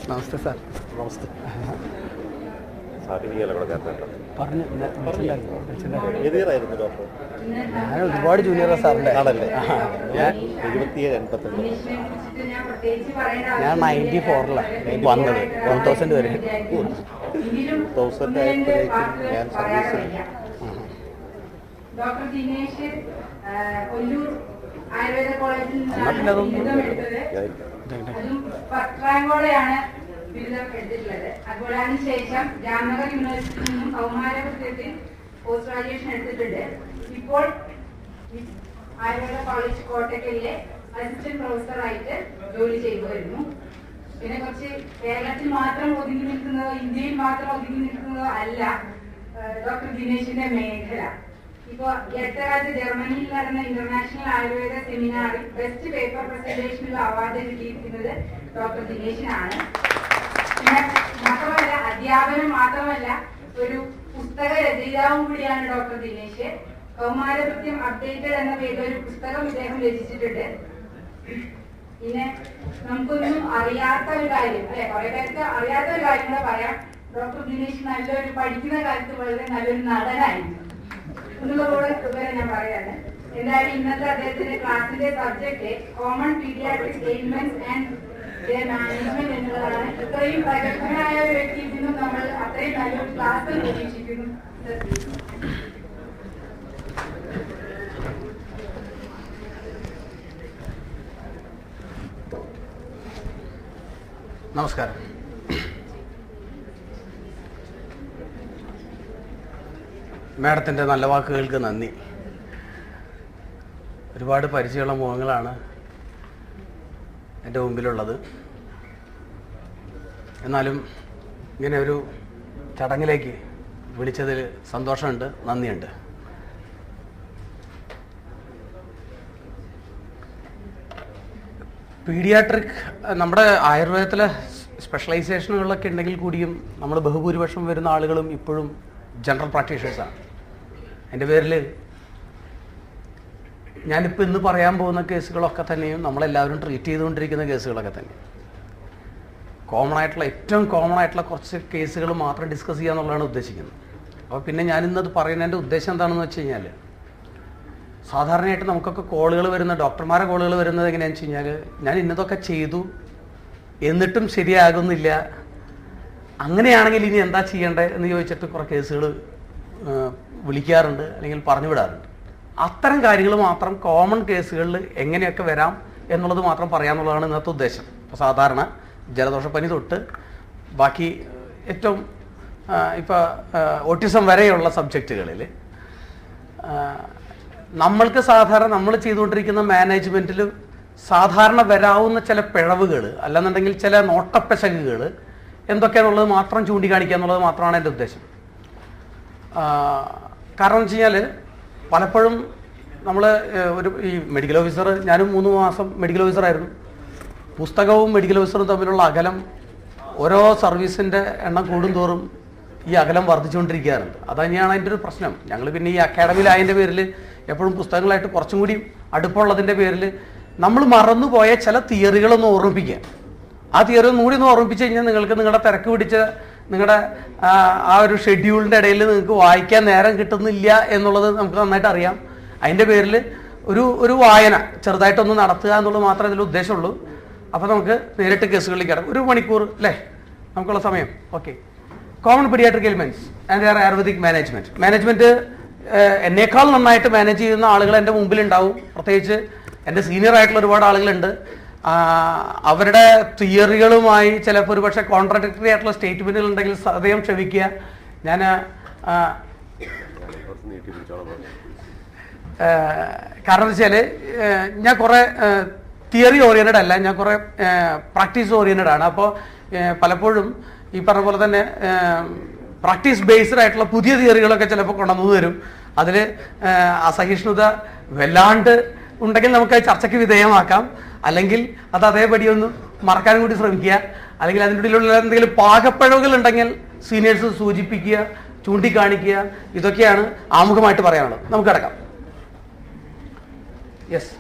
നമസ്തേ sir. നമസ്തേ. പറഞ്ഞു ഏതായിരുന്നു doctor? ഞാൻ ഒരുപാട് ജൂനിയർ സാറിൻ്റെ ആണല്ലേ? ഞാൻ 77-85. ഞാൻ 94 വന്നത് 1000 വരെ. 1000 ആയപ്പോഴേക്കും ഞാൻ സർവീസിൽ. ഡോക്ടർ ദിനേശ് കൊല്ലൂർ ആയുർവേദ കോളേജിൽ റാങ്കോടെയാണ് ബിരുദം എടുത്തിട്ടുള്ളത്. അതുപോലെ അതിനുശേഷം ജാംനഗർ യൂണിവേഴ്സിറ്റിയിൽ നിന്നും കൗമാരത്തിൽ പോസ്റ്റ് ഗ്രാജുവേഷൻ എടുത്തിട്ടുണ്ട്. ഇപ്പോൾ ആയുർവേദ കോളേജ് കോട്ടക്കലിലെ അസിസ്റ്റന്റ് പ്രൊഫസറായിട്ട് ജോലി ചെയ്തു വരുന്നു. പിന്നെ കുറച്ച് കേരളത്തിൽ മാത്രം ഒതുങ്ങി നിൽക്കുന്നതോ ഇന്ത്യയിൽ മാത്രം ഒതുങ്ങി നിൽക്കുന്നതോ അല്ല ഡോക്ടർ ദിനേശിന്റെ മേഖല. ഇപ്പൊ അടുത്തകാലത്ത് ജർമ്മനിയിൽ നടന്ന ഇന്റർനാഷണൽ ആയുർവേദ സെമിനാറിൽ ബെസ്റ്റ് പേപ്പർ പ്രസന്റേഷനുള്ള അവാർഡ് കിട്ടിയിരിക്കുന്നത് ഡോക്ടർ ദിനേശിനാണ്. പിന്നെ മാത്രമല്ല, അധ്യാപനം മാത്രമല്ല, ഒരു പുസ്തക രചയിതാവും കൂടിയാണ് ഡോക്ടർ ദിനേശ്. കൗമാരകൃത്യം അപ്ഡേറ്റഡ് എന്ന പേരിൽ ഒരു പുസ്തകം ഇദ്ദേഹം രചിച്ചിട്ടുണ്ട്. പിന്നെ നമുക്കൊന്നും അറിയാത്ത ഒരു കാര്യം, അല്ലെ, കുറെ പേർക്ക് അറിയാത്ത ഒരു കാര്യം കൂടെ പറയാം. ഡോക്ടർ ദിനേശ് നല്ലൊരു പഠിക്കുന്ന കാലത്ത് വളരെ നല്ലൊരു നടനായിരുന്നു എന്നുള്ളതോടെ ഞാൻ പറയാണ്. എന്തായാലും ഇന്നത്തെ അദ്ദേഹത്തിന്റെ ക്ലാസിന്റെ subject common paediatric ailments and management എന്നുള്ളതാണ്. ഇത്രയും പ്രഗത്ഭനായ ഒരു വ്യക്തിയിൽ നിന്നും നമ്മൾ അത്രയും നല്ലൊരു ക്ലാസ് പ്രതീക്ഷിക്കുന്നു. നമസ്കാരം. മാഡത്തിൻ്റെ നല്ല വാക്കുകൾക്ക് നന്ദി. ഒരുപാട് പരിചയമുള്ള മുഖങ്ങളാണ് എൻ്റെ മുമ്പിലുള്ളത്. എന്നാലും ഇങ്ങനെ ഒരു ചടങ്ങിലേക്ക് വിളിച്ചതിൽ സന്തോഷമുണ്ട്, നന്ദിയുണ്ട്. പീഡിയാട്രിക് നമ്മുടെ ആയുർവേദത്തിലെ സ്പെഷ്യലൈസേഷനുകളൊക്കെ ഉണ്ടെങ്കിൽ കൂടിയും നമ്മൾ ബഹുഭൂരിപക്ഷം വരുന്ന ആളുകളും ഇപ്പോഴും ജനറൽ പ്രാക്ടീഷണേഴ്സാണ്. എൻ്റെ പേരിൽ ഞാനിപ്പോൾ ഇന്ന് പറയാൻ പോകുന്ന കേസുകളൊക്കെ തന്നെയും നമ്മളെല്ലാവരും ട്രീറ്റ് ചെയ്തുകൊണ്ടിരിക്കുന്ന കേസുകളൊക്കെ തന്നെ. ഏറ്റവും കോമൺ ആയിട്ടുള്ള കുറച്ച് കേസുകൾ മാത്രം ഡിസ്കസ് ചെയ്യുക എന്നുള്ളതാണ് ഉദ്ദേശിക്കുന്നത്. അപ്പോൾ പിന്നെ ഞാനിന്നത് പറയുന്നതിൻ്റെ ഉദ്ദേശം എന്താണെന്ന് വെച്ച് കഴിഞ്ഞാൽ, സാധാരണയായിട്ട് നമുക്കൊക്കെ കോളുകൾ വരുന്ന ഡോക്ടർമാരെ കോളുകൾ വരുന്നത് എങ്ങനെയാണെന്ന് വെച്ച് കഴിഞ്ഞാൽ, ഞാൻ ഇന്നതൊക്കെ ചെയ്തു എന്നിട്ടും ശരിയാകുന്നില്ല, അങ്ങനെയാണെങ്കിൽ ഇനി എന്താ ചെയ്യേണ്ടത് എന്ന് ചോദിച്ചിട്ട് കുറേ കേസുകൾ വിളിക്കാറുണ്ട്, അല്ലെങ്കിൽ പറഞ്ഞു വിടാറുണ്ട്. അത്തരം കാര്യങ്ങൾ മാത്രം കോമൺ കേസുകളിൽ എങ്ങനെയൊക്കെ വരാം എന്നുള്ളത് മാത്രം പറയാമെന്നുള്ളതാണ് ഇന്നത്തെ ഉദ്ദേശം. ഇപ്പോൾ സാധാരണ ജലദോഷപ്പനി തൊട്ട് ബാക്കി ഏറ്റവും ഇപ്പോൾ ഓട്ടിസം വരെയുള്ള സബ്ജക്റ്റുകളിൽ നമ്മൾക്ക് സാധാരണ നമ്മൾ ചെയ്തുകൊണ്ടിരിക്കുന്ന മാനേജ്മെൻറ്റിൽ സാധാരണ വരാവുന്ന ചില പിഴവുകൾ, അല്ലെന്നുണ്ടെങ്കിൽ ചില നോട്ടപ്പെശകുകൾ എന്തൊക്കെയാണുള്ളത് മാത്രം ചൂണ്ടിക്കാണിക്കുക എന്നുള്ളത് മാത്രമാണ് എൻ്റെ ഉദ്ദേശം. കാരണം എന്ന് വെച്ച് കഴിഞ്ഞാൽ, പലപ്പോഴും നമ്മൾ ഈ മെഡിക്കൽ ഓഫീസർ, ഞാനും 3 മാസം മെഡിക്കൽ ഓഫീസറായിരുന്നു. പുസ്തകവും മെഡിക്കൽ ഓഫീസറും തമ്മിലുള്ള അകലം ഓരോ സർവീസിൻ്റെ എണ്ണം കൂടുന്തോറും ഈ അകലം വർദ്ധിച്ചുകൊണ്ടിരിക്കാറുണ്ട്. അത് തന്നെയാണ് അതിൻ്റെ ഒരു പ്രശ്നം. ഞങ്ങൾ പിന്നെ ഈ അക്കാഡമിയിലായതിൻ്റെ പേരിൽ എപ്പോഴും പുസ്തകങ്ങളായിട്ട് കുറച്ചും കൂടി അടുപ്പമുള്ളതിൻ്റെ പേരിൽ നമ്മൾ മറന്നുപോയ ചില തിയറികളൊന്ന് ഓർമ്മിപ്പിക്കുക. ആ തിയറി ഒന്നുകൂടി ഒന്ന് ഓർമ്മിപ്പിച്ച് കഴിഞ്ഞാൽ നിങ്ങൾക്ക് നിങ്ങളുടെ തിരക്ക് പിടിച്ച നിങ്ങളുടെ ആ ഒരു ഷെഡ്യൂളിൻ്റെ ഇടയിൽ നിങ്ങൾക്ക് വായിക്കാൻ നേരം കിട്ടുന്നില്ല എന്നുള്ളത് നമുക്ക് നന്നായിട്ട് അറിയാം. അതിൻ്റെ പേരിൽ ഒരു വായന ചെറുതായിട്ടൊന്ന് നടത്തുക എന്നുള്ളത് മാത്രമേ ഇതിൽ ഉദ്ദേശമുള്ളൂ. അപ്പോൾ നമുക്ക് നേരിട്ട് കേസുകളിലേക്ക് കിടക്കും. 1 മണിക്കൂർ അല്ലേ നമുക്കുള്ള സമയം. Okay. Common paediatric ailments and ayurvedic management എന്നേക്കാൾ നന്നായിട്ട് മാനേജ് ചെയ്യുന്ന ആളുകൾ എൻ്റെ മുമ്പിലുണ്ടാവും. പ്രത്യേകിച്ച് എൻ്റെ സീനിയർ ആയിട്ടുള്ള ഒരുപാട് ആളുകളുണ്ട്. അവരുടെ തിയറികളുമായി ചിലപ്പോൾ ഒരുപക്ഷെ കോൺട്രാഡിക്ടറി ആയിട്ടുള്ള സ്റ്റേറ്റ്മെന്റുകൾ ഉണ്ടെങ്കിൽ സദയം ക്ഷമിക്കുക. ഞാൻ കാരണം എന്ന് വെച്ചാൽ ഞാൻ കുറേ തിയറി ഓറിയൻറ്റഡ് അല്ല, ഞാൻ കുറേ പ്രാക്ടീസ് ഓറിയൻറ്റഡ് ആണ്. അപ്പോൾ പലപ്പോഴും ഈ പറഞ്ഞ പോലെ തന്നെ പ്രാക്ടീസ് ബേസ്ഡ് ആയിട്ടുള്ള പുതിയ തിയറികളൊക്കെ ചിലപ്പോൾ കൊണ്ടുവന്നു തരും. അതിൽ അസഹിഷ്ണുത വല്ലാണ്ട് ഉണ്ടെങ്കിൽ നമുക്ക് ചർച്ചയ്ക്ക് വിധേയമാക്കാം, അല്ലെങ്കിൽ അത് അതേപടി ഒന്ന് മറക്കാൻ കൂടി ശ്രമിക്കുക, അല്ലെങ്കിൽ അതിൻ്റെ ഉള്ളിലുള്ള എന്തെങ്കിലും പാകപ്പിഴവുകൾ ഉണ്ടെങ്കിൽ സീനിയേഴ്സ് സൂചിപ്പിക്കുക. ചൂണ്ടിക്കാണിക്കുക, ഇതൊക്കെയാണ് ആമുഖമായിട്ട് പറയാനുള്ളത്. നമുക്ക് കിടക്കാം. യെസ്,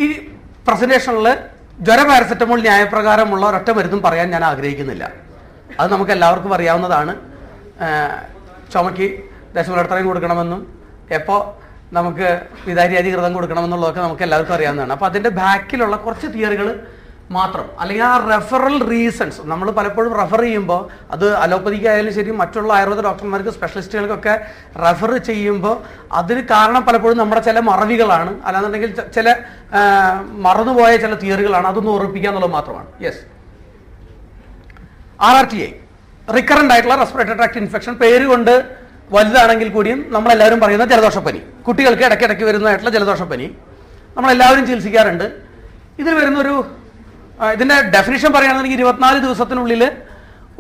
ഈ പ്രസന്റേഷനിൽ ജ്വര പാരസെറ്റമോൾ ന്യായപ്രകാരമുള്ള ഒരൊറ്റ മരുന്നും പറയാൻ ഞാൻ ആഗ്രഹിക്കുന്നില്ല. അത് നമുക്ക് എല്ലാവർക്കും അറിയാവുന്നതാണ്. ചുമയ്ക്ക് ദശമൂലത്രയും കൊടുക്കണമെന്നും എപ്പോൾ നമുക്ക് വിതാരിയാധികൃതം കൊടുക്കണമെന്നുള്ളതൊക്കെ നമുക്ക് എല്ലാവർക്കും അറിയാവുന്നതാണ്. അപ്പോൾ അതിൻ്റെ ബാക്കിലുള്ള കുറച്ച് തിയറികൾ മാത്രം, അല്ലെങ്കിൽ ആ റെഫറൽ റീസൺസ് നമ്മൾ പലപ്പോഴും റെഫർ ചെയ്യുമ്പോൾ, അത് അലോപ്പതിക്കായാലും ശരി മറ്റുള്ള ആയുർവേദ ഡോക്ടർമാർക്ക് സ്പെഷ്യലിസ്റ്റുകൾക്കൊക്കെ റെഫർ ചെയ്യുമ്പോൾ അതിന് കാരണം പലപ്പോഴും നമ്മുടെ ചില മറവികളാണ്, അല്ലാന്നുണ്ടെങ്കിൽ ചില മറന്നുപോയ ചില തിയറികളാണ്. അതൊന്ന് ഉറപ്പിക്കുക എന്നുള്ളത് മാത്രമാണ്. യെസ്, RRTA റിക്കറന്റ് ആയിട്ടുള്ള റെസ്പിറേറ്ററി ട്രാക്ട് ഇൻഫെക്ഷൻ, പേര് കൊണ്ട് വലുതാണെങ്കിൽ കൂടിയും നമ്മളെല്ലാവരും പറയുന്ന ജലദോഷപ്പനി, കുട്ടികൾക്ക് ഇടയ്ക്കിടയ്ക്ക് വരുന്നതായിട്ടുള്ള ജലദോഷപ്പനി നമ്മളെല്ലാവരും ചികിത്സിക്കാറുണ്ട്. ഇതിൽ വരുന്നൊരു ഇതിന്റെ ഡെഫിനിഷൻ പറയുകയാണെന്നുണ്ടെങ്കിൽ 24 ദിവസത്തിനുള്ളിൽ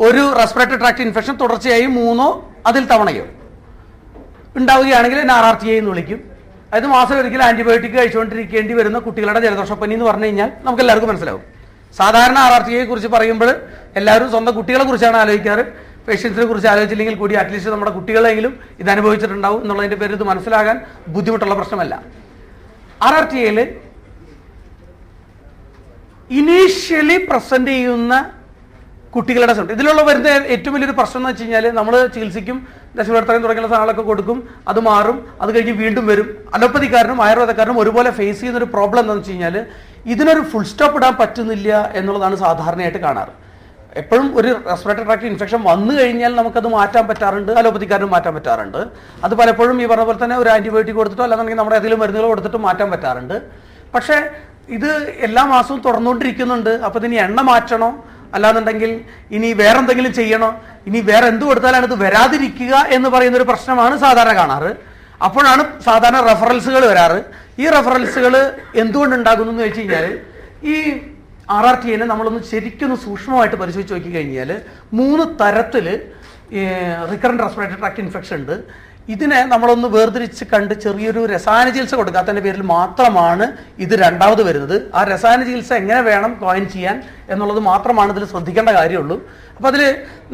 ഒരു റെസ്പിറേറ്ററി ട്രാക്ട് ഇൻഫെക്ഷൻ തുടർച്ചയായി 3 അതിൽ തവണയോ ഉണ്ടാവുകയാണെങ്കിൽ RRTA എന്ന് വിളിക്കും. അതായത് മാസം ഒരിക്കലും ആന്റിബയോട്ടിക് കഴിച്ചുകൊണ്ടിരിക്കേണ്ടി വരുന്ന കുട്ടികളുടെ ജലദോഷപ്പനി എന്ന് പറഞ്ഞു കഴിഞ്ഞാൽ നമുക്ക് എല്ലാവർക്കും മനസ്സിലാവും. സാധാരണ RRTA കുറിച്ച് പറയുമ്പോൾ എല്ലാവരും സ്വന്തം കുട്ടികളെ കുറിച്ചാണ് ആലോചിക്കാറ്. പേഷ്യൻസിനെ കുറിച്ച് ആലോചിച്ചില്ലെങ്കിൽ കൂടി അറ്റ്ലീസ്റ്റ് നമ്മുടെ കുട്ടികളെങ്കിലും ഇത് അനുഭവിച്ചിട്ടുണ്ടാവും എന്നുള്ളതിന്റെ പേരിൽ ഇത് മനസ്സിലാകാൻ ബുദ്ധിമുട്ടുള്ള പ്രശ്നമല്ല. RRTAയിൽ ഇനീഷ്യലി പ്രസന്റ് ചെയ്യുന്ന കുട്ടികളുടെ സിംറ്റം, ഇതിലുള്ള വരുന്ന ഏറ്റവും വലിയൊരു പ്രശ്നം എന്ന് വെച്ച് കഴിഞ്ഞാൽ നമ്മൾ ചികിത്സിക്കും, ദശമൂലത്രയും തുടങ്ങിയുള്ള സാധനങ്ങളൊക്കെ കൊടുക്കും, അത് മാറും, അത് കഴിഞ്ഞ് വീണ്ടും വരും. അലോപ്പതിക്കാരനും ആയുർവേദക്കാരനും ഒരുപോലെ ഫേസ് ചെയ്യുന്ന ഒരു പ്രോബ്ലം എന്താണെന്ന് വെച്ച് കഴിഞ്ഞാൽ ഇതിനൊരു ഫുൾ സ്റ്റോപ്പ് ഇടാൻ പറ്റുന്നില്ല എന്നുള്ളതാണ് സാധാരണയായിട്ട് കാണാറ്. എപ്പോഴും ഒരു റെസ്പിറേറ്ററി ട്രാക്ട് ഇൻഫെക്ഷൻ വന്നു കഴിഞ്ഞാൽ നമുക്കത് മാറ്റാൻ പറ്റാറുണ്ട്, അലോപ്പതിക്കാരനും മാറ്റാൻ പറ്റാറുണ്ട്. അത് പലപ്പോഴും ഈ പറഞ്ഞ പോലെ തന്നെ ഒരു ആന്റിബയോട്ടിക് കൊടുത്തിട്ടോ അല്ലാന്നുണ്ടെങ്കിൽ നമ്മുടെ ഏതെങ്കിലും മരുന്നുകൾ കൊടുത്തിട്ട് മാറ്റാൻ പറ്റാറുണ്ട്. പക്ഷേ ഇത് എല്ലാ മാസവും തുടർന്നുകൊണ്ടിരിക്കുന്നുണ്ട്. അപ്പോൾ ഇതിനി എണ്ണ മാറ്റണോ, അല്ലാന്നുണ്ടെങ്കിൽ ഇനി വേറെ എന്തെങ്കിലും ചെയ്യണോ, ഇനി വേറെ എന്ത് കൊടുത്താലാണ് ഇത് വരാതിരിക്കുക എന്ന് പറയുന്നൊരു പ്രശ്നമാണ് സാധാരണ കാണാറ്. അപ്പോഴാണ് സാധാരണ റെഫറൻസുകൾ വരാറ്. ഈ റെഫറൻസുകൾ എന്തുകൊണ്ടുണ്ടാകുന്നു എന്ന് വെച്ച് കഴിഞ്ഞാൽ ഈ RRTAനെ നമ്മളൊന്ന് ശരിക്കൊന്ന് സൂക്ഷ്മമായിട്ട് പരിശോധിച്ച് നോക്കി കഴിഞ്ഞാൽ 3 തരത്തിൽ റിക്കറന്റ് റെസ്പിറേറ്ററി ട്രാക്ട് ഇൻഫെക്ഷൻ ഉണ്ട്. ഇതിനെ നമ്മളൊന്ന് വേർതിരിച്ച് കണ്ട് ചെറിയൊരു രസായന ചികിത്സ കൊടുക്കാത്തതിൻ്റെ പേരിൽ മാത്രമാണ് ഇത് രണ്ടാമത് വരുന്നത്. ആ രസായന ചികിത്സ എങ്ങനെ വേണം കോയിൻ ചെയ്യാൻ എന്നുള്ളത് മാത്രമാണ് ഇതിൽ ശ്രദ്ധിക്കേണ്ട കാര്യമുള്ളൂ. അപ്പോൾ അതിൽ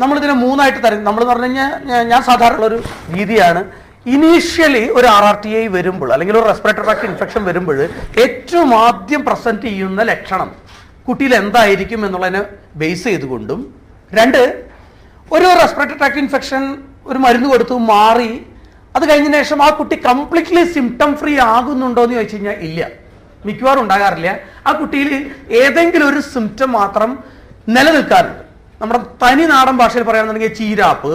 നമ്മളിതിനെ 3ആയിട്ട് തരും. നമ്മളെന്ന് പറഞ്ഞു കഴിഞ്ഞാൽ ഞാൻ സാധാരണ ഒരു രീതിയാണ്, ഇനീഷ്യലി ഒരു RRTA വരുമ്പോൾ അല്ലെങ്കിൽ ഒരു റെസ്പിറേറ്ററി ട്രാക്ട് ഇൻഫെക്ഷൻ വരുമ്പോൾ ഏറ്റവും ആദ്യം പ്രസന്റ് ചെയ്യുന്ന ലക്ഷണം കുട്ടിയിൽ എന്തായിരിക്കും എന്നുള്ളതിനെ ബേസ് ചെയ്തുകൊണ്ടും, 2 ഒരു റെസ്പിറേറ്ററി ട്രാക്ട് ഇൻഫെക്ഷൻ ഒരു മരുന്ന് കൊടുത്തു മാറി അത് കഴിഞ്ഞതിന് ശേഷം ആ കുട്ടി കംപ്ലീറ്റ്ലി സിംറ്റം ഫ്രീ ആകുന്നുണ്ടോ എന്ന് ചോദിച്ചു കഴിഞ്ഞാൽ ഇല്ല, മിക്കവാറും ഉണ്ടാകാറില്ല. ആ കുട്ടിയിൽ ഏതെങ്കിലും ഒരു സിംറ്റം മാത്രം നിലനിൽക്കാറുണ്ട്. നമ്മുടെ തനി നാടൻ ഭാഷയിൽ പറയുകയാണെന്നുണ്ടെങ്കിൽ ചീരാപ്പ്,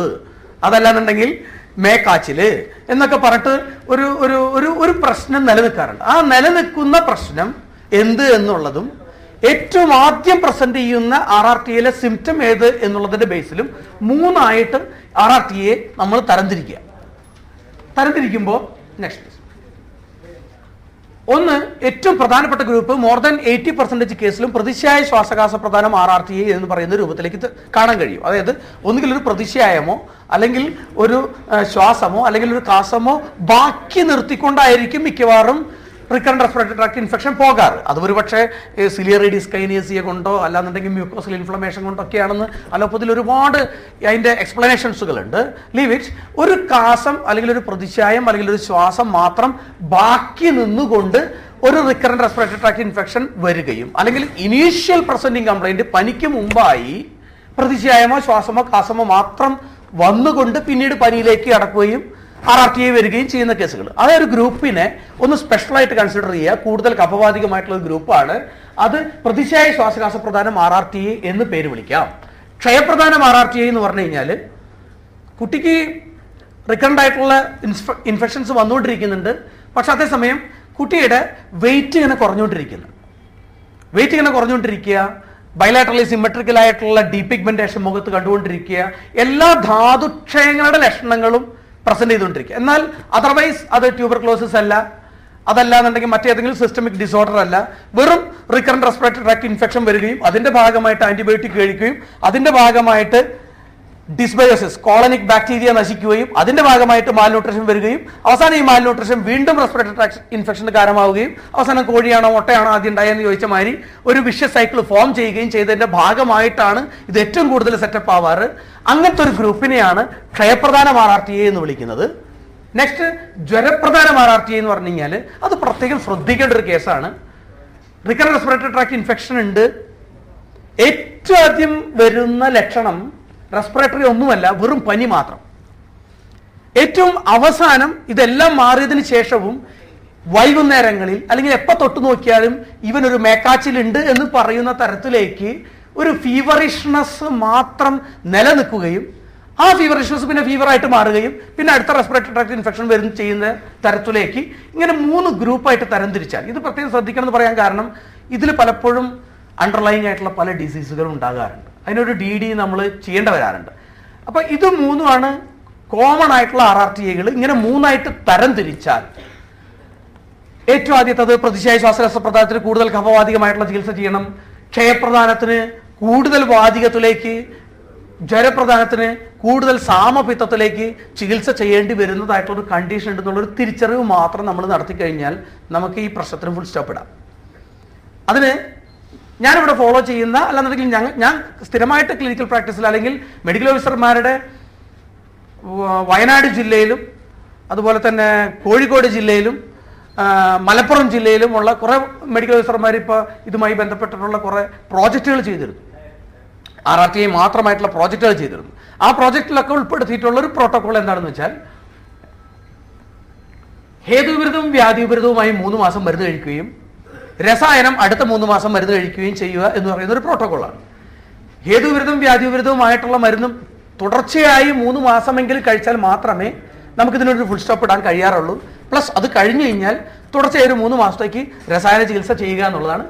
അതല്ലാന്നുണ്ടെങ്കിൽ മേക്കാച്ചില് എന്നൊക്കെ പറഞ്ഞിട്ട് ഒരു ഒരു ഒരു ഒരു പ്രശ്നം നിലനിൽക്കാറുണ്ട്. ആ നിലനിൽക്കുന്ന പ്രശ്നം എന്ത് എന്നുള്ളതും ഏറ്റവും ആദ്യം പ്രസന്റ് ചെയ്യുന്ന RRTAയിലെ സിംറ്റം ഏത് എന്നുള്ളതിന്റെ ബേസിലും 3ആയിട്ട് RRTA നമ്മൾ തരംതിരിക്കുമ്പോൾ നെക്സ്റ്റ് ഒന്ന്, ഏറ്റവും പ്രധാനപ്പെട്ട ഗ്രൂപ്പ് മോർ ദാൻ 80% കേസിലും പ്രതിശായ ശ്വാസകാസ പ്രധാനം RRTA എന്ന് പറയുന്ന രൂപത്തിലേക്ക് കാണാൻ കഴിയും. അതായത് ഒന്നുകിൽ ഒരു പ്രതിശായമോ അല്ലെങ്കിൽ ഒരു ശ്വാസമോ അല്ലെങ്കിൽ ഒരു കാസമോ ബാക്കി നിർത്തിക്കൊണ്ടായിരിക്കും മിക്കവാറും റിക്കറന്റ് റെസ്പിറേറ്ററി ട്രാക്ട് ഇൻഫെക്ഷൻ പോകാറ്. അത് ഒരു പക്ഷേ സിലിയറി ഡിസ്കൈനേസിയ കൊണ്ടോ അല്ലാന്നുണ്ടെങ്കിൽ മ്യൂക്കോസൽ ഇൻഫ്ലമേഷൻ കൊണ്ടോ ഒക്കെയാണെന്ന് അലോപ്പതിൽ ഒരുപാട് അതിൻ്റെ എക്സ്പ്ലനേഷൻസുകളുണ്ട്. ലീവ് ഇറ്റ്, ഒരു കാസം അല്ലെങ്കിൽ ഒരു പ്രതിശായം അല്ലെങ്കിൽ ഒരു ശ്വാസം മാത്രം ബാക്കി നിന്നുകൊണ്ട് ഒരു റിക്കറന്റ് റെസ്പിറേറ്ററി ട്രാക്ട് ഇൻഫെക്ഷൻ വരികയും, അല്ലെങ്കിൽ ഇനീഷ്യൽ പ്രസന്റിങ് കംപ്ലൈന്റ് പനിക്ക് മുമ്പായി പ്രതിശായമോ ശ്വാസമോ കാസമോ മാത്രം വന്നുകൊണ്ട് പിന്നീട് പനിയിലേക്ക് കടക്കുകയും RRTA വരികയും ചെയ്യുന്ന കേസുകൾ. അതൊരു ഗ്രൂപ്പിനെ ഒന്ന് സ്പെഷ്യലായിട്ട് കൺസിഡർ ചെയ്യുക. കൂടുതൽ കഫവാദികമായിട്ടുള്ള ഒരു ഗ്രൂപ്പാണ് അത്. പ്രതിശായ ശ്വാസകാസ പ്രധാനം RRTA എന്ന് പേര് വിളിക്കാം. ക്ഷയപ്രധാനം RRTA എന്ന് പറഞ്ഞു കഴിഞ്ഞാൽ കുട്ടിക്ക് റിക്കറന്റ് ആയിട്ടുള്ള ഇൻഫെക്ഷൻസ് വന്നുകൊണ്ടിരിക്കുന്നുണ്ട്, പക്ഷെ അതേസമയം കുട്ടിയുടെ വെയിറ്റ് ഇങ്ങനെ കുറഞ്ഞുകൊണ്ടിരിക്കുക, ബൈലാറ്ററലി സിമെട്രിക്കൽ ആയിട്ടുള്ള ഡീപിഗ്മെന്റേഷൻ മുഖത്ത് കണ്ടുകൊണ്ടിരിക്കുക, എല്ലാ ധാതുക്ഷയങ്ങളുടെ ലക്ഷണങ്ങളും പ്രസന്റ് ചെയ്തുകൊണ്ടിരിക്കുക. എന്നാൽ അതർവൈസ് അത് ട്യൂബർക്ലോസിസ് അല്ല, അതല്ലാന്നുണ്ടെങ്കിൽ മറ്റേതെങ്കിലും സിസ്റ്റമിക് ഡിസോർഡർ അല്ല, വെറും റിക്കറന്റ് റെസ്പിറേറ്ററി ട്രാക്ട് ഇൻഫെക്ഷൻ വരികയും അതിന്റെ ഭാഗമായിട്ട് ആന്റിബയോട്ടിക് കഴിക്കുകയും അതിന്റെ ഭാഗമായിട്ട് ഡിസ്ബയോസിസ്, കോളനിക് ബാക്ടീരിയ നശിക്കുകയും അതിന്റെ ഭാഗമായിട്ട് മാൽന്യൂട്രീഷൻ വരികയും അവസാനം ഈ മാൽന്യൂട്രീഷൻ വീണ്ടും റെസ്പിറേറ്ററി ട്രാക്ട് ഇൻഫെക്ഷന് കാരണമാവുകയും അവസാനം കോഴിയാണോ മുട്ടയാണോ ആദ്യം ഉണ്ടായെന്ന് ചോദിച്ച മാതിരി ഒരു വിഷ്യസ് സൈക്കിൾ ഫോം ചെയ്യുകയും ചെയ്തതിന്റെ ഭാഗമായിട്ടാണ് ഇത് ഏറ്റവും കൂടുതൽ സെറ്റപ്പ് ആവാറ്. അങ്ങനത്തെ ഒരു ഗ്രൂപ്പിനെയാണ് ക്ഷയപ്രധാന RRTA എന്ന് വിളിക്കുന്നത്. നെക്സ്റ്റ് ജ്വരപ്രധാന RRTA എന്ന് പറഞ്ഞു കഴിഞ്ഞാൽ അത് പ്രത്യേകം ശ്രദ്ധിക്കേണ്ട ഒരു കേസാണ്. റിക്കറന്റ് റെസ്പിറേറ്ററി ട്രാക്ട് ഇൻഫെക്ഷൻ ഉണ്ട്. ഏറ്റവും ആദ്യം വരുന്ന ലക്ഷണം റെസ്പിറേറ്ററി ഒന്നുമല്ല, വെറും പനി മാത്രം. ഏറ്റവും അവസാനം ഇതെല്ലാം മാറിയതിന് ശേഷവും വൈകുന്നേരങ്ങളിൽ അല്ലെങ്കിൽ എപ്പോൾ തൊട്ട് നോക്കിയാലും ഇവനൊരു മേക്കാച്ചിലുണ്ട് എന്ന് പറയുന്ന തരത്തിലേക്ക് ഒരു ഫീവറിഷ്നെസ് മാത്രം നിലനിൽക്കുകയും ആ ഫീവറിഷ്നെസ് പിന്നെ ഫീവറായിട്ട് മാറുകയും പിന്നെ അടുത്ത റെസ്പിറേറ്ററി ട്രാക്ട് ഇൻഫെക്ഷൻ വരും ചെയ്യുന്ന തരത്തിലേക്ക് ഇങ്ങനെ 3 ഗ്രൂപ്പായിട്ട് തരംതിരിച്ചാൽ ഇത് പ്രത്യേകം ശ്രദ്ധിക്കണം എന്ന് പറയാൻ കാരണം ഇതിൽ പലപ്പോഴും അണ്ടർലൈങ് ആയിട്ടുള്ള പല ഡിസീസുകളും ഉണ്ടാകാറുണ്ട്. അതിനൊരു DD നമ്മൾ ചെയ്യേണ്ട വരാറുണ്ട്. അപ്പൊ ഇത് 3ആണ് കോമൺ ആയിട്ടുള്ള RRTAകൾ. ഇങ്ങനെ 3ആയിട്ട് തരം തിരിച്ചാൽ ഏറ്റവും ആദ്യത്തത് പ്രതിശായ ശ്വാസകോശ പ്രധാനത്തിന് കൂടുതൽ കഫവാതികമായിട്ടുള്ള ചികിത്സ ചെയ്യണം. ക്ഷയപ്രധാനത്തിന് കൂടുതൽ വാതികത്തിലേക്ക്, ജ്വരപ്രധാനത്തിന് കൂടുതൽ സാമപിത്തത്തിലേക്ക് ചികിത്സ ചെയ്യേണ്ടി വരുന്നതായിട്ടുള്ളൊരു കണ്ടീഷൻ ഉണ്ടെന്നുള്ളൊരു തിരിച്ചറിവ് മാത്രം നമ്മൾ നടത്തി കഴിഞ്ഞാൽ നമുക്ക് ഈ പ്രശ്നത്തിന് ഫുൾ സ്റ്റോപ്പ് ഇടാം. അതിന് ഞാനിവിടെ ഫോളോ ചെയ്യുന്ന അല്ലാന്നുണ്ടെങ്കിൽ ഞാൻ സ്ഥിരമായിട്ട് ക്ലിനിക്കൽ പ്രാക്ടീസിൽ അല്ലെങ്കിൽ മെഡിക്കൽ ഓഫീസർമാരുടെ വയനാട് ജില്ലയിലും അതുപോലെ തന്നെ കോഴിക്കോട് ജില്ലയിലും മലപ്പുറം ജില്ലയിലും ഉള്ള കുറേ മെഡിക്കൽ ഓഫീസർമാർ ഇപ്പോൾ ഇതുമായി ബന്ധപ്പെട്ടിട്ടുള്ള കുറേ പ്രോജക്റ്റുകൾ ചെയ്തിരുന്നു. RRTA മാത്രമായിട്ടുള്ള പ്രോജക്റ്റുകൾ ചെയ്തിരുന്നു. ആ പ്രോജക്റ്റിലൊക്കെ ഉൾപ്പെടുത്തിയിട്ടുള്ള ഒരു പ്രോട്ടോകോൾ എന്താണെന്ന് വെച്ചാൽ ഹേതുവിപരീതവും വ്യാധിവിപരീതവുമായി 3 മാസം മരുന്ന് കഴിക്കുകയും രസായനം അടുത്ത 3 മാസം മരുന്ന് കഴിക്കുകയും ചെയ്യുക എന്ന് പറയുന്ന ഒരു പ്രോട്ടോകോളാണ്. ഹേതുവിപരീതവും വ്യാധിവിപരീതവുമായിട്ടുള്ള മരുന്നും തുടർച്ചയായി 3 മാസമെങ്കിലും കഴിച്ചാൽ മാത്രമേ നമുക്കിതിനൊരു ഫുൾ സ്റ്റോപ്പ് ഇടാൻ കഴിയാറുള്ളൂ. പ്ലസ് അത് കഴിഞ്ഞു കഴിഞ്ഞാൽ തുടർച്ചയായി ഒരു 3 മാസത്തേക്ക് രസായന ചികിത്സ ചെയ്യുക എന്നുള്ളതാണ്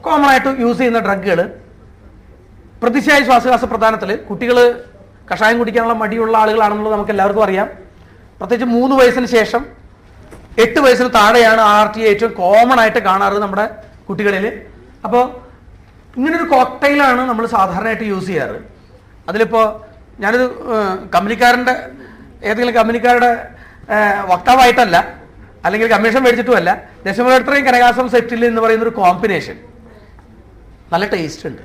കോമൺ ആയിട്ട് യൂസ് ചെയ്യുന്ന ഡ്രഗുകൾ. പ്രതിശായ ശ്വാസകോശ പ്രധാനത്തിൽ കുട്ടികൾ കഷായം കുടിക്കാനുള്ള മടിയുള്ള ആളുകളാണെന്നുള്ളത് നമുക്ക് എല്ലാവർക്കും അറിയാം. പ്രത്യേകിച്ച് 3 വയസ്സിന് ശേഷം 8 വയസ്സിന് താഴെയാണ് RRTA ഏറ്റവും കോമൺ ആയിട്ട് കാണാറ് നമ്മുടെ കുട്ടികളിൽ. അപ്പോൾ ഇങ്ങനൊരു കോക്ടെയിലാണ് നമ്മൾ സാധാരണയായിട്ട് യൂസ് ചെയ്യാറ്. അതിലിപ്പോൾ ഞാനൊരു ഏതെങ്കിലും കമ്പനിക്കാരുടെ വക്താവായിട്ടല്ല അല്ലെങ്കിൽ കമ്മീഷൻ മേടിച്ചിട്ടുമല്ല, ദശമൂലത്രയും കനകാസം സെപ്റ്റിൽ എന്ന് പറയുന്നൊരു കോമ്പിനേഷൻ നല്ല ടേസ്റ്റ് ഉണ്ട്.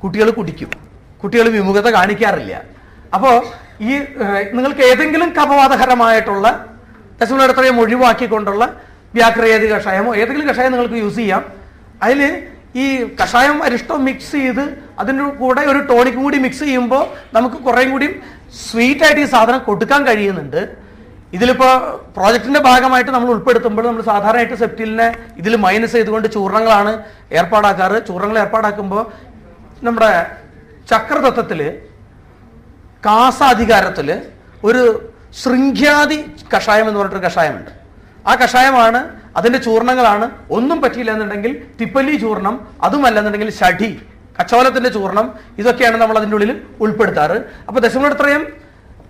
കുട്ടികൾ കുടിക്കും, കുട്ടികൾ വിമുഖത കാണിക്കാറില്ല. അപ്പോൾ ഈ നിങ്ങൾക്ക് ഏതെങ്കിലും കഫവാതകരമായിട്ടുള്ള ദശമൂലത്രയം ഒഴിവാക്കിക്കൊണ്ടുള്ള വ്യാഘ്രേതി കഷായമോ ഏതെങ്കിലും കഷായം നിങ്ങൾക്ക് യൂസ് ചെയ്യാം. അതിൽ ഈ കഷായം അരിഷ്ടം മിക്സ് ചെയ്ത് അതിൻ്റെ കൂടെ ഒരു ടോണിക്കും കൂടി മിക്സ് ചെയ്യുമ്പോൾ നമുക്ക് കുറേയും കൂടി സ്വീറ്റായിട്ട് ഈ സാധനം കൊടുക്കാൻ കഴിയുന്നുണ്ട്. ഇതിലിപ്പോൾ പ്രോജക്റ്റിന്റെ ഭാഗമായിട്ട് നമ്മൾ ഉൾപ്പെടുത്തുമ്പോൾ നമ്മൾ സാധാരണയായിട്ട് സെപ്റ്റിലിനെ ഇതിൽ മൈനസ് ചെയ്തുകൊണ്ട് ചൂർണങ്ങളാണ് ഏർപ്പാടാക്കാറ്. ചൂർണങ്ങൾ ഏർപ്പാടാക്കുമ്പോൾ നമ്മുടെ ചക്രതത്വത്തിൽ കാസാധികാരത്തിൽ ഒരു ശൃംഖ്യാദി കഷായം എന്ന് പറഞ്ഞിട്ടൊരു കഷായമുണ്ട്. ആ കഷായമാണ്, അതിൻ്റെ ചൂർണങ്ങളാണ്. ഒന്നും പറ്റിയില്ല എന്നുണ്ടെങ്കിൽ തിപ്പല്ലി ചൂർണം, അതുമല്ലെന്നുണ്ടെങ്കിൽ ഷഠി കച്ചോലത്തിന്റെ ചൂർണം, ഇതൊക്കെയാണ് നമ്മൾ അതിൻ്റെ ഉള്ളിൽ ഉൾപ്പെടുത്താറ്. അപ്പോൾ ദശമൂലത്രയം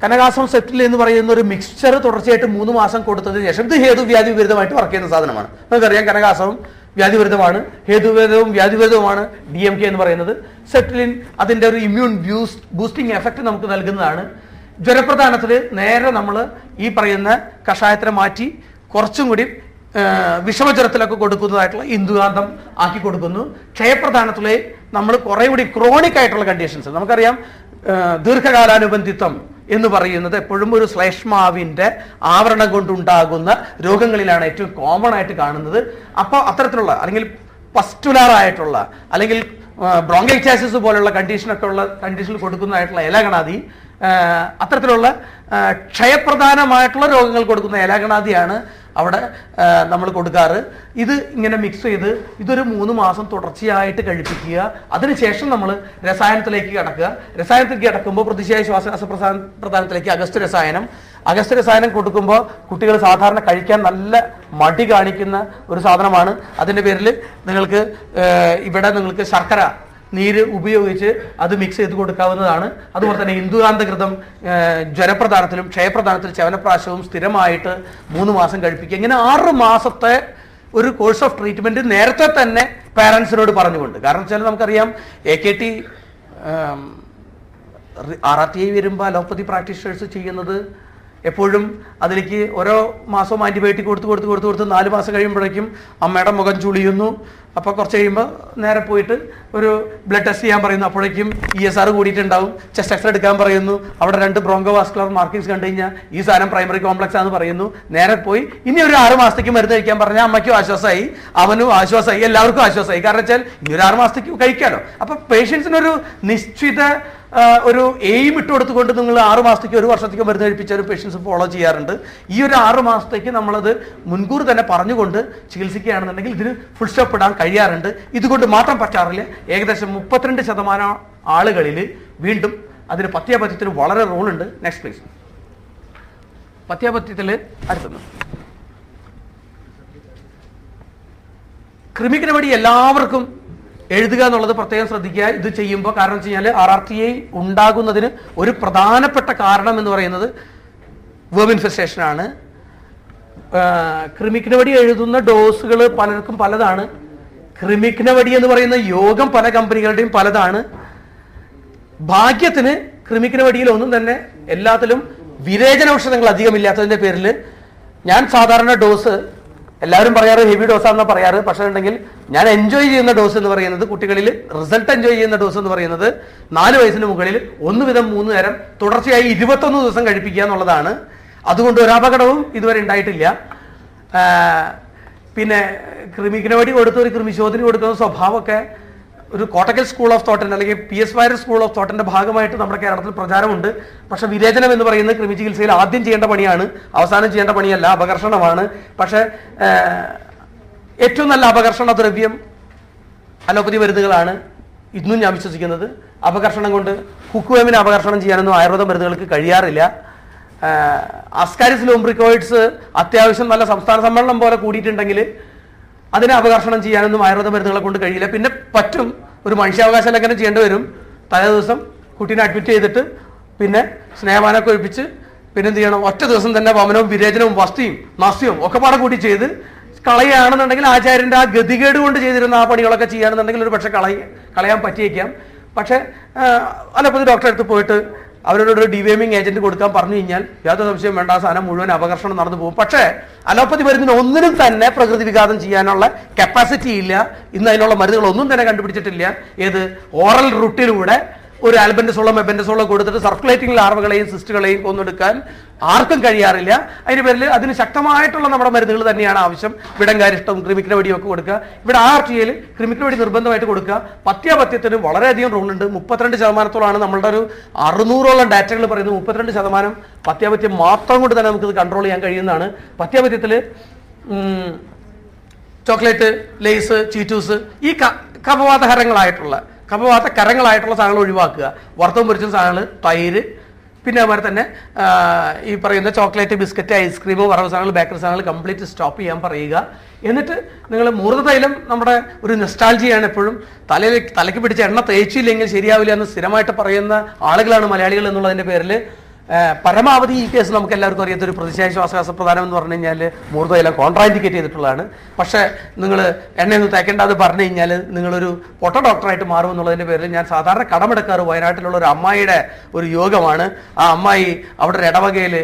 കനകാസം സെപ്റ്റിൽ എന്ന് പറയുന്ന ഒരു മിക്സ്ചർ തുടർച്ചയായിട്ട് 3 മാസം കൊടുത്തതിന് ശേഷം ഇത് ഹേതു വ്യാധി വിപരീതമായിട്ട് വർക്ക് ചെയ്യുന്ന സാധനമാണ്. നമുക്കറിയാം കനകാസവും വ്യാധിവിരുദ്ധമാണ്, ഹേതുവിരുദ്ധവും വ്യാധിവിരുദ്ധവുമാണ് DMK എന്ന് പറയുന്നത്. സെപ്റ്റിലിൻ അതിൻ്റെ ഒരു ഇമ്മ്യൂൺ ബൂസ്റ്റിംഗ് എഫക്റ്റ് നമുക്ക് നൽകുന്നതാണ്. ജ്വരപ്രധാനത്തിൽ നേരെ നമ്മൾ ഈ പറയുന്ന കഷായത്തിനെ മാറ്റി കുറച്ചും കൂടി വിഷമജ്വരത്തിലൊക്കെ കൊടുക്കുന്നതായിട്ടുള്ള ഇന്ദുകാന്തം ആക്കി കൊടുക്കുന്നു. ക്ഷയപ്രധാനത്തിലെ നമ്മൾ കുറേ കൂടി ക്രോണിക് ആയിട്ടുള്ള കണ്ടീഷൻസ് നമുക്കറിയാം. ദീർഘകാലാനുബന്ധിത്വം എന്ന് പറയുന്നത് എപ്പോഴും ഒരു ശ്ലേഷ്മാവിൻ്റെ ആവരണം കൊണ്ടുണ്ടാകുന്ന രോഗങ്ങളിലാണ് ഏറ്റവും കോമൺ ആയിട്ട് കാണുന്നത്. അപ്പോൾ അത്തരത്തിലുള്ള അല്ലെങ്കിൽ പസ്റ്റുലാർ ആയിട്ടുള്ള അല്ലെങ്കിൽ ബ്രോങ്കൈറ്റിസ് പോലുള്ള കണ്ടീഷനിൽ കൊടുക്കുന്നതായിട്ടുള്ള ഏലാഗണാദി, അത്തരത്തിലുള്ള ക്ഷയപ്രധാനമായിട്ടുള്ള രോഗങ്ങൾ കൊടുക്കുന്ന ഏലാഗണാദിയാണ് അവിടെ നമ്മൾ കൊടുക്കാറ്. ഇത് ഇങ്ങനെ മിക്സ് ചെയ്ത് ഇതൊരു 3 മാസം തുടർച്ചയായിട്ട് കഴിപ്പിക്കുക. അതിനുശേഷം നമ്മൾ രസായനത്തിലേക്ക് കിടക്കുക. രസായനത്തിലേക്ക് കിടക്കുമ്പോൾ പ്രതിശായ ശ്വാസകോശ പ്രധാനത്തിലേക്ക് അഗസ്ത്യ രസായനം കൊടുക്കുമ്പോൾ കുട്ടികൾ സാധാരണ കഴിക്കാൻ നല്ല മടി കാണിക്കുന്ന ഒരു സാധനമാണ്. അതിൻ്റെ പേരിൽ നിങ്ങൾക്ക് ശർക്കര നീര് ഉപയോഗിച്ച് അത് മിക്സ് ചെയ്ത് കൊടുക്കാവുന്നതാണ്. അതുപോലെ തന്നെ ഇന്ദുകാന്തകൃതം ജ്വരപ്രധാനത്തിലും ക്ഷയപ്രധാനത്തിലും ചവനപ്രാശവും സ്ഥിരമായിട്ട് 3 മാസം കഴിപ്പിക്കുക. ഇങ്ങനെ 6 മാസത്തെ ഒരു കോഴ്സ് ഓഫ് ട്രീറ്റ്മെന്റ് നേരത്തെ തന്നെ പാരൻസിനോട് പറഞ്ഞുകൊണ്ട്. കാരണം വെച്ചാൽ നമുക്കറിയാം AKT RRTI വരുമ്പോൾ അലോപ്പതി പ്രാക്ടീഷണേഴ്സ് ചെയ്യുന്നത് എപ്പോഴും അതിലേക്ക് ഓരോ മാസവും ആൻറ്റിബയോട്ടിക് കൊടുത്ത് 4 മാസം കഴിയുമ്പോഴേക്കും അമ്മയുടെ മുഖം ചുളിയുന്നു. അപ്പോൾ കുറച്ച് കഴിയുമ്പോൾ നേരെ പോയിട്ട് ഒരു ബ്ലഡ് ടെസ്റ്റ് ചെയ്യാൻ പറയുന്നു. അപ്പോഴേക്കും ESR കൂടിയിട്ടുണ്ടാവും. ചെസ്റ്റ് എക്സ്റേ എടുക്കാൻ പറയുന്നു. അവിടെ 2 ബ്രോങ്കോവാസ്കുലർ മാർക്കിങ്സ് കണ്ടു കഴിഞ്ഞാൽ ഈ സാധനം പ്രൈമറി കോംപ്ലക്സ് ആണെന്ന് പറയുന്നു. നേരെ പോയി ഇനി ഒരു 6 മാസത്തേക്ക് മരുന്ന് കഴിക്കാൻ പറഞ്ഞാൽ അമ്മയ്ക്കും ആശ്വാസമായി, അവനും ആശ്വാസമായി, എല്ലാവർക്കും ആശ്വാസമായി. കാരണം വെച്ചാൽ ഇനി ഒരു 6 മാസത്തേക്ക് കഴിക്കാമല്ലോ. അപ്പോൾ പേഷ്യൻസിനൊരു നിശ്ചിത ഒരു എയിം ഇട്ട് കൊടുത്തുകൊണ്ട് നിങ്ങൾ 6 മാസത്തേക്ക് 1 വർഷത്തേക്ക് മരുന്ന് കഴിപ്പിച്ച ഒരു പേഷ്യൻസ് ഫോളോ ചെയ്യാറുണ്ട്. ഈ ഒരു 6 മാസത്തേക്ക് നമ്മളത് മുൻകൂർ തന്നെ പറഞ്ഞുകൊണ്ട് ചികിത്സിക്കുകയാണെന്നുണ്ടെങ്കിൽ ഇതിന് ഫുൾ സ്റ്റോപ്പ് ഇടാൻ കഴിയാറുണ്ട്. ഇതുകൊണ്ട് മാത്രം പറ്റാറില്ല. ഏകദേശം 32% ആളുകളിൽ വീണ്ടും അതിന് പഥ്യാപഥ്യത്തിന് വളരെ റോളുണ്ട്. Next please. പഥ്യാപഥ്യത്തിൽ അടുത്തുന്നു ക്രിമിക്കിനപടി എല്ലാവർക്കും എഴുതുക എന്നുള്ളത് പ്രത്യേകം ശ്രദ്ധിക്കുക. ഇത് ചെയ്യുമ്പോൾ കാരണം വെച്ച് കഴിഞ്ഞാൽ RRTI ഉണ്ടാകുന്നതിന് ഒരു പ്രധാനപ്പെട്ട കാരണം എന്ന് പറയുന്നത് വേർബ് ഇൻഫെസ്റ്റേഷനാണ്. ക്രിമിക്കിനപടി എഴുതുന്ന ഡോസുകൾ പലർക്കും പലതാണ്. ക്രിമിക്കിനപടി എന്ന് പറയുന്ന യോഗം പല കമ്പനികളുടെയും പലതാണ്. ഭാഗ്യത്തിന് ക്രിമിക്കിനപടിയിൽ ഒന്നും തന്നെ എല്ലാത്തിലും വിരേചന ഔഷധങ്ങൾ അധികമില്ലാത്തതിൻ്റെ പേരിൽ ഞാൻ സാധാരണ ഡോസ് എല്ലാവരും പറയാറ് ഹെവി ഡോസാണെന്നാണ് പറയാറ്. പക്ഷേ ഉണ്ടെങ്കിൽ ഞാൻ എൻജോയ് ചെയ്യുന്ന ഡോസ് എന്ന് പറയുന്നത്, കുട്ടികളിൽ റിസൾട്ട് എൻജോയ് ചെയ്യുന്ന ഡോസ് എന്ന് പറയുന്നത് 4 വയസ്സിന് മുകളിൽ 1 വീതം 3 നേരം തുടർച്ചയായി 21 ദിവസം കഴിപ്പിക്കുക എന്നുള്ളതാണ്. അതുകൊണ്ട് ഒരു അപകടവും ഇതുവരെ ഉണ്ടായിട്ടില്ല. പിന്നെ ക്രിമിക്കിനപടി കൊടുത്ത് ഒരു ക്രിമിശോധന കൊടുക്കുന്ന സ്വഭാവമൊക്കെ ഒരു കോട്ടക്കൽ സ്കൂൾ ഓഫ് തോട്ടിൻ്റെ അല്ലെങ്കിൽ PS വാര്യർ സ്കൂൾ ഓഫ് തോട്ടിൻ്റെ ഭാഗമായിട്ട് നമ്മുടെ കേരളത്തിൽ പ്രചാരമുണ്ട്. പക്ഷേ വിരേചനം എന്ന് പറയുന്നത് ക്രിമി ചികിത്സയിൽ ആദ്യം ചെയ്യേണ്ട പണിയാണ്, അവസാനം ചെയ്യേണ്ട പണിയല്ല. അപകർഷണമാണ്. പക്ഷേ ഏറ്റവും നല്ല അപകർഷണ ദ്രവ്യം അലോപ്പതി മരുന്നുകളാണ് ഇന്നും ഞാൻ വിശ്വസിക്കുന്നത്. അപകർഷണം കൊണ്ട് ഹുക്ക്വേമിനെ അപകർഷണം ചെയ്യാനൊന്നും ആയുർവേദ മരുന്നുകൾക്ക് കഴിയാറില്ല. അസ്കാരിസ് ലൂംബ്രിക്കോയിഡ്സ് അത്യാവശ്യം നല്ല സംസ്ഥാന സമ്മേളനം പോലെ കൂടിയിട്ടുണ്ടെങ്കിൽ അതിനെ അപകർഷണം ചെയ്യാനൊന്നും ആയുർവേദ മരുന്നുകളെ കൊണ്ട് കഴിയില്ല. പിന്നെ പറ്റും, ഒരു മനുഷ്യാവകാശ ലംഘനം ചെയ്യേണ്ടി വരും. തലേ ദിവസം കുട്ടീനെ അഡ്മിറ്റ് ചെയ്തിട്ട് പിന്നെ സ്നേഹപാനമൊക്കെ ഒഴിപ്പിച്ച് പിന്നെ എന്ത് ചെയ്യണം, ഒറ്റ ദിവസം തന്നെ വമനവും വിരേചനവും വസ്തിയും നസ്യവും ഒക്കെ പാടെ കൂടി ചെയ്ത് കളയുകയാണെന്നുണ്ടെങ്കിൽ ആചാര്യൻ്റെ ആ ഗതികേട് കൊണ്ട് ചെയ്തിരുന്ന ആ പണികളൊക്കെ ചെയ്യുകയാണെന്നുണ്ടെങ്കിൽ ഒരു പക്ഷേ കളയാൻ പറ്റിയേക്കാം. പക്ഷേ അലോപ്പതി ഡോക്ടറെ അടുത്ത് പോയിട്ട് അവരോടൊരു ഡിവേമിങ് ഏജന്റ് കൊടുക്കാൻ പറഞ്ഞു കഴിഞ്ഞാൽ യാതൊരു സംശയം വേണ്ട, ആ സാധനം മുഴുവൻ അപകർഷണം നടന്നു പോകും. പക്ഷേ അലോപ്പതി മരുന്നിന് ഒന്നിനും തന്നെ പ്രകൃതി വിഘാതം ചെയ്യാനുള്ള കപ്പാസിറ്റി ഇല്ല. ഇന്ന് അതിനുള്ള മരുന്നുകളൊന്നും തന്നെ കണ്ടുപിടിച്ചിട്ടില്ല. ഏത് ഓറൽ റൂട്ടിലൂടെ ഒരു ആൽബൻഡസോളോ മെബൻഡസോളോ കൊടുത്തിട്ട് സർക്കുലേറ്റിംഗ് ലാർവകളെയും സിസ്റ്റുകളെയും കൊന്നെടുക്കാൻ ആർക്കും കഴിയാറില്ല. അതിന് പേരിൽ അതിന് ശക്തമായിട്ടുള്ള നമ്മുടെ മരുന്നുകൾ തന്നെയാണ് ആവശ്യം. വിടങ്കാരിഷ്ടവും ക്രിമിക്കിനപടിയും ഒക്കെ കൊടുക്കുക. ഇവിടെ RRTIയിൽ ക്രിമിക്കിനപടി നിർബന്ധമായിട്ട് കൊടുക്കുക. പഥ്യാപഥ്യത്തിന് വളരെയധികം റോളുണ്ട്. 32% നമ്മളുടെ ഒരു 600ഓളം ഡാറ്റകൾ പറയുന്നത് 32% പഥ്യാപഥ്യം മാത്രം കൊണ്ട് തന്നെ നമുക്കിത് കൺട്രോൾ ചെയ്യാൻ കഴിയുന്നതാണ്. പഥ്യാപഥ്യത്തിൽ ചോക്ലേറ്റ്, ലേസ്, ചീറ്റൂസ്, ഈ കപവാതകരങ്ങളായിട്ടുള്ള സാധനങ്ങൾ ഒഴിവാക്കുക. വറുത്തവും പൊരിച്ച സാധനങ്ങൾ, തൈര്, പിന്നെ അതുപോലെ തന്നെ ഈ പറയുന്ന ചോക്ലേറ്റ്, ബിസ്ക്കറ്റ്, ഐസ്ക്രീം, വറവ് സാധനങ്ങൾ, ബേക്കറി സാധനങ്ങൾ കംപ്ലീറ്റ് സ്റ്റോപ്പ് ചെയ്യാൻ പറയുക. എന്നിട്ട് നിങ്ങൾ മൂർത്തതൈലം നമ്മുടെ ഒരു നെസ്റ്റാൾജിയാണ്. എപ്പോഴും തലയ്ക്ക് പിടിച്ച എണ്ണ തേച്ചില്ലെങ്കിൽ ശരിയാവില്ല എന്ന് സ്ഥിരമായിട്ട് പറയുന്ന ആളുകളാണ് മലയാളികൾ എന്നുള്ളതിൻ്റെ പേരിൽ പരമാവധി ഈ കേസ് നമുക്ക് എല്ലാവർക്കും അറിയാത്തൊരു പ്രതിശായ ശ്വാസകാസ പ്രധാനം എന്ന് പറഞ്ഞു കഴിഞ്ഞാൽ മൂർത്തതൈലം കോൺട്രാൻഡിക്കേറ്റ് ചെയ്തിട്ടുള്ളതാണ്. പക്ഷേ നിങ്ങൾ എണ്ണയൊന്നും തേക്കേണ്ടത് പറഞ്ഞു കഴിഞ്ഞാൽ നിങ്ങളൊരു പൊട്ട ഡോക്ടറായിട്ട് മാറും എന്നുള്ളതിൻ്റെ പേരിൽ ഞാൻ സാധാരണ കടമെടുക്കാറ് വയനാട്ടിലുള്ള ഒരു അമ്മായിയുടെ ഒരു യോഗമാണ്. ആ അമ്മായി അവിടെ ഒരു ഇടവകയിൽ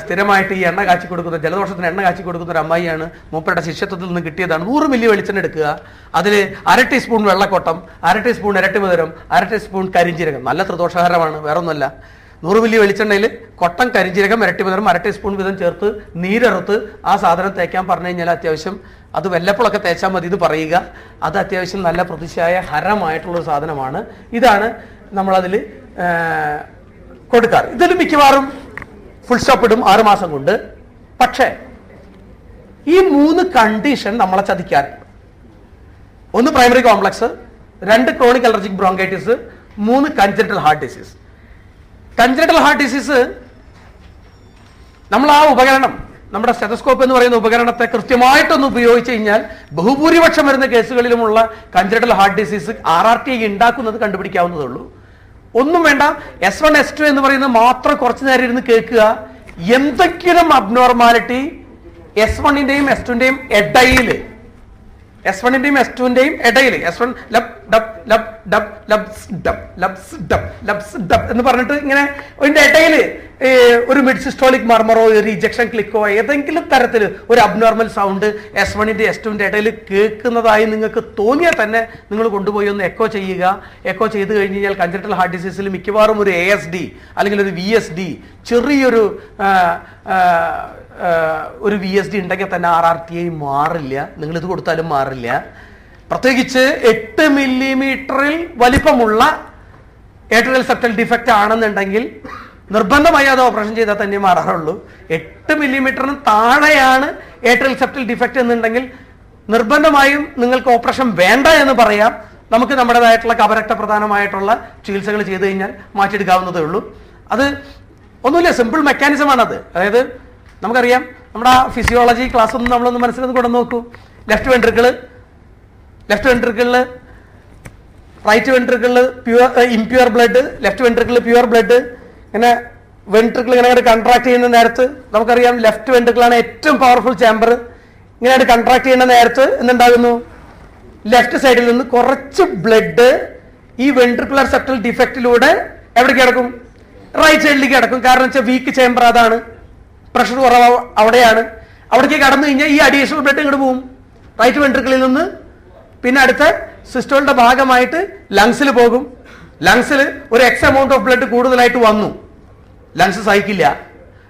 സ്ഥിരമായിട്ട് ഈ എണ്ണ കാച്ചി കൊടുക്കുന്ന, ജലദോഷത്തിന് എണ്ണ കാച്ചി കൊടുക്കുന്ന ഒരു അമ്മായിയാണ്. മൂപ്പരുടെ ശിഷ്യത്വത്തിൽ നിന്ന് കിട്ടിയതാണ്. 100 മില്ലി വെളിച്ചെണ്ണ എടുക്കുക, അതിൽ 1/2 ടീസ്പൂൺ വെള്ളക്കൊട്ടം, 1/2 ടീസ്പൂൺ ഇരട്ടിമധുരം, 1/2 ടീസ്പൂൺ കരിഞ്ജീരകം. നല്ല ത്രിദോഷാഹാരമാണ്, വേറൊന്നുമല്ല. 100 മില്ലി വെളിച്ചെണ്ണയിൽ കൊട്ടം, കരിഞ്ജീരകം, ഇരട്ടിമധുരം 1/2 ടീസ്പൂൺ വീതം ചേർത്ത് നീരെറുത്ത് ആ സാധനം തേക്കാൻ പറഞ്ഞു കഴിഞ്ഞാൽ അത്യാവശ്യം അത് വല്ലപ്പോഴൊക്കെ തേച്ചാൽ മതി ഇത് പറയുക. അത് അത്യാവശ്യം നല്ല പ്രതിശായ ഹരമായിട്ടുള്ളൊരു സാധനമാണ്. ഇതാണ് നമ്മളതിൽ കൊടുക്കാറ്. ഇതിൽ മിക്കവാറും ഫുൾ സ്റ്റോപ്പ് ഇടും 6 മാസം കൊണ്ട്. പക്ഷേ ഈ 3 കണ്ടീഷൻ നമ്മളെ ചതിക്കാറുണ്ട്. 1 primary complex, 2 chronic allergic bronchitis, 3 congenital heart disease. Congenital heart disease നമ്മൾ ആ ഉപകരണം, നമ്മുടെ സ്റ്റെതസ്കോപ്പ് എന്ന് പറയുന്ന ഉപകരണത്തെ കൃത്യമായിട്ടൊന്ന് ഉപയോഗിച്ച് കഴിഞ്ഞാൽ ബഹുഭൂരിപക്ഷം വരുന്ന കേസുകളിലുമുള്ള കൺജന്റൽ ഹാർട്ട് ഡിസീസ് RRTI ഉണ്ടാക്കുന്നത് കണ്ടുപിടിക്കാവുന്നതേ ഉള്ളൂ. ഒന്നും വേണ്ട, S1 S2 എന്ന് പറയുന്നത് മാത്രം കുറച്ചു നേരം ഇരുന്ന് കേൾക്കുക. എന്തെങ്കിലും അബ്നോർമാലിറ്റി S1-ന്റെയും S2-ന്റെയും ഇടയിൽ S1ന്റെയും S2ന്റെയും ഇടയിൽ S1 lub dub lub dub lubs dub lubs dub lubs dub എന്ന് പറഞ്ഞിട്ട് ഇങ്ങനെ അതിന്റെ ഇടയിൽ ഒരു മിഡ് സിസ്റ്റോളിക് മർമറോ ഒരു ഇജക്ഷൻ ക്ലിക്കോ ഏതെങ്കിലും തരത്തിൽ ഒരു അബ്നോർമൽ സൗണ്ട് S1ന്റെ S2ന്റെ ഇടയിൽ കേൾക്കുന്നതായി നിങ്ങൾക്ക് തോന്നിയാൽ തന്നെ നിങ്ങൾ കൊണ്ടുപോയി ഒന്ന് എക്കോ ചെയ്യുക. എക്കോ ചെയ്ത് കഴിഞ്ഞ് കഴിഞ്ഞാൽ കൺജക്റ്റൽ ഹാർട്ട് ഡിസീസിൽ മിക്കവാറും ഒരു ASD അല്ലെങ്കിൽ ഒരു VSD ചെറിയൊരു ഒരു VSD ഉണ്ടെങ്കിൽ തന്നെ RRTI മാറില്ല. നിങ്ങളിത് കൊടുത്താലും മാറില്ല. പ്രത്യേകിച്ച് 8 മില്ലിമീറ്ററിൽ വലിപ്പമുള്ള ഏട്രിയൽ സെപ്റ്റൽ ഡിഫക്റ്റ് ആണെന്നുണ്ടെങ്കിൽ നിർബന്ധമായി അത് ഓപ്പറേഷൻ ചെയ്താൽ തന്നെ മാറാറുള്ളൂ. 8 മില്ലിമീറ്ററിന് താഴെയാണ് ഏട്രിയൽ സെപ്റ്റൽ ഡിഫക്റ്റ് എന്നുണ്ടെങ്കിൽ നിർബന്ധമായും നിങ്ങൾക്ക് ഓപ്പറേഷൻ വേണ്ട എന്ന് പറയാം. നമുക്ക് നമ്മുടേതായിട്ടുള്ള കപരക്ത പ്രധാനമായിട്ടുള്ള ചികിത്സകൾ ചെയ്തു കഴിഞ്ഞാൽ മാറ്റിയെടുക്കാവുന്നതേ ഉള്ളൂ. അത് ഒന്നുമില്ല, സിമ്പിൾ മെക്കാനിസമാണത്. അതായത് നമുക്കറിയാം, നമ്മുടെ ആ ഫിസിയോളജി ക്ലാസ് ഒന്നും നമ്മളൊന്ന് മനസ്സിലൊന്ന് കൊണ്ടു നോക്കൂ. ലെഫ്റ്റ് വെൻട്രിക്കിളിൽ റൈറ്റ് വെൻട്രിക്കിളിൽ ഇംപ്യൂർ ബ്ലഡ്, ലെഫ്റ്റ് വെൻട്രിക്കിളിൽ പ്യൂർ ബ്ലഡ്. ഇങ്ങനെ വെൻട്രിക്കിൾ ഇങ്ങനെ കൺട്രാക്ട് ചെയ്യുന്ന നേരത്ത് നമുക്കറിയാം ലെഫ്റ്റ് വെൻട്രിക്കിളാണ് ഏറ്റവും പവർഫുൾ ചാമ്പർ. ഇങ്ങനെ കൺട്രാക്ട് ചെയ്യുന്ന നേരത്ത് എന്തുണ്ടാകുന്നു? ലെഫ്റ്റ് സൈഡിൽ നിന്ന് കുറച്ച് ബ്ലഡ് ഈ വെൻട്രിക്കുലർ സെപ്റ്റൽ ഡിഫക്റ്റിലൂടെ എവിടേക്ക് കിടക്കും? റൈറ്റ് സൈഡിലേക്ക് കിടക്കും. കാരണം വെച്ചാൽ വീക്ക് ചേമ്പർ അതാണ്, പ്രഷർ കുറവ് അവിടെയാണ്. അവിടേക്ക് കടന്നു കഴിഞ്ഞാൽ ഈ അഡീഷണൽ ബ്ലഡ് ഇങ്ങോട്ട് പോകും റൈറ്റ് വെൻട്രിക്കിളിൽ നിന്ന്. പിന്നെ അടുത്ത സിസ്റ്റോളിന്റെ ഭാഗമായിട്ട് ലങ്സിൽ പോകും. ലങ്സിൽ ഒരു എക്സ് എമൗണ്ട് ഓഫ് ബ്ലഡ് കൂടുതലായിട്ട് വന്നു, ലങ്സ് സഹിക്കില്ല,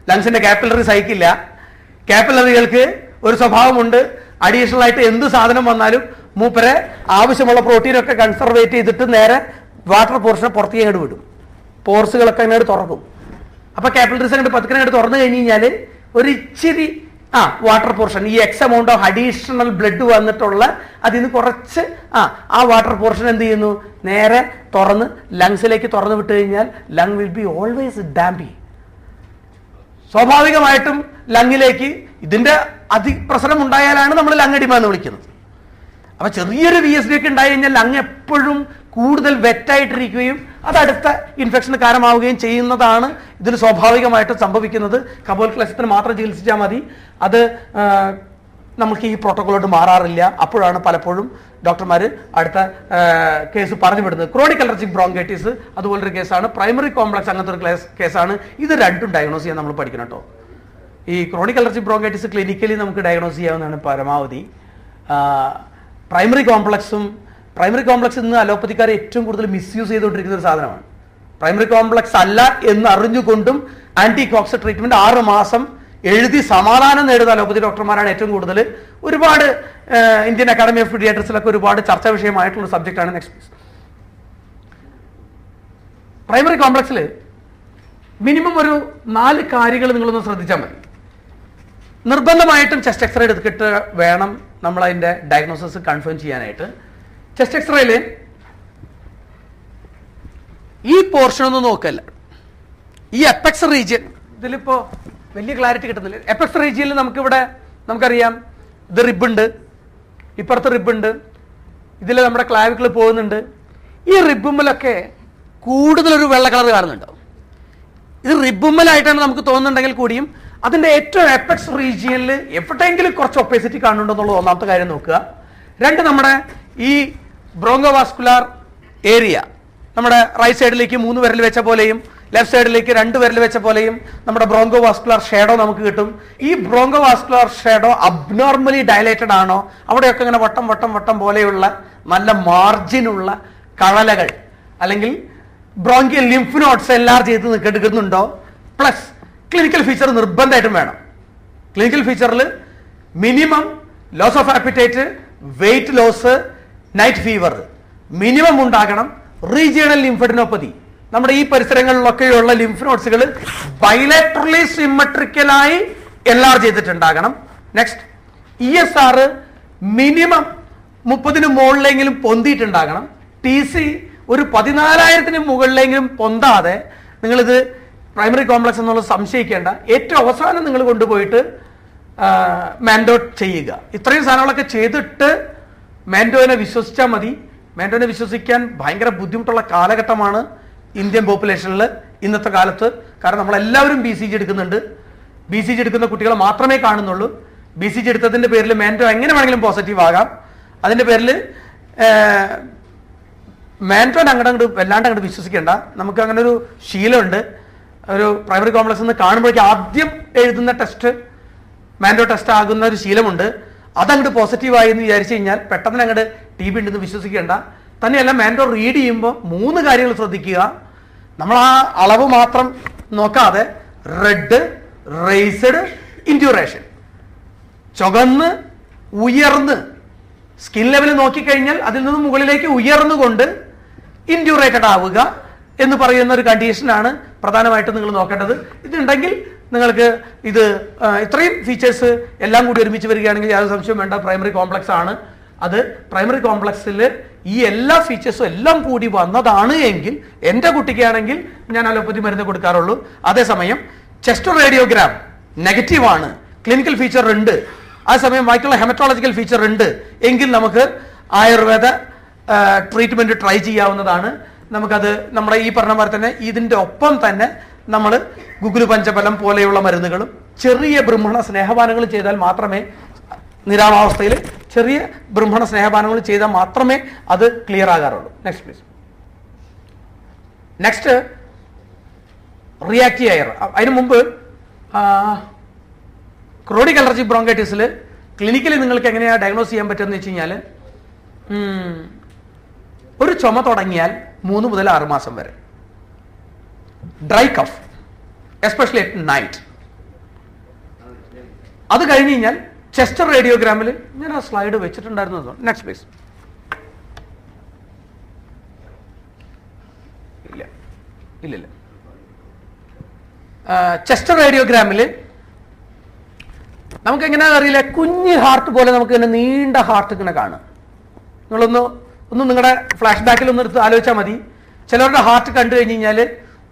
ലങ്സിന്റെ കാപ്പിലറി സഹിക്കില്ല. കാപ്പിലറികൾക്ക് ഒരു സ്വഭാവമുണ്ട്, അഡീഷണൽ ആയിട്ട് എന്ത് സാധനം വന്നാലും മൂപ്പരെ ആവശ്യമുള്ള പ്രോട്ടീനൊക്കെ കൺസർവേറ്റ് ചെയ്തിട്ട് നേരെ വാട്ടർ പോർഷനെ പുറത്തേക്ക് അങ്ങോട്ട് വിടും. പോർസുകളൊക്കെ അങ്ങോട്ട് തുറക്കും. അപ്പൊ കാപ്പിലറീസ് അങ്ങോട്ട് പതുക്കെ അങ്ങോട്ട് തുറന്നു കഴിഞ്ഞ് കഴിഞ്ഞാൽ ഒരു ഇച്ചിരി വാട്ടർ പോർഷൻ, ഈ X amount of additional blood വന്നിട്ടുള്ള അതിൽ നിന്ന് കുറച്ച് ആ വാട്ടർ പോർഷൻ എന്ത് ചെയ്യുന്നു? നേരെ തുറന്ന് ലങ്സിലേക്ക് തുറന്നു വിട്ട് കഴിഞ്ഞാൽ ലങ് വിൽ ബി ഓൾവേസ് ഡാമ്പി. സ്വാഭാവികമായിട്ടും ലങ്ങിലേക്ക് ഇതിന്റെ അതിപ്രസരം ഉണ്ടായാലാണ് നമ്മൾ ലങ് എഡിമ എന്ന് വിളിക്കുന്നത്. അപ്പൊ ചെറിയൊരു VSD ഒക്കെ ഉണ്ടായി കഴിഞ്ഞാൽ ലങ് എപ്പോഴും കൂടുതൽ വെറ്റായിട്ടിരിക്കുകയും അത് അടുത്ത ഇൻഫെക്ഷന് കാരണമാവുകയും ചെയ്യുന്നതാണ് ഇതിൽ സ്വാഭാവികമായിട്ടും സംഭവിക്കുന്നത്. കപോൽക്ലസ്യത്തിന് മാത്രം ചികിത്സിച്ചാൽ മതി, അത് നമുക്ക് ഈ പ്രോട്ടോക്കോളോട്ട് മാറാറില്ല. അപ്പോഴാണ് പലപ്പോഴും ഡോക്ടർമാർ അടുത്ത കേസ് പറഞ്ഞു വിടുന്നത്. ക്രോണിക് അലർജിക് ബ്രോങ്കൈറ്റിസ് അതുപോലൊരു കേസാണ്. പ്രൈമറി കോംപ്ലക്സ് അങ്ങനത്തെ ഒരു കേസാണ്. ഇത് രണ്ടും ഡയഗ്നോസ് ചെയ്യാൻ നമ്മൾ പഠിക്കണം കേട്ടോ. ഈ ക്രോണിക് അലർജിക് ബ്രോങ്കൈറ്റിസ് ക്ലിനിക്കലി നമുക്ക് ഡയഗ്നോസ് ചെയ്യാവുന്നതാണ് പരമാവധി. പ്രൈമറി കോംപ്ലക്സ് ഇന്ന് അലോപ്പതിക്കാർ ഏറ്റവും കൂടുതൽ മിസ്യൂസ് ചെയ്തുകൊണ്ടിരിക്കുന്ന ഒരു സാധനമാണ്. പ്രൈമറി കോംപ്ലക്സ് അല്ല എന്ന് അറിഞ്ഞുകൊണ്ടും ആന്റി കോക്സ് ട്രീറ്റ്മെന്റ് 6 മാസം എഴുതി സമാധാനം നേടുന്ന അലോപ്പതി ഡോക്ടർമാരാണ് ഏറ്റവും കൂടുതൽ. ഒരുപാട് ഇന്ത്യൻ അക്കാഡമി ഓഫ് പീഡിയാട്രിക്സിലൊക്കെ ഒരുപാട് ചർച്ചാ വിഷയമായിട്ടുള്ള സബ്ജക്റ്റാണ്. നെക്സ്റ്റ്, പ്രൈമറി കോംപ്ലക്സിൽ മിനിമം ഒരു 4 കാര്യങ്ങൾ നിങ്ങളൊന്ന് ശ്രദ്ധിച്ചാൽ മതി. നിർബന്ധമായിട്ടും ചെസ്റ്റ് എക്സ്റേ എടുത്തിട്ട് വേണം നമ്മൾ അതിന്റെ ഡയഗ്നോസിസ് കൺഫേം ചെയ്യാനായിട്ട്. ചെസ്റ്റ് എക്സ്റേയിൽ ഈ പോർഷൻ ഒന്നും നോക്കല്ല, ഈ എപ്പെക്സ് റീജിയൻ. ഇതിലിപ്പോ വലിയ ക്ലാരിറ്റി കിട്ടുന്നില്ല. എപ്പെക്സ് റീജിയനിൽ നമുക്കറിയാം ഇത് റിബുണ്ട്, ഇപ്പുറത്ത് റിബുണ്ട്, ഇതിൽ നമ്മുടെ ക്ലാവിക്കിൾ പോകുന്നുണ്ട്. ഈ റിബുമ്മലൊക്കെ കൂടുതലൊരു വെള്ള കളർ കാണുന്നുണ്ടാവും. ഇത് റിബുമ്മലായിട്ടാണ് നമുക്ക് തോന്നുന്നുണ്ടെങ്കിൽ കൂടിയും അതിന്റെ ഏറ്റവും എപ്പെക്സ് റീജിയനിൽ എവിടെയെങ്കിലും കുറച്ച് ഒപ്പേസിറ്റി കാണുന്നുണ്ടോ എന്നുള്ളത് ഒന്നാമത്തെ കാര്യം നോക്കുക. 2, നമ്മുടെ ഈ ബ്രോങ്കോവാസ്കുലാർ ഏരിയ നമ്മുടെ റൈറ്റ് സൈഡിലേക്ക് 3 വിരൽ വെച്ച പോലെയും ലെഫ്റ്റ് സൈഡിലേക്ക് 2 വിരൽ വെച്ച പോലെയും നമ്മുടെ ബ്രോങ്കോവാസ്കുലാർ ഷേഡോ നമുക്ക് കിട്ടും. ഈ ബ്രോങ്കോവാസ്കുലാർ ഷേഡോ അബ്നോർമലി ഡയലേറ്റഡ് ആണോ, അവിടെയൊക്കെ ഇങ്ങനെ വട്ടം പോലെയുള്ള നല്ല മാർജിനുള്ള കഴലകൾ അല്ലെങ്കിൽ ബ്രോങ്കിയൽ ലിംഫ് നോട്ട്സ് എൻലാർജ് ചെയ്ത് നിൽക്കുന്നുണ്ടോ. പ്ലസ് ക്ലിനിക്കൽ ഫീച്ചർ നിർബന്ധമായിട്ടും വേണം. ക്ലിനിക്കൽ ഫീച്ചറിൽ minimum loss of appetite, weight loss, night fever minimum ഉണ്ടാകണം. റീജിയണൽ ലിംഫഡിനോപ്പതി, നമ്മുടെ ഈ പരിസരങ്ങളിലൊക്കെയുള്ള ലിംഫ് നോട്ട്സുകൾ ബൈലാറ്ററലി സിമെട്രിക്കലായി എൻലാർജ് ചെയ്തിട്ടുണ്ടാകണം. നെക്സ്റ്റ്, ESR മിനിമം 30 മുകളിലെങ്കിലും പൊന്തിയിട്ടുണ്ടാകണം. TC ഒരു 14,000 മുകളിലെങ്കിലും പൊന്താതെ നിങ്ങളിത് പ്രൈമറി കോംപ്ലക്സ് എന്നുള്ളത് സംശയിക്കേണ്ട. ഏറ്റവും അവസാനം നിങ്ങൾ കൊണ്ടുപോയിട്ട് മാൻഡോ ചെയ്യുക. ഇത്രയും സാധനങ്ങളൊക്കെ ചെയ്തിട്ട് മാൻഡോനെ വിശ്വസിച്ചാൽ മതി. മാൻഡോനെ വിശ്വസിക്കാൻ ഭയങ്കര ബുദ്ധിമുട്ടുള്ള കാലഘട്ടമാണ് ഇന്ത്യൻ പോപ്പുലേഷനിൽ ഇന്നത്തെ കാലത്ത്. കാരണം നമ്മളെല്ലാവരും BCG എടുക്കുന്നുണ്ട്. BCG എടുക്കുന്ന കുട്ടികളെ മാത്രമേ കാണുന്നുള്ളൂ. BCG എടുത്തതിന്റെ പേരിൽ മാൻഡോ എങ്ങനെ വേണമെങ്കിലും പോസിറ്റീവ് ആകാം. അതിൻ്റെ പേരിൽ മാൻഡ്രോൻ അങ്ങോട്ട് വല്ലാണ്ട് അങ്ങോട്ട് വിശ്വസിക്കേണ്ട. നമുക്ക് അങ്ങനെ ഒരു ശീലമുണ്ട്. ഒരു പ്രൈമറി കോംപ്ലക്സ് എന്ന് കാണുമ്പോഴേക്കും ആദ്യം എഴുതുന്ന ടെസ്റ്റ് മാൻഡ്രോ ടെസ്റ്റ് ആകുന്ന ഒരു ശീലമുണ്ട്. അതങ്ങോട്ട് പോസിറ്റീവായി എന്ന് വിചാരിച്ചു കഴിഞ്ഞാൽ പെട്ടെന്ന് അങ്ങോട്ട് TB ഉണ്ടെന്ന് വിശ്വസിക്കേണ്ട. തന്നെയല്ല, മാൻഡ്രോ റീഡ് ചെയ്യുമ്പോൾ 3 കാര്യങ്ങൾ ശ്രദ്ധിക്കുക. നമ്മൾ ആ അളവ് മാത്രം നോക്കാതെ റെഡ്, റേസ്ഡ്, ഇൻഡ്യൂറേഷൻ, ചുവന്ന് ഉയർന്ന് സ്കിൻ ലെവൽ നോക്കിക്കഴിഞ്ഞാൽ അതിൽ നിന്ന് മുകളിലേക്ക് ഉയർന്നുകൊണ്ട് ഇൻഡ്യൂറേറ്റഡ് ആവുക എന്ന് പറയുന്ന ഒരു കണ്ടീഷനാണ് പ്രധാനമായിട്ടും നിങ്ങൾ നോക്കേണ്ടത്. ഇതുണ്ടെങ്കിൽ നിങ്ങൾക്ക് ഇത് ഇത്രയും ഫീച്ചേഴ്സ് എല്ലാം കൂടി ഒരുമിച്ച് വരികയാണെങ്കിൽ യാതൊരു സംശയവും വേണ്ട, പ്രൈമറി കോംപ്ലക്സ് ആണ്. അത് പ്രൈമറി കോംപ്ലക്സിൽ ഈ എല്ലാ ഫീച്ചേഴ്സും എല്ലാം കൂടി വന്നതാണ് എങ്കിൽ എൻ്റെ കുട്ടിക്കാണെങ്കിൽ ഞാൻ അലോപ്പതി മരുന്ന് കൊടുക്കാറുള്ളൂ. അതേസമയം ചെസ്റ്റ് റേഡിയോഗ്രാം നെഗറ്റീവാണ്, ക്ലിനിക്കൽ ഫീച്ചർ ഉണ്ട്, അതേസമയം ബാക്കിയുള്ള ഹെമറ്റോളജിക്കൽ ഫീച്ചർ ഉണ്ട് എങ്കിൽ നമുക്ക് ആയുർവേദ ട്രീറ്റ്മെന്റ് ട്രൈ ചെയ്യാവുന്നതാണ്. നമുക്കത് നമ്മുടെ ഈ പറഞ്ഞ പോലെ തന്നെ ഇതിൻ്റെ ഒപ്പം തന്നെ നമ്മൾ ഗുഗുലു പഞ്ചബലം പോലെയുള്ള മരുന്നുകളും ചെറിയ ബ്രഹ്മണ സ്നേഹപാനങ്ങളും ചെയ്താൽ മാത്രമേ, നിരാമാവസ്ഥയിൽ ചെറിയ ബ്രഹ്മണ സ്നേഹപാനങ്ങൾ ചെയ്താൽ മാത്രമേ അത് ക്ലിയർ ആകാറുള്ളൂ. Next please. Next reactive air. അതിനു മുമ്പ് ക്രോണിക് അലർജി ബ്രോങ്കൈറ്റിസിൽ ക്ലിനിക്കലി നിങ്ങൾക്ക് എങ്ങനെയാണ് ഡയഗ്നോസ് ചെയ്യാൻ പറ്റുമെന്ന് വെച്ച് കഴിഞ്ഞാൽ, ഒരു ചുമ തുടങ്ങിയാൽ 3 മുതൽ 6 മാസം വരെ, dry cough especially at night. അത് കഴിഞ്ഞ് കഴിഞ്ഞാൽ ചെസ്റ്റ് റേഡിയോഗ്രാമിൽ ഞാൻ ആ സ്ലൈഡ് വെച്ചിട്ടുണ്ടായിരുന്നു. Next please. ഇല്ല ചെസ്റ്റ് റേഡിയോഗ്രാമിൽ നമുക്ക് എങ്ങനെയാ അറിയില്ല, കുഞ്ഞ് ഹാർട്ട് പോലെ നമുക്ക് ഇങ്ങനെ നീണ്ട ഹാർട്ട് ഇങ്ങനെ കാണും. നിങ്ങളൊന്ന് നിങ്ങളുടെ ഫ്ലാഷ് ബാക്കിൽ ഒന്ന് എടുത്ത് ആലോചിച്ചാൽ മതി. ചിലരുടെ ഹാർട്ട് കണ്ടു കഴിഞ്ഞ് കഴിഞ്ഞാൽ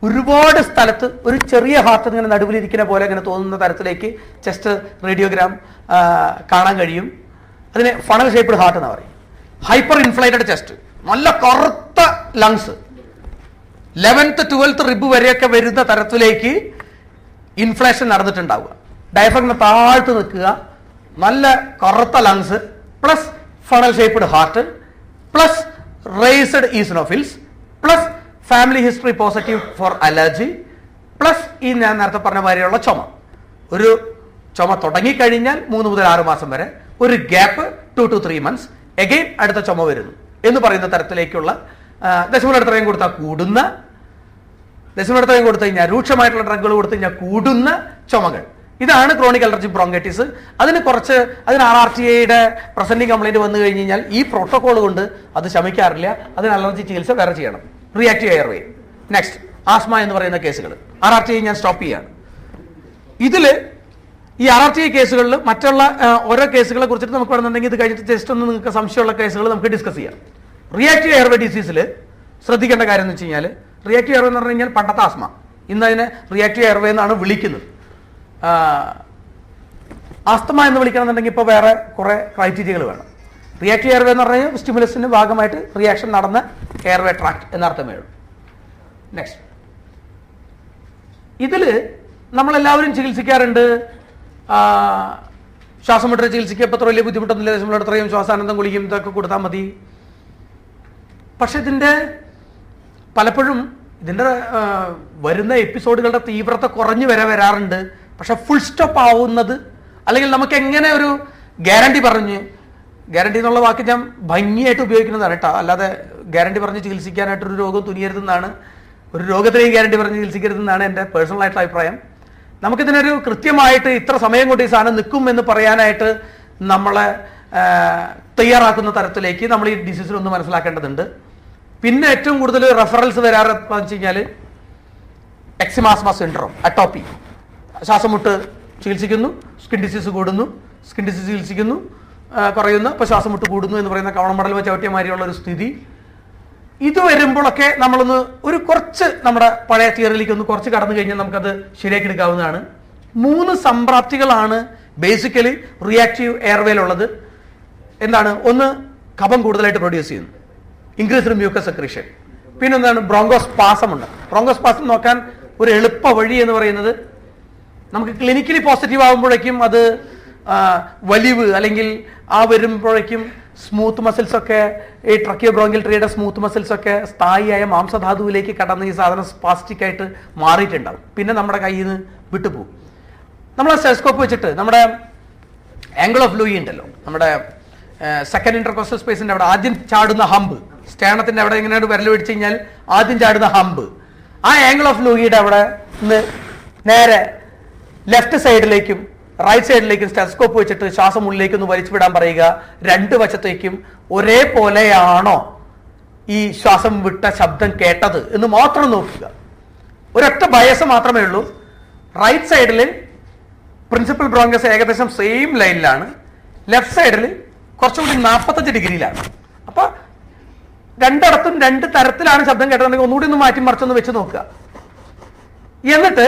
ഒരുപാട് സ്ഥലത്ത് ഒരു ചെറിയ ഹാർട്ട് ഇങ്ങനെ നടുവിലിരിക്കുന്ന പോലെ ഇങ്ങനെ തോന്നുന്ന തരത്തിലേക്ക് ചെസ്റ്റ് റേഡിയോഗ്രാം കാണാൻ കഴിയും. അതിനെ ഫണൽ ഷേപ്ഡ് ഹാർട്ട് എന്ന് പറയും. ഹൈപ്പർ ഇൻഫ്ലേറ്റഡ് ചെസ്റ്റ്, നല്ല കറുത്ത ലങ്സ്, 11th 12th റിബ് വരെയൊക്കെ വരുന്ന തരത്തിലേക്ക് ഇൻഫ്ലേഷൻ നടന്നിട്ടുണ്ടാവുക. ഡയഫ്രഗം താഴ്ത്ത് നിൽക്കുക, നല്ല കറുത്ത lungs, plus funnel shaped heart, plus raised eosinophils, plus family history positive for allergy, plus ഈ ഞാൻ നേരത്തെ പറഞ്ഞ മാതിരിയുള്ള ചുമ. ഒരു ചുമ തുടങ്ങിക്കഴിഞ്ഞാൽ 3 മുതൽ 6 മാസം വരെ, ഒരു ഗ്യാപ്പ് 2 to 3 months, എഗെയിൻ അടുത്ത ചുമ വരുന്നു എന്ന് പറയുന്ന തരത്തിലേക്കുള്ള ദശമൂലം കൊടുത്താൽ കൂടുന്ന, ദശമൂലം കൊടുത്തു കഴിഞ്ഞാൽ രൂക്ഷമായിട്ടുള്ള ഡ്രഗുകൾ കൊടുത്തു കഴിഞ്ഞാൽ കൂടുന്ന ചുമകൾ. ഇതാണ് ക്രോണിക് അലർജി ബ്രോങ്കൈറ്റിസ്. അതിന് RRTA പ്രസന്റിംഗ് കംപ്ലൈന്റ് വന്നു കഴിഞ്ഞ് കഴിഞ്ഞാൽ ഈ പ്രോട്ടോകോൾ കൊണ്ട് അത് ശമിക്കാറില്ല. അതിന് അലർജി ചികിത്സ വേറെ ചെയ്യണം. Reactive airway. നെക്സ്റ്റ് ആസ്മ എന്ന് പറയുന്ന കേസുകൾ. RRTA ഞാൻ സ്റ്റോപ്പ് ചെയ്യാണ്. ഇതിൽ ഈ RRTA കേസുകളിൽ മറ്റുള്ള ഓരോ കേസുകളെ കുറിച്ചിട്ട് നമുക്ക് വേണമെന്നുണ്ടെങ്കിൽ ഇത് കഴിഞ്ഞിട്ട് ജസ്റ്റ് ഒന്ന് നിങ്ങൾക്ക് സംശയമുള്ള കേസുകൾ നമുക്ക് ഡിസ്കസ് ചെയ്യാം. റിയാക്റ്റീവ് എയർവേ ഡിസീസിൽ ശ്രദ്ധിക്കേണ്ട കാര്യം എന്ന് വെച്ച് കഴിഞ്ഞാൽ, റിയാക്റ്റീവ് എയർവേ എന്ന് പറഞ്ഞു കഴിഞ്ഞാൽ പണ്ടത്തെ ആസ്മ, ഇന്ന് അതിനെ റിയാക്റ്റീവ് എയർവേ എന്നാണ് വിളിക്കുന്നത്. ആസ്തമ എന്ന് വിളിക്കണമെന്നുണ്ടെങ്കിൽ ഇപ്പോൾ വേറെ കുറേ ക്രൈറ്റീരിയകൾ വേണം. റിയാക്റ്റീവ് എയർവേ എന്ന് പറഞ്ഞാൽ സ്റ്റിമുലസിന് ഭാഗമായിട്ട് റിയാക്ഷൻ നടന്ന എയർവേ ട്രാക്ട് എന്നർത്ഥമേ ഉള്ളൂ. നെക്സ്റ്റ്, ഇതിൽ നമ്മളെല്ലാവരും ചികിത്സിക്കാറുണ്ട്. ശ്വാസം വിട്ട ചികിത്സിക്കുക ഇപ്പോൾ അത്ര വലിയ ബുദ്ധിമുട്ടൊന്നുമില്ല, നമ്മളെത്രയും ശ്വാസാനന്ദം ഗുളികയും ഇതൊക്കെ കൊടുത്താൽ മതി. പക്ഷെ ഇതിൻ്റെ പലപ്പോഴും ഇതിൻ്റെ വരുന്ന എപ്പിസോഡുകളുടെ തീവ്രത കുറഞ്ഞു വരാറുണ്ട്. പക്ഷെ ഫുൾ സ്റ്റോപ്പ് ആവുന്നത്, അല്ലെങ്കിൽ നമുക്ക് എങ്ങനെ ഒരു ഗ്യാരണ്ടി പറഞ്ഞ്, ഗ്യാരണ്ടി എന്നുള്ള വാക്ക് ഞാൻ ഭംഗിയായിട്ട് ഉപയോഗിക്കുന്നതാണ് കേട്ടോ, അല്ലാതെ ഗ്യാരണ്ടി പറഞ്ഞ് ചികിത്സിക്കാനായിട്ടൊരു രോഗം തുനിയരുതെന്നാണ്, ഒരു രോഗത്തിനെയും ഗ്യാരണ്ടി പറഞ്ഞ് ചികിത്സിക്കരുതെന്നാണ് എൻ്റെ പേഴ്സണലായിട്ടുള്ള അഭിപ്രായം. നമുക്കിതിനൊരു കൃത്യമായിട്ട് ഇത്ര സമയം കൊണ്ട് ഈ സാധനം നിൽക്കും എന്ന് പറയാനായിട്ട് നമ്മളെ തയ്യാറാക്കുന്ന തരത്തിലേക്ക് നമ്മൾ ഈ ഡിസീസിലൊന്ന് മനസ്സിലാക്കേണ്ടതുണ്ട്. പിന്നെ ഏറ്റവും കൂടുതൽ റെഫറൻസ് വരാറ് വെച്ച് കഴിഞ്ഞാൽ എക്സിമാസ്മ സിൻഡ്രോം, അറ്റോപ്പി, ശ്വാസമുട്ട് ചികിത്സിക്കുന്നു, സ്കിൻ ഡിസീസ് കൂടുന്നു, സ്കിൻ ഡിസീസ് ചികിത്സിക്കുന്നു, കുറയുന്നു, അപ്പോൾ ശ്വാസമുട്ട് കൂടുന്നു എന്ന് പറയുന്ന കവണമടൽ ചവിട്ടിയമാതിരിയുള്ള ഒരു സ്ഥിതി. ഇത് വരുമ്പോഴൊക്കെ നമ്മളൊന്ന് കുറച്ച് നമ്മുടെ പഴയ തിയറിയിലേക്ക് ഒന്ന് കുറച്ച് കടന്നു കഴിഞ്ഞാൽ നമുക്കത് ശരിയാക്കി എടുക്കാവുന്നതാണ്. 3 സംപ്രാപ്തികളാണ് ബേസിക്കലി റിയാക്റ്റീവ് എയർവേയിലുള്ളത്. എന്താണ്? ഒന്ന്, കഫം കൂടുതലായിട്ട് പ്രൊഡ്യൂസ് ചെയ്യുന്നു, ഇൻക്രീസ്ഡ് മ്യൂക്കസ് സെക്രീഷൻ. പിന്നെ എന്താണ്? ബ്രോങ്കോസ്പാസം ഉണ്ട്. ബ്രോങ്കോസ്പാസം നോക്കാൻ ഒരു എളുപ്പ വഴി എന്ന് പറയുന്നത്, നമുക്ക് ക്ലിനിക്കലി പോസിറ്റീവ് ആകുമ്പോഴേക്കും അത് വലിവ് അല്ലെങ്കിൽ വരുമ്പോഴേക്കും സ്മൂത്ത് മസിൽസ് ഒക്കെ, ഈ ട്രക്കിയോ ബ്രോങ്കിയൽ ട്രീയുടെ സ്മൂത്ത് മസിൽസ് ഒക്കെ സ്ഥായിയായ മാംസധാതുവിലേക്ക് കടന്ന് ഈ സാധനം സ്പാസ്റ്റിക് ആയിട്ട് മാറിയിട്ടുണ്ടാവും. പിന്നെ നമ്മുടെ കയ്യിൽ നിന്ന് വിട്ടുപോകും. നമ്മൾ സ്റ്റെതസ്കോപ്പ് വെച്ചിട്ട് നമ്മുടെ ആംഗിൾ ഓഫ് ലൂയി ഉണ്ടല്ലോ, നമ്മുടെ സെക്കൻഡ് ഇന്റർകോസ്റ്റൽ സ്പേസിന്റെ അവിടെ ആദ്യം ചാടുന്ന ഹമ്പ്, സ്റ്റേണത്തിന്റെ അവിടെ ഇങ്ങനെ വിരൽ പിടിച്ചു കഴിഞ്ഞാൽ ആദ്യം ചാടുന്ന ഹമ്പ്, ആ ആംഗിൾ ഓഫ് ലൂയിയുടെ അവിടെ നിന്ന് നേരെ ലെഫ്റ്റ് സൈഡിലേക്കും റൈറ്റ് സൈഡിലേക്കും സ്റ്റെതസ്കോപ്പ് വെച്ചിട്ട് ശ്വാസം ഉള്ളിലേക്ക് ഒന്ന് വലിച്ചു വിടാൻ പറയുക. രണ്ട് വശത്തേക്കും ഒരേപോലെയാണോ ഈ ശ്വാസം വിട്ട ശബ്ദം കേട്ടത് എന്ന് മാത്രം നോക്കുക. ഒരൊറ്റ ബയസ് മാത്രമേ ഉള്ളൂ. റൈറ്റ് സൈഡിൽ പ്രിൻസിപ്പൽ ബ്രോങ്കസ് ഏകദേശം സെയിം ലൈനിലാണ്, ലെഫ്റ്റ് സൈഡിൽ കുറച്ചുകൂടി 45 ഡിഗ്രിയിലാണ്. അപ്പൊ രണ്ടിടത്തും രണ്ട് തരത്തിലാണ് ശബ്ദം കേട്ടതെങ്കിൽ ഒന്നുകൂടി ഒന്ന് മാറ്റി മറിച്ചൊന്ന് വെച്ച് നോക്കുക. എന്നിട്ട്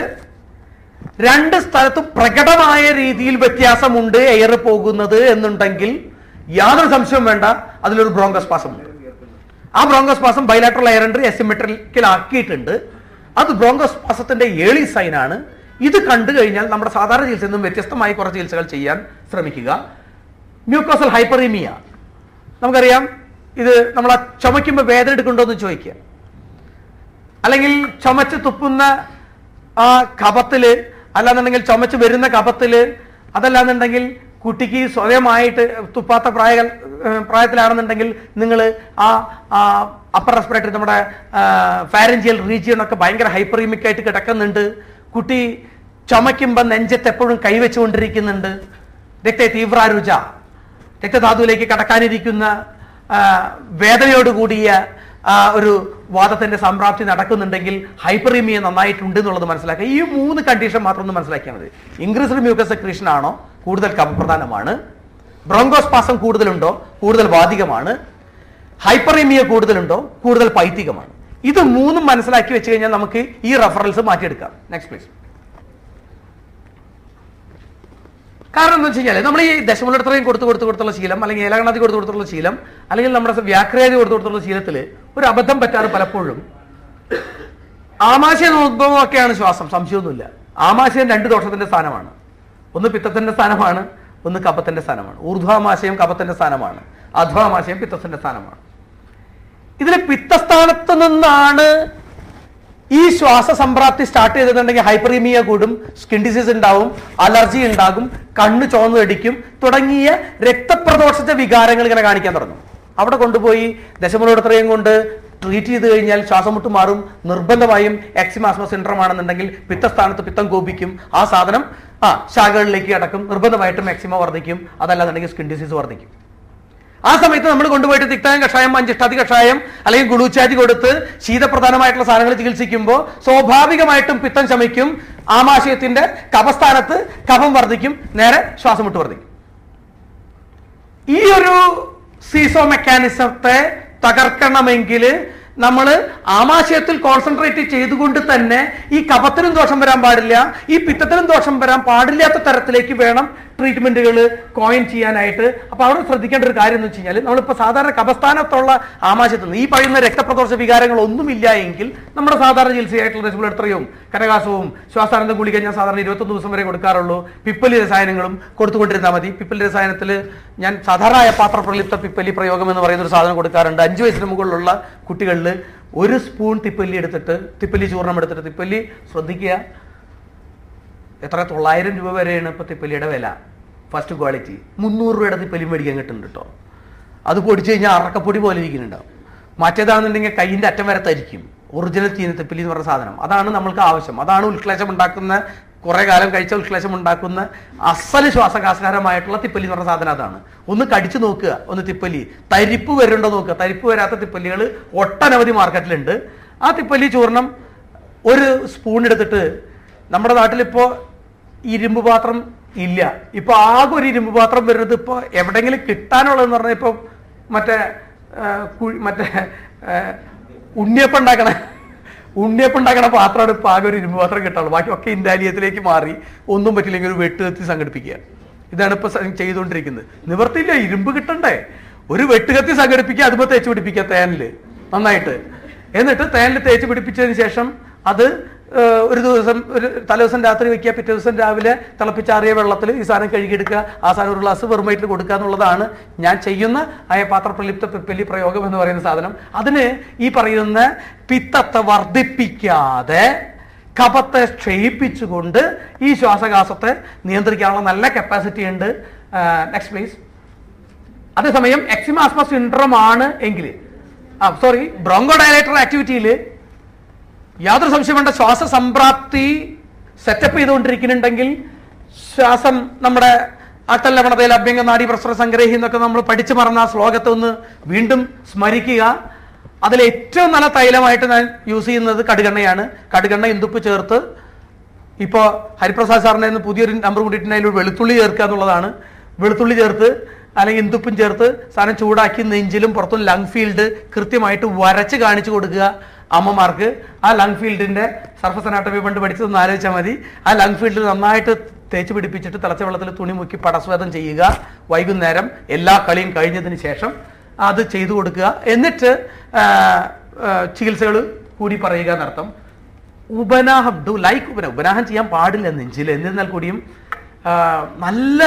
രണ്ട് സ്ഥലത്തും പ്രകടമായ രീതിയിൽ വ്യത്യാസമുണ്ട് എയർ പോകുന്നത് എന്നുണ്ടെങ്കിൽ യാതൊരു സംശയവും വേണ്ട, അതിലൊരു ബ്രോങ്കോസ്പാസം ഉണ്ട്. ആ ബ്രോങ്കോസ്പാസം ബൈലാറ്ററൽ എയർ എൻട്രി അസിമെട്രിക്കൽ ആക്കിയിട്ടുണ്ട്. അത് ബ്രോങ്കോസ്പാസത്തിന്റെ ഏർലി സൈൻ ആണ്. ഇത് കണ്ടു കഴിഞ്ഞാൽ നമ്മുടെ സാധാരണ ചികിത്സയിൽ നിന്നും വ്യത്യസ്തമായി കുറച്ച് ചികിത്സകൾ ചെയ്യാൻ ശ്രമിക്കുക. മ്യൂക്കോസൽ ഹൈപ്പറീമിയ നമുക്കറിയാം. ഇത് നമ്മൾ ചുമയ്ക്കുമ്പോൾ വേദന എടുക്കുന്നുണ്ടോ എന്ന് ചോദിക്കുക, അല്ലെങ്കിൽ ചുമച്ച് തുപ്പുന്ന ആ കഫത്തില്, അല്ലാന്നുണ്ടെങ്കിൽ ചുമച്ച് വരുന്ന കഫത്തില്, അതല്ലാന്നുണ്ടെങ്കിൽ കുട്ടിക്ക് സ്വയമായിട്ട് തുപ്പാത്ത പ്രായത്തിലാണെന്നുണ്ടെങ്കിൽ നിങ്ങൾ ആ അപ്പർ റെസ്പിറേറ്ററി നമ്മുടെ ഫാരൻജിയൽ റീജിയൻ ഒക്കെ ഭയങ്കര ഹൈപ്പറീമിക് ആയിട്ട് കിടക്കുന്നുണ്ട്. കുട്ടി ചുമയ്ക്കുമ്പോൾ നെഞ്ചത്ത് എപ്പോഴും കൈവച്ചുകൊണ്ടിരിക്കുന്നുണ്ട്. തീവ്രാരുച, രക്തധാതുവിലേക്ക് കടക്കാനിരിക്കുന്ന വേദനയോടുകൂടിയ ഒരു വാദത്തിന്റെ സംപ്രാപ്തി നടക്കുന്നുണ്ടെങ്കിൽ ഹൈപ്പറീമിയ നന്നായിട്ടുണ്ട് എന്നുള്ളത് മനസ്സിലാക്കുക. ഈ 3 കണ്ടീഷൻ മാത്രം ഒന്ന് മനസ്സിലാക്കിയാൽ മതി. ഇൻക്രീസ്ഡ് മ്യൂക്കസ് സെക്രീഷൻ ആണോ, കൂടുതൽ കഫപ്രധാനമാണ്. ബ്രോങ്കോസ്പാസം കൂടുതലുണ്ടോ, കൂടുതൽ വാതികമാണ്. ഹൈപ്പറീമിയ കൂടുതലുണ്ടോ, കൂടുതൽ പൈത്തികമാണ്. ഇത് 3 മനസ്സിലാക്കി വെച്ച് കഴിഞ്ഞാൽ നമുക്ക് ഈ റെഫറൻസ് മാറ്റിയെടുക്കാം. Next please. കാരണം എന്താ വെച്ച് കഴിഞ്ഞാൽ നമ്മൾ ഈ ദശമൂലത്രയും കൊടുത്തുള്ള ശീലം, അല്ലെങ്കിൽ ഏലഗണാതി കൊടുത്തുള്ള ശീലം, അല്ലെങ്കിൽ നമ്മുടെ വ്യാക്രിയാതി കൊടുത്തുള്ള ശീലത്തിൽ ഒരു അബദ്ധം പറ്റാറ് പലപ്പോഴും ആമാശയ ഉദ്ഭവമൊക്കെയാണ് ശ്വാസം, സംശയമൊന്നുമില്ല. ആമാശയം 2 ദോഷത്തിന്റെ സ്ഥാനമാണ്. ഒന്ന് പിത്തത്തിന്റെ സ്ഥാനമാണ്, ഒന്ന് കഫത്തിന്റെ സ്ഥാനമാണ്. ഊർധ്വാമാശയം കഫത്തിന്റെ സ്ഥാനമാണ്, അധ്വാമാശയം പിത്തത്തിന്റെ സ്ഥാനമാണ്. ഇതിൽ പിത്തസ്ഥാനത്ത് നിന്നാണ് ഈ ശ്വാസ സംപ്രാപ്തി സ്റ്റാർട്ട് ചെയ്തിട്ടുണ്ടെങ്കിൽ ഹൈപ്പറീമിയ കൂടും, സ്കിൻ ഡിസീസ് ഉണ്ടാവും, അലർജി ഉണ്ടാകും, കണ്ണ് ചോന്നു അടിക്കും തുടങ്ങിയ രക്തപ്രദോഷിച്ച വികാരങ്ങൾ ഇങ്ങനെ കാണിക്കാൻ തുടങ്ങും. അവിടെ കൊണ്ടുപോയി ദശമൂലത്രയം കൊണ്ട് ട്രീറ്റ് ചെയ്ത് കഴിഞ്ഞാൽ ശ്വാസം മുട്ട് മാറും. നിർബന്ധമായും എക്സിമാസ്മോ സിൻഡ്രോം ആണെന്നുണ്ടെങ്കിൽ പിത്തസ്ഥാനത്ത് പിത്തം കോപിക്കും, ആ സാധനം ശാഖകളിലേക്ക് അടക്കും, നിർബന്ധമായിട്ടും എക്സിമ വർദ്ധിക്കും, അതല്ലാന്നുണ്ടെങ്കിൽ സ്കിൻ ഡിസീസ് വർദ്ധിക്കും. ആ സമയത്ത് നമ്മൾ കൊണ്ടുപോയിട്ട് തിക്തായം കഷായം, മഞ്ചിഷ്ടാതി കഷായം അല്ലെങ്കിൽ ഗുളൂച്ചാതി കൊടുത്ത് ശീതപ്രധാനമായിട്ടുള്ള സാധനങ്ങൾ ചികിത്സിക്കുമ്പോൾ സ്വാഭാവികമായിട്ടും പിത്തം ശമിക്കും, ആമാശയത്തിന്റെ കഫസ്ഥാനത്ത് കഫം വർദ്ധിക്കും, നേരെ ശ്വാസം മുട്ട് വർദ്ധിക്കും. ഈ ഒരു സീസോ മെക്കാനിസത്തെ തകർക്കണമെങ്കിൽ നമ്മൾ ആമാശയത്തിൽ കോൺസെൻട്രേറ്റ് ചെയ്തുകൊണ്ട് തന്നെ ഈ കഫത്തിനും ദോഷം വരാൻ പാടില്ല, ഈ പിത്തത്തിനും ദോഷം വരാൻ പാടില്ലാത്ത തരത്തിലേക്ക് വേണം ട്രീറ്റ്മെന്റുകൾ കോയിൻ ചെയ്യാനായിട്ട്. അപ്പൊ അവിടെ ശ്രദ്ധിക്കേണ്ട ഒരു കാര്യം എന്ന് വെച്ച് കഴിഞ്ഞാൽ നമ്മളിപ്പോൾ സാധാരണ കഫസ്ഥാനത്തുള്ള ആമാശയത്തിൽ നിന്ന് ഈ പറയുന്ന രക്തപ്രദോഷ വികാരങ്ങൾ ഒന്നുമില്ല എങ്കിൽ നമ്മുടെ സാധാരണ ചികിത്സയായിട്ടുള്ള ദശമൂലത്രയവും കനകാസവും ശ്വാസാനന്ദ ഗുളിക ഞാൻ സാധാരണ 21 ദിവസം വരെ കൊടുക്കാറുള്ളൂ. പിപ്പലി രസായനങ്ങളും കൊടുത്തുകൊണ്ടിരുന്നാൽ മതി. പിപ്പലി രസായനത്തിൽ ഞാൻ സാധാരണ പാത്രപ്രലിപ്ത പിപ്പലി പ്രയോഗം എന്ന് പറയുന്ന ഒരു സാധനം കൊടുക്കാറുണ്ട്. 5 വയസ്സിന് മുകളിലുള്ള കുട്ടികളിൽ 1 സ്പൂൺ തിപ്പല്ലി എടുത്തിട്ട്, തിപ്പല്ലി ചൂർണം എടുത്തിട്ട്, തിപ്പല്ലി ശ്രദ്ധിക്കുക, എത്ര 900 രൂപ വരെയാണ് ഇപ്പൊ തിപ്പല്ലിയുടെ വില. ഫസ്റ്റ് ക്വാളിറ്റി 300 രൂപയുടെ തിപ്പല്ലി മേടിക്കാൻ കിട്ടുന്നുണ്ട് കേട്ടോ. അത് പൊടിച്ചു കഴിഞ്ഞാൽ അറക്കപ്പൊടി പോലെ ഇരിക്കുന്നുണ്ടാവും. മറ്റേതാണെന്നുണ്ടെങ്കിൽ കൈയിന്റെ അറ്റം വരെ തരിക്കും. ഒറിജിനൽ ചീന തിപ്പല്ലി എന്ന് പറഞ്ഞ സാധനം അതാണ് നമ്മൾക്ക് ആവശ്യം. അതാണ് ഉൽക്ലേശം ഉണ്ടാക്കുന്ന, കുറെ കാലം കഴിച്ച ഉൽക്ലേശം ഉണ്ടാക്കുന്ന അസല് ശ്വാസകാസകരമായിട്ടുള്ള തിപ്പല്ലി എന്ന് പറഞ്ഞ സാധനം അതാണ്. ഒന്ന് കടിച്ചു നോക്കുക, ഒന്ന് തിപ്പല്ലി തരിപ്പ് വരുന്നുണ്ടോ നോക്കുക. തരിപ്പ് വരാത്ത തിപ്പല്ലികൾ ഒട്ടനവധി മാർക്കറ്റിലുണ്ട്. ആ തിപ്പല്ലി ചൂർണം 1 സ്പൂൺ എടുത്തിട്ട്, നമ്മുടെ നാട്ടിലിപ്പോ ഇരുമ്പ് പാത്രം ഇല്ല, ഇപ്പൊ ആകെ ഒരു ഇരുമ്പ് പാത്രം വരുന്നത് ഇപ്പൊ എവിടെയെങ്കിലും കിട്ടാനുള്ളതെന്ന് പറഞ്ഞാൽ ഇപ്പൊ മറ്റേ ഉണ്ണിയപ്പം ഉണ്ടാക്കണ പാത്രമാണ് ഇപ്പൊ ആകെ ഒരു ഇരുമ്പ് പാത്രം കിട്ടാനുള്ളൂ. ബാക്കിയൊക്കെ ഇൻഡാലിയത്തിലേക്ക് മാറി ഒന്നും പറ്റില്ലെങ്കിൽ ഒരു വെട്ടുകത്തി സംഘടിപ്പിക്കുക. ഇതാണ് ഇപ്പൊ ചെയ്തുകൊണ്ടിരിക്കുന്നത്. നിവർത്തിയില്ല, ഇരുമ്പ് കിട്ടണ്ടേ, ഒരു വെട്ടുകത്തി സംഘടിപ്പിക്കുക, അതുമ്പോൾ തേച്ച് പിടിപ്പിക്കുക തേനില് നന്നായിട്ട്. എന്നിട്ട് തേനിൽ തേച്ച് പിടിപ്പിച്ചതിന് ശേഷം അത് ഒരു ദിവസം തലേദിവസം രാത്രി വെക്കുക, പിറ്റേ ദിവസം രാവിലെ തിളപ്പിച്ചാറിയ വെള്ളത്തിൽ ഈ സാധനം കഴുകിയെടുക്കുക, ആ സാധനം ഒരു ഗ്ലാസ് വെറും വയറ്റിൽ കൊടുക്കുക എന്നുള്ളതാണ് ഞാൻ ചെയ്യുന്ന പാത്ര പ്രലിപ്ത പിപ്പലി പ്രയോഗം എന്ന് പറയുന്ന സാധനം. അതിന് ഈ പറയുന്ന പിത്തത്തെ വർദ്ധിപ്പിക്കാതെ കഫത്തെ ക്ഷയിപ്പിച്ചുകൊണ്ട് ഈ ശ്വാസകാസത്തെ നിയന്ത്രിക്കാനുള്ള നല്ല കപ്പാസിറ്റി ഉണ്ട്. Next please. അതേസമയം എക്സിമ ആസ്മ സിൻഡ്രോം ആണ് എങ്കിൽ ബ്രോങ്കോഡയലേറ്റർ ആക്ടിവിറ്റിയിൽ യാതൊരു സംശയം വേണ്ട, ശ്വാസ സംപ്രാപ്തി സെറ്റപ്പ് ചെയ്തുകൊണ്ടിരിക്കുന്നുണ്ടെങ്കിൽ ശ്വാസം നമ്മുടെ അട്ടല്ലവണതയിൽ അഭ്യംഗ നാഡി പ്രസ്വര സംഗ്രഹി എന്നൊക്കെ നമ്മൾ പഠിച്ചു മറന്ന ആ ശ്ലോകത്തെ ഒന്ന് വീണ്ടും സ്മരിക്കുക. അതിൽ ഏറ്റവും നല്ല തൈലമായിട്ട് ഞാൻ യൂസ് ചെയ്യുന്നത് കടുകെണ്ണയാണ്. കടുകെണ്ണ ഇന്ദുപ്പ് ചേർത്ത്, ഇപ്പോൾ ഹരിപ്രസാദ് സാറിൻ്റെ നിന്ന് പുതിയൊരു നമ്പർ കൂട്ടിയിട്ടുണ്ട്, അതിൽ വെളുത്തുള്ളി ചേർക്കുക എന്നുള്ളതാണ്. വെളുത്തുള്ളി ചേർത്ത് അല്ലെങ്കിൽ ഇന്ദുപ്പും ചേർത്ത് സാധനം ചൂടാക്കി നെഞ്ചിലും പുറത്തും ലങ് ഫീൽഡ് കൃത്യമായിട്ട് വരച്ച് കാണിച്ചു കൊടുക്കുക അമ്മമാർക്ക്. ആ ലങ് ഫീൽഡിന്റെ സർഫസ് അനാട്ടമി പണ്ട് പഠിച്ചതൊന്ന് ആലോചിച്ചാൽ മതി. ആ ലങ് ഫീൽഡിൽ നന്നായിട്ട് തേച്ച് പിടിപ്പിച്ചിട്ട് തിളച്ച വെള്ളത്തിൽ തുണി മുക്കി പടസ്വേദം ചെയ്യുക. വൈകുന്നേരം എല്ലാ കളിയും കഴിഞ്ഞതിന് ശേഷം അത് ചെയ്തു കൊടുക്കുക. എന്നിട്ട് ചികിത്സകൾ കൂടി പറയുക എന്നർത്ഥം. ഉപനാഹം ഡു ലൈക്ക് ഉപനാഹം ചെയ്യാൻ പാടില്ല നെഞ്ചിൽ. എന്നിരുന്നാൽ കൂടിയും നല്ല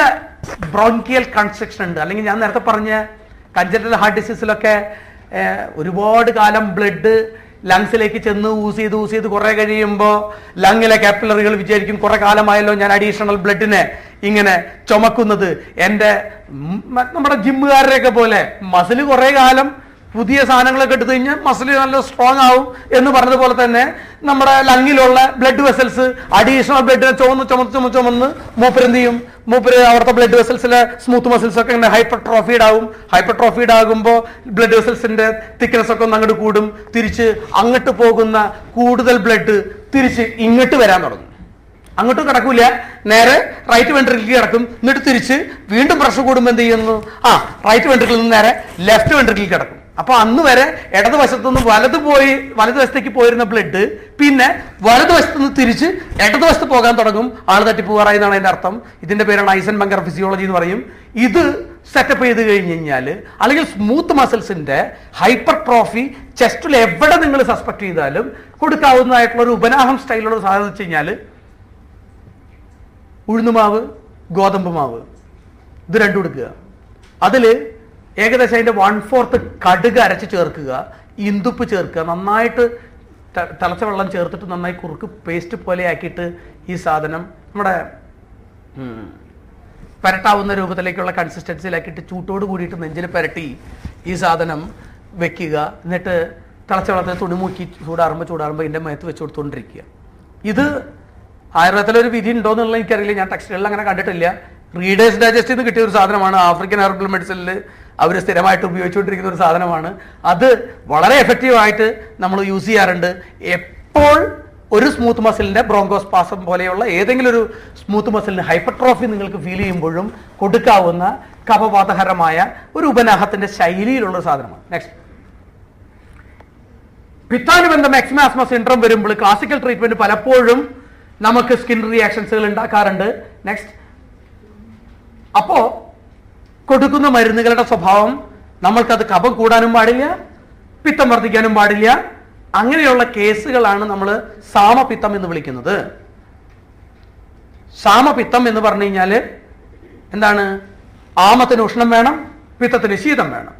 ബ്രോങ്കിയൽ കൺസ്ട്രക്ഷൻ ഉണ്ട്. അല്ലെങ്കിൽ ഞാൻ നേരത്തെ പറഞ്ഞ കൺജന്റൽ ഹാർട്ട് ഡിസീസിലൊക്കെ ഒരുപാട് കാലം ബ്ലഡ് ലങ്സിലേക്ക് ചെന്ന് യൂസ് ചെയ്ത് കുറെ കഴിയുമ്പോൾ ലങ്ങിലെ കാപ്പിലറികൾ വിചാരിക്കും കുറെ കാലമായല്ലോ ഞാൻ അഡീഷണൽ ബ്ലഡിനെ ഇങ്ങനെ ചുമക്കുന്നത്. നമ്മുടെ ജിമ്മുകാരുടെയൊക്കെ പോലെ മസിൽ കുറെ കാലം പുതിയ സാധനങ്ങളൊക്കെ എടുത്തു കഴിഞ്ഞാൽ മസിൽ നല്ല സ്ട്രോങ് ആവും എന്ന് പറഞ്ഞതുപോലെ തന്നെ നമ്മുടെ ലങ്ങിലുള്ള ബ്ലഡ് വെസൽസ് അഡീഷണൽ ബ്ലഡിനെ ചുമന്ന് മൂപ്പരെന്ത് ചെയ്യും? മൂപ്പര് അവിടുത്തെ ബ്ലഡ് വെസൽസിലെ സ്മൂത്ത് മസിൽസ് ഒക്കെ ഇങ്ങനെ ഹൈപ്പർട്രോഫീഡ് ആവും. ഹൈപ്പർട്രോഫീഡ് ആകുമ്പോൾ ബ്ലഡ് വെസൽസിന്റെ തിക്നെസ് ഒക്കെ ഒന്ന് അങ്ങോട്ട് കൂടും. തിരിച്ച് അങ്ങോട്ട് പോകുന്ന കൂടുതൽ ബ്ലഡ് തിരിച്ച് ഇങ്ങോട്ട് വരാൻ തുടങ്ങും. അങ്ങോട്ടും കിടക്കൂല, നേരെ റൈറ്റ് വെൻട്രിക്കിൽ കിടക്കും. എന്നിട്ട് തിരിച്ച് വീണ്ടും പ്രഷർ കൂടുമ്പോൾ എന്ത് ചെയ്യുന്നു? റൈറ്റ് വെൻട്രിക്കിൽ നിന്ന് നേരെ ലെഫ്റ്റ് വെൻട്രിക്കിൽ കിടക്കും. അപ്പൊ അന്ന് വരെ ഇടതുവശത്തുനിന്ന് വലതുവശത്തേക്ക് പോയിരുന്ന ബ്ലഡ് പിന്നെ വലതുവശത്തുനിന്ന് തിരിച്ച് ഇടതുവശത്ത് പോകാൻ തുടങ്ങും. ആൾ തട്ടിപ്പോകാറായി എന്നാണ് അതിന്റെ അർത്ഥം. ഇതിന്റെ പേരാണ് ഐസൻബർഗർ ഫിസിയോളജി എന്ന് പറയും. ഇത് സെറ്റപ്പ് ചെയ്ത് കഴിഞ്ഞ് കഴിഞ്ഞാൽ അല്ലെങ്കിൽ സ്മൂത്ത് മസിൽസിന്റെ ഹൈപ്പർട്രോഫി ചെസ്റ്റിൽ എവിടെ നിങ്ങൾ സസ്പെക്ട് ചെയ്താലും കൊടുക്കാവുന്നതായിട്ടുള്ള ഒരു ഉപനാഹം സ്റ്റൈലുള്ള സാധനം വെച്ച് കഴിഞ്ഞാൽ ഉഴുന്നുമാവ്, ഗോതമ്പ് മാവ് ഇത് രണ്ടും എടുക്കുക. അതില് ഏകദേശം അതിന്റെ 1/4 കടുക് അരച്ച് ചേർക്കുക, ഇന്ദുപ്പ് ചേർക്കുക, നന്നായിട്ട് തിളച്ച വെള്ളം ചേർത്തിട്ട് നന്നായി കുറുക്ക് പേസ്റ്റ് പോലെ ആക്കിയിട്ട് ഈ സാധനം നമ്മുടെ പരട്ടാവുന്ന രൂപത്തിലേക്കുള്ള കൺസിസ്റ്റൻസിയിലാക്കിയിട്ട് ചൂട്ടോട് കൂടിയിട്ട് നെഞ്ചിൽ പരട്ടി ഈ സാധനം വെക്കുക. എന്നിട്ട് തിളച്ച വെള്ളത്തിൽ തുണിമുക്കി ചൂടാറുമ്പോൾ ഇതിൻ്റെ മേത്ത് വെച്ച് കൊടുത്തുകൊണ്ടിരിക്കുക. ഇത് ആയുർവേദത്തിലൊരു വിധി ഉണ്ടോ എന്നുള്ള എനിക്കറിയില്ല, ഞാൻ ടെക്സ്റ്റുകളിൽ അങ്ങനെ കണ്ടിട്ടില്ല. റീഡേഴ്സ് ഡൈജസ്റ്റിൽ നിന്ന് കിട്ടിയ ഒരു സാധനമാണ്. ആഫ്രിക്കൻ ഹെർബൽ മെഡിസിനിൽ അവർ സ്ഥിരമായിട്ട് ഉപയോഗിച്ചുകൊണ്ടിരിക്കുന്ന ഒരു സാധനമാണ്. അത് വളരെ എഫക്റ്റീവായിട്ട് നമ്മൾ യൂസ് ചെയ്യാറുണ്ട്. എപ്പോൾ ഒരു സ്മൂത്ത് മസിലിന്റെ ബ്രോങ്കോസ്പാസം പോലെയുള്ള ഏതെങ്കിലും ഒരു സ്മൂത്ത് മസിലിന് ഹൈപ്പർട്രോഫി നിങ്ങൾക്ക് ഫീൽ ചെയ്യുമ്പോഴും കൊടുക്കാവുന്ന കഫവാതകരമായ ഒരു ഉപനാഹത്തിന്റെ ശൈലിയിലുള്ള സാധനമാണ്. നെക്സ്റ്റ്, പിത്താനുബന്ധം എക്സിമ ആസ്മ സിൻഡ്രോം വരുമ്പോൾ ക്ലാസിക്കൽ ട്രീറ്റ്മെന്റ് പലപ്പോഴും നമുക്ക് സ്കിൻ റിയാക്ഷൻസുകൾ ഉണ്ടാക്കാറുണ്ട്. നെക്സ്റ്റ്, അപ്പോ കൊടുക്കുന്ന മരുന്നുകളുടെ സ്വഭാവം നമ്മൾക്കത് കഫം കൂടാനും പാടില്ല, പിത്തം വർദ്ധിക്കാനും പാടില്ല. അങ്ങനെയുള്ള കേസുകളാണ് നമ്മൾ സാമപിത്തം എന്ന് വിളിക്കുന്നത്. സാമപിത്തം എന്ന് പറഞ്ഞു കഴിഞ്ഞാൽ എന്താണ്? ആമത്തിന് ഉഷ്ണം വേണം, പിത്തത്തിന് ശീതം വേണം.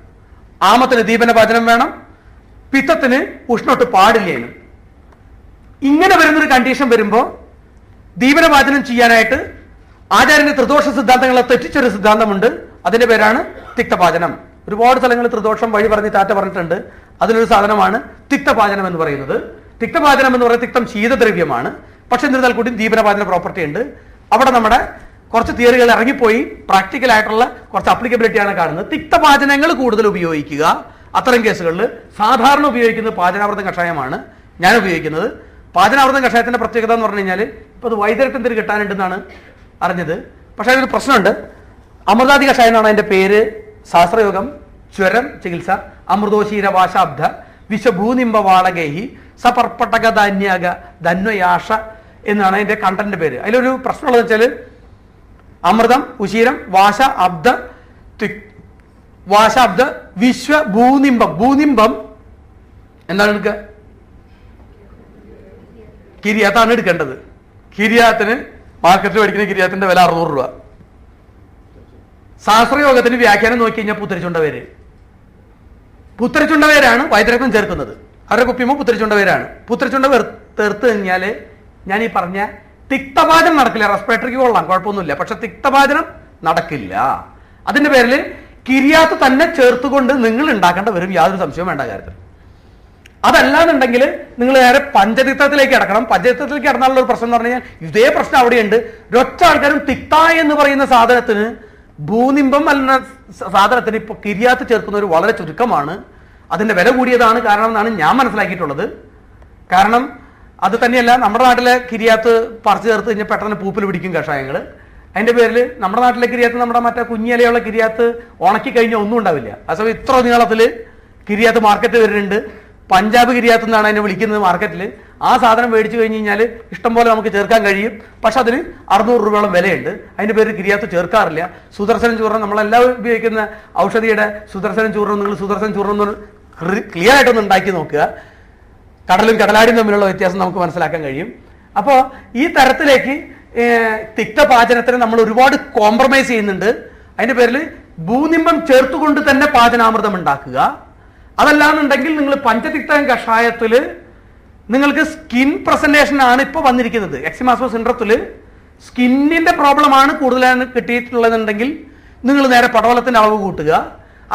ആമത്തിന് ദീപനപാചനം വേണം, പിത്തത്തിന് ഉഷ്ണോട്ട് പാടില്ലേനും. ഇങ്ങനെ വരുന്നൊരു കണ്ടീഷൻ വരുമ്പോൾ ദീപനപാചനം ചെയ്യാനായിട്ട് ആചാര്യന്റെ ത്രിദോഷ സിദ്ധാന്തങ്ങളെ തെറ്റിച്ചൊരു സിദ്ധാന്തമുണ്ട്. അതിന്റെ പേരാണ് തിക്തപാചനം. ഒരുപാട് സ്ഥലങ്ങളിൽ ത്രിദോഷം വഴി പറഞ്ഞ് താറ്റ പറഞ്ഞിട്ടുണ്ട്. അതിലൊരു സാധനമാണ് തിക്തപാചനം എന്ന് പറയുന്നത്. തിക്തപാചനം എന്ന് പറയുന്നത് തിക്തം ശീതദ്രവ്യമാണ്. പക്ഷെ എന്നിരുന്നാൽ കൂടി ദീപനപാചന പ്രോപ്പർട്ടി ഉണ്ട്. അവിടെ നമ്മുടെ കുറച്ച് തിയറികൾ ഇറങ്ങിപ്പോയി പ്രാക്ടിക്കൽ ആയിട്ടുള്ള കുറച്ച് അപ്ലിക്കബിലിറ്റിയാണ് കാണുന്നത്. തിക്തപാചനങ്ങൾ കൂടുതൽ ഉപയോഗിക്കുക. അത്തരം കേസുകളിൽ സാധാരണ ഉപയോഗിക്കുന്നത് പാചനാമൃതം കഷായമാണ് ഞാൻ ഉപയോഗിക്കുന്നത്. പാചനാമൃതം കഷായത്തിന്റെ പ്രത്യേകത എന്ന് പറഞ്ഞു കഴിഞ്ഞാൽ ഇപ്പൊ അത് വൈദ്യരത്തിന് കിട്ടാനുണ്ടെന്നാണ് അറിഞ്ഞത്. പക്ഷെ അതിനൊരു പ്രശ്നമുണ്ട്. അമൃതാദി കഷായം എന്നാണ് അതിന്റെ പേര്. ശാസ്ത്രയോഗം, ജ്വരം ചികിത്സ, അമൃതോശീര വാശാബ്ദ വിശ്വഭൂനിംബ വാളഗേഹി സപർപ്പട്ടക ധാന്യാഗ ധന്വയാഷ എന്നാണ് അതിന്റെ കണ്ടന്റ് പേര്. അതിലൊരു പ്രശ്നമുള്ളത് വെച്ചാൽ അമൃതം, ഉശീരം, വാശാബ്ദ വിശ്വഭൂനിംബം. ഭൂനിംബം എന്താണ് എടുക്കുക? കിരിയാത്താണ് എടുക്കേണ്ടത്. കിരിയാത്തിന് മാർക്കറ്റിൽ മേടിക്കുന്ന കിരിയാത്തിന്റെ വില 600 രൂപ. ശാസ്ത്രയോഗത്തിന് വ്യാഖ്യാനം നോക്കി കഴിഞ്ഞാൽ പുത്തരിച്ചുണ്ട വേരാണ് വൈദ്യരത്നം ചേർക്കുന്നത്. അവരുടെ കുപ്പിയുമ്പോൾ പുത്തരിച്ചുണ്ട വേരാണ്. പുത്തരിച്ചുണ്ട തീർത്ത് കഴിഞ്ഞാൽ ഞാൻ ഈ പറഞ്ഞ തിക്തപാചനം നടക്കില്ല. റെസ്പിറേറ്ററിക്ക് കൊള്ളാം, കുഴപ്പമൊന്നുമില്ല, പക്ഷെ തിക്തപാചനം നടക്കില്ല. അതിന്റെ പേരിൽ കിരിയാത്ത് തന്നെ ചേർത്തുകൊണ്ട് നിങ്ങൾ ഉണ്ടാക്കേണ്ട വരും, യാതൊരു സംശയവും വേണ്ട കാര്യത്തിൽ. അതല്ലാന്നുണ്ടെങ്കിൽ നിങ്ങൾ നേരെ പഞ്ചതീർത്ഥത്തിലേക്ക് കിടക്കണം. പഞ്ചതീർത്ഥത്തിലേക്ക് കിടന്നാലുള്ള ഒരു പ്രശ്നം എന്ന് പറഞ്ഞു കഴിഞ്ഞാൽ ഇതേ പ്രശ്നം അവിടെയുണ്ട്. ഒരൊറ്റ ആൾക്കാരും തിക്ത എന്ന് പറയുന്ന സാധനത്തിന്, ഭൂനിമ്പം അല്ല സാധനത്തിന് ഇപ്പൊ കിരിയാത്ത് ചേർക്കുന്നവർ വളരെ ചുരുക്കമാണ്. അതിന്റെ വില കൂടിയതാണ് കാരണം എന്നാണ് ഞാൻ മനസ്സിലാക്കിയിട്ടുള്ളത്. കാരണം അത് തന്നെയല്ല, നമ്മുടെ നാട്ടിലെ കിരിയാത്ത് പറിച്ചു ചേർത്ത് കഴിഞ്ഞാൽ പെട്ടെന്ന് പൂപ്പിൽ പിടിക്കും കഷായങ്ങൾ. അതിന്റെ പേരിൽ നമ്മുടെ നാട്ടിലെ കിരിയാത്ത്, നമ്മുടെ മറ്റേ കുഞ്ഞിലയുള്ള കിരിയാത്ത് ഉണക്കി കഴിഞ്ഞാൽ ഒന്നും ഉണ്ടാവില്ല. അതേസമയം ഇത്ര നീളത്തിൽ കിരിയാത്ത് മാർക്കറ്റ് വരുന്നുണ്ട്. പഞ്ചാബ് കിരിയാത്ത് എന്നാണ് അതിനെ വിളിക്കുന്നത് മാർക്കറ്റിൽ. ആ സാധനം മേടിച്ചു കഴിഞ്ഞ് കഴിഞ്ഞാൽ ഇഷ്ടം പോലെ നമുക്ക് ചേർക്കാൻ കഴിയും. പക്ഷെ അതിന് 600 രൂപയോളം വിലയുണ്ട്. അതിന്റെ പേര് കിരിയാത്ത് ചേർക്കാറില്ല. സുദർശനം ചൂർണം, നമ്മളെല്ലാവരും ഉപയോഗിക്കുന്ന ഔഷധിയുടെ സുദർശനം ചൂർണം, നിങ്ങൾ സുദർശനം ചൂർണം എന്ന് ക്ലിയർ ആയിട്ടൊന്ന് ഉണ്ടാക്കി നോക്കുക. കടലും കടലാടിയും തമ്മിലുള്ള വ്യത്യാസം നമുക്ക് മനസ്സിലാക്കാൻ കഴിയും. അപ്പോൾ ഈ തരത്തിലേക്ക് തിക്തപാചനത്തിന് നമ്മൾ ഒരുപാട് കോംപ്രമൈസ് ചെയ്യുന്നുണ്ട്. അതിന്റെ പേരിൽ ഭൂനിമ്പം ചേർത്തുകൊണ്ട് തന്നെ പാചനാമൃതം ഉണ്ടാക്കുക. അതല്ലാന്നുണ്ടെങ്കിൽ നിങ്ങൾ പഞ്ചതിക്ത കഷായത്തിൽ നിങ്ങൾക്ക് സ്കിൻ പ്രസന്റേഷൻ ആണ് ഇപ്പോൾ വന്നിരിക്കുന്നത്. എക്സിമാസ്മോ സിൻഡ്രത്തിൽ സ്കിന്നിന്റെ പ്രോബ്ലം ആണ് കൂടുതലാണ് കിട്ടിയിട്ടുള്ളതെന്നുണ്ടെങ്കിൽ നിങ്ങൾ നേരെ പടവലത്തിന്റെ അളവ് കൂട്ടുക.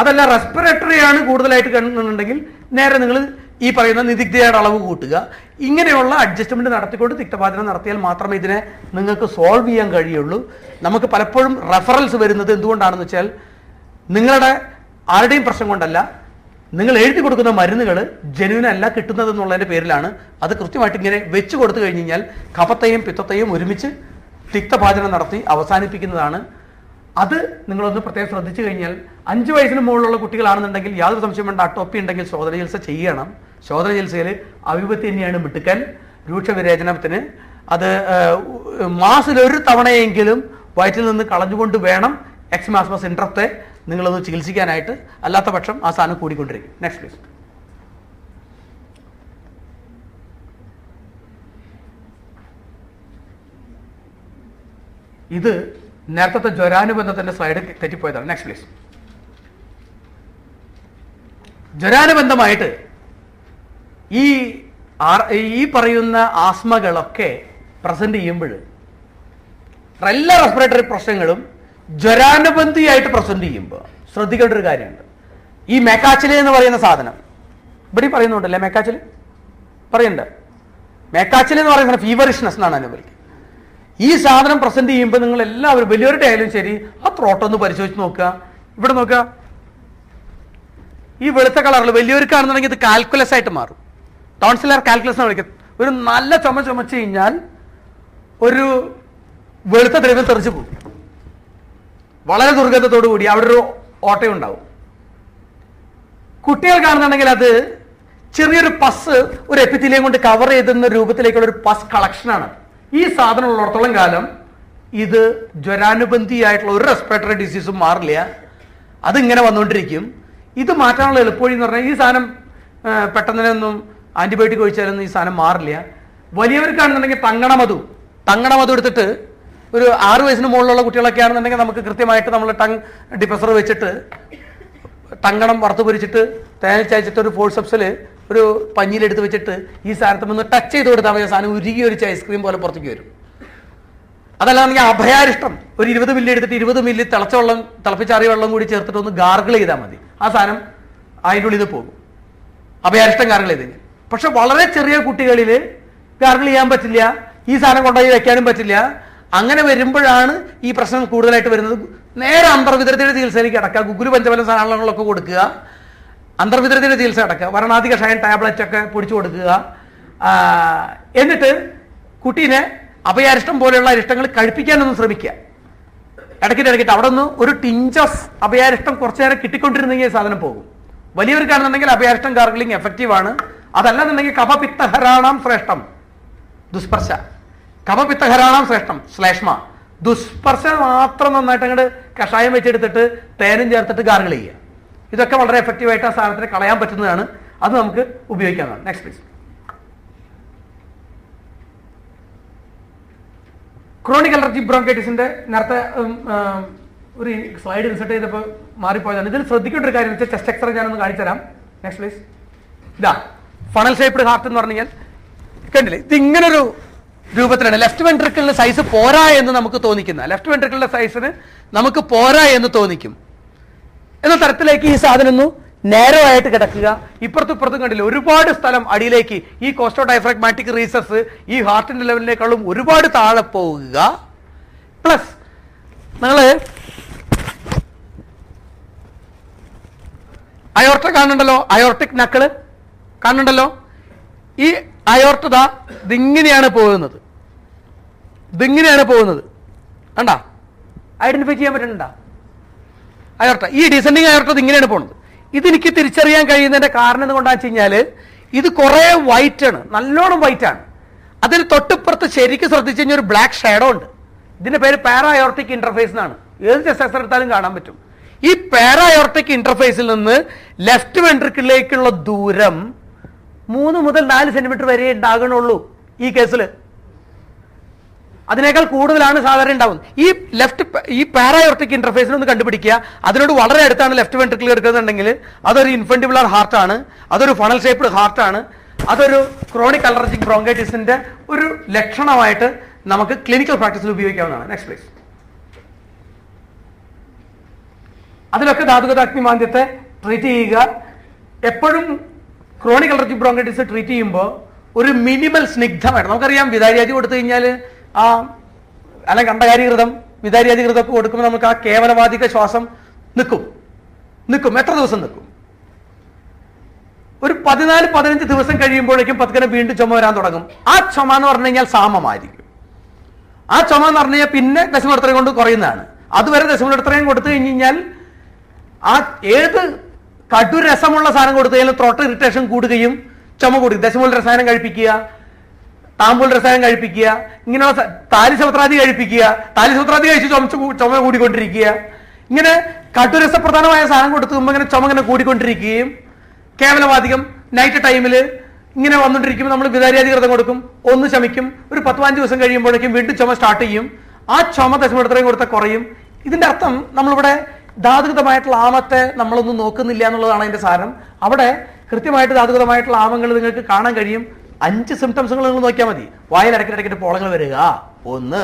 അതല്ല റെസ്പിറേറ്ററി ആണ് കൂടുതലായിട്ട് കാണുന്നുണ്ടെങ്കിൽ നേരെ നിങ്ങൾ ഈ പറയുന്ന നിതിഗ്ധയുടെ അളവ് കൂട്ടുക. ഇങ്ങനെയുള്ള അഡ്ജസ്റ്റ്മെന്റ് നടത്തിക്കൊണ്ട് തിക്തപാചനം നടത്തിയാൽ മാത്രമേ ഇതിനെ നിങ്ങൾക്ക് സോൾവ് ചെയ്യാൻ കഴിയുള്ളൂ. നമുക്ക് പലപ്പോഴും റെഫറൽസ് വരുന്നത് എന്തുകൊണ്ടാണെന്ന് വെച്ചാൽ നിങ്ങളുടെ ആരുടെയും പ്രശ്നം കൊണ്ടല്ല, നിങ്ങൾ എഴുതി കൊടുക്കുന്ന മരുന്നുകൾ ജനുവിൻ അല്ല കിട്ടുന്നത് എന്നുള്ളതിന്റെ പേരിലാണ്. അത് കൃത്യമായിട്ട് ഇങ്ങനെ വെച്ച് കൊടുത്തു കഴിഞ്ഞ് കഴിഞ്ഞാൽ കഫത്തെയും പിത്തത്തെയും ഒരുമിച്ച് തിക്തപാചനം നടത്തി അവസാനിപ്പിക്കുന്നതാണ്. അത് നിങ്ങളൊന്ന് പ്രത്യേകം ശ്രദ്ധിച്ചു കഴിഞ്ഞാൽ 5 വയസ്സിന് മുകളിലുള്ള കുട്ടികളാണെന്നുണ്ടെങ്കിൽ യാതൊരു സംശയം വേണ്ട, അട്ടോപ്പി ഉണ്ടെങ്കിൽ ശോധന ചികിത്സ ചെയ്യണം. ശോധന ചികിത്സയിൽ അവിപത്തി തന്നെയാണ് മിട്ടുക്കൽ. രൂക്ഷവിരേചനത്തിന് അത് മാസത്തിലൊരു തവണയെങ്കിലും വയറ്റിൽ നിന്ന് കളഞ്ഞുകൊണ്ട് വേണം എക്സിമാസ്മോ സിൻഡ്രത്തെ നിങ്ങളൊന്ന് ചികിത്സിക്കാനായിട്ട്. അല്ലാത്ത പക്ഷം ആ സാധനം കൂടിക്കൊണ്ടിരിക്കും. Next please. ഇത് നേരത്തെ ജ്വരാനുബന്ധത്തിന്റെ സ്ലൈഡ് തെറ്റിപ്പോയതാണ്. Next please. ജ്വരാനുബന്ധമായിട്ട് ഈ പറയുന്ന ആസ്മകളൊക്കെ പ്രസന്റ് ചെയ്യുമ്പോൾ എല്ലാ റെസ്പിറേറ്ററി പ്രശ്നങ്ങളും ജ്വരാനുബന്ധിയായിട്ട് പ്രസന്റ് ചെയ്യുമ്പോൾ ശ്രദ്ധിക്കേണ്ട ഒരു കാര്യമുണ്ട്. ഈ മെക്കാച്ചില എന്ന് പറയുന്ന സാധനം ഇവിടെ പറയുന്നുണ്ടല്ലേ, മെക്കാച്ചില പറയുന്നുണ്ട്. മെക്കാച്ചില എന്ന് പറയുന്ന ഫീവറിഷ്നെസ് എന്നാണ് അതിനെ വിളിക്കുന്നത്. ഈ സാധനം പ്രസന്റ് ചെയ്യുമ്പോൾ നിങ്ങൾ എല്ലാവരും വലിയവരുടെ ആയാലും ശരി ആ ത്രോട്ടൊന്ന് പരിശോധിച്ച് നോക്കുക. ഇവിടെ നോക്കുക, ഈ വെളുത്ത കളറിൽ വലിയവർക്കാണെന്നുണ്ടെങ്കിൽ ഇത് കാൽക്കുലസ് ആയിട്ട് മാറും. ടോൺസിലർ കാൽക്കുലസ് എന്ന് വിളിക്കുന്നത്. ഒരു നല്ല ചുമച്ച് കഴിഞ്ഞാൽ ഒരു വെളുത്ത ദ്രവ്യം തെറിച്ചു പോകും. വളരെ ദുർഗന്ധത്തോടു കൂടി അവിടെ ഒരു ഓട്ടയുണ്ടാവും. കുട്ടികൾക്കാണെന്നുണ്ടെങ്കിൽ അത് ചെറിയൊരു പസ്, ഒരു എപ്പിത്തീലിയം കൊണ്ട് കവർ ചെയ്തുന്ന രൂപത്തിലേക്കുള്ള ഒരു പസ് കളക്ഷനാണ്. ഈ സാധനം ഉള്ളിടത്തോളം കാലം ഇത് ജ്വരാനുബന്ധിയായിട്ടുള്ള ഒരു റെസ്പിറേറ്ററി ഡിസീസും മാറില്ല. അതിങ്ങനെ വന്നുകൊണ്ടിരിക്കും. ഇത് മാറ്റാനുള്ള എളുപ്പവഴി എന്ന് പറഞ്ഞാൽ ഈ സാധനം പെട്ടെന്ന് ഒന്നും ആന്റിബയോട്ടിക് ഒഴിച്ചാലൊന്നും ഈ സാധനം മാറില്ല. വലിയവർക്കാണെന്നുണ്ടെങ്കിൽ തങ്ങണമധു എടുത്തിട്ട് ഒരു 6 വയസ്സിന് മുകളിലുള്ള കുട്ടികളൊക്കെ ആണെന്നുണ്ടെങ്കിൽ നമുക്ക് കൃത്യമായിട്ട് നമ്മൾ ടങ് ഡിപ്രസർ വെച്ചിട്ട് തങ്കണം വറുത്ത് പൊരിച്ചിട്ട് തേനിച്ചയച്ചിട്ട് ഒരു ഫോഴ്സപ്സിൽ ഒരു പഞ്ഞിയിലെടുത്ത് വെച്ചിട്ട് ഈ സാധനത്തിൽ ഒന്ന് ടച്ച് ചെയ്ത് കൊടുത്താൽ മതി. സാധനം ഉരുകി ഒരു ഐസ്ക്രീം പോലെ പുറത്തേക്ക് വരും. അതല്ലാന്നെങ്കിൽ അഭയാരിഷ്ടം ഒരു 20 മില്ലി എടുത്തിട്ട് 20 മില്ലി തിളപ്പിച്ചാറിയ വെള്ളം കൂടി ചേർത്തിട്ട് ഒന്ന് ഗാർഗിൾ ചെയ്താൽ മതി. ആ സാധനം അതിൻ്റെ ഉള്ളിൽ നിന്ന് പോകും. അഭയാരിഷ്ടം ഗാർഗിൾ ചെയ്ത് കഴിഞ്ഞാൽ. പക്ഷെ വളരെ ചെറിയ കുട്ടികളിൽ ഗാർഗിൾ ചെയ്യാൻ പറ്റില്ല, ഈ സാധനം കൊണ്ടുപോയി വെക്കാനും പറ്റില്ല. അങ്ങനെ വരുമ്പോഴാണ് ഈ പ്രശ്നം കൂടുതലായിട്ട് വരുന്നത്. നേരെ അന്തർവിതരത്തിന്റെ ചികിത്സയിലേക്ക് അടക്കുക. ഗുഗുരു പഞ്ചബലം സാധനങ്ങളൊക്കെ കൊടുക്കുക, അന്തർവിതരത്തിന്റെ ചികിത്സ അടക്കുക, വരണാതി കഷായം ടാബ്ലറ്റ് ഒക്കെ പൊടിച്ചു കൊടുക്കുക. എന്നിട്ട് കുട്ടീനെ അഭയാരിഷ്ടം പോലെയുള്ള അരിഷ്ടങ്ങൾ കഴിപ്പിക്കാനൊന്നും ശ്രമിക്കുക. ഇടയ്ക്കിട്ട് അവിടെ നിന്ന് ഒരു ടിഞ്ച് ഓഫ് അഭയാരിഷ്ടം കുറച്ചു നേരം കിട്ടിക്കൊണ്ടിരുന്നെങ്കിൽ സാധനം പോകും. വലിയവർക്കാണെന്നുണ്ടെങ്കിൽ അഭയാരിഷ്ടം ഗാർഗിളിംഗ് എഫക്റ്റീവാണ്. അതല്ലാന്നുണ്ടെങ്കിൽ കഫപിത്തഹരാണാം ശ്രേഷ്ഠം ദുസ്പർശ, കഫപിത്തഹരാണാം ശ്രേഷ്ഠം ശ്ലേഷ്മ. ദുസ്പർശ മാത്രം നന്നായിട്ട് അങ്ങോട്ട് കഷായം വെച്ചെടുത്തിട്ട് തേനും ചേർത്തിട്ട് ഗാർഗിൾ ചെയ്യുക. ഇതൊക്കെ വളരെ എഫക്റ്റീവായിട്ട് ആ സാധനത്തിന് കളയാൻ പറ്റുന്നതാണ്. അത് നമുക്ക് ഉപയോഗിക്കാവുന്നതാണ്. Next please. ക്രോണിക് അലർജിക് ബ്രോങ്കൈറ്റിസിന്റെ നേരത്തെ ഒരു സ്ലൈഡ് ഇൻസെർട്ട് ചെയ്തപ്പോൾ മാറിപ്പോയതാണ്. ഇതിൽ ശ്രദ്ധിക്കേണ്ട ഒരു കാര്യം വെച്ചാൽ ചെസ്റ്റ് എക്സ്റേ ഞാനൊന്ന് കാണിച്ചു തരാം. Next please. ഇതാ ഫണൽ ഷേപ്ഡ് ഹാർട്ട് എന്ന് പറഞ്ഞു കഴിഞ്ഞാൽ കണ്ടില്ലേ, ഇത് ഇങ്ങനൊരു രൂപത്തിലാണ്. ലെഫ്റ്റ് വെൻട്രിക്കിളിന്റെ സൈസ് പോരാ എന്ന് നമുക്ക് തോന്നിക്കുന്ന, ലെഫ്റ്റ് വെൻട്രിക്കിളിന്റെ സൈസിന് നമുക്ക് പോരാ എന്ന് തോന്നിക്കും എന്ന തരത്തിലേക്ക് ഈ സാധനം ഒന്ന് നേരോ ആയിട്ട് കിടക്കുക. ഇപ്പുറത്തും ഇപ്പുറത്തും കണ്ടില്ല, ഒരുപാട് സ്ഥലം അടിയിലേക്ക് ഈ കോസ്റ്റോ ഡയഫ്രാഗ്മാറ്റിക് റീസസ് ഈ ഹാർട്ടിന്റെ ലെവലിനേക്കാളും ഒരുപാട് താഴെ പോകുക. പ്ലസ് നിങ്ങള് അയോർട്ട കാണുന്നുണ്ടല്ലോ, അയോർട്ടിക് നക്കിള് കാണുന്നുണ്ടല്ലോ. ഈ അയോർട്ട ഇതിങ്ങനെയാണ് പോകുന്നത്, ഇതിങ്ങനെയാണ് പോകുന്നത്. കണ്ടാ, ഐഡന്റിഫൈ ചെയ്യാൻ പറ്റുന്നുണ്ടാ? അയോർട്ട, ഈ ഡിസെൻഡിങ് അയോർട്ട ഇങ്ങനെയാണ് പോകുന്നത്. ഇതെനിക്ക് തിരിച്ചറിയാൻ കഴിയുന്നതിന്റെ കാരണം എന്തുകൊണ്ടാന്ന് വെച്ച് കഴിഞ്ഞാൽ ഇത് കുറെ വൈറ്റ് ആണ്, നല്ലോണം വൈറ്റ് ആണ്. അതിന് തൊട്ടിപ്പുറത്ത് ശരിക്കും ശ്രദ്ധിച്ചു കഴിഞ്ഞാൽ ഒരു ബ്ലാക്ക് ഷാഡോ ഉണ്ട്. ഇതിന്റെ പേര് പാരായോർട്ടിക് ഇന്റർഫേസ് എന്നാണ്. ഏത് ചെസ്റ്റ് എക്സ്റേ എടുത്താലും കാണാൻ പറ്റും. ഈ പാരായോർട്ടിക് ഇന്റർഫേസിൽ നിന്ന് ലെഫ്റ്റ് വെൻട്രിക്കിളിലേക്കുള്ള ദൂരം 3 മുതൽ 4 സെന്റിമീറ്റർ വരെ ഉണ്ടാകണുള്ളൂ ഈ കേസിൽ. അതിനേക്കാൾ കൂടുതലാണ് സാധാരണ ഉണ്ടാവുന്നത്. ഈ പാരായോർട്ടിക് ഇന്റർഫേസിൽ ഒന്ന് കണ്ടുപിടിക്കുക. അതിനോട് വളരെ അടുത്താണ് ലെഫ്റ്റ് വെൻട്രിക്കിൾ എടുക്കുന്നുണ്ടെങ്കിൽ അതൊരു ഇൻഫൻറ്റിബുലർ ഹാർട്ടാണ്, അതൊരു ഫണൽ ഷേപ്ഡ് ഹാർട്ടാണ്, അതൊരു ക്രോണിക് അലർജിക് ബ്രോങ്കൈറ്റിസിന്റെ ഒരു ലക്ഷണമായിട്ട് നമുക്ക് ക്ലിനിക്കൽ പ്രാക്ടീസിൽ ഉപയോഗിക്കാവുന്നതാണ്. Next please. അതിലൊക്കെ ധാതുഗത അഗ്നിമാന്ദ്യത്തെ ട്രീറ്റ് ചെയ്യുക. എപ്പോഴും ക്രോണിക് അലർജിക് ബ്രോങ്കൈറ്റിസ് ട്രീറ്റ് ചെയ്യുമ്പോൾ ഒരു മിനിമൽ സ്നിഗ്ധമായിട്ട്, നമുക്കറിയാം വിതാരിയാതി കൊടുത്തു കഴിഞ്ഞാൽ അല്ലെങ്കിൽ കണ്ടകാരീകൃതം വിതാരിയാതികൃതമൊക്കെ കൊടുക്കുമ്പോൾ നമുക്ക് ആ കേവലവാദിക ശ്വാസം നിൽക്കും. എത്ര ദിവസം നിൽക്കും? ഒരു 14-15 ദിവസം കഴിയുമ്പോഴേക്കും പതുക്കെ വീണ്ടും ചുമ വരാൻ തുടങ്ങും. ആ ചുമ എന്ന് പറഞ്ഞു കഴിഞ്ഞാൽ സാമമായിരിക്കും. ആ ചുമ എന്ന് പറഞ്ഞു കഴിഞ്ഞാൽ പിന്നെ ദശമൂലത്രയം കൊണ്ട് കുറയുന്നതാണ്. അതുവരെ ദശമൂലത്രയം കൊടുത്തു കഴിഞ്ഞ് കഴിഞ്ഞാൽ ആ ഏത് കടുരസമുള്ള സാധനം കൊടുത്തു കഴിഞ്ഞാൽ ത്രോട്ട് ഇറിറ്റേഷൻ കൂടുകയും ചുമ കൂടും. ദശമൂല രസായനം കഴിപ്പിക്കുക, താമ്പൂൽ രസായനം കഴിപ്പിക്കുക, ഇങ്ങനെയുള്ള താലിസപത്രാദി കഴിപ്പിക്കുക, താലിസപത്രാദി കഴിച്ച് ചുമ കൂടിക്കൊണ്ടിരിക്കുക. ഇങ്ങനെ കടുരസപ്രധാനമായ സാധനം കൊടുത്തുമ്പോൾ ഇങ്ങനെ ചുമ ഇങ്ങനെ കൂടിക്കൊണ്ടിരിക്കുകയും കേവലവാദികം നൈറ്റ് ടൈമിൽ ഇങ്ങനെ വന്നുകൊണ്ടിരിക്കുമ്പോൾ നമ്മൾ വിതാരിയാതികൃതം കൊടുക്കും, ഒന്ന് ശമിക്കും. ഒരു 10-15 ദിവസം കഴിയുമ്പോഴേക്കും വീണ്ടും ചുമ സ്റ്റാർട്ട് ചെയ്യും. ആ ചുമ ദശമൂലത്രയം കൊടുത്താൽ കുറയും. ഇതിന്റെ അർത്ഥം നമ്മളിവിടെ ധാതുഗതമായിട്ടുള്ള ആമത്തെ നമ്മളൊന്നും നോക്കുന്നില്ല എന്നുള്ളതാണ് അതിന്റെ സാരം. അവിടെ കൃത്യമായിട്ട് ധാതുഗതമായിട്ടുള്ള ആമങ്ങൾ നിങ്ങൾക്ക് കാണാൻ കഴിയും. 5 സിംറ്റംസുകൾ നിങ്ങൾ നോക്കിയാൽ മതി. വായിൽ ഇടയ്ക്കിടയ്ക്കിട്ട് പോളങ്ങൾ വരിക, 1.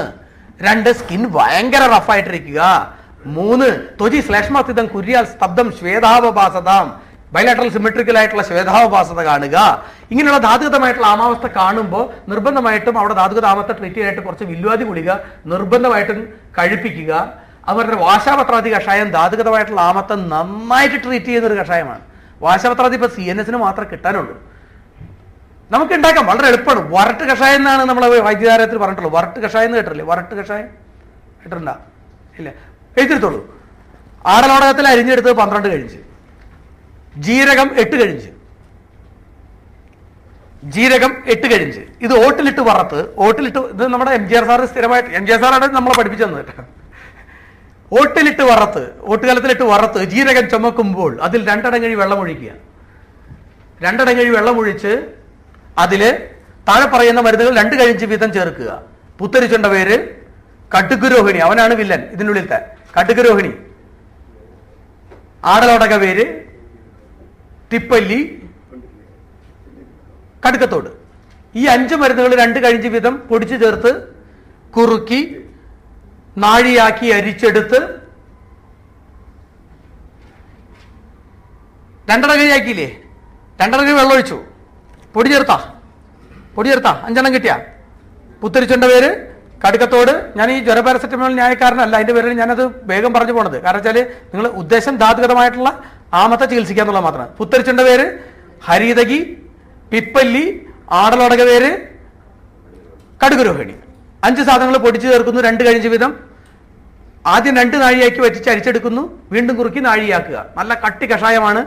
2 സ്കിൻ ഭയങ്കര റഫായിട്ടിരിക്കുക, 3 ത്വചി ശ്ലേഷ്മാസ്ഥിതം കുര്യാൽ സ്തബ്ദം ശ്വേതാവഭാസതാം, ബയലാട്രൽ സിമെട്രിക്കൽ ആയിട്ടുള്ള ശ്വേതാവഭാസത കാണുക. ഇങ്ങനെയുള്ള ധാതുഗതമായിട്ടുള്ള ആമാവസ്ഥ കാണുമ്പോൾ നിർബന്ധമായിട്ടും അവിടെ ധാതുഗത ആമത്തെ ട്രീറ്റ് ചെയ്യാനായിട്ട് കുറച്ച് വില്വാദി ഗുളിക നിർബന്ധമായിട്ടും കഴിപ്പിക്കുക. അതുപോലെ വാശാപത്രാദി കഷായം ധാതുഗതമായിട്ടുള്ള ആമത്തെ നന്നായിട്ട് ട്രീറ്റ് ചെയ്യുന്നൊരു കഷായമാണ്. വാശാപത്രാദി ഇപ്പൊ CNS മാത്രമേ കിട്ടാനുള്ളൂ. നമുക്ക് ഉണ്ടാക്കാം, വളരെ എളുപ്പമാണ്. വരട്ട് കഷായം എന്നാണ് നമ്മൾ വൈദ്യധാരത്തിൽ പറഞ്ഞിട്ടുള്ളൂ. വരട്ട് കഷായം എന്ന് കേട്ടില്ലേ? വരട്ട് കഷായം കേട്ടിട്ടുണ്ടാ? ഇല്ല, എഴുതിയെടുത്തോളൂ. ആടലോടകത്തിൽ അരിഞ്ഞെടുത്തത് 12 കഴിഞ്ച്, ജീരകം 8 കഴിഞ്ച്, ജീരകം 8 കഴിഞ്ച്. ഇത് ഓട്ടിലിട്ട് വറുത്ത്, ഇത് നമ്മുടെ MGR സാറ് സ്ഥിരമായിട്ട്, MGR സാറാണ് നമ്മളെ പഠിപ്പിച്ചത് കേട്ടോ. ഓട്ടിലിട്ട് വറുത്ത്, ഓട്ടുകാലത്തിലിട്ട് വറുത്ത് ജീരകം ചുമക്കുമ്പോൾ അതിൽ 2 അടങ്ങഴി വെള്ളം ഒഴിക്കുക. 2 അടങ്ങഴി വെള്ളം ഒഴിച്ച് അതില് താഴെ പറയുന്ന മരുന്നുകൾ 2 കഴിഞ്ച് വീതം ചേർക്കുക. പുത്തരിച്ചുണ്ട പേര് കടുകുരോഹിണി, അവനാണ് വില്ലൻ ഇതിനുള്ളിലത്തെ. കടുകുരോഹിണി, ആടലോടക വേര്, തിപ്പല്ലി, കടുക്കത്തോട്. ഈ 5 മരുന്നുകൾ 2 കഴിഞ്ച് വീതം പൊടിച്ചു ചേർത്ത് കുറുക്കി നാഴിയാക്കി അരിച്ചെടുത്ത് 2 അടങ്ങഴിയാക്കിയില്ലേ, 2 അടങ്ങഴി വെള്ളം ഒഴിച്ചു, പൊടി ചേർത്താ 5 കിട്ടിയ. പുത്തരിച്ചുണ്ട പേര്, കടുക്കത്തോട്. ഞാൻ ഈ ജ്വര പാരസെറ്റമോൾ ന്യായക്കാരനല്ല, അതിന്റെ പേരിൽ ഞാനത് വേഗം പറഞ്ഞു പോണത്. കാരണം വെച്ചാൽ നിങ്ങൾ ഉദ്ദേശം ധാതുഗതമായിട്ടുള്ള ആമത്തെ ചികിത്സിക്കുക എന്നുള്ളത് മാത്രമാണ്. പുത്തരിച്ചുണ്ട പേര്, ഹരിതകി, പിപ്പല്ലി, ആടലോടക പേര്, കടുകുരോഹിണി. 5 സാധനങ്ങൾ പൊടിച്ചു ചേർക്കുന്നു 2 കഴിഞ്ച് വീതം. ആദ്യം 2 നാഴിയാക്കി വറ്റിച്ച് അരിച്ചെടുക്കുന്നു, വീണ്ടും കുറുക്കി നാഴിയാക്കുക. നല്ല കട്ടി കഷായമാണ്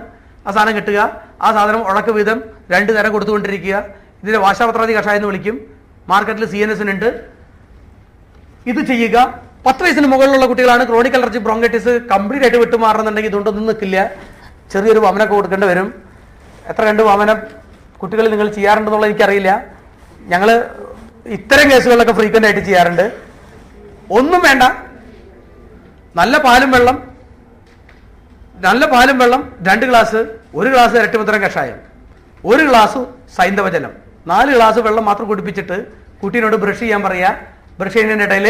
ആ സാധനം കിട്ടുക. ആ സാധനം ഉഴക്ക് വീതം 2 തരം കൊടുത്തുകൊണ്ടിരിക്കുക. ഇതിനെ വാശാപത്രാദി കഷായം എന്ന് വിളിക്കും. മാർക്കറ്റിൽ CNS ഉണ്ട്. ഇത് ചെയ്യുക. 10 വയസ്സിന് മുകളിലുള്ള കുട്ടികളാണ് ക്രോണിക് അലർജിക് ബ്രോങ്കൈറ്റിസ് കംപ്ലീറ്റ് ആയിട്ട് വിട്ടുമാറുന്നുണ്ടെങ്കിൽ ഇതുകൊണ്ടൊന്നും നിൽക്കില്ല. ചെറിയൊരു വമനൊക്കെ കൊടുക്കേണ്ടി വരും. എത്ര കണ്ട് വമനം കുട്ടികൾ നിങ്ങൾ ചെയ്യാറുണ്ടെന്നുള്ളത് എനിക്കറിയില്ല. ഞങ്ങൾ ഇത്തരം കേസുകളിലൊക്കെ ഫ്രീക്വൻ്റ് ആയിട്ട് ചെയ്യാറുണ്ട്. ഒന്നും വേണ്ട, നല്ല പാലും വെള്ളം 2 ഗ്ലാസ്, 1 ഗ്ലാസ് ഇരട്ടിമധുരം കഷായം, 1 ഗ്ലാസ് സൈന്ധവജലം, 4 ഗ്ലാസ് വെള്ളം മാത്രം കുടിപ്പിച്ചിട്ട് കുട്ടീനോട് ബ്രഷ് ചെയ്യാൻ പറയുക. ബ്രഷ് ചെയ്യുന്നതിൻ്റെ ഇടയിൽ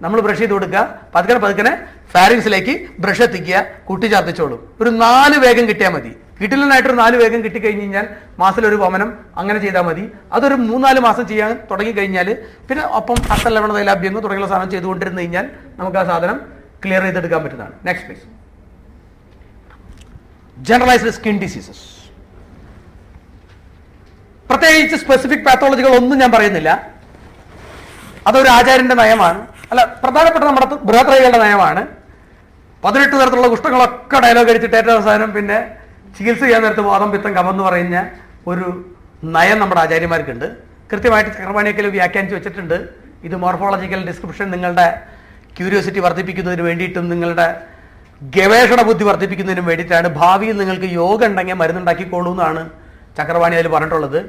നമ്മൾ ബ്രഷ് ചെയ്ത് കൊടുക്കുക. പതുക്കനെ ഫാരിങ്സിലേക്ക് ബ്രഷ് എത്തിക്കുക. കുട്ടി ഛർദ്ദിച്ചോളും. ഒരു 4 വേഗം കിട്ടിയാൽ മതി. കിട്ടില്ലെന്നായിട്ടൊരു 4 വേഗം കിട്ടിക്കഴിഞ്ഞ് കഴിഞ്ഞാൽ മാസത്തിലൊരു വമനം അങ്ങനെ ചെയ്താൽ മതി. അതൊരു 3-4 മാസം ചെയ്യാൻ തുടങ്ങിക്കഴിഞ്ഞാൽ പിന്നെ ഒപ്പം അട്ടലവണ തൈലാഭ്യങ്ങൾ തുടങ്ങിയുള്ള സാധനം ചെയ്തുകൊണ്ടിരുന്നു കഴിഞ്ഞാൽ നമുക്ക് ആ സാധനം ക്ലിയർ ചെയ്തെടുക്കാൻ പറ്റുന്നതാണ്. Next please. Generalised skin diseases. പ്രത്യേകിച്ച് സ്പെസിഫിക് പാത്തോളജികൾ ഒന്നും ഞാൻ പറയുന്നില്ല. അതൊരു ആചാര്യന്റെ നയമാണ്, അല്ല പ്രധാനപ്പെട്ട നമ്മുടെ ബൃഹത്രൈകളുടെ നയമാണ്. 18 തരത്തിലുള്ള കുഷ്ഠങ്ങളൊക്കെ ഡയലോഗ് അടിച്ചിട്ട് ഏറ്റവും അവസാനം പിന്നെ ചികിത്സ ചെയ്യാൻ നേരത്ത് വാദം പിത്തം കഫം എന്ന് പറയുന്ന ഒരു നയം നമ്മുടെ ആചാര്യന്മാർക്കുണ്ട്. കൃത്യമായിട്ട് ചക്രപാണിയൊക്കെ വ്യാഖ്യാനിച്ച് വെച്ചിട്ടുണ്ട്. ഇത് മോർഫോളജിക്കൽ ഡിസ്ക്രിപ്ഷൻ നിങ്ങളുടെ ക്യൂരിയോസിറ്റി വർദ്ധിപ്പിക്കുന്നതിന് വേണ്ടിയിട്ടും നിങ്ങളുടെ ഗവേഷണ ബുദ്ധി വർദ്ധിപ്പിക്കുന്നതിനും വേണ്ടിയിട്ടാണ്. ഭാവിയിൽ നിങ്ങൾക്ക് യോഗ ഉണ്ടെങ്കിൽ മരുന്നുണ്ടാക്കിക്കോളൂ എന്നാണ് ചക്രപാണി അതിൽ പറഞ്ഞിട്ടുള്ളത്.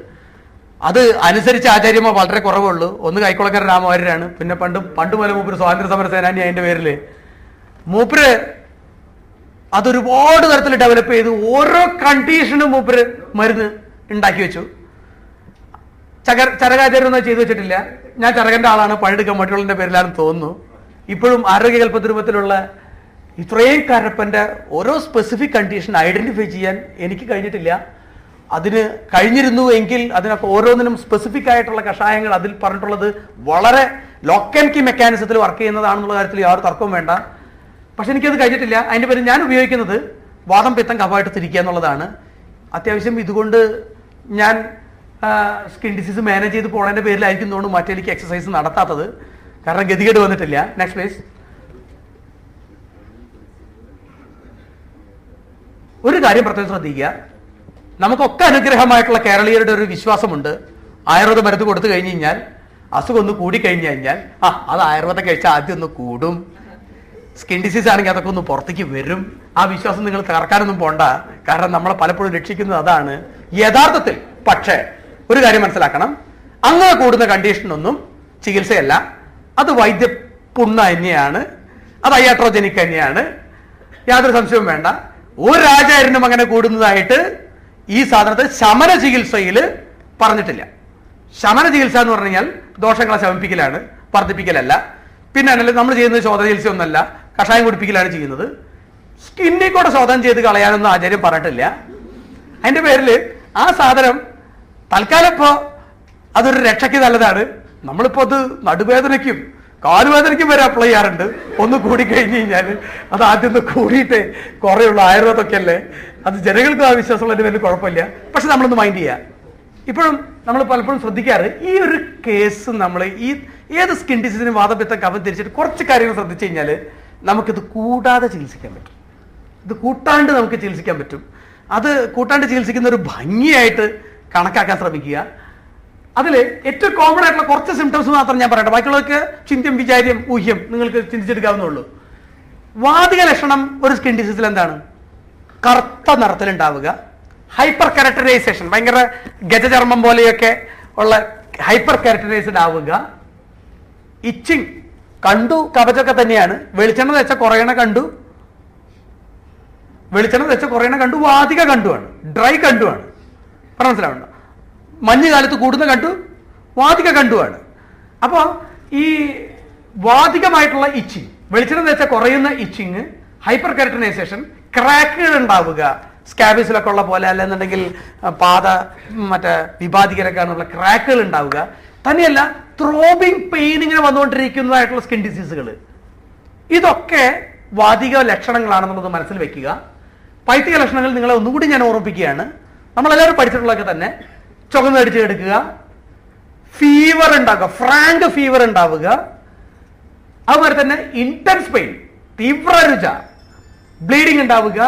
അത് അനുസരിച്ച് ആചാര്യന്മാർ വളരെ കുറവുള്ളൂ. ഒന്ന് കൈക്കുളക്കര രാമവാര്യരാണ്, പിന്നെ പണ്ട് മുതൽ മൂപ്പര് സ്വാതന്ത്ര്യ സമര സേനാനി. അതിൻ്റെ പേരിൽ മൂപ്പര് അതൊരുപാട് തരത്തിൽ ഡെവലപ്പ് ചെയ്തു. ഓരോ കണ്ടീഷനും മൂപ്പര് മരുന്ന് ഉണ്ടാക്കി വെച്ചു. ചരകാചാര്യം ഒന്നും ചെയ്തു വെച്ചിട്ടില്ല. ഞാൻ ചരകന്റെ ആളാണ്, പണിയെടുക്കാൻ മറ്റുള്ളതിന്റെ പേരിലാണെന്ന് തോന്നുന്നു. ഇപ്പോഴും ആരോഗ്യകൽപ്പ രൂപത്തിലുള്ള ഇത്രയും കരപ്പന്റെ ഓരോ സ്പെസിഫിക് കണ്ടീഷൻ ഐഡന്റിഫൈ ചെയ്യാൻ എനിക്ക് കഴിഞ്ഞിട്ടില്ല. അതിന് കഴിഞ്ഞിരുന്നു എങ്കിൽ അതിനൊക്കെ ഓരോന്നിനും സ്പെസിഫിക് ആയിട്ടുള്ള കഷായങ്ങൾ അതിൽ പറഞ്ഞിട്ടുള്ളത് വളരെ ലോക്ക് ആൻഡ് കീ മെക്കാനിസത്തിൽ വർക്ക് ചെയ്യുന്നതാണെന്നുള്ള കാര്യത്തിൽ യാതൊരു തർക്കവും വേണ്ട. പക്ഷെ എനിക്കത് കഴിഞ്ഞിട്ടില്ല. അതിൻ്റെ പേര് ഞാൻ ഉപയോഗിക്കുന്നത് വാദം പിത്തം കഫമായിട്ട് തിരിക്കുക എന്നുള്ളതാണ്. അത്യാവശ്യം ഇതുകൊണ്ട് ഞാൻ സ്കിൻ ഡിസീസ് മാനേജ് ചെയ്ത് പോണതിൻ്റെ പേരിലായിരിക്കും തോന്നുന്നു മറ്റേക്ക് എക്സസൈസ് നടത്താത്തത്. കാരണം ഗതികേട് വന്നിട്ടില്ല. Next please. ഒരു കാര്യം പ്രത്യേകം ശ്രദ്ധിക്കുക. നമുക്കൊക്കെ അനുഗ്രഹമായിട്ടുള്ള കേരളീയരുടെ ഒരു വിശ്വാസമുണ്ട്. ആയുർവേദ മരുന്ന് കൊടുത്തു കഴിഞ്ഞ് കഴിഞ്ഞാൽ അസുഖം ഒന്ന് കൂടിക്കഴിഞ്ഞു കഴിഞ്ഞാൽ അത് ആയുർവേദം കഴിച്ചാൽ ആദ്യം ഒന്ന് കൂടും, സ്കിൻ ഡിസീസ് ആണെങ്കിൽ അതൊക്കെ ഒന്ന് പുറത്തേക്ക് വരും. ആ വിശ്വാസം നിങ്ങൾ തകർക്കാനൊന്നും പോണ്ട. കാരണം നമ്മളെ പലപ്പോഴും രക്ഷിക്കുന്നത് അതാണ് യഥാർത്ഥത്തിൽ. പക്ഷേ ഒരു കാര്യം മനസ്സിലാക്കണം, അങ്ങനെ കൂടുന്ന കണ്ടീഷനൊന്നും ചികിത്സയല്ല. അത് വൈദ്യപുണ്ണ തന്നെയാണ്, അത് അയാട്രോജനിക് തന്നെയാണ്, യാതൊരു സംശയവും വേണ്ട. ഒരു ആചാര്യനും അങ്ങനെ കൂടുന്നതായിട്ട് ഈ സാധനത്തിൽ ശമന ചികിത്സയിൽ പറഞ്ഞിട്ടില്ല. ശമന ചികിത്സ എന്ന് പറഞ്ഞു കഴിഞ്ഞാൽ ദോഷങ്ങളെ ശമിപ്പിക്കലാണ്, വർദ്ധിപ്പിക്കലല്ല. പിന്നെ നമ്മൾ ചെയ്യുന്നത് ശോധന ചികിത്സയൊന്നല്ല, കഷായം കുടിപ്പിക്കലാണ് ചെയ്യുന്നത്. സ്കിന്നിൽ കൂടെ ശോധന ചെയ്ത് കളയാനൊന്നും ആചാര്യം പറഞ്ഞിട്ടില്ല. അതിന്റെ പേരിൽ ആ സാധനം തൽക്കാലം ഇപ്പോൾ അതൊരു രക്ഷയ്ക്ക് നല്ലതാണ്. നമ്മളിപ്പോ അത് നടുവേദനയ്ക്കും കാലുവേദനയ്ക്കും വരെ അപ്ലൈ ചെയ്യാറുണ്ട്. ഒന്ന് കൂടിക്കഴിഞ്ഞ് കഴിഞ്ഞാൽ അത് ആദ്യം ഒന്ന് കൂടിയിട്ട് കുറേയുള്ള ആയുർവേദമൊക്കെ അല്ലേ, അത് ജനങ്ങൾക്ക് ആ വിശ്വാസമുള്ളതിന് വലിയ കുഴപ്പമില്ല. പക്ഷെ നമ്മളൊന്ന് മൈൻഡ് ചെയ്യുക. ഇപ്പോഴും നമ്മൾ പലപ്പോഴും ശ്രദ്ധിക്കാറ് ഈ ഒരു കേസ് നമ്മൾ ഏത് സ്കിൻ ഡിസീസിനും വാദപിത്തം കഫം തിരിച്ചിട്ട് കുറച്ച് കാര്യങ്ങൾ ശ്രദ്ധിച്ചു കഴിഞ്ഞാൽ നമുക്കിത് കൂടാതെ ചികിത്സിക്കാൻ പറ്റും. ഇത് കൂട്ടാണ്ട് നമുക്ക് ചികിത്സിക്കാൻ പറ്റും. അത് കൂട്ടാണ്ട് ചികിത്സിക്കുന്ന ഒരു ഭംഗിയായിട്ട് കണക്കാക്കാൻ ശ്രമിക്കുക. അതിൽ ഏറ്റവും കോമൺ ആയിട്ടുള്ള കുറച്ച് സിംറ്റംസ് മാത്രം ഞാൻ പറയട്ടെ. ബാക്കിയുള്ളവർക്ക് ചിന്ത്യം വിചാര്യം ഊഹ്യം നിങ്ങൾക്ക് ചിന്തിച്ചെടുക്കാവുന്നുള്ളൂ. വാതിക ലക്ഷണം ഒരു സ്കിൻ ഡിസീസിൽ എന്താണ്? കറുത്ത നിറത്തിലുണ്ടാവുക, ഹൈപ്പർ കാരക്ടറൈസേഷൻ, ഭയങ്കര ഗജചർമ്മം പോലെയൊക്കെ ഉള്ള ഹൈപ്പർ കാരക്ടറൈസ്ഡ് ആവുക, ഇച്ചിങ് കണ്ടു കവചൊക്കെ തന്നെയാണ്. വെളിച്ചെണ്ണ വെച്ച കുറയണ കണ്ടു, വാതിക കണ്ടുവാണ്, ഡ്രൈ കണ്ടുവാണ്. മനസ്സിലാവുണ്ടോ? മഞ്ഞുകാലത്ത് കൂടുന്ന കണ്ടു, വാതിക കണ്ടുവാണ്. അപ്പോൾ ഈ വാതികമായിട്ടുള്ള ഇച്ചിങ്, വെളിച്ചെണ്ണ വെച്ച കുറയുന്ന ഇച്ചിങ്, ഹൈപ്പർ കാരക്ടറൈസേഷൻ, ക്രാക്കുകൾ ഉണ്ടാവുക സ്കാബിസിലൊക്കെ ഉള്ള പോലെ, അല്ലെന്നുണ്ടെങ്കിൽ മറ്റേ വിഭാതികരൊക്കെയാണുള്ള ക്രാക്കുകൾ ഉണ്ടാവുക. തന്നെയല്ല ത്രോബിങ് പെയിൻ ഇങ്ങനെ വന്നുകൊണ്ടിരിക്കുന്നതായിട്ടുള്ള സ്കിൻ ഡിസീസുകൾ, ഇതൊക്കെ വാതിക ലക്ഷണങ്ങളാണെന്നുള്ളത് മനസ്സിൽ വെക്കുക. പൈത്തിക ലക്ഷണങ്ങൾ നിങ്ങളെ ഒന്നുകൂടി ഞാൻ ഓർമ്മിപ്പിക്കുകയാണ്. നമ്മളെല്ലാവരും പഠിച്ചിട്ടുള്ളതൊക്കെ തന്നെ. ചുവന്നടിച്ച് എടുക്കുക, ഫീവർ ഉണ്ടാവുക, ഫ്രാങ്ക് ഫീവർ ഉണ്ടാവുക, അതുപോലെ തന്നെ ഇന്റൻസ് പെയിൻ, തീവ്ര രുച, ബ്ലീഡിങ് ഉണ്ടാവുക,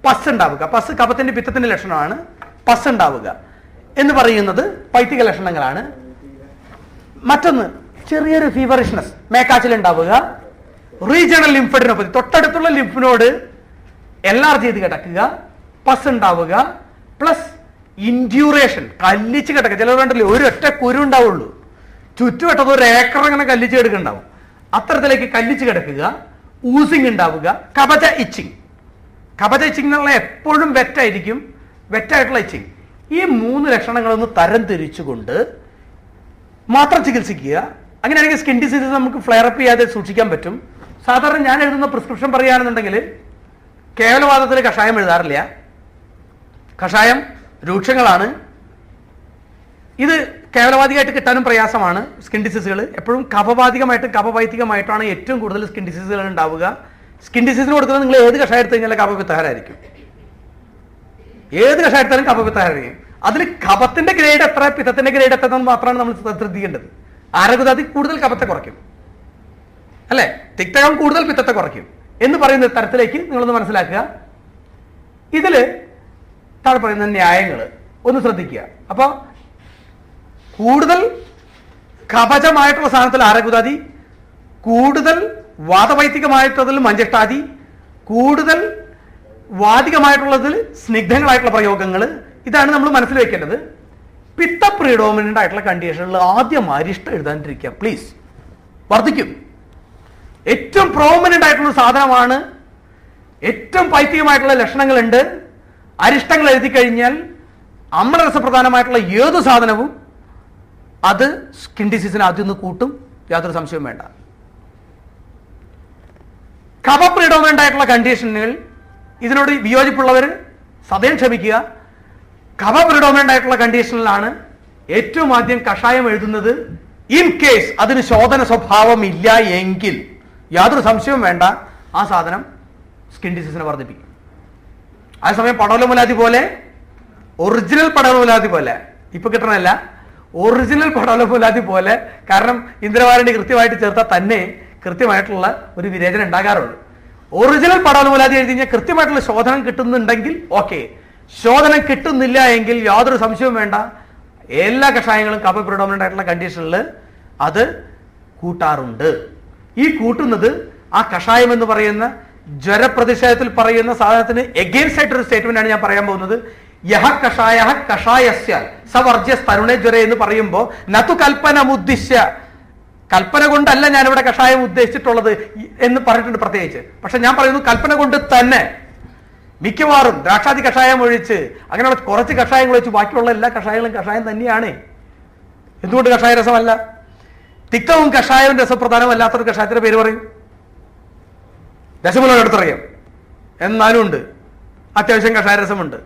പസ് ഉണ്ടാവുക. പസ് കഫത്തിന്റെ പിത്തത്തിന്റെ ലക്ഷണമാണ്. പസ് ഉണ്ടാവുക എന്ന് പറയുന്നത് പൈത്തിക ലക്ഷണങ്ങളാണ്. മറ്റൊന്ന് ചെറിയൊരു ഫീവറിഷ്നസ്, മേക്കാച്ചിൽ ഉണ്ടാവുക, റീജിയണൽ ലിംഫഡിനോപ്പതി, തൊട്ടടുത്തുള്ള ലിംഫിനോട് എൻലാർജ് ചെയ്ത് കിടക്കുക, പസ് ഉണ്ടാവുക, പ്ലസ് ഇൻഡ്യൂറേഷൻ, കല്ലിച്ച് കിടക്കുക. ചിലർ കണ്ടല്ലേ ഒരു ഒറ്റ കുരു ഉണ്ടാവുള്ളൂ, ചുറ്റുവട്ടത് ഒരു ഏക്കർ അങ്ങനെ കല്ലിച്ച് കിടക്കുന്നുണ്ടാവും. അത്തരത്തിലേക്ക് കല്ലിച്ച് കിടക്കുക, ഊസിങ് ഉണ്ടാവുക, കബജ ഇച്ചിങ്. കബജ ഇച്ചിങ് എന്നുള്ള എപ്പോഴും വെറ്റായിരിക്കും, വെറ്റായിട്ടുള്ള ഇച്ചിങ്. ഈ 3 ലക്ഷണങ്ങളൊന്ന് തരം തിരിച്ചുകൊണ്ട് മാത്രം ചികിത്സിക്കുക. അങ്ങനെയാണെങ്കിൽ സ്കിൻ ഡിസീസസ് നമുക്ക് ഫ്ലെയറപ്പ് ചെയ്യാതെ സൂക്ഷിക്കാൻ പറ്റും. സാധാരണ ഞാൻ എഴുതുന്ന പ്രിസ്ക്രിപ്ഷൻ പറയുകയാണെന്നുണ്ടെങ്കിൽ കേവലവാദത്തിൽ കഷായം എഴുതാറില്ല. കഷായം രൂക്ഷങ്ങളാണ്. ഇത് കേവലവാദികമായിട്ട് കിട്ടാനും പ്രയാസമാണ്. സ്കിൻ ഡിസീസുകൾ എപ്പോഴും കഫബാധികമായിട്ടും കഫവൈദികമായിട്ടാണ് ഏറ്റവും കൂടുതൽ സ്കിൻ ഡിസീസുകൾ ഉണ്ടാവുക. സ്കിൻ ഡിസീസിന് കൊടുക്കുന്നത് നിങ്ങൾ ഏത് കഷായം എടുത്തു കഴിഞ്ഞാൽ കഫപിത്തഹാരായിരിക്കും. ഏത് കഷായം എടുത്താലും കഫപിത്തഹാരായിരിക്കും. അതിൽ കഫത്തിന്റെ ഗ്രേഡ് എത്ര, പിത്തത്തിന്റെ ഗ്രേഡ് എത്ര എന്ന് മാത്രമാണ് നമ്മൾ ശ്രദ്ധിക്കേണ്ടത്. ആരകുതാതി കൂടുതൽ കഫത്തെ കുറയ്ക്കും, അല്ലെ? തിക്തകം കൂടുതൽ പിത്തത്തെ കുറയ്ക്കും എന്ന് പറയുന്ന തരത്തിലേക്ക് നിങ്ങളൊന്ന് മനസ്സിലാക്കുക. ഇതില് താഴെ പറയുന്ന ന്യായങ്ങൾ ഒന്ന് ശ്രദ്ധിക്കുക. അപ്പൊ കൂടുതൽ കവചമായിട്ടുള്ള സാധനത്തിൽ ആരകുതാതി, കൂടുതൽ വാദവൈദികമായിട്ടുള്ളതിൽ മഞ്ചഷ്ടാതി, കൂടുതൽ വാദികമായിട്ടുള്ളതിൽ സ്നിഗ്ധങ്ങളായിട്ടുള്ള പ്രയോഗങ്ങൾ. ഇതാണ് നമ്മൾ മനസ്സിൽ വെക്കേണ്ടത്. പിത്ത പ്രീഡോമിനന്റ് ആയിട്ടുള്ള കണ്ടീഷനിൽ ആദ്യം അരിഷ്ടം എഴുതാണ്ടിരിക്കുക പ്ലീസ്. വർദ്ധിക്കും. ഏറ്റവും പ്രോമിനന്റ് ആയിട്ടുള്ള സാധനമാണ്. ഏറ്റവും പൈത്തികമായിട്ടുള്ള ലക്ഷണങ്ങളുണ്ട്. അരിഷ്ടങ്ങൾ എഴുതി കഴിഞ്ഞാൽ അമ്ലരസപ്രധാനമായിട്ടുള്ള ഏതു സാധനവും അത് സ്കിൻ ഡിസീസിന് ആദ്യം ഒന്ന് കൂട്ടും, യാതൊരു സംശയവും വേണ്ട. കഫ പ്രീഡോമിനന്റ് ആയിട്ടുള്ള കണ്ടീഷനുകൾ, ഇതിനോട് വിയോജിപ്പുള്ളവർ സദയം ക്ഷമിക്കുക. കഫ പ്രീഡോമിനന്റ് ആയിട്ടുള്ള കണ്ടീഷനിലാണ് ഏറ്റവും ആദ്യം കഷായം എഴുതുന്നത്. ഇൻ കേസ് അതിന് ശോധന സ്വഭാവം ഇല്ല എങ്കിൽ യാതൊരു സംശയവും വേണ്ട, ആ സാധനം സ്കിൻ ഡിസീസിനെ വർദ്ധിപ്പിക്കും. അതേസമയം പടവലമുലാതി പോലെ, ഒറിജിനൽ പടവലമുലാതി പോലെ, ഇപ്പൊ കിട്ടണമല്ല, ഒറിജിനൽ പടവലമുലാതി പോലെ, കാരണം ഇന്ദ്രവാരണി കൃത്യമായിട്ട് ചേർത്താൽ തന്നെ കൃത്യമായിട്ടുള്ള ഒരു വിരേചനം ഉണ്ടാകാറുള്ളൂ. ഒറിജിനൽ പടവലമുലാതി എഴുതി കഴിഞ്ഞാൽ കൃത്യമായിട്ടുള്ള ശോധനം കിട്ടുന്നുണ്ടെങ്കിൽ ഓക്കെ. ശോധനം കിട്ടുന്നില്ല എങ്കിൽ യാതൊരു സംശയവും വേണ്ട, എല്ലാ കഷായങ്ങളും കഫ പ്രിഡോമിനന്റ് ആയിട്ടുള്ള കണ്ടീഷനിൽ അത് കൂട്ടാറുണ്ട്. ഈ കൂട്ടുന്നത് ആ കഷായം എന്ന് പറയുന്ന ജ്വരപ്രതിഷേധത്തിൽ പറയുന്ന സാധനത്തിന് എഗെയിൻസ്റ്റ് ആയിട്ടൊരു സ്റ്റേറ്റ്മെന്റ് ആണ് ഞാൻ പറയാൻ പോകുന്നത്. യഹ കഷായ കഷായസ്യ സവർജ്യ തരുണേ ജ്വര എന്ന് പറയുമ്പോൾ നതു കൽപ്പന ഉദ്ദിശ്യ, കൽപ്പന കൊണ്ടല്ല ഞാനിവിടെ കഷായം ഉദ്ദേശിച്ചിട്ടുള്ളത് എന്ന് പറഞ്ഞിട്ടുണ്ട് പ്രത്യേകിച്ച്. പക്ഷെ ഞാൻ പറയുന്നു കൽപ്പന കൊണ്ട് തന്നെ. മിക്കവാറും ദ്രാക്ഷാദി കഷായം ഒഴിച്ച് അങ്ങനെയുള്ള കുറച്ച് കഷായങ്ങൾ ഒഴിച്ച് ബാക്കിയുള്ള എല്ലാ കഷായങ്ങളും കഷായം തന്നെയാണ്. എന്തുകൊണ്ട് കഷായ രസമല്ല? തിക്തവും കഷായവും രസപ്രധാനമല്ലാത്തൊരു കഷായത്തിന്റെ പേര് പറയും. ദശമൂലം എടുത്തറിയാം. എന്നാലും ഉണ്ട്, അത്യാവശ്യം കഷായ രസമുണ്ട്.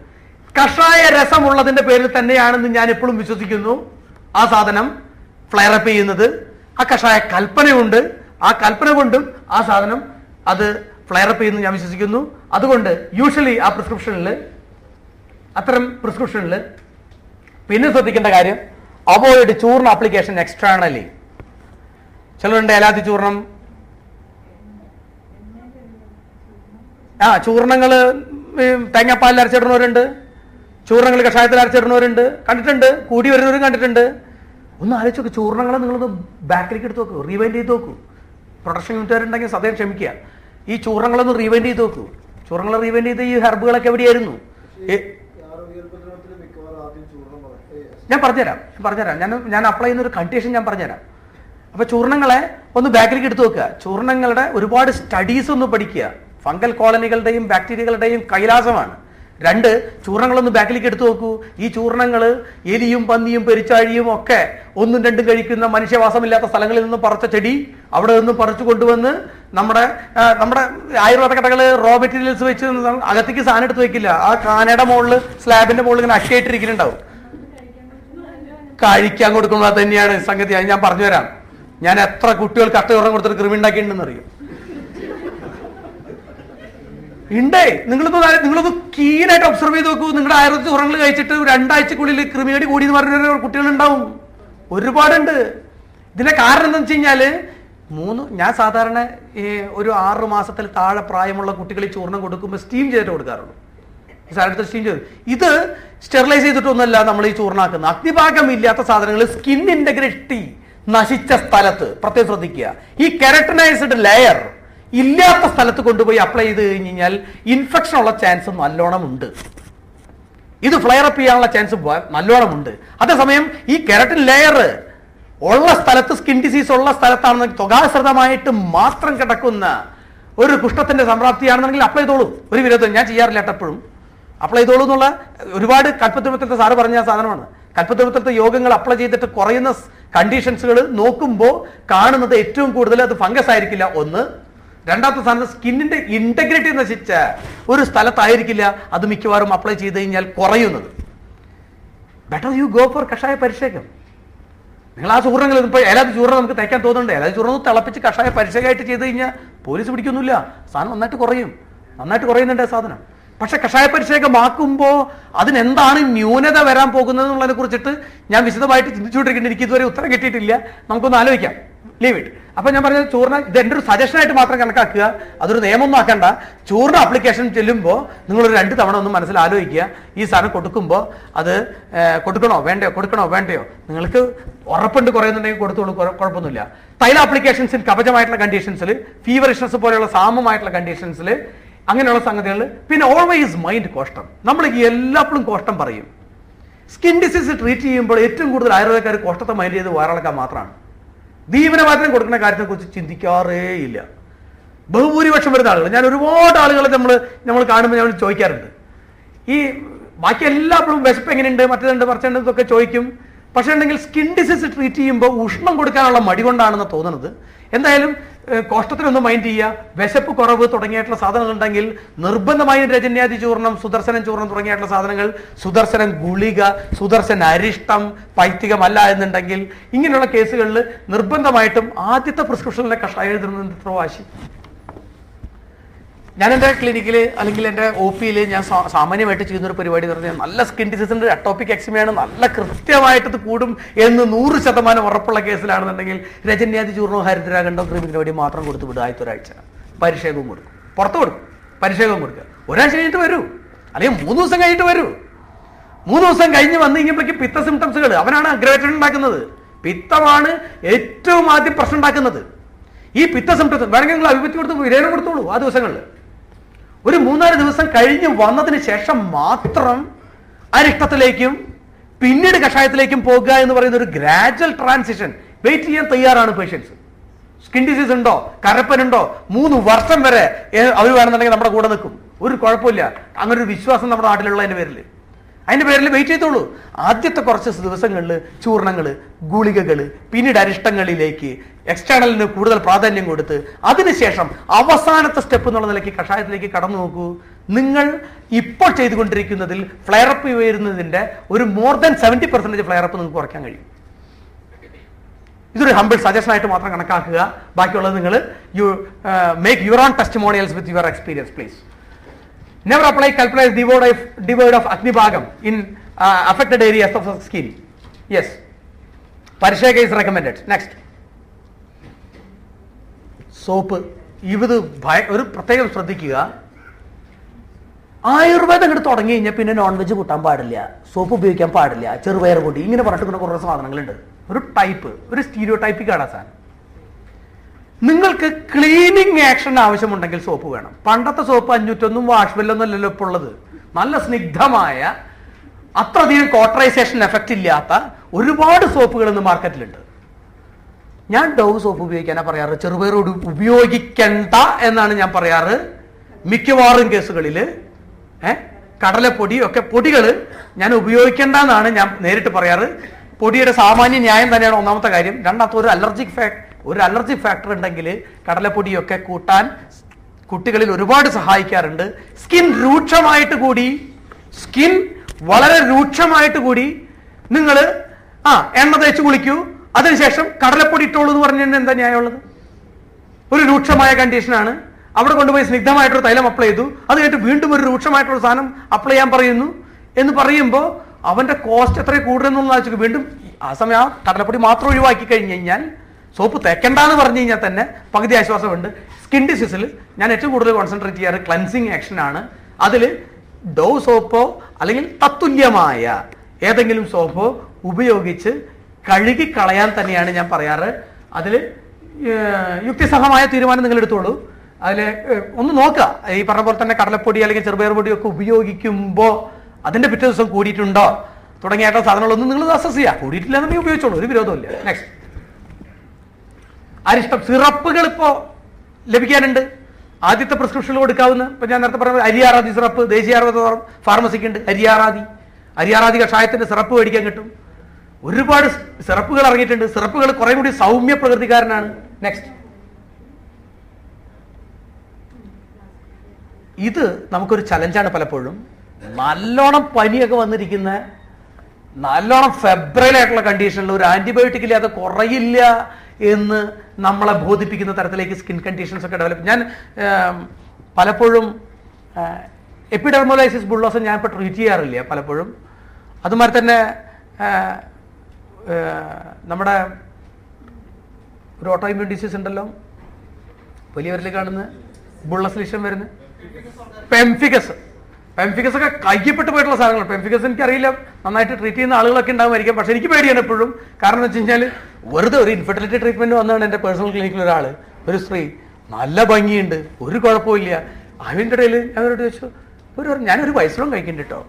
കഷായ രസമുള്ളതിന്റെ പേരിൽ തന്നെയാണെന്ന് ഞാൻ എപ്പോഴും വിശ്വസിക്കുന്നു ആ സാധനം ഫ്ലെയറപ്പ് ചെയ്യുന്നത്. ആ കഷായ കൽപ്പനയുണ്ട്, ആ കൽപ്പന കൊണ്ടും ആ സാധനം അത് ഫ്ലെയറപ്പ് ചെയ്യുന്നു ഞാൻ വിശ്വസിക്കുന്നു. അതുകൊണ്ട് യൂഷ്വലി ആ പ്രിസ്ക്രിപ്ഷനിൽ, അത്തരം പ്രിസ്ക്രിപ്ഷനിൽ പിന്നെ ശ്രദ്ധിക്കേണ്ട കാര്യം, അവോയ്ഡ് ചൂർണ ആപ്ലിക്കേഷൻ എക്സ്റ്റേണലി. ചിലരുണ്ട് ഏലാതി ചൂർണം, ചൂർണങ്ങൾ തേങ്ങാപ്പാലിൽ അരച്ചിടുന്നവരുണ്ട്, ചൂർണങ്ങൾ കഷായത്തിൽ അരച്ചിടുന്നവരുണ്ട്, കണ്ടിട്ടുണ്ട്. കൂടി വരുന്നവരും കണ്ടിട്ടുണ്ട്. ഒന്ന് ആലോചിച്ച് നോക്ക്, ചൂർണങ്ങൾ നിങ്ങളൊന്ന് ബാക്കിലേക്ക് എടുത്ത് നോക്കൂ, റീവൈൻഡ് ചെയ്ത് നോക്കൂ. പ്രൊഡക്ഷൻ യൂണിറ്റുകാരുണ്ടെങ്കിൽ സദയം ക്ഷമിക്കുക. ഈ ചൂർണങ്ങളൊന്ന് റീവൈൻഡ് ചെയ്ത് നോക്കൂ. ചൂർണങ്ങൾ റീവൈൻഡ് ചെയ്ത് ഈ ഹെർബുകളൊക്കെ എവിടെയായിരുന്നു? ഞാൻ പറഞ്ഞുതരാം. ഞാൻ അപ്ലൈ ചെയ്യുന്ന ഒരു കണ്ടീഷൻ ഞാൻ പറഞ്ഞുതരാം. അപ്പൊ ചൂർണങ്ങളെ ഒന്ന് ബാക്കിലേക്ക് എടുത്തു നോക്കുക. ചൂർണങ്ങളുടെ ഒരുപാട് സ്റ്റഡീസ് ഒന്ന് പഠിക്കുക. ഫംഗൽ കോളനികളുടെയും ബാക്ടീരിയകളുടെയും കൈലാസമാണ്. 2, ചൂർണങ്ങളൊന്ന് ബാക്കിലേക്ക് എടുത്തു നോക്കൂ. ഈ ചൂർണങ്ങൾ എലിയും പന്നിയും പെരിച്ചാഴിയും ഒക്കെ 1ഉം 2ഉം കഴിക്കുന്ന മനുഷ്യവാസമില്ലാത്ത സ്ഥലങ്ങളിൽ നിന്ന് പറിച്ച ചെടി അവിടെ നിന്ന് പറിച്ചു കൊണ്ടുവന്ന് നമ്മുടെ ആയുർവേദ കടകൾ റോ മെറ്റീരിയൽസ് വെച്ച് അകത്തേക്ക് സാധനം എടുത്ത് വെക്കില്ല. ആ കാനയുടെ മുകളിൽ, സ്ലാബിന്റെ മുകളിൽ ഇങ്ങനെ അക്കയായിട്ടിരിക്കുന്നുണ്ടാവും. കഴിക്കാൻ കൊടുക്കുന്നത് തന്നെയാണ് സംഗതി. അത് ഞാൻ പറഞ്ഞുതരാം. ഞാൻ എത്ര കുട്ടികൾ കഷ്ടയോളം കൊടുത്തിട്ട് കൃമി ഉണ്ടാക്കിയിട്ടുണ്ടെന്ന് അറിയും. ഉണ്ടേ. നിങ്ങളൊന്ന് കീനായിട്ട് ഒബ്സർവ് ചെയ്ത് നോക്കൂ. നിങ്ങളുടെ ആയുർവേദ ചൂർണങ്ങൾ കഴിച്ചിട്ട് 2 ആഴ്ചക്കുള്ളിൽ കൃമിയടി കൂടി എന്ന് പറഞ്ഞ കുട്ടികളുണ്ടാവും. ഒരുപാടുണ്ട്. ഇതിന്റെ കാരണം എന്താണെന്ന് വെച്ച് കഴിഞ്ഞാല് ഞാൻ സാധാരണ ഒരു 6 മാസത്തിൽ താഴെ പ്രായമുള്ള കുട്ടികൾ ചൂർണം കൊടുക്കുമ്പോൾ സ്റ്റീം ചെയ്തിട്ട് കൊടുക്കാറുള്ളൂ. സാധനത്തെ സ്റ്റീം ചെയ്ത്, ഇത് സ്റ്റെറിലൈസ് ചെയ്തിട്ടൊന്നുമല്ല നമ്മൾ ഈ ചൂർണ്ണാക്കുന്നത്. അഗ്നിഭാഗമില്ലാത്ത സാധനങ്ങൾ, സ്കിൻ ഇന്റഗ്രിറ്റി നശിച്ച സ്ഥലത്ത് പ്രത്യേകം ശ്രദ്ധിക്കുക. ഈ കെരട്ടനൈസ്ഡ് ലെയർ ഇല്ലാത്ത സ്ഥലത്ത് കൊണ്ടുപോയി അപ്ലൈ ചെയ്ത് കഴിഞ്ഞ് കഴിഞ്ഞാൽ ഇൻഫെക്ഷൻ ഉള്ള ചാൻസ് നല്ലോണം ഉണ്ട്. ഇത് ഫ്ലെയർ അപ്പ് ചെയ്യാനുള്ള ചാൻസ് നല്ലോണം ഉണ്ട്. അതേസമയം ഈ കെരട്ടിൻ ലെയർ ഉള്ള സ്ഥലത്ത് സ്കിൻ ഡിസീസ് ഉള്ള സ്ഥലത്താണെന്ന് തുകാശ്രിതമായിട്ട് മാത്രം കിടക്കുന്ന ഒരു കുഷ്ഠത്തിന്റെ സംപ്രാപ്തിയാണെന്നുണ്ടെങ്കിൽ അപ്ലൈ ചെയ്തോളൂ. ഒരു വിരോധം ഞാൻ ചെയ്യാറില്ല എപ്പോഴും. അപ്ലൈ ചെയ്തോളൂ എന്നുള്ള ഒരുപാട് കൽപ്പത്തിരുമത്തിലത്തെ സാറ് പറഞ്ഞ സാധനമാണ്. കൽപ്പത്തിരുമത്തിലത്തെ യോഗങ്ങൾ അപ്ലൈ ചെയ്തിട്ട് കുറയുന്ന കണ്ടീഷൻസുകൾ നോക്കുമ്പോൾ കാണുന്നത് ഏറ്റവും കൂടുതൽ അത് ഫംഗസ് ആയിരിക്കില്ല. ഒന്ന്. രണ്ടാമത്തെ സ്ഥാനത്ത് സ്കിന്നിന്റെ ഇന്റഗ്രിറ്റി നശിച്ച ഒരു സ്ഥലത്തായിരിക്കില്ല അത് മിക്കവാറും അപ്ലൈ ചെയ്ത് കഴിഞ്ഞാൽ കുറയുന്നത്. Better you go for kashaya parishekam. നിങ്ങൾ ആ ചൂർണ്ണങ്ങൾ ഇപ്പോൾ ഏലാതി ചൂർണ്ണം നമുക്ക് തയ്ക്കാൻ തോന്നുന്നുണ്ട്. ഏലാതി ചൂർണ്ണം തിളപ്പിച്ച് കഷായ പരിഷേകമായിട്ട് ചെയ്ത് കഴിഞ്ഞാൽ പോലീസ് പിടിക്കൊന്നുമില്ല. സാധനം നന്നായിട്ട് കുറയുന്നുണ്ട് സാധനം. പക്ഷെ കഷായ പരിഷേകമാക്കുമ്പോൾ അതിനെന്താണ് ന്യൂനത വരാൻ പോകുന്നത് എന്നുള്ളതിനെ കുറിച്ചിട്ട് ഞാൻ വിശദമായിട്ട് ചിന്തിച്ചുകൊണ്ടിരിക്കുന്നത്. എനിക്ക് ഇതുവരെ ഉത്തരം കിട്ടിയിട്ടില്ല. നമുക്കൊന്ന് ആലോചിക്കാം. Leave it. അപ്പൊ ഞാൻ പറഞ്ഞത് ചൂർണ്ണ ഇത് എൻ്റെ ഒരു സജഷനായിട്ട് മാത്രം കണക്കാക്കുക. അതൊരു നിയമമൊന്നും ആക്കണ്ട. ചൂർണ്ണ ആപ്ലിക്കേഷൻ ചെല്ലുമ്പോൾ നിങ്ങളൊരു 2 തവണ ഒന്ന് മനസ്സിൽ ആലോചിക്കുക. ഈ സാധനം കൊടുക്കുമ്പോൾ അത് കൊടുക്കണോ വേണ്ടയോ നിങ്ങൾക്ക് ഉറപ്പുണ്ട് കുറയുന്നുണ്ടെങ്കിൽ കൊടുത്തോളൂ, കുഴപ്പമൊന്നുമില്ല. തൈല ആപ്ലിക്കേഷൻസിൽ കവചമായിട്ടുള്ള കണ്ടീഷൻസിൽ, ഫീവറിഷ്നസ് പോലെയുള്ള സാമമായിട്ടുള്ള കണ്ടീഷൻസിൽ, അങ്ങനെയുള്ള സംഗതികളിൽ. പിന്നെ ഓൾവേസ് മൈൻഡ് കോഷ്ടം. നമ്മൾ എല്ലാപ്പോഴും കോഷ്ടം പറയും. സ്കിൻ ഡിസീസ് ട്രീറ്റ് ചെയ്യുമ്പോൾ ഏറ്റവും കൂടുതൽ ആയുർവേദക്കാർ കോഷ്ടത്തെ മൈൻഡ് ചെയ്ത് വയറിളക്കാൻ മാത്രമാണ്. ദീപനവാദനം കൊടുക്കുന്ന കാര്യത്തെ കുറിച്ച് ചിന്തിക്കാറേ ഇല്ല ബഹുഭൂരിപക്ഷം വരുന്ന ആളുകൾ. ഞാൻ ഒരുപാട് ആളുകളെ നമ്മൾ കാണുമ്പോൾ ഞാൻ ചോദിക്കാറുണ്ട്, ഈ ബാക്കി എല്ലാപ്പോഴും വിശപ്പ് എങ്ങനെയുണ്ട്, മറ്റേതുണ്ട് ഇതൊക്കെ ചോദിക്കും. പക്ഷേ ഉണ്ടെങ്കിൽ സ്കിൻ ഡിസീസ് ട്രീറ്റ് ചെയ്യുമ്പോൾ ഉഷ്ണം കൊടുക്കാനുള്ള മടി കൊണ്ടാണെന്ന് തോന്നുന്നത്. എന്തായാലും കോഷ്ടത്തിനൊന്നും മൈൻഡ് ചെയ്യുക. വിശപ്പ് കുറവ് തുടങ്ങിയിട്ടുള്ള സാധനങ്ങൾ ഉണ്ടെങ്കിൽ നിർബന്ധമായും രജന്യാദി ചൂർണം, സുദർശനം ചൂർണം തുടങ്ങിയിട്ടുള്ള സാധനങ്ങൾ, സുദർശനം ഗുളിക, സുദർശന അരിഷ്ടം പൈത്തികമല്ല എന്നുണ്ടെങ്കിൽ ഇങ്ങനെയുള്ള കേസുകളിൽ നിർബന്ധമായിട്ടും ആദ്യത്തെ പ്രിസ്ക്രിപ്ഷനിലെ കഷായം എഴുതുന്നത് എത്ര വാശി. ഞാൻ എൻ്റെ ക്ലിനിക്കിൽ അല്ലെങ്കിൽ എൻ്റെ OP-യിൽ ഞാൻ സാമാന്യമായിട്ട് ചെയ്യുന്നൊരു പരിപാടി എന്ന് പറഞ്ഞാൽ നല്ല സ്കിൻ ഡിസീസിൻ്റെ അട്ടോപ്പിക് എക്സിമയാണ്, നല്ല കൃത്യമായിട്ടത് കൂടും എന്ന് 100% ഉറപ്പുള്ള കേസിലാണെന്നുണ്ടെങ്കിൽ രജന്യാദി ചൂർണവും ഹരിദ്രാഖണ്ഡവും ക്രിമിനോടി മാത്രം കൊടുത്ത് വിടുക. ആദ്യത്തെ ഒരാഴ്ച പരിഷേകവും കൊടുക്കും, പുറത്ത് കൊടുക്കും, പരിഷേകവും കൊടുക്കുക. ഒരാഴ്ച കഴിഞ്ഞിട്ട് വരൂ, അല്ലെങ്കിൽ 3 ദിവസം കഴിഞ്ഞിട്ട് വരൂ. 3 ദിവസം കഴിഞ്ഞ് വന്നു കഴിഞ്ഞപ്പോഴേക്കും പിത്ത സിംറ്റംസുകൾ, അവനാണ് അഗ്രവേറ്റഡ് ഉണ്ടാക്കുന്നത്. പിത്തമാണ് ഏറ്റവും ആദ്യം പ്രശ്നം ഉണ്ടാക്കുന്നത്. ഈ പിത്ത സിംറ്റംസ് വേണമെങ്കിൽ നിങ്ങൾ അഭിപത്തി കൊടുത്ത് വിരേനം കൊടുത്തോളൂ. ആ ദിവസങ്ങളിൽ ഒരു 3-4 ദിവസം കഴിഞ്ഞ് വന്നതിന് ശേഷം മാത്രം അരിഷ്ടത്തിലേക്കും പിന്നീട് കഷായത്തിലേക്കും പോകുക എന്ന് പറയുന്ന ഒരു ഗ്രാജുവൽ ട്രാൻസിഷൻ വെയിറ്റ് ചെയ്യാൻ തയ്യാറാണ് പേഷ്യൻസ്. സ്കിൻ ഡിസീസ് ഉണ്ടോ, കരപ്പനുണ്ടോ, 3 വർഷം വരെ അവർ വേണമെന്നുണ്ടെങ്കിൽ നമ്മുടെ കൂടെ നിൽക്കും, ഒരു കുഴപ്പമില്ല. അങ്ങനെ ഒരു വിശ്വാസം നമ്മുടെ നാട്ടിലുള്ളതിൻ്റെ പേരിൽ വെയിറ്റ് ചെയ്തോളൂ. ആദ്യത്തെ കുറച്ച് ദിവസങ്ങളിൽ ചൂർണങ്ങൾ, ഗുളികകൾ, പിന്നീട് അരിഷ്ടങ്ങളിലേക്ക് എക്സ്റ്റേണലിന് കൂടുതൽ പ്രാധാന്യം കൊടുത്ത് അതിനുശേഷം അവസാനത്തെ സ്റ്റെപ്പ് എന്നുള്ള നിലയ്ക്ക് കഷായത്തിലേക്ക് കടന്നു നോക്കൂ. നിങ്ങൾ ഇപ്പോൾ ചെയ്തുകൊണ്ടിരിക്കുന്നതിൽ ഫ്ലെയറപ്പ് വരുന്നതിൻ്റെ ഒരു മോർ ദാൻ 70% ഫ്ലെയറപ്പ് നിങ്ങൾക്ക് കുറയ്ക്കാൻ കഴിയും. ഇതൊരു ഹംബിൾ സജഷനായിട്ട് മാത്രം കണക്കാക്കുക. ബാക്കിയുള്ളത് നിങ്ങൾ make your own testimonials with your experience please. Never apply calculus devoid of Agnibhagam in affected areas of the skin. Yes. Parishega is recommended. Next. Soap. ഇത് ഒരു പ്രത്യേകം ശ്രദ്ധിക്കുക. ആയുർവേദം ഇങ്ങോട്ട് തുടങ്ങി കഴിഞ്ഞാൽ പിന്നെ നോൺ വെജ് കൂട്ടാൻ പാടില്ല, സോപ്പ് ഉപയോഗിക്കാൻ പാടില്ല, ചെറുപയർ പൊടി, ഇങ്ങനെ പറഞ്ഞിട്ട് കുറേ സാധനങ്ങളുണ്ട്. ഒരു സ്റ്റീരിയോ ടൈപ്പിക്കാണ് ആ സാധനം. നിങ്ങൾക്ക് ക്ലീനിങ് ആക്ഷൻ ആവശ്യമുണ്ടെങ്കിൽ സോപ്പ് വേണം. പണ്ടത്തെ സോപ്പ് 501 വാഷ്വെല്ലൊന്നും അല്ലല്ലോ ഇപ്പോൾ ഉള്ളത്. നല്ല സ്നിഗ്ധമായ, അത്രയധികം കോട്ടറൈസേഷൻ എഫക്റ്റ് ഇല്ലാത്ത ഒരുപാട് സോപ്പുകൾ ഇന്ന് മാർക്കറ്റിലുണ്ട്. ഞാൻ ഡവ് സോപ്പ് ഉപയോഗിക്കാനാണ് പറയാറ്, ചെറുപയറോട് ഉപയോഗിക്കണ്ട എന്നാണ് ഞാൻ പറയാറ്. മിക്കവാറും കേസുകളിൽ കടലപ്പൊടി ഒക്കെ പൊടികൾ ഞാൻ ഉപയോഗിക്കേണ്ട എന്നാണ് ഞാൻ നേരിട്ട് പറയാറ്. പൊടിയുടെ സാമാന്യ ന്യായം തന്നെയാണ് ഒന്നാമത്തെ കാര്യം. രണ്ടാമത്തെ ഒരു അലർജി ഫാക്ടർ ഉണ്ടെങ്കിൽ കടലപ്പൊടിയൊക്കെ കൂട്ടാൻ കുട്ടികളിൽ ഒരുപാട് സഹായിക്കാറുണ്ട്. സ്കിൻ വളരെ രൂക്ഷമായിട്ട് കൂടി നിങ്ങൾ എണ്ണ തേച്ച് കുളിക്കൂ, അതിനുശേഷം കടലപ്പൊടി ഇട്ടോളൂ എന്ന് പറഞ്ഞാൽ എന്താ ന്യായമുള്ളത്? ഒരു രൂക്ഷമായ കണ്ടീഷനാണ്, അവിടെ കൊണ്ടുപോയി സ്നിഗ്ധമായിട്ടൊരു തൈലം അപ്ലൈ ചെയ്തു, അത് കഴിഞ്ഞിട്ട് വീണ്ടും ഒരു രൂക്ഷമായിട്ടുള്ള സാധനം അപ്ലൈ ചെയ്യാൻ പറയുന്നു എന്ന് പറയുമ്പോൾ അവന്റെ കോസ്റ്റ് എത്രയും കൂടുതലെന്നുള്ള ആലോചിക്കും. വീണ്ടും ആ സമയം ആ കടലപ്പൊടി മാത്രം ഒഴിവാക്കി കഴിഞ്ഞ് കഴിഞ്ഞാൽ, സോപ്പ് തേക്കണ്ടെന്ന് പറഞ്ഞു കഴിഞ്ഞാൽ തന്നെ പകുതി ആശ്വാസമുണ്ട്. സ്കിൻ ഡിസീസിൽ ഞാൻ ഏറ്റവും കൂടുതൽ കോൺസെൻട്രേറ്റ് ചെയ്യാറ് ക്ലൻസിങ് ആക്ഷനാണ്. അതിൽ ഡവ് സോപ്പോ അല്ലെങ്കിൽ തത്തുല്യമായ ഏതെങ്കിലും സോപ്പോ ഉപയോഗിച്ച് കഴുകിക്കളയാൻ തന്നെയാണ് ഞാൻ പറയാറ്. അതിൽ യുക്തിസഹമായ തീരുമാനം നിങ്ങൾ എടുത്തോളൂ. അതിൽ ഒന്ന് നോക്കുക, ഈ പറഞ്ഞ പോലെ തന്നെ കടലപ്പൊടി അല്ലെങ്കിൽ ചെറുപയർ പൊടിയൊക്കെ ഉപയോഗിക്കുമ്പോൾ അതിൻ്റെ പിറ്റേ ദിവസം കൂടിയിട്ടുണ്ടോ തുടങ്ങിയായിട്ടുള്ള സാധനങ്ങളൊന്നും നിങ്ങൾ അസസ് ചെയ്യുക. കൂടിയിട്ടില്ല എന്നുണ്ടെങ്കിൽ ഉപയോഗിച്ചോളൂ, ഒരു വിരോധമില്ല. നെക്സ്റ്റ്. അരിഷ്ടം സിറപ്പുകൾ ഇപ്പോൾ ലഭിക്കാനുണ്ട്. ആദ്യത്തെ പ്രിസ്ക്രിപ്ഷനിൽ കൊടുക്കാവുന്ന ഇപ്പൊ ഞാൻ നേരത്തെ പറഞ്ഞത് അരിയാറാദി സിറപ്പ് ദേശീയ ഫാർമസിക്ക് ഉണ്ട്. അരിയാറാദി കഷായത്തിന്റെ സിറപ്പ് മേടിക്കാൻ കിട്ടും. ഒരുപാട് സിറപ്പുകൾ ഇറങ്ങിയിട്ടുണ്ട്. സിറപ്പുകൾ കുറെ കൂടി സൗമ്യ പ്രകൃതിക്കാരനാണ്. നെക്സ്റ്റ്, ഇത് നമുക്കൊരു ചലഞ്ചാണ്. പലപ്പോഴും നല്ലോണം പനിയൊക്കെ വന്നിരിക്കുന്ന, നല്ലോണം ഫെബ്രൈൽ ആയിട്ടുള്ള കണ്ടീഷനിൽ ഒരു ആന്റിബയോട്ടിക് ഇല്ലാതെ കുറയില്ല എന്ന് നമ്മളെ ബോധിപ്പിക്കുന്ന തരത്തിലേക്ക് സ്കിൻ കണ്ടീഷൻസ് ഒക്കെ ഡെവലപ്പ്. ഞാൻ പലപ്പോഴും എപ്പിഡെർമോലൈസിസ് ബുള്ളോസ് ഞാൻ ഇപ്പോൾ ട്രീറ്റ് ചെയ്യാറില്ല പലപ്പോഴും. അതുമാതിരി തന്നെ നമ്മുടെ ഒരു ഓട്ടോഇമ്യൂൺ ഡിസീസ് ഉണ്ടല്ലോ, വലിയവരിൽ കാണുന്ന ബുള്ളസ് ലിഷൻ വരുന്നത് പെംഫിക്കസ് ഒക്കെ കയ്യപ്പെട്ട് പോയിട്ടുള്ള സാധനങ്ങൾ. പെംഫിക്കസ് എനിക്കറിയില്ല, നന്നായിട്ട് ട്രീറ്റ് ചെയ്യുന്ന ആളുകളൊക്കെ ഉണ്ടാകുമായിരിക്കും. പക്ഷെ എനിക്ക് പേടിയാണ് എപ്പോഴും. കാരണം എന്ന് വെച്ച് കഴിഞ്ഞാൽ വെറുതെ ഒരു ഇൻഫെർട്ടിലിറ്റി ട്രീറ്റ്മെന്റ് വന്നതാണ് എൻ്റെ പേഴ്സണൽ ക്ലിനിക്കിൽ ഒരാൾ, ഒരു സ്ത്രീ, നല്ല ഭംഗിയുണ്ട്, ഒരു കുഴപ്പമില്ല. അതിൻ്റെ ഇടയിൽ അവരോട് ചോദിച്ചു, ഞാനൊരു വയസ്സിലും കഴിക്കുന്നുണ്ട് കേട്ടോ.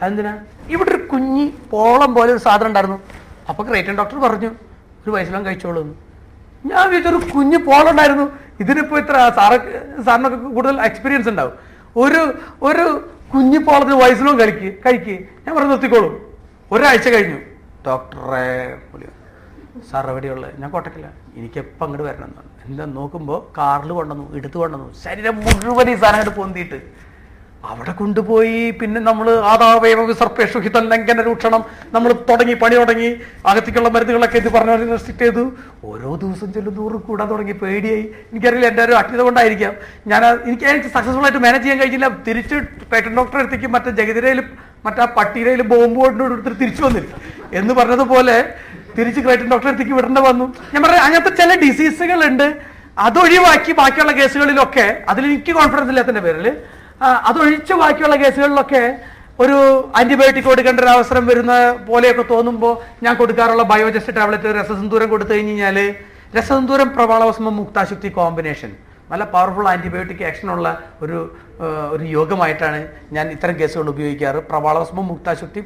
അതെന്തിനാ? ഇവിടെ ഒരു കുഞ്ഞി പോളം പോലെ ഒരു സാധനം ഉണ്ടായിരുന്നു. അപ്പോൾ ക്രേറ്റൻ ഡോക്ടർ പറഞ്ഞു ഒരു വയസ്സിലും കഴിച്ചോളൂ എന്ന്. ഞാൻ വിചാരിച്ചൊരു കുഞ്ഞു പോളുണ്ടായിരുന്നു, ഇതിനിപ്പോൾ ഇത്ര സാറിനൊക്കെ കൂടുതൽ എക്സ്പീരിയൻസ് ഉണ്ടാവും. ഒരു കുഞ്ഞു പോളത്തിന് വയസ്സിലും കഴിക്ക്. ഞാൻ പറഞ്ഞു നിർത്തിക്കോളും. ഒരാഴ്ച കഴിഞ്ഞു, ഡോക്ടറെ സാർ എവിടെയുള്ളത്? ഞാൻ കോട്ടക്കില്ല, എനിക്കെപ്പോൾ അങ്ങോട്ട് വരണം എന്നാണ്. എന്താ നോക്കുമ്പോൾ കാറിൽ എടുത്തു കൊണ്ടുവന്നു. ശരീരം മുഴുവൻ ഈ സാധനം അങ്ങോട്ട് പൊന്തിയിട്ട് അവിടെ കൊണ്ടുപോയി. പിന്നെ നമ്മൾ ആദാവയവ വിസർപ്പേഷു ഹിതലംഘന രൂക്ഷണം നമ്മൾ പണി തുടങ്ങി. അകത്തേക്കുള്ള മരുന്നുകളൊക്കെ ഇത് പറഞ്ഞ റെസ്ട്രിക്ട് ചെയ്തു. ഓരോ ദിവസം ചെല്ലുന്നൂറ് കൂടാൻ തുടങ്ങി. പേടിയായി. എനിക്കറിയില്ല, എൻ്റെ ഒരു അജ്ഞത കൊണ്ടായിരിക്കാം. എനിക്ക് സക്സസ്ഫുൾ ആയിട്ട് മാനേജ് ചെയ്യാൻ കഴിഞ്ഞില്ല. തിരിച്ച് പേറ്റന്റ് ഡോക്ടറെ അടുത്തേക്ക് മറ്റേ ജഗതിരയിലും മറ്റേ പട്ടിയിലും ബോംബ് കൊണ്ടെടുത്തിട്ട് തിരിച്ചു വന്നില്ല എന്ന് പറഞ്ഞതുപോലെ തിരിച്ച് ക്രൈറ്റൻ ഡോക്ടറെ അടുത്തേക്ക് വിടേണ്ട വന്നു. ഞാൻ പറഞ്ഞ അങ്ങനത്തെ ചില ഡിസീസുകളുണ്ട്. അതൊഴിവാക്കി ബാക്കിയുള്ള കേസുകളിലൊക്കെ, അതിലെനിക്ക് കോൺഫിഡൻസ് ഇല്ലാത്തതിന്റെ പേരിൽ, അതൊഴിച്ച് ബാക്കിയുള്ള കേസുകളിലൊക്കെ ഒരു ആന്റിബയോട്ടിക് കൊടുക്കേണ്ട ഒരു അവസരം വരുന്ന പോലെയൊക്കെ തോന്നുമ്പോൾ ഞാൻ കൊടുക്കാറുള്ള ബയോജസ്റ്റ് ടാബ്ലറ്റ് രസസന്തൂരം കൊടുത്തു കഴിഞ്ഞാൽ, രസസന്തൂരം പ്രവാളവസ്മം മുക്താശുക്തി കോമ്പിനേഷൻ നല്ല പവർഫുൾ ആന്റിബയോട്ടിക് ആക്ഷനുള്ള ഒരു യോഗമായിട്ടാണ് ഞാൻ ഇത്തരം കേസുകൾ ഉപയോഗിക്കാറ്. പ്രവാളവസ്മം മുക്താശുക്തി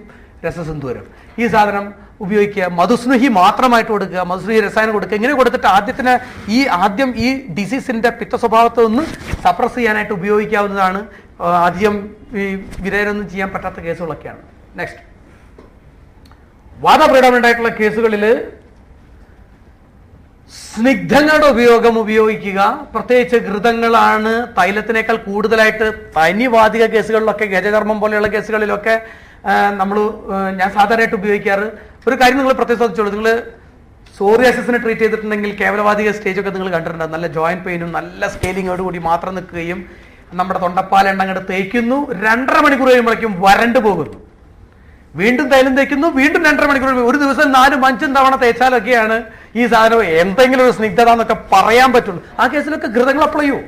രസസന്തൂരം ഈ സാധനം ഉപയോഗിക്കുക. മധുസ്നുഹി മാത്രമായിട്ട് കൊടുക്കുക, മധുസ്നുഹി രസായനം കൊടുക്കുക. ഇങ്ങനെ കൊടുത്തിട്ട് ആദ്യം ഈ ഡിസീസിന്റെ പിത്ത സ്വഭാവത്തെ ഒന്ന് സപ്രസ് ചെയ്യാനായിട്ട് ഉപയോഗിക്കാവുന്നതാണ്. അധികം ഈ വിരയൊന്നും ചെയ്യാൻ പറ്റാത്ത കേസുകളൊക്കെയാണ്. നെക്സ്റ്റ്, വാദപ്രീഡമൻ്റ് ആയിട്ടുള്ള കേസുകളിൽ സ്നിഗ്ധങ്ങളുടെ ഉപയോഗിക്കുക. പ്രത്യേകിച്ച് ഘൃതങ്ങളാണ് തൈലത്തിനേക്കാൾ കൂടുതലായിട്ട് പനിവാതിക കേസുകളിലൊക്കെ, ഗജകർമ്മം പോലെയുള്ള കേസുകളിലൊക്കെ ഞാൻ സാധാരണയായിട്ട് ഉപയോഗിക്കാറ്. ഒരു കാര്യം നിങ്ങൾ പ്രത്യേകം ശ്രദ്ധിച്ചോളൂ. നിങ്ങൾ സോറിയാസിസിനെ ട്രീറ്റ് ചെയ്തിട്ടുണ്ടെങ്കിൽ കേവലവാതിക സ്റ്റേജൊക്കെ നിങ്ങൾ കണ്ടിട്ടുണ്ടാകും. നല്ല ജോയിന്റ് പെയിനും നല്ല സ്കെയിലിങ്ങോട് കൂടി മാത്രം നിൽക്കുകയും നമ്മുടെ തൊണ്ടപ്പാലെണ്ണ അങ്ങോട്ട് തേക്കുന്നു. 2.5 മണിക്കൂർ കഴിയുമ്പോഴേക്കും വരണ്ടു പോകുന്നു. വീണ്ടും തൈലം തേക്കുന്നു, വീണ്ടും 2.5 മണിക്കൂർ. ഒരു ദിവസം 4-5 തവണ തേച്ചാലൊക്കെയാണ് ഈ സാധനം എന്തെങ്കിലും ഒരു സ്നിഗ്ധത എന്നൊക്കെ പറയാൻ പറ്റുള്ളൂ. ആ കേസിലൊക്കെ ഘൃതങ്ങൾ അപ്ലൈ ചെയ്യൂ.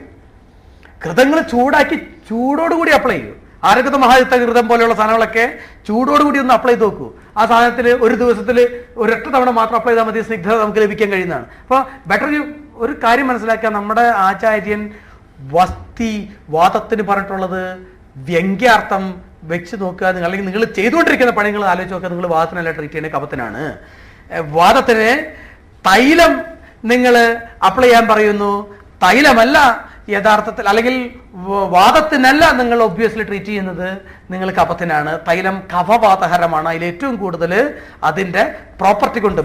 ഘൃതങ്ങൾ ചൂടാക്കി ചൂടോടുകൂടി അപ്ലൈ ചെയ്യൂ. ആരോഗ്യ മഹായുക്ത ഘൃതം പോലെയുള്ള സാധനങ്ങളൊക്കെ ചൂടോടുകൂടി ഒന്ന് അപ്ലൈ ചെയ്ത് നോക്കൂ. ആ സാധനത്തിൽ ഒരു ദിവസത്തിൽ ഒരൊറ്റ തവണ മാത്രം അപ്ലൈ ചെയ്താൽ മതി, സ്നിഗ്ധത നമുക്ക് ലഭിക്കാൻ കഴിയുന്നതാണ്. അപ്പോൾ ബെറ്റർ ഒരു കാര്യം മനസ്സിലാക്കുക. നമ്മുടെ ആചാര്യൻ വാദത്തിന് പറഞ്ഞിട്ടുള്ളത് വ്യംഗ്യാർത്ഥം വെച്ച് നോക്കുക. അല്ലെങ്കിൽ നിങ്ങൾ ചെയ്തുകൊണ്ടിരിക്കുന്ന പണികൾ ആലോചിച്ച് നോക്കുക. നിങ്ങൾ വാദത്തിനല്ല ട്രീറ്റ് ചെയ്യുന്ന കഫത്തിനാണ്. വാദത്തിന് തൈലം നിങ്ങൾ അപ്ലൈ ചെയ്യാൻ പറയുന്നു. തൈലമല്ല യഥാർത്ഥത്തിൽ, അല്ലെങ്കിൽ വാദത്തിനല്ല നിങ്ങൾ ഒബ്വിയസ്ലി ട്രീറ്റ് ചെയ്യുന്നത്, നിങ്ങൾ കഫത്തിനാണ്. തൈലം കഫവാതഹരമാണ്. അതിൽ ഏറ്റവും കൂടുതൽ അതിൻ്റെ പ്രോപ്പർട്ടി കൊണ്ട്,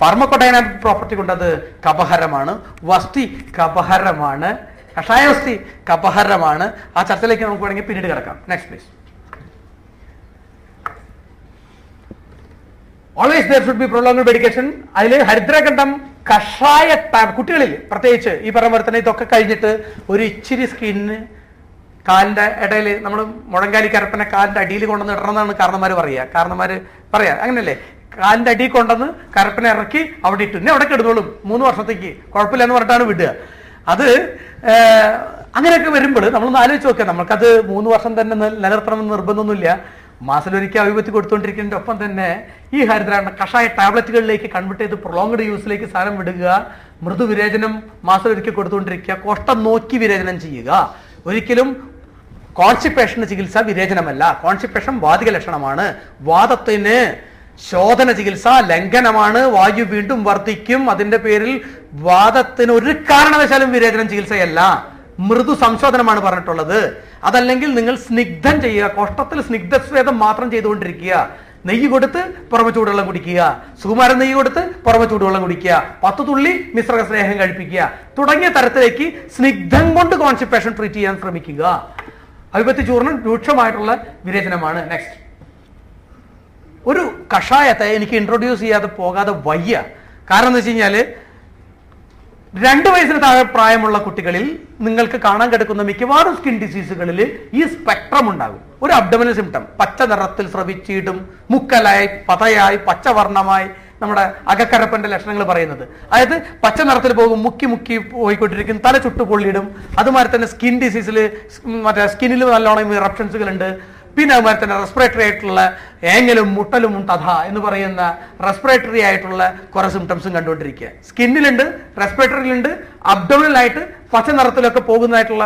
ഫാർമക്കോഡൈനാമിക് പ്രോപ്പർട്ടി കൊണ്ട് അത് കഫഹരമാണ്. വസ്തി കഫഹരമാണ്. കഷായവസ്തി കഫഹരമാണ്. ആ ചർച്ചയിലേക്ക് നമുക്ക് വേണമെങ്കിൽ പിന്നീട് കിടക്കാം. Next please. Always there should be prolonged medication. അതിൽ ഹരിദ്രകണ്ഠം കഷായ കുട്ടികളിൽ പ്രത്യേകിച്ച് ഈ പറഞ്ഞ പോലെ തന്നെ ഇതൊക്കെ കഴിഞ്ഞിട്ട് ഒരു ഇച്ചിരി സ്കിന്ന് കാലിന്റെ ഇടയിൽ, നമ്മൾ മുഴങ്കാലി കരപ്പനെ കാലിന്റെ അടിയിൽ കൊണ്ടുവന്ന് ഇടണമെന്നാണ് കാരണന്മാർ പറയാ അങ്ങനെയല്ലേ? കാലിന്റെ അടിയിൽ കൊണ്ടുവന്ന് കരപ്പനെ ഇറക്കി അവിടെ ഇട്ടു, ഇന്നെ അവിടെ കിടന്നോളും 3 വർഷത്തേക്ക്, കുഴപ്പമില്ല എന്ന് പറഞ്ഞിട്ടാണ് വിടുക. അത് അങ്ങനെയൊക്കെ വരുമ്പോൾ നമ്മളൊന്ന് ആലോചിച്ച് നോക്കുക. നമുക്കത് 3 വർഷം തന്നെ നിലനിർത്തണമെന്ന് നിർബന്ധമൊന്നുമില്ല. മാസത്തിലൊരിക്കൽ അഭിപത്തി കൊടുത്തുകൊണ്ടിരിക്കുന്നതിൻ്റെ ഒപ്പം തന്നെ ഈ ഹരിദ്രാണ്ട കഷായ ടാബ്ലറ്റുകളിലേക്ക് കൺവേർട്ട് ചെയ്ത് പ്രൊലോങ്ഡ് യൂസിലേക്ക് സാധനം വിടുക. മൃദുവിരേചനം മാസത്തിലൊരിക്കൽ കൊടുത്തുകൊണ്ടിരിക്കുക. കോഷ്ടം നോക്കി വിരേചനം ചെയ്യുക. ഒരിക്കലും കോൺസ്റ്റിപ്പേഷന് ചികിത്സ വിരേചനമല്ല. കോൺസ്റ്റിപ്പേഷൻ വാതിക ലക്ഷണമാണ്. വാദത്തിന് ശോധന ചികിത്സ ലംഘനമാണ്, വായു വീണ്ടും വർദ്ധിക്കും. അതിന്റെ പേരിൽ വാദത്തിന് ഒരു കാരണവശാലും വിരേചനം ചികിത്സയല്ല, മൃദു സംശോധനമാണ് പറഞ്ഞിട്ടുള്ളത്. അതല്ലെങ്കിൽ നിങ്ങൾ സ്നിഗ്ധം ചെയ്യുക, കോഷ്ടത്തിൽ സ്നിഗ്ധസ്വേദം മാത്രം ചെയ്തുകൊണ്ടിരിക്കുക. നെയ്യ് കൊടുത്ത് പുറമെ ചൂടുവെള്ളം കുടിക്കുക, സുകുമാരൻ നെയ്യ് കൊടുത്ത് പുറമെ ചൂടുവെള്ളം കുടിക്കുക, 10 തുള്ളി മിശ്രക സ്നേഹം കഴിപ്പിക്കുക തുടങ്ങിയ തരത്തിലേക്ക് സ്നിഗ്ധം കൊണ്ട് കോൺസ്റ്റിപ്പേഷൻ ട്രീറ്റ് ചെയ്യാൻ ശ്രമിക്കുക. അവിപത്തി ചൂർണം രൂക്ഷമായിട്ടുള്ള വിരേചനമാണ്. നെക്സ്റ്റ്, ഒരു കഷായത്തെ എനിക്ക് ഇൻട്രൊഡ്യൂസ് ചെയ്യാതെ പോകാതെ വയ്യ. കാരണം എന്ന് വെച്ച് കഴിഞ്ഞാൽ 2 വയസ്സിന് താഴെ പ്രായമുള്ള കുട്ടികളിൽ നിങ്ങൾക്ക് കാണാൻ കിടക്കുന്ന മിക്കവാറും സ്കിൻ ഡിസീസുകളിൽ ഈ സ്പെക്ട്രം ഉണ്ടാകും. ഒരു അബ്ഡമിനൽ സിംറ്റം, പച്ച നിറത്തിൽ സ്രവിച്ചിടും, മുക്കലായി, പതയായി, പച്ചവർണ്ണമായി, നമ്മുടെ അകക്കരപ്പന്റെ ലക്ഷണങ്ങൾ പറയുന്നത്. അതായത് പച്ച നിറത്തിൽ പോകും, മുക്കി മുക്കി പോയിക്കൊണ്ടിരിക്കും, തല ചുട്ടുപൊള്ളിയിടും. അതുമാതിരി തന്നെ സ്കിൻ ഡിസീസിൽ മറ്റേ സ്കിന്നിൽ നല്ലോണം ഇറപ്ഷൻസുകൾ ഉണ്ട്. പിന്നെ അതുമാതിരി തന്നെ റെസ്പിറേറ്ററി ആയിട്ടുള്ള ഏങ്ങലും മുട്ടലും തഥ എന്ന് പറയുന്ന റെസ്പിറേറ്ററി ആയിട്ടുള്ള കുറെ സിംറ്റംസും കണ്ടുകൊണ്ടിരിക്കുക. സ്കിന്നിലുണ്ട്, റെസ്പിറേറ്ററിയിലുണ്ട്, അബ്ഡോമിനലായിട്ട് പച്ച നിറത്തിലൊക്കെ പോകുന്നതായിട്ടുള്ള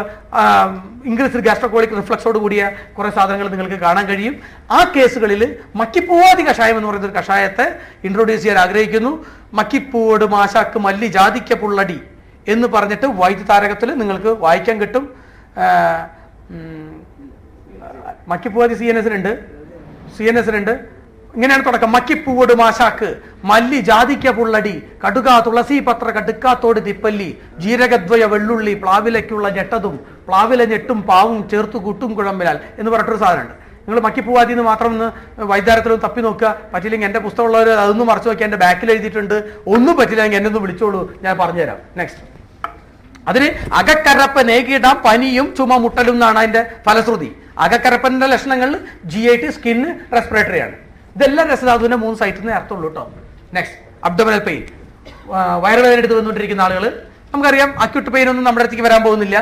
ഇൻക്രീസ്ഡ് ഗാസ്ട്രോകോളിക് റിഫ്ലക്സോട് കൂടിയ കുറെ സാധനങ്ങൾ നിങ്ങൾക്ക് കാണാൻ കഴിയും. ആ കേസുകളിൽ മക്കിപ്പൂവാതി കഷായം എന്ന് പറയുന്ന ഒരു കഷായത്തെ ഇൻട്രൊഡ്യൂസ് ചെയ്യാൻ ആഗ്രഹിക്കുന്നു. മക്കിപ്പൂവോട് മാശാക്ക് മല്ലി ജാതിക്ക പുള്ളടി എന്ന് പറഞ്ഞിട്ട് വൈദ്യതാരകത്തിൽ നിങ്ങൾക്ക് വായിക്കാൻ കിട്ടും. മക്കിപ്പൂവാതി CNS-നുണ്ട്. ഇങ്ങനെയാണ് തുടക്കം. മക്കിപ്പൂവോട് മാശാക്ക് മല്ലി ജാതിക്ക പുള്ളടി കടുക തുളസി പത്ര കടുക്കാത്തോട് തിപ്പല്ലി ജീരകദ്വയ വെള്ളുള്ളി പ്ലാവിലയ്ക്കുള്ള ഞെട്ടതും പ്ലാവില ഞെട്ടും പാവും ചേർത്തു കൂട്ടും കുഴമ്പിലാൽ എന്ന് പറഞ്ഞിട്ടൊരു സാധനമുണ്ട്. നിങ്ങൾ മക്കിപ്പൂവാതി എന്ന് മാത്രം ഒന്ന് വൈദ്യാരത്തിലും തപ്പി നോക്കുക. പറ്റില്ലെങ്കിൽ എൻ്റെ പുസ്തകമുള്ളവർ അതൊന്നും മറച്ചു നോക്കി എൻ്റെ ബാക്കിൽ എഴുതിയിട്ടുണ്ട്. ഒന്നും പറ്റില്ലെങ്കിൽ എന്നെ ഒന്ന് വിളിച്ചോളൂ, ഞാൻ പറഞ്ഞുതരാം. നെക്സ്റ്റ്, അതിന് അകക്കരപ്പൻ ഏകിടാം പനിയും ചുമ മുട്ടലും എന്നാണ് അതിന്റെ ഫലശ്രുതി. അകക്കരപ്പന്റെ ലക്ഷണങ്ങൾ GIT, സ്കിന്ന്, റെസ്പിറേറ്ററി ആണ്. ഇതെല്ലാം രസധാതുവിന്റെ 3 സൈറ്റിൽ നിന്ന് അർത്ഥമുള്ളൂ കേട്ടോ. നെക്സ്റ്റ്, അബ്ഡോമിനൽ പെയിൻ, വയറുവേദന എടുത്ത് വന്നുകൊണ്ടിരിക്കുന്ന ആളുകൾ. നമുക്കറിയാം അക്യൂട്ട് പെയിൻ ഒന്നും നമ്മുടെ അടുത്തേക്ക് വരാൻ പോകുന്നില്ല.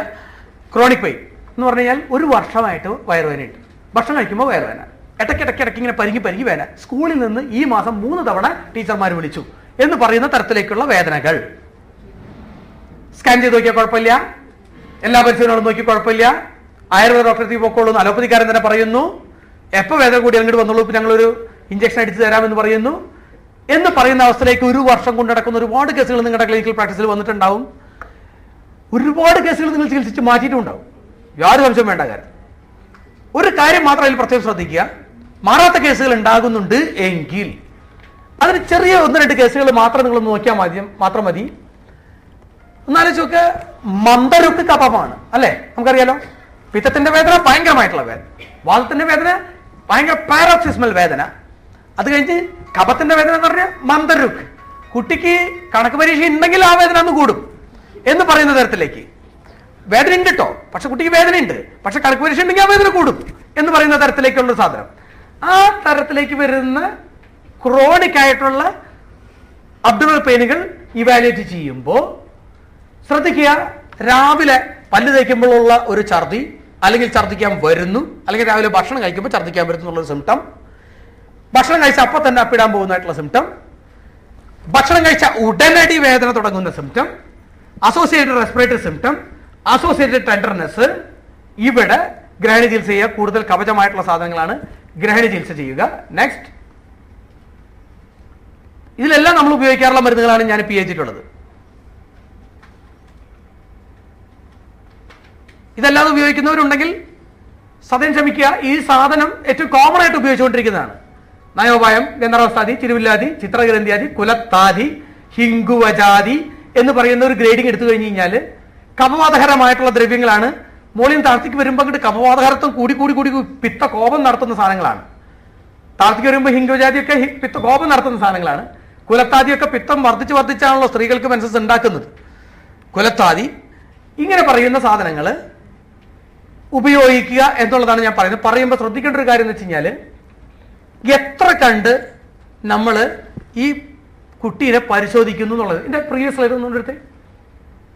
ക്രോണിക് പെയിൻ എന്ന് പറഞ്ഞു കഴിഞ്ഞാൽ 1 വർഷമായിട്ട് വയറുവേദനയുണ്ട്. ഭക്ഷണം കഴിക്കുമ്പോൾ വയറുവേദന, ഇടയ്ക്കിടയ്ക്ക് ഇങ്ങനെ പരിങ്ങി വേദന. സ്കൂളിൽ നിന്ന് ഈ മാസം 3 തവണ ടീച്ചർമാർ വിളിച്ചു എന്ന് പറയുന്ന തരത്തിലേക്കുള്ള വേദനകൾ. സ്കാൻ ചെയ്ത് നോക്കിയാൽ കുഴപ്പമില്ല, എല്ലാ പരിശോധനകളും നോക്കി കുഴപ്പമില്ല, ആയുർവേദ ഡോക്ടറെ പോക്കോളൂ, അലോപ്പതിക്കാരൻ തന്നെ പറയുന്നു. എപ്പോൾ വേദന കൂടി അങ്ങോട്ട് വന്നോളൂ, ഇപ്പം ഞങ്ങളൊരു ഇഞ്ചക്ഷൻ അടിച്ചു തരാമെന്ന് പറയുന്നു. എന്ന് പറയുന്ന അവസ്ഥയിലേക്ക് 1 വർഷം കൊണ്ട് നടക്കുന്ന ഒരുപാട് കേസുകൾ നിങ്ങളുടെ ക്ലിനിക്കൽ പ്രാക്ടീസിൽ വന്നിട്ടുണ്ടാവും. ഒരുപാട് കേസുകൾ നിങ്ങൾ ചികിത്സിച്ച് മാറ്റിയിട്ടുണ്ടാവും. യാതൊരു സംശയം വേണ്ട കാര്യം. ഒരു കാര്യം മാത്രം അതിൽ പ്രത്യേകം ശ്രദ്ധിക്കുക, മാറാത്ത കേസുകൾ ഉണ്ടാകുന്നുണ്ട് എങ്കിൽ അതിന് ചെറിയ 1-2 കേസുകൾ മാത്രം നിങ്ങളൊന്ന് നോക്കിയാൽ മാത്രം മതി. ഒന്നാലോചിച്ച് നോക്ക്, മന്ദരുക്ക് കഫമാണ് അല്ലെ? നമുക്കറിയാലോ, പിത്തത്തിന്റെ വേദന ഭയങ്കരമായിട്ടുള്ള വേദന, വാദത്തിന്റെ വേദന ഭയങ്കര പാരോക്സിസ്മൽ വേദന, അത് കഴിഞ്ഞ് കഫത്തിന്റെ വേദന എന്ന് പറഞ്ഞാൽ മന്ദരുക്ക്. കുട്ടിക്ക് കണക്ക് പരീക്ഷ ഉണ്ടെങ്കിൽ ആ വേദന ഒന്ന് കൂടും എന്ന് പറയുന്ന തരത്തിലേക്ക്. വേദന ഉണ്ട് കേട്ടോ, പക്ഷെ കുട്ടിക്ക് വേദന ഉണ്ട്, പക്ഷെ കണക്ക് പരീക്ഷ ഉണ്ടെങ്കിൽ ആ വേദന കൂടും എന്ന് പറയുന്ന തരത്തിലേക്കുള്ള സാധനം. ആ തരത്തിലേക്ക് വരുന്ന ക്രോണിക് ആയിട്ടുള്ള അബ്ഡോമിനൽ പെയിനുകൾ ഇവാലുവേറ്റ് ചെയ്യുമ്പോൾ ശ്രദ്ധിക്കുക, രാവിലെ പല്ല് തേക്കുമ്പോഴുള്ള ഒരു ഛർദി, അല്ലെങ്കിൽ ഛർദ്ദിക്കാൻ വരുന്നു, അല്ലെങ്കിൽ രാവിലെ ഭക്ഷണം കഴിക്കുമ്പോൾ ഛർദ്ദിക്കാൻ വരുന്നു എന്നുള്ളൊരു സിംറ്റം, ഭക്ഷണം കഴിച്ച അപ്പം തന്നെ അപ്പിടാൻ പോകുന്നതായിട്ടുള്ള സിംറ്റം, ഭക്ഷണം കഴിച്ച ഉടനടി വേദന തുടങ്ങുന്ന symptom, associated respiratory symptom, associated tenderness. ഇവിടെ ഗ്രഹണ ചികിത്സ ചെയ്യുക. കൂടുതൽ കവചമായിട്ടുള്ള സാധനങ്ങളാണ് ഗ്രഹണ ചികിത്സ ചെയ്യുക. നെക്സ്റ്റ്, ഇതിലെല്ലാം നമ്മൾ ഉപയോഗിക്കാറുള്ള മരുന്നുകളാണ് ഞാൻ PH-ട്ടുള്ളത്. ഇതല്ലാതെ ഉപയോഗിക്കുന്നവരുണ്ടെങ്കിൽ സദയം ക്ഷമിക്കുക. ഈ സാധനം ഏറ്റവും കോമൺ ആയിട്ട് ഉപയോഗിച്ചുകൊണ്ടിരിക്കുന്നതാണ്. നയോപായം, ഗന്ധർവസ്ഥാതി, ചിരുവില്ലാതി, ചിത്രഗ്രന്ഥിയാതി, കുലത്താതി, ഹിങ്കുവജാതി എന്ന് പറയുന്ന ഒരു ഗ്രേഡിങ് എടുത്തു കഴിഞ്ഞ് കഴിഞ്ഞാൽ കഫവാതകരമായിട്ടുള്ള ദ്രവ്യങ്ങളാണ്. മോളിയും താഴ്ത്തിക്ക് വരുമ്പോൾ അങ്ങോട്ട് കഫവാതകരത്വം കൂടി പിത്ത കോപം നടത്തുന്ന സാധനങ്ങളാണ്. താഴ്ത്തിക്ക് വരുമ്പോൾ ഹിങ്കുവജാതിയൊക്കെ പിത്ത കോപം നടത്തുന്ന സാധനങ്ങളാണ്. കുലത്താതിയൊക്കെ പിത്തം വർദ്ധിച്ചാണല്ലോ സ്ത്രീകൾക്ക് മെൻസസ് ഉണ്ടാക്കുന്നത്. കുലത്താതി ഇങ്ങനെ പറയുന്ന സാധനങ്ങൾ ഉപയോഗിക്കുക എന്നുള്ളതാണ് ഞാൻ പറയുന്നത്. പറയുമ്പോൾ ശ്രദ്ധിക്കേണ്ട ഒരു കാര്യം എന്ന് വെച്ച് കഴിഞ്ഞാൽ, എത്ര കണ്ട് നമ്മൾ ഈ കുട്ടീനെ പരിശോധിക്കുന്നു എന്നുള്ളത്. എൻ്റെ പ്രീവിയസ് സ്ലൈഡ് ഒന്നും എടുത്ത്,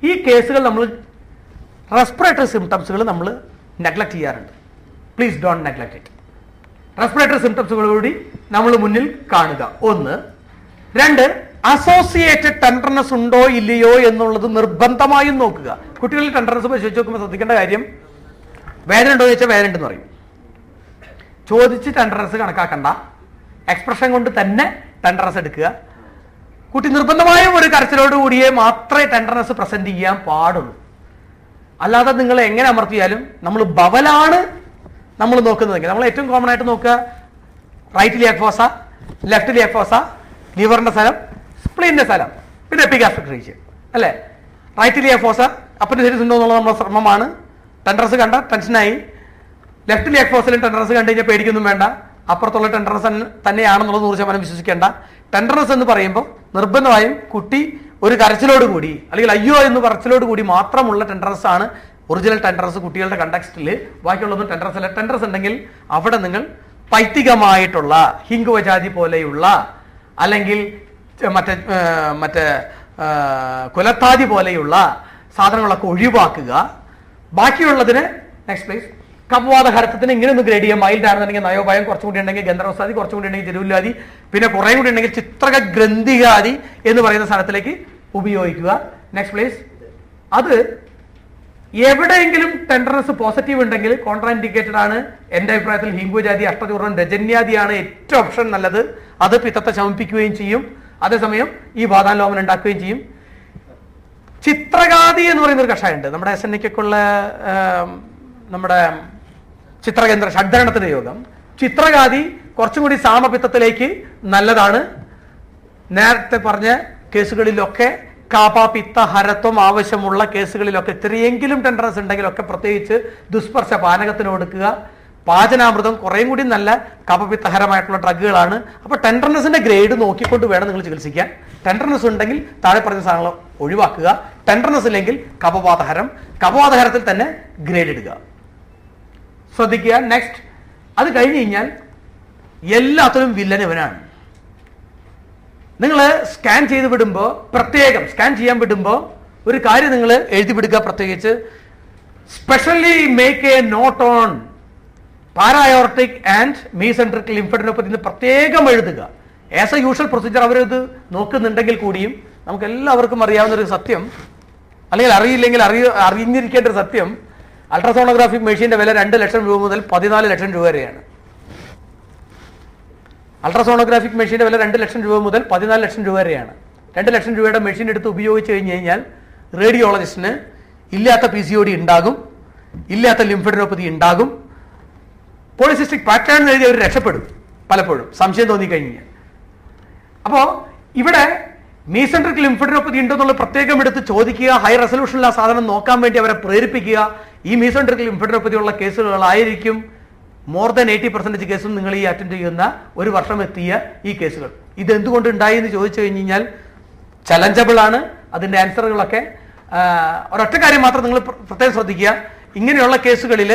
ഈ കേസുകൾ നമ്മൾ റെസ്പിറേറ്ററി സിംറ്റംസുകൾ നമ്മൾ നെഗ്ലക്ട് ചെയ്യാറുണ്ട്. Please don't neglect it. Respiratory സിംറ്റംസുകളോടി നമ്മൾ മുന്നിൽ കാണുക. 1. 2, അസോസിയേറ്റഡ് ടെൻഡർനെസ് ഉണ്ടോ ഇല്ലയോ എന്നുള്ളത് നിർബന്ധമായും നോക്കുക. കുട്ടികളിൽ ടെൻഡർനെസ് പരിശോധിച്ച് നോക്കുമ്പോൾ ശ്രദ്ധിക്കേണ്ട കാര്യം, വേദന ഉണ്ടോ എന്ന് ചോദിച്ചാൽ വേദന ഉണ്ടെന്ന് പറയും. ചോദിച്ച് ടെൻഡർനെസ് കണക്കാക്കണ്ട. എക്സ്പ്രഷൻ കൊണ്ട് തന്നെ ടെൻഡർനെസ് എടുക്കുക. കുട്ടി നിർബന്ധമായും ഒരു കരച്ചിലോട് കൂടിയേ മാത്രമേ ടെൻഡർനെസ് പ്രസന്റ് ചെയ്യാൻ പാടുള്ളൂ. അല്ലാതെ നിങ്ങൾ എങ്ങനെ അമർത്തിയാലും നമ്മൾ ബവലാണ് നമ്മൾ നോക്കുന്നതെങ്കിൽ, നമ്മൾ ഏറ്റവും കോമൺ ആയിട്ട് നോക്കുക right iliac fossa, left iliac fossa, ലിവറിന്റെ സ്ഥലം, സ്പ്ലീനിന്റെ സ്ഥലം, പിന്നെ എപ്പിഗാസ്ട്രിക് റീജിയൻ അല്ലേ. റൈറ്റ് ഇലിയാക് ഫോസ അപ്പൻഡിസൈറ്റിസ് ഉണ്ടോ എന്നുള്ളത് നമ്മുടെ ശ്രമമാണ്. ടെൻഡർനെസ് കണ്ട ടെൻഷനായി. ലെഫ്റ്റ് ഇലിയാക് ഫോസയിലും ടെൻഡർനെസ് കണ്ടു കഴിഞ്ഞാൽ പേടിക്കൊന്നും വേണ്ട, അപ്പുറത്തുള്ള ടെൻഡർനെസ് തന്നെയാണെന്നുള്ളത് 100% വിശ്വസിക്കേണ്ട. ടെൻഡർനെസ് എന്ന് പറയുമ്പോൾ നിർബന്ധമായും കുട്ടി ഒരു കരച്ചിലോട് കൂടി അല്ലെങ്കിൽ അയ്യോ എന്ന് പറച്ചിലോട് കൂടി മാത്രമുള്ള ടെൻഡർനെസ് ആണ് ഒറിജിനൽ ടെൻഡർനെസ് കുട്ടികളുടെ കണ്ടക്സ്റ്റിൽ. ബാക്കിയുള്ളതൊന്നും ടെൻഡർനെസ് അല്ല. ടെൻഡർനെസ് ഉണ്ടെങ്കിൽ അവിടെ നിങ്ങൾ പൈത്തികമായിട്ടുള്ള ഹിംഗുവജാതി പോലെയുള്ള അല്ലെങ്കിൽ മറ്റേ കുലത്താതി പോലെയുള്ള സാധനങ്ങളൊക്കെ ഒഴിവാക്കുക. ബാക്കിയുള്ളതിന് നെക്സ്റ്റ് പ്ലേസ് കപവാദഹരത്തിന് ഇങ്ങനെ ഒന്ന് ഗ്രേഡ് ചെയ്യാം. മൈൽഡ് ആണെന്നുണ്ടെങ്കിൽ നയോപായം, കുറച്ചുകൂടി ഉണ്ടെങ്കിൽ ഗന്ധർവസാദി, കുറച്ചുകൂടി ഉണ്ടെങ്കിൽ ജരുല്ലാദി, പിന്നെ കുറേ കൂടി ഉണ്ടെങ്കിൽ ചിത്രക ഗ്രന്ഥികാദി എന്ന് പറയുന്ന സ്ഥലത്തിലേക്ക് ഉപയോഗിക്കുക. നെക്സ്റ്റ് പ്ലേസ് അത് എവിടെയെങ്കിലും ടെൻഡർനെസ് പോസിറ്റീവ് ഉണ്ടെങ്കിൽ കോൺട്രാ ഇൻഡിക്കേറ്റഡ് ആണ്. എൻ്റെ അഭിപ്രായത്തിൽ ഹിംഗുജാതി, അഷ്ടചൂർണം, രജന്യാദിയാണ് ഏറ്റവും ഓപ്ഷൻ നല്ലത്. അത് പിത്തത്തെ ശമിപ്പിക്കുകയും ചെയ്യും, അതേസമയം ഈ ബാധാലോമനം ഉണ്ടാക്കുകയും ചെയ്യും. ചിത്രകാതി എന്ന് പറയുന്ന ഒരു കഷായം ഉണ്ട് നമ്മുടെ SNA-ക്കൊക്കെയുള്ള നമ്മുടെ ചിത്രകേന്ദ്ര ഷഡ്ധരണത്തിന്റെ യോഗം. ചിത്രകാതി കുറച്ചും കൂടി സാമപിത്തത്തിലേക്ക് നല്ലതാണ്. നേരത്തെ പറഞ്ഞ കേസുകളിലൊക്കെ കാപാപിത്ത ഹരത്വം ആവശ്യമുള്ള കേസുകളിലൊക്കെ ഇത്രയെങ്കിലും ടെൻഡർനെസ് ഉണ്ടെങ്കിലൊക്കെ പ്രത്യേകിച്ച് ദുസ്പർശ പാനകത്തിന് കൊടുക്കുക. പാചനാമൃതം കുറേയും കൂടി നല്ല കപപിത്തഹരമായിട്ടുള്ള ഡ്രഗുകളാണ്. അപ്പോൾ ടെൻഡർനെസിന്റെ ഗ്രേഡ് നോക്കിക്കൊണ്ട് വേണം നിങ്ങൾ ചികിത്സിക്കാൻ. ടെൻഡർനെസ് ഉണ്ടെങ്കിൽ താഴെ പറഞ്ഞ സാധനങ്ങൾ ഒഴിവാക്കുക. ടെൻഡർനെസ് ഇല്ലെങ്കിൽ കപവാതഹരം, കപവാതഹരത്തിൽ തന്നെ ഗ്രേഡ് ഇടുക. ശ്രദ്ധിക്കുക. നെക്സ്റ്റ്, അത് കഴിഞ്ഞ് കഴിഞ്ഞാൽ എല്ലാത്തിനും വില്ലൻ ഇവനാണ്. നിങ്ങൾ സ്കാൻ ചെയ്ത് വിടുമ്പോൾ പ്രത്യേകം സ്കാൻ ചെയ്യാൻ വിടുമ്പോൾ ഒരു കാര്യം നിങ്ങൾ എഴുതി വിടുക. പ്രത്യേകിച്ച് specially make a note on paraaortic and mesenteric lymphadenopathy എന്ന് പ്രത്യേകം എഴുതുക. ആസ് എ യൂഷ്വൽ പ്രൊസീജിയർ അവരത് നോക്കുന്നുണ്ടെങ്കിൽ കൂടിയും നമുക്ക് എല്ലാവർക്കും അറിയാവുന്നൊരു സത്യം, അല്ലെങ്കിൽ അറിയില്ലെങ്കിൽ അറിഞ്ഞിരിക്കേണ്ട ഒരു സത്യം, അൾട്രാസോണോഗ്രാഫിക് മെഷീന്റെ വില 2 ലക്ഷം രൂപ മുതൽ 14 ലക്ഷം രൂപ വരെയാണ്. അൾട്രാസോണോഗ്രാഫിക് മെഷീന്റെ വില 2 ലക്ഷം രൂപ മുതൽ 14 ലക്ഷം രൂപ വരെയാണ്. 2 ലക്ഷം രൂപയുടെ മെഷീൻ എടുത്ത് ഉപയോഗിച്ച് കഴിഞ്ഞ് കഴിഞ്ഞാൽ റേഡിയോളജിസ്റ്റിന് ഇല്ലാത്ത PCOD ഉണ്ടാകും, ഇല്ലാത്ത ലിംഫഡിനോപ്പതി ഉണ്ടാകും. പോളിസിസ്റ്റിക് പാറ്റേൺ എഴുതി അവർ രക്ഷപ്പെടും പലപ്പോഴും സംശയം തോന്നിക്കഴിഞ്ഞാൽ. അപ്പോൾ ഇവിടെ മീസെൻട്രിക് ലിംഫഡിനോപ്പതി ഉണ്ടെന്നുള്ള പ്രത്യേകം എടുത്ത് ചോദിക്കുക. ഹൈ റെസൊല്യൂഷനിൽ ആ സാധനം നോക്കാൻ വേണ്ടി അവരെ പ്രേരിപ്പിക്കുക. ഈ മീസെൻട്രിക് ലിംഫഡിനോപ്പതി ഉള്ള കേസുകളായിരിക്കും മോർ ദാൻ 80% കേസും നിങ്ങൾ ഈ അറ്റൻഡ് ചെയ്യുന്ന ഒരു വർഷം എത്തിയ ഈ കേസുകൾ. ഇത് എന്തുകൊണ്ട് ഉണ്ടായി എന്ന് ചോദിച്ചു കഴിഞ്ഞ് കഴിഞ്ഞാൽ ചലഞ്ചബിൾ ആണ് അതിൻ്റെ ആൻസറുകളൊക്കെ. ഒരൊറ്റ കാര്യം മാത്രം നിങ്ങൾ പ്രത്യേകം ശ്രദ്ധിക്കുക. ഇങ്ങനെയുള്ള കേസുകളിൽ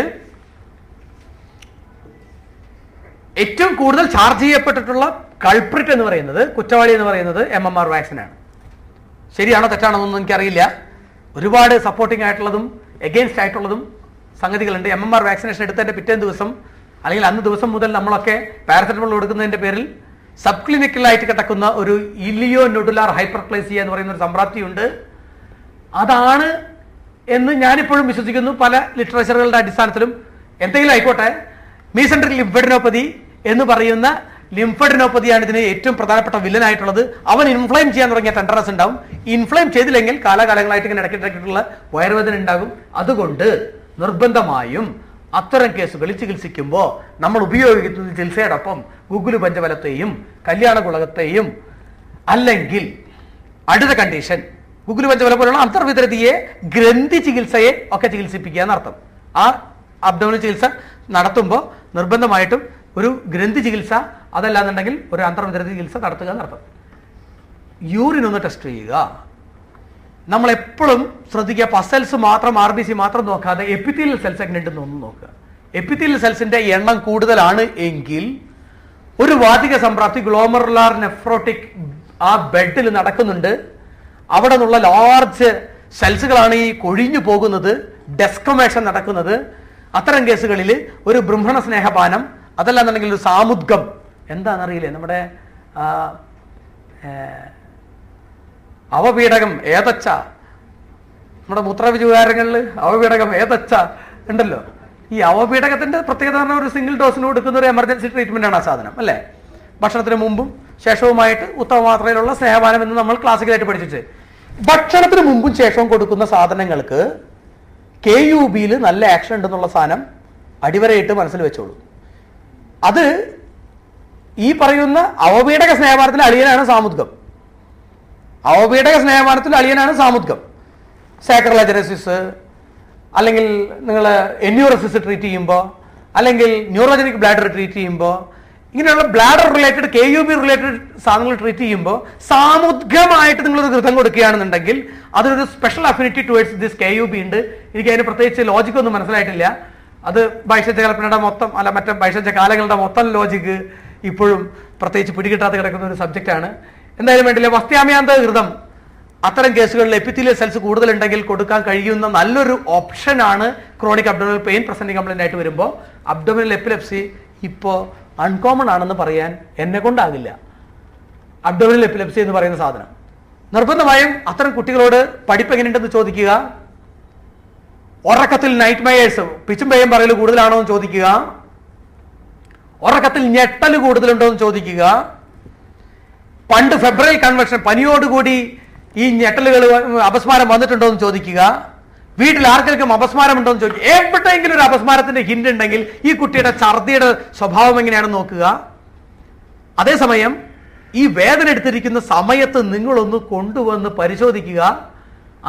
ഏറ്റവും കൂടുതൽ ചാർജ് ചെയ്യപ്പെട്ടിട്ടുള്ള കൾപ്രിറ്റ് എന്ന് പറയുന്നത്, കുറ്റവാളി എന്ന് പറയുന്നത് MMR വാക്സിനാണ്. ശരിയാണോ തെറ്റാണോ എന്നൊന്നും എനിക്കറിയില്ല. ഒരുപാട് സപ്പോർട്ടിംഗ് ആയിട്ടുള്ളതും എഗെയിൻസ്റ്റ് ആയിട്ടുള്ളതും സംഗതികളുണ്ട്. MMR വാക്സിനേഷൻ എടുത്തതിൻ്റെ പിറ്റേ ദിവസം അല്ലെങ്കിൽ അന്ന് ദിവസം മുതൽ നമ്മളൊക്കെ പാരസെറ്റമോൾ കൊടുക്കുന്നതിൻ്റെ പേരിൽ സബ് ക്ലിനിക്കലായിട്ട് കിടക്കുന്ന ഒരു ഇലിയോ നൊഡുലാർ ഹൈപ്പർപ്ലേസിയ എന്ന് പറയുന്ന ഒരു സംപ്രാപ്തിയുണ്ട്. അതാണ് എന്ന് ഞാനിപ്പോഴും വിശ്വസിക്കുന്നു. പല ലിറ്ററേച്ചറുകളുടെ അടിസ്ഥാനത്തിലും എന്തെങ്കിലും ആയിക്കോട്ടെ, മീസെൻട്രിക് ലിംഫഡിനോപ്പതി എന്ന് പറയുന്ന ലിംഫഡിനോപ്പതിയാണ് ഇതിന് ഏറ്റവും പ്രധാനപ്പെട്ട വില്ലനായിട്ടുള്ളത്. അവൻ ഇൻഫ്ലെയിം ചെയ്യാൻ തുടങ്ങിയ ടെൻഡർനെസ് ഉണ്ടാവും. ഇൻഫ്ലെയിം ചെയ്തില്ലെങ്കിൽ കാലാകാലങ്ങളായിട്ട് ഇങ്ങനെ ഇടയ്ക്കിടയ്ക്കുള്ള വയറുവേദന ഉണ്ടാകും. അതുകൊണ്ട് നിർബന്ധമായും അത്തരം കേസുകളിൽ ചികിത്സിക്കുമ്പോൾ നമ്മൾ ഉപയോഗിക്കുന്ന ചികിത്സയോടൊപ്പം ഗുഗുലു പഞ്ചബലത്തെയും കല്യാണ ഗുളകത്തെയും അല്ലെങ്കിൽ അടുത്ത കണ്ടീഷൻ ഗുഗുലു പഞ്ചബലം പോലുള്ള അന്തർവിതരതിയെ ഗ്രന്ഥി ചികിത്സയെ ഒക്കെ ചികിത്സിപ്പിക്കുക എന്നർത്ഥം. ആ അബ്ഡോമിനൽ ചികിത്സ നടത്തുമ്പോൾ നിർബന്ധമായിട്ടും ഒരു ഗ്രന്ഥി ചികിത്സ, അതല്ലാന്നുണ്ടെങ്കിൽ ഒരു അന്തർവിതരതി ചികിത്സ നടത്തുക എന്നർത്ഥം. യൂറിൻ ഒന്ന് ടെസ്റ്റ് ചെയ്യുക. നമ്മളെപ്പോഴും ശ്രദ്ധിക്കുക, പസൽസ് മാത്രം RBC മാത്രം നോക്കാതെ എപ്പിത്തീലിയൽ സെൽസ് എങ്ങനെ ഉണ്ടെന്ന് ഒന്ന് നോക്കുക. എപ്പിത്തീലിയൽ സെൽസിന്റെ എണ്ണം കൂടുതലാണ് എങ്കിൽ ഒരു വാതിക സംപ്രാപ്തി ഗ്ലോമറുലാർ നെഫ്രോട്ടിക് ആ ബെഡിൽ നടക്കുന്നുണ്ട്. അവിടെ നിന്നുള്ള ലാർജ് സെൽസുകളാണ് ഈ കൊഴിഞ്ഞു പോകുന്നത്, ഡെസ്കമേഷൻ നടക്കുന്നത്. അത്തരം കേസുകളിൽ ഒരു ബ്രഹ്മണ സ്നേഹപാനം, അതല്ലാന്നുണ്ടെങ്കിൽ ഒരു സാമുദ്ഗം, എന്താണെന്നറിയില്ലേ, നമ്മുടെ അവപീഡകം ഏതച്ച, നമ്മുടെ മൂത്രവിചാരങ്ങളിൽ അവപീഡകം ഏതച്ച ഉണ്ടല്ലോ. ഈ അവപീഡകത്തിന്റെ പ്രത്യേകത പറഞ്ഞാൽ ഒരു സിംഗിൾ ഡോസിന് കൊടുക്കുന്ന ഒരു എമർജൻസി ട്രീറ്റ്മെന്റ് ആണ് ആ സാധനം അല്ലേ. ഭക്ഷണത്തിന് മുമ്പും ശേഷവുമായിട്ട് ഉത്തമമാത്രയിലുള്ള സ്നേഹപാനം എന്ന് നമ്മൾ ക്ലാസിക്കലായിട്ട് പഠിച്ചിട്ട്, ഭക്ഷണത്തിന് മുമ്പും ശേഷവും കൊടുക്കുന്ന സാധനങ്ങൾക്ക് KUB-യിൽ നല്ല ആക്ഷൻ ഉണ്ടെന്നുള്ള സാധനം അടിവരയിട്ട് മനസ്സിൽ വെച്ചോളൂ. അത് ഈ പറയുന്ന അവപീഡക സ്നേഹപാനത്തിന്റെ അളിയനാണ് സാമുദ്ഗം. അവപീഡക സ്നേഹപാനത്തിന്റെ അളിയനാണ് സാമുദ്ഗം. സാക്രലജനസിസ്, അല്ലെങ്കിൽ നിങ്ങൾ എന്യൂറസിസ് ട്രീറ്റ് ചെയ്യുമ്പോൾ, അല്ലെങ്കിൽ ന്യൂറോജനിക് ബ്ലാഡർ ട്രീറ്റ് ചെയ്യുമ്പോൾ, ഇങ്ങനെയുള്ള ബ്ലാഡർ റിലേറ്റഡ് KUB റിലേറ്റഡ് സാധനങ്ങൾ ട്രീറ്റ് ചെയ്യുമ്പോൾ സാമുദ്ഗമായിട്ട് നിങ്ങളൊരു ഘൃതം കൊടുക്കുകയാണെന്നുണ്ടെങ്കിൽ അതിനൊരു special affinity towards this KUB ഉണ്ട്. എനിക്ക് അതിന് പ്രത്യേകിച്ച് ലോജിക്കൊന്നും മനസ്സിലായിട്ടില്ല. അത് ഭൈഷജ്യ കൽപ്പനയുടെ മൊത്തം മറ്റേ ഭൈഷജ്യ കാലങ്ങളുടെ മൊത്തം ലോജിക്ക് ഇപ്പോഴും പ്രത്യേകിച്ച് പിടികിട്ടാതെ കിടക്കുന്ന ഒരു സബ്ജക്റ്റാണ്. എന്തായാലും വേണ്ടില്ല, വസ്ത്യാമ്യാന്ത ഘൃതം അത്തരം കേസുകളിൽ എപ്പിത്തീലിയൽ സെൽസ് കൂടുതലുണ്ടെങ്കിൽ കൊടുക്കാൻ കഴിയുന്ന നല്ലൊരു ഓപ്ഷനാണ് chronic abdominal pain presenting complaint ആയിട്ട് വരുമ്പോൾ. അബ്ഡോമിനൽ എപ്പിലെപ്സി ഇപ്പോൾ അൺകോമൺ ആണെന്ന് പറയാൻ എന്നെ കൊണ്ടാകില്ല. അബ്ഡോമിനൽ എപ്പിലെപ്സി എന്ന് പറയുന്ന സാധനം നിർബന്ധമായും അത്തരം കുട്ടികളോട് പഠിപ്പ് എങ്ങനെയുണ്ടെന്ന് ചോദിക്കുക. ഉറക്കത്തിൽ നൈറ്റ് മയേഴ്സ് പിച്ചും പേയും പറയൽ കൂടുതലാണോ എന്ന് ചോദിക്കുക. ഉറക്കത്തിൽ ഞെട്ടൽ കൂടുതലുണ്ടോ എന്ന് ചോദിക്കുക. പണ്ട് ഫെബ്രവരി കൺവെൻഷൻ പനിയോടുകൂടി ഈ ഞെട്ടലുകൾ അപസ്മാരം വന്നിട്ടുണ്ടോ എന്ന് ചോദിക്കുക. വീട്ടിൽ ആർക്കെങ്കിലും അപസ്മാരം ഉണ്ടോ എന്ന് ചോദിക്കുക. എവിടെയെങ്കിലും ഒരു അപസ്മാരത്തിന്റെ ഹിന്റ് ഉണ്ടെങ്കിൽ ഈ കുട്ടിയുടെ ഛർദിയുടെ സ്വഭാവം എങ്ങനെയാണെന്ന് നോക്കുക. അതേസമയം ഈ വേദന എടുത്തിരിക്കുന്ന സമയത്ത് നിങ്ങളൊന്ന് കൊണ്ടുവന്ന് പരിശോധിക്കുക.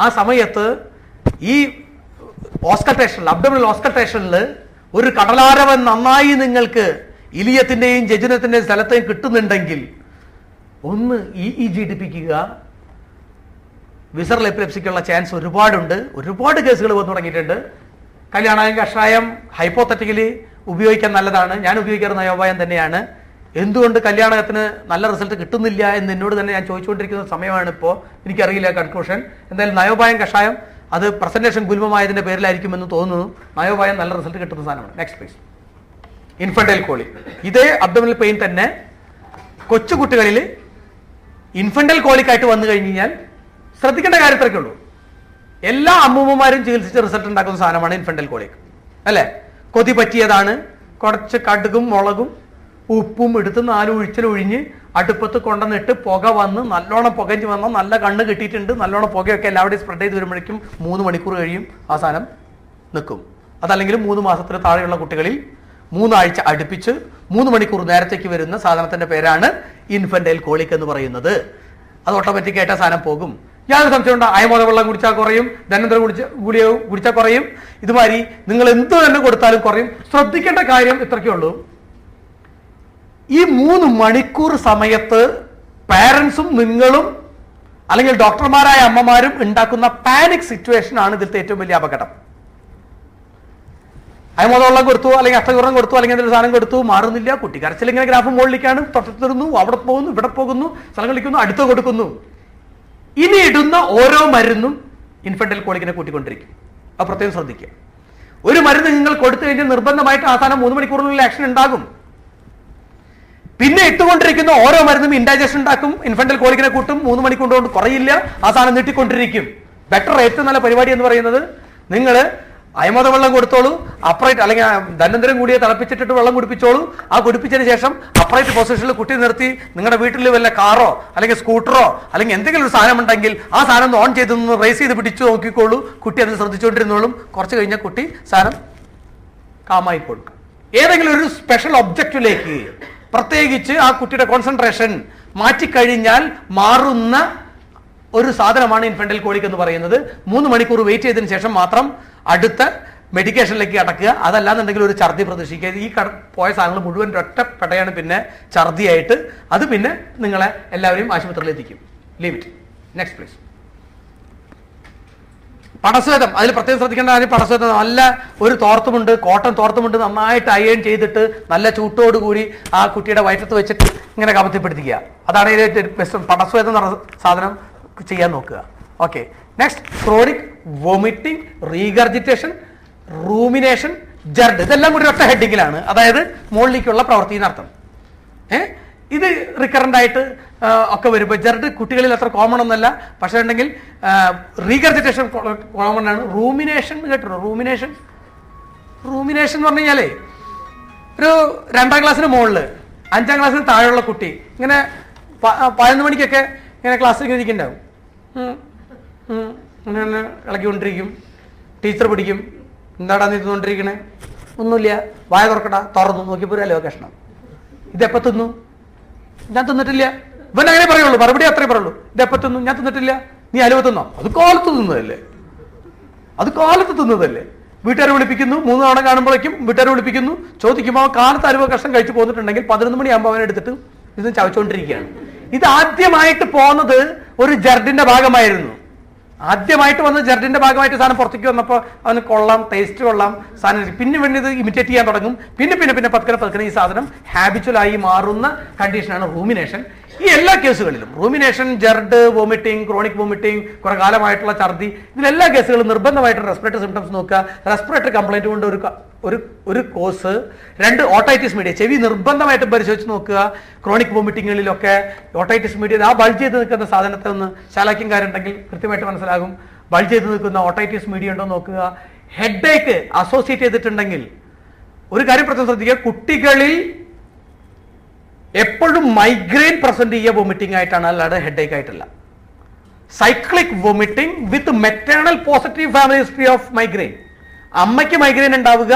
ആ സമയത്ത് ഈ ഓസ്കൾട്ടേഷനിൽ, അബ്ഡോമിനൽ ഓസ്കൾട്ടേഷനിൽ ഒരു കടലാരവൻ നന്നായി നിങ്ങൾക്ക് ഇലിയത്തിന്റെയും ജജുനത്തിന്റെയും സ്ഥലത്തേയും കിട്ടുന്നുണ്ടെങ്കിൽ ഒന്ന് EEG എടുപ്പിക്കുക. വിസറൽ എപ്പിലെപ്സിക്കുള്ള ചാൻസ് ഒരുപാടുണ്ട്. ഒരുപാട് കേസുകൾ വന്നു തുടങ്ങിയിട്ടുണ്ട്. കല്യാണം കഷായം ഹൈപ്പോത്തറ്റിക്കലി ഉപയോഗിക്കാൻ നല്ലതാണ്. ഞാൻ ഉപയോഗിക്കാറുള്ള നയോപായം തന്നെയാണ്. എന്തുകൊണ്ട് കല്യാണത്തിന് നല്ല റിസൾട്ട് കിട്ടുന്നില്ല എന്ന് എന്നോട് തന്നെ ഞാൻ ചോദിച്ചുകൊണ്ടിരിക്കുന്ന സമയമാണ് ഇപ്പോൾ. എനിക്കറിയില്ല കൺക്ലൂഷൻ. എന്തായാലും നയോപായം കഷായം അത് പ്രസന്റേഷൻ ഗുൽമമായതിന്റെ പേരിലായിരിക്കുമെന്ന് തോന്നുന്നു. നയോപായം നല്ല റിസൾട്ട് കിട്ടുന്ന സാധനമാണ്. Next please. ഇൻഫന്റൈൽ കോളി. ഇതേ അബ്ഡോമിനൽ പെയിൻ തന്നെ കൊച്ചുകുട്ടികളിൽ ഇൻഫന്റൈൽ കോളിക്കായിട്ട് വന്നു കഴിഞ്ഞാൽ ശ്രദ്ധിക്കേണ്ട കാര്യത്തിലൊക്കെ ഉള്ളൂ. എല്ലാ അമ്മൂമ്മമാരും ചികിത്സിച്ച് റിസൾട്ട് ഉണ്ടാക്കുന്ന സാധനമാണ് ഇൻഫന്റൈൽ കോളിക് അല്ലെ. കൊതി പറ്റിയതാണ്. കുറച്ച് കടുകും മുളകും ഉപ്പും എടുത്ത് 4 ഒഴിഞ്ഞ് അടുപ്പത്ത് കൊണ്ടുവന്നിട്ട് പുക വന്ന് നല്ലോണം പുകഞ്ഞ് വന്നാൽ നല്ല കണ്ണ് കിട്ടിയിട്ടുണ്ട്, നല്ലോണം പുകയൊക്കെ എല്ലാവരുടെയും സ്പ്രെഡ് ചെയ്ത് വരുമ്പോഴേക്കും 3 മണിക്കൂർ കഴിയും ആ സാധനം നിൽക്കും. അതല്ലെങ്കിൽ 3 മാസത്തിന് താഴെയുള്ള കുട്ടികളിൽ 3 ആഴ്ച അടുപ്പിച്ച് 3 മണിക്കൂർ നേരത്തേക്ക് വരുന്ന സാധനത്തിന്റെ പേരാണ് ഇൻഫന്റൈൽ കോളിക് എന്ന് പറയുന്നത്. അത് ഓട്ടോമാറ്റിക് ആയിട്ട് ആ സാധനം പോകും. യാതൊരു സംശയമുണ്ട്. അയമോദ വെള്ളം കുടിച്ചാൽ കുറയും, ധനന്തരം കുടിച്ചാൽ കുറയും. ഇതുമാതിരി നിങ്ങൾ എന്ത് തന്നെ കൊടുത്താലും കുറയും. ശ്രദ്ധിക്കേണ്ട കാര്യം ഇത്രയ്ക്കേ ഉള്ളൂ. ഈ 3 മണിക്കൂർ സമയത്ത് പാരൻസും നിങ്ങളും അല്ലെങ്കിൽ ഡോക്ടർമാരായ അമ്മമാരും ഉണ്ടാക്കുന്ന പാനിക് സിറ്റുവേഷൻ ആണ് ഇതിലത്തെ ഏറ്റവും വലിയ അപകടം. അയമോദ വെള്ളം കൊടുത്തു, അല്ലെങ്കിൽ അഷ്ടകുറം കൊടുത്തു, അല്ലെങ്കിൽ എന്തെങ്കിലും സാധനം കൊടുത്തു, മാറുന്നില്ല. കുട്ടി കരച്ചിൽ ഇങ്ങനെ ഗ്രാഫ് മുകളിലേക്കാണ്, തൊട്ടത്തിരുന്നു, അവിടെ പോകുന്നു, ഇവിടെ പോകുന്നു, സ്ഥലം കളിക്കുന്നു, അടുത്ത് കൊടുക്കുന്നു. ഇനി ഇടുന്ന ഓരോ മരുന്നും ഇൻഫന്റൈൽ കോളിക്കിനെ കൂട്ടിക്കൊണ്ടിരിക്കും. അത് പ്രത്യേകം ശ്രദ്ധിക്കുക. ഒരു മരുന്ന് നിങ്ങൾ കൊടുത്തു കഴിഞ്ഞാൽ നിർബന്ധമായിട്ട് ആ സാധനം 3 മണിക്കൂറിനുള്ളിൽ ആക്ഷൻ ഉണ്ടാകും. പിന്നെ ഇട്ടുകൊണ്ടിരിക്കുന്ന ഓരോ മരുന്നും ഇൻഡൈജഷൻ ഉണ്ടാക്കും, ഇൻഫന്റൈൽ കോളിക്കിനെ കൂട്ടും, 3 മണിക്കൂർ കൊണ്ട് കുറയില്ല, ആ സാധനം നീട്ടിക്കൊണ്ടിരിക്കും. ബെറ്റർ ഏറ്റവും നല്ല പരിപാടി എന്ന് പറയുന്നത് നിങ്ങൾ അയമോദ വെള്ളം കൊടുത്തോളൂ, അപ്രൈറ്റ് അല്ലെങ്കിൽ ധന്വന്തരം കൂടിയെ തിളപ്പിച്ചിട്ടിട്ട് വെള്ളം കുടിപ്പിച്ചോളൂ. ആ കുടിപ്പിച്ചതിന് ശേഷം അപ്രൈറ്റ് പൊസിഷനിൽ കുട്ടി നിർത്തി നിങ്ങളുടെ വീട്ടിൽ വല്ല കാറോ അല്ലെങ്കിൽ സ്കൂട്ടറോ അല്ലെങ്കിൽ എന്തെങ്കിലും ഒരു സാധനം ഉണ്ടെങ്കിൽ ആ സാധനം ഓൺ ചെയ്ത് റേസ് ചെയ്ത് പിടിച്ചു നോക്കിക്കോളൂ. കുട്ടി അത് ശ്രദ്ധിച്ചുകൊണ്ടിരുന്നോളും. കുറച്ച് കഴിഞ്ഞാൽ കുട്ടി സാധനം കാമായിക്കോളും. ഏതെങ്കിലും ഒരു സ്പെഷ്യൽ ഒബ്ജക്റ്റിലേക്ക് പ്രത്യേകിച്ച് ആ കുട്ടിയുടെ കോൺസെൻട്രേഷൻ മാറ്റിക്കഴിഞ്ഞാൽ മാറുന്ന ഒരു സാധനമാണ് ഇൻഫന്റൈൽ കോളിക് എന്ന് പറയുന്നത്. 3 മണിക്കൂർ വെയിറ്റ് ചെയ്തതിന് ശേഷം മാത്രം അടുത്ത മെഡിക്കേഷനിലേക്ക് അടക്കുക. അതല്ലാന്നുണ്ടെങ്കിൽ ഒരു ഛർദി പ്രതീക്ഷിക്കുക. ഈ പോയ സാധനങ്ങൾ മുഴുവൻ ഒറ്റ പെടയാണ് പിന്നെ ഛർദിയായിട്ട്. അത് പിന്നെ നിങ്ങളെ എല്ലാവരെയും ആശുപത്രിയിൽ എത്തിക്കും. Leave it. Next please. പടസ്വേദം. അതിൽ പ്രത്യേകം ശ്രദ്ധിക്കേണ്ട കാര്യം പടസ്വേദം. നല്ല ഒരു തോർത്തുമുണ്ട്, കോട്ടൺ തോർത്തുമുണ്ട്, നന്നായിട്ട് അയൺ ചെയ്തിട്ട് നല്ല ചൂട്ടോടുകൂടി ആ കുട്ടിയുടെ വയറ്റത്ത് വെച്ചിട്ട് ഇങ്ങനെ കമത്തിപ്പെടുത്തിക്കുക. അതാണ് ഇതിന്റെ പടസ്വേദം എന്ന് പറഞ്ഞ സാധനം ചെയ്യാൻ നോക്കുക. Okay. Next, chronic vomiting, regurgitation, rumination, GERD. ഇതെല്ലാം കൂടി ഒറ്റ ഹെഡിങ്ങിലാണ്. അതായത് മുകളിലേക്കുള്ള പ്രവൃത്തി എന്നർത്ഥം. ഇത് റിക്കറന്റ് ആയിട്ട് ഒക്കെ വരുമ്പോൾ ജർഡ് കുട്ടികളിൽ അത്ര കോമൺ ഒന്നല്ല. പക്ഷേ ഉണ്ടെങ്കിൽ റീഗർജിറ്റേഷൻ കോമൺ ആണ്. റൂമിനേഷൻ കേട്ടോ. റൂമിനേഷൻ എന്ന് പറഞ്ഞു കഴിഞ്ഞാലേ ഒരു 2ാം ക്ലാസ്സിന് മുകളിൽ 5ാം ക്ലാസ്സിന് താഴെയുള്ള കുട്ടി ഇങ്ങനെ 11 മണിക്കൊക്കെ ഇങ്ങനെ ക്ലാസ്സിൽ ഇങ്ങനെ ഇരിക്കുന്നുണ്ടാവും. ഇങ്ങനെ ഇളക്കിക്കൊണ്ടിരിക്കും. ടീച്ചർ പിടിക്കും. എന്താടാ നീ തിന്നുകൊണ്ടിരിക്കണേ? ഒന്നുമില്ല. വായ തുറക്കടാ. തുറന്നു നോക്കിയപ്പോൾ ഒരു ലൊക്കേഷണം. ഇതെപ്പോൾ തിന്നു? ഞാൻ തിന്നിട്ടില്ല. ഇവൻ അങ്ങനെ പറയുള്ളൂ, മറുപടി അത്രേ പറയുള്ളൂ. ഇതെപ്പോൾ തിന്നു? ഞാൻ തിന്നിട്ടില്ല. നീ അലുവ തിന്നോ? അത് കാലത്ത് തിന്നതല്ലേ, അത് കാലത്ത് തിന്നതല്ലേ. വീട്ടുകാരെ വിളിപ്പിക്കുന്നു, 3 തവണ കാണുമ്പോഴേക്കും വീട്ടുകാരെ വിളിപ്പിക്കുന്നു, ചോദിക്കുമ്പോൾ കാലത്ത് അലുവ കഷ്ണം കഴിച്ചു പോന്നിട്ടുണ്ടെങ്കിൽ 11 മണിയാകുമ്പോൾ അവനെ എടുത്തിട്ട് ഇത് ചവച്ചുകൊണ്ടിരിക്കുകയാണ്. ഇത് ആദ്യമായിട്ട് പോകുന്നത് ഒരു ജർഡിന്റെ ഭാഗമായിരുന്നു. ആദ്യമായിട്ട് വന്ന് ജർഡിന്റെ ഭാഗമായിട്ട് സാധനം പുറത്തേക്ക് വന്നപ്പോൾ അവന് കൊള്ളാം, ടേസ്റ്റ് കൊള്ളാം സാധനം. പിന്നെ ഇത് ഇമിറ്റേറ്റ് ചെയ്യാൻ തുടങ്ങും. പിന്നെ പതുക്കെ ഈ സാധനം ഹാബിച്വലായി മാറുന്ന കണ്ടീഷനാണ് റൂമിനേഷൻ. ഈ എല്ലാ കേസുകളിലും റൂമിനേഷൻ, ജർഡ്, വോമിറ്റിംഗ്, ക്രോണിക് വോമിറ്റിംഗ്, കുറെ കാലമായിട്ടുള്ള ഛർദി, ഇതിലെല്ലാ കേസുകളും നിർബന്ധമായിട്ട് റെസ്പിറേറ്ററി സിംറ്റംസ് നോക്കുക. റെസ്പിറേറ്ററി കംപ്ലൈന്റ് കൊണ്ട് ഒരു കോഴ്സ്. 2 ഓട്ടൈറ്റിസ് മീഡിയ, ചെവി നിർബന്ധമായിട്ട് പരിശോധിച്ച് നോക്കുക. ക്രോണിക് വോമിറ്റിങ്ങുകളിലൊക്കെ ഓട്ടൈറ്റിസ് മീഡിയ, ആ ബൾജ് ചെയ്ത് നിൽക്കുന്ന സാധനത്തെ ഒന്ന് ശാലാക്കിങ്കാരുണ്ടെങ്കിൽ കൃത്യമായിട്ട് മനസ്സിലാകും. ബൾജ് ചെയ്ത് നിൽക്കുന്ന ഓട്ടൈറ്റിസ് മീഡിയ ഉണ്ടോ നോക്കുക. ഹെഡ് ഏക്ക് അസോസിയേറ്റ് ചെയ്തിട്ടുണ്ടെങ്കിൽ ഒരു കാര്യം പ്രത്യേകം ശ്രദ്ധിക്കുക, കുട്ടികളിൽ എപ്പോഴും മൈഗ്രെയിൻ പ്രസന്റ് ചെയ്യുക വോമിറ്റിംഗ് ആയിട്ടാണ്, അല്ലാതെ ഹെഡ് ഏക്ക് ആയിട്ടല്ല. Cyclic vomiting with maternal positive family history of migraine. അമ്മയ്ക്ക് മൈഗ്രെയിൻ ഉണ്ടാവുക,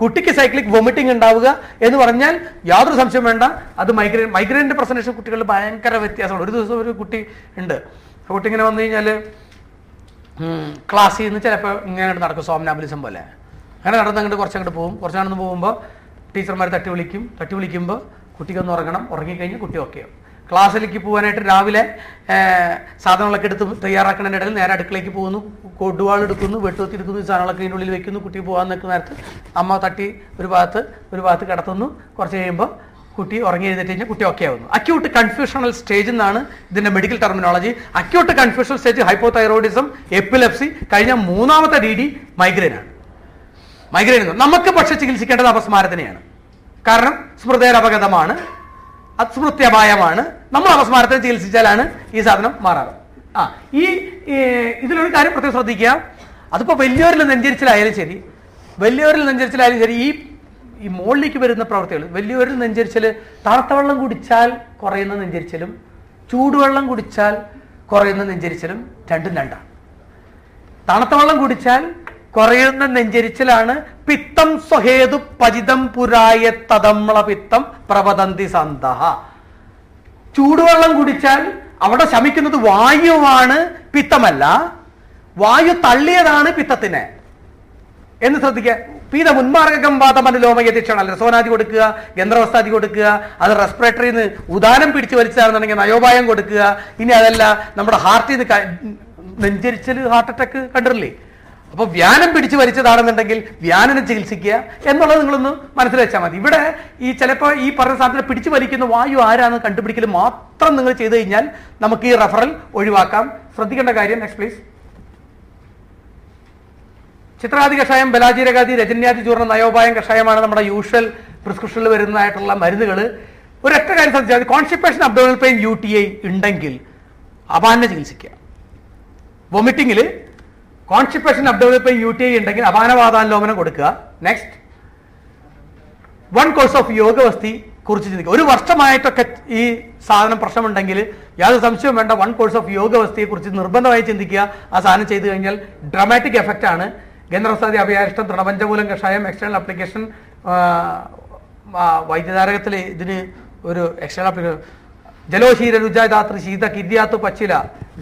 കുട്ടിക്ക് സൈക്ലിക് വോമിറ്റിംഗ് ഉണ്ടാവുക എന്ന് പറഞ്ഞാൽ യാതൊരു സംശയം വേണ്ട, അത് മൈഗ്രെയിൻ്റെ പ്രസന്റേഷൻ കുട്ടികളിൽ ഭയങ്കര വ്യത്യാസമാണ്. ഒരു ദിവസം ഒരു കുട്ടി ഉണ്ട്, കുട്ടി ഇങ്ങനെ വന്നു കഴിഞ്ഞാൽ ക്ലാസ്സിൽ നിന്ന് ചിലപ്പോൾ ഇങ്ങനെ നടക്കും, സോംനാബുലിസം പോലെ. അങ്ങനെ നടന്നങ്ങോട്ട് കുറച്ചങ്ങോട്ട് പോകും. കുറച്ചങ്ങോട്ട് പോകുമ്പോൾ ടീച്ചർമാർ തട്ടി വിളിക്കുമ്പോൾ കുട്ടിക്കൊന്ന് ഉറങ്ങണം. ഉറങ്ങിക്കഴിഞ്ഞാൽ കുട്ടി ഓക്കെ ആവും. ക്ലാസ്സിലേക്ക് പോകാനായിട്ട് രാവിലെ സാധനങ്ങളൊക്കെ എടുത്ത് തയ്യാറാക്കുന്നതിനിടയിൽ നേരെ അടുക്കളയ്ക്ക് പോകുന്നു, കൊടുവാൾ എടുക്കുന്നു, വെട്ടുവത്തി എടുക്കുന്നു, ഈ സാധനങ്ങളൊക്കെ ഇതിനുള്ളിൽ വെക്കുന്നു. കുട്ടി പോകാൻ നിൽക്കുന്ന നേരത്ത് അമ്മ തട്ടി ഒരു ഭാഗത്ത് കിടത്തുന്നു. കുറച്ച് കഴിയുമ്പോൾ കുട്ടി ഉറങ്ങി എഴുന്നേറ്റ് കഴിഞ്ഞാൽ കുട്ടി ഓക്കെ ആവുന്നു. അക്യൂട്ട് കൺഫ്യൂഷണൽ സ്റ്റേജ് എന്നാണ് ഇതിന്റെ medical terminology. Acute confusional stage hypothyroidism, epilepsy, കഴിഞ്ഞ 3ാമത്തെ DD മൈഗ്രെയിനാണ്. മൈഗ്രെയിൻ നമുക്ക് പക്ഷെ ചികിത്സിക്കേണ്ടത് അപസ്മാരത്തിനെയാണ്. കാരണം സ്മൃതേരപഗതമാണ്, സ്മൃത്യപായമാണ്. നമ്മൾ അപസ്മാരത്തെ ചികിത്സിച്ചാലാണ് ഈ സാധനം മാറാറ്. ഇതിലൊരു കാര്യം പ്രത്യേകം ശ്രദ്ധിക്കുക. അതിപ്പോൾ വലിയവരിൽ നെഞ്ചരിച്ചിലായാലും ശരി, ഈ മുകളിലേക്ക് വരുന്ന പ്രവൃത്തികൾ, വലിയവരിൽ നെഞ്ചരിച്ചൽ, തണുത്ത വെള്ളം കുടിച്ചാൽ കുറയുന്ന നെഞ്ചരിച്ചലും ചൂടുവെള്ളം കുടിച്ചാൽ കുറയുന്ന നെഞ്ചരിച്ചലും രണ്ടും രണ്ടാണ്. തണുത്ത വെള്ളം കുടിച്ചാൽ കുറയുന്ന നെഞ്ചരിച്ചിലാണ് പിത്തം സ്വഹേതു പചിതം പുരായ തദമ്ല പിത്തം പ്രവദന്തി സന്തഹ. ചൂടുവെള്ളം കുടിച്ചാൽ അവിടെ ശമിക്കുന്നത് വായുവാണ്, പിത്തമല്ല. വായു തള്ളിയതാണ് പിത്തത്തിനെ എന്ന് ശ്രദ്ധിക്കുക. പീത മുൻമാർഗം വാതമനുലോമയതിക്ഷണ രസോനാദി കൊടുക്കുക, ഗന്ധർവസ്ഥാദി കൊടുക്കുക. അത് റെസ്പിറേറ്ററിന്ന് ഉദാനം പിടിച്ചു വലിച്ചതാണെന്നുണ്ടെങ്കിൽ നയോപായം കൊടുക്കുക. ഇനി അതല്ല, നമ്മുടെ ഹാർട്ടിൽ നിന്ന് നെഞ്ചരിച്ചൽ, ഹാർട്ട് അറ്റാക്ക് കണ്ടിട്ടില്ലേ? അപ്പോൾ വ്യാനം പിടിച്ചു വലിച്ചതാണെന്നുണ്ടെങ്കിൽ വ്യാനനെ ചികിത്സിക്കുക എന്നുള്ളത് നിങ്ങളൊന്ന് മനസ്സിൽ വെച്ചാൽ മതി. ഇവിടെ ഈ ചിലപ്പോൾ ഈ പറഞ്ഞ സാധനത്തെ പിടിച്ചു വലിക്കുന്ന വായു ആരാന്ന് കണ്ടുപിടിക്കൽ മാത്രം നിങ്ങൾ ചെയ്തു കഴിഞ്ഞാൽ നമുക്ക് ഈ റെഫറൽ ഒഴിവാക്കാം. ശ്രദ്ധിക്കേണ്ട കാര്യം, നെക്സ്റ്റ് പ്ലീസ്. ചിത്രാദി കഷായം, ബലാജീരകാദി, രജന്യാദി ചൂർണ്ണ, നയോപായം കഷായമാണ് നമ്മുടെ യൂഷ്വൽ പ്രിസ്ക്രിപ്ഷനിൽ വരുന്നതായിട്ടുള്ള മരുന്നുകൾ. ഒരൊറ്റ കാര്യം ശ്രദ്ധിച്ചാൽ, കോൺസ്റ്റിപ്പേഷൻ, അബ്ഡോമിനൽ പെയിൻ, UTI ഉണ്ടെങ്കിൽ അപാനെ ചികിത്സിക്കുക. വൊമിറ്റിങ്ങിൽ കോൺസ്റ്റിപ്പേഷൻ, അബ്ഡോമിനൽ പെയിൻ, UTI ഉണ്ടെങ്കിൽ അപാനവാതാനുലോമനം കൊടുക്കുക. നെക്സ്റ്റ്, 1 കോഴ്സ് ഓഫ് യോഗവസ്തി കുറിച്ച് ചിന്തിക്കുക. 1 വർഷമായിട്ടൊക്കെ ഈ സാധനം പ്രശ്നമുണ്ടെങ്കിൽ യാതൊരു സംശയവും വേണ്ട, 1 കോഴ്സ് ഓഫ് യോഗവസ്തിയെ കുറിച്ച് നിർബന്ധമായി ചിന്തിക്കുക. ആ സാധനം ചെയ്തു കഴിഞ്ഞാൽ ഡ്രാമാറ്റിക് എഫക്റ്റ് ആണ്. ഗന്ധർവസ്ഥാദി, അഭയാരിഷ്ടം, തൃണപഞ്ചമൂലം കഷായം, എക്സ്റ്റേണൽ ആപ്ലിക്കേഷൻ. വൈദ്യധാരകത്തിൽ ഇതിന് ഒരു എക്സ്റ്റേണൽ ആപ്ലിക്കേഷൻ, ജലോശീല രുചാധാത്രി ശീത കിര്യാത്തു പച്ചില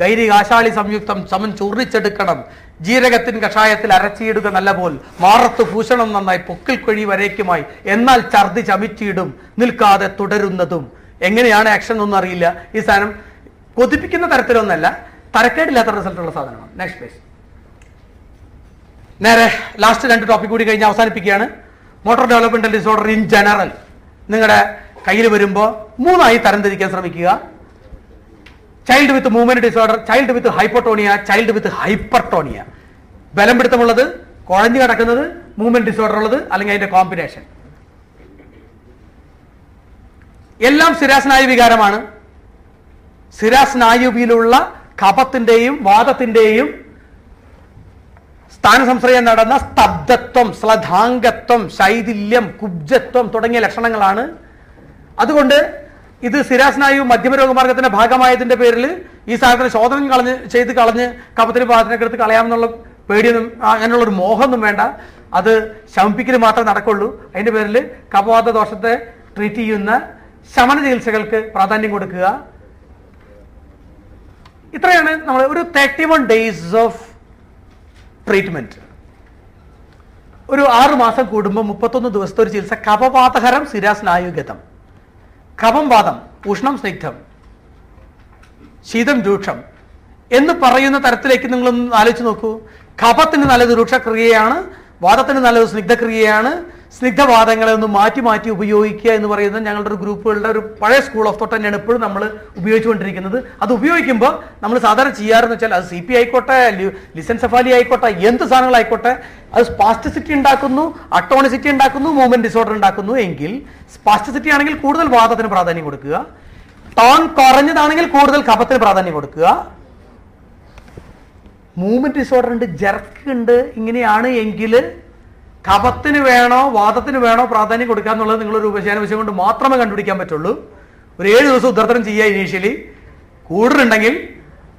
ഗൈരി ആശാളി സംയുക്തം സമൻ ചൂർണിച്ചെടുക്കണം. ജീരകത്തിൻ കഷായത്തിൽ അരച്ചിയിടുക നല്ലപോൽ, മാറത്ത് ഭൂഷണം നന്നായി, പൊക്കിൽ കൊഴി വരയ്ക്കുമായി, എന്നാൽ ഛർദി ചമിച്ചിടും നിൽക്കാതെ തുടരുന്നതും. എങ്ങനെയാണ് ആക്ഷൻ എന്നൊന്നും അറിയില്ല. ഈ സാധനം കൊതിപ്പിക്കുന്ന തരത്തിലൊന്നല്ല, തരക്കേടില്ലാത്ത റിസൾട്ടുള്ള സാധനമാണ്. Next please. നേരെ ലാസ്റ്റ് 2 ടോപ്പിക് കൂടി കഴിഞ്ഞ് അവസാനിപ്പിക്കുകയാണ്. Motor developmental disorder in general നിങ്ങളുടെ കയ്യിൽ വരുമ്പോൾ 3ആയി തരംതിരിക്കാൻ ശ്രമിക്കുക. Child with movement disorder, Child with ഹൈപ്പോട്ടോണിയ, Child with ഹൈപ്പർട്ടോണിയ. ബലം പിടുത്തമുള്ളത്, കുഴഞ്ഞു കിടക്കുന്നത്, മൂവ്മെന്റ് ഡിസോർഡർ ഉള്ളത്, അല്ലെങ്കിൽ അതിന്റെ കോമ്പിനേഷൻ. എല്ലാം സ്ഥിരാസ്നായു വികാരമാണ്. സ്ഥിരാസ്നായുവിലുള്ള കഫത്തിന്റെയും വാദത്തിന്റെയും സ്ഥാനസംശ്രയം നടന്ന സ്തബ്ധത്വം, ശ്ലഥാംഗത്വം, ശൈഥില്യം, കുബ്ജത്വം തുടങ്ങിയ ലക്ഷണങ്ങളാണ് അതുകൊണ്ട് ഇത് സിരാസ്നായു മധ്യമരോഗമാർഗത്തിന്റെ ഭാഗമായതിന്റെ പേരിൽ ഈ സാധനത്തിന് ശോധനം ചെയ്ത് കളഞ്ഞ് കഫത്തിന് പാദത്തിനൊക്കെ എടുത്ത് കളയാമെന്നുള്ള പേടിയൊന്നും അങ്ങനെയുള്ളൊരു മോഹമൊന്നും വേണ്ട. അത് ശമിപ്പിക്കൽ മാത്രമേ നടക്കുള്ളൂ. അതിന്റെ പേരിൽ കഫവാത ദോഷത്തെ ട്രീറ്റ് ചെയ്യുന്ന ശമന ചികിത്സകൾക്ക് പ്രാധാന്യം കൊടുക്കുക. ഇത്രയാണ് നമ്മൾ ഒരു 31 days ഓഫ് ട്രീറ്റ്മെന്റ്. ഒരു 6 മാസം കൂടുമ്പോൾ 31 ദിവസത്തെ ഒരു ചികിത്സ. കഫവാതഹരം സിരാസ്നായുഗതം. കഫം വാദം, ഉഷ്ണം സ്നിഗ്ധം, ശീതം രൂക്ഷം എന്ന് പറയുന്ന തരത്തിലേക്ക് നിങ്ങളൊന്ന് ആലോചിച്ച് നോക്കൂ. കഫത്തിന് നല്ലത് രൂക്ഷക്രിയയാണ്, വാദത്തിന് നല്ലത് സ്നിഗ്ധക്രിയയാണ്. സ്നിഗ്ധവാദങ്ങളെ ഒന്ന് മാറ്റി മാറ്റി ഉപയോഗിക്കുക എന്ന് പറയുന്നത് ഞങ്ങളുടെ ഒരു ഗ്രൂപ്പുകളുടെ ഒരു പഴയ സ്കൂൾ ഓഫ് തോട്ട് തന്നെയാണ് ഇപ്പോഴും നമ്മൾ ഉപയോഗിച്ചുകൊണ്ടിരിക്കുന്നത്. അത് ഉപയോഗിക്കുമ്പോൾ നമ്മൾ സാധാരണ ചെയ്യാറെന്ന് വെച്ചാൽ അത് CP ആയിക്കോട്ടെ, ലിസൻസെഫാലി ആയിക്കോട്ടെ, എന്ത് സാധനങ്ങളായിക്കോട്ടെ, അത് സ്പാസ്റ്റിസിറ്റി ഉണ്ടാക്കുന്നു, അട്ടോണിസിറ്റി ഉണ്ടാക്കുന്നു, മൂവ്മെന്റ് ഡിസോർഡർ ഉണ്ടാക്കുന്നു. എങ്കിൽ സ്പാസ്റ്റിസിറ്റി ആണെങ്കിൽ കൂടുതൽ വാദത്തിന് പ്രാധാന്യം കൊടുക്കുക, ടോൺ കുറഞ്ഞതാണെങ്കിൽ കൂടുതൽ കഫത്തിന് പ്രാധാന്യം കൊടുക്കുക. മൂവ്മെന്റ് ഡിസോർഡർ ഉണ്ട്, ജർക്ക് ഉണ്ട്, ഇങ്ങനെയാണ് എങ്കിൽ കഫത്തിന് വേണോ വാദത്തിന് വേണോ പ്രാധാന്യം കൊടുക്കുക എന്നുള്ളത് നിങ്ങളൊരു ഉപശാന വിഷയം കൊണ്ട് മാത്രമേ കണ്ടുപിടിക്കാൻ പറ്റുള്ളൂ. ഒരു 7 ദിവസം ഉദ്ധാരണം ചെയ്യുക. ഇനീഷ്യലി കൂടുതലുണ്ടെങ്കിൽ,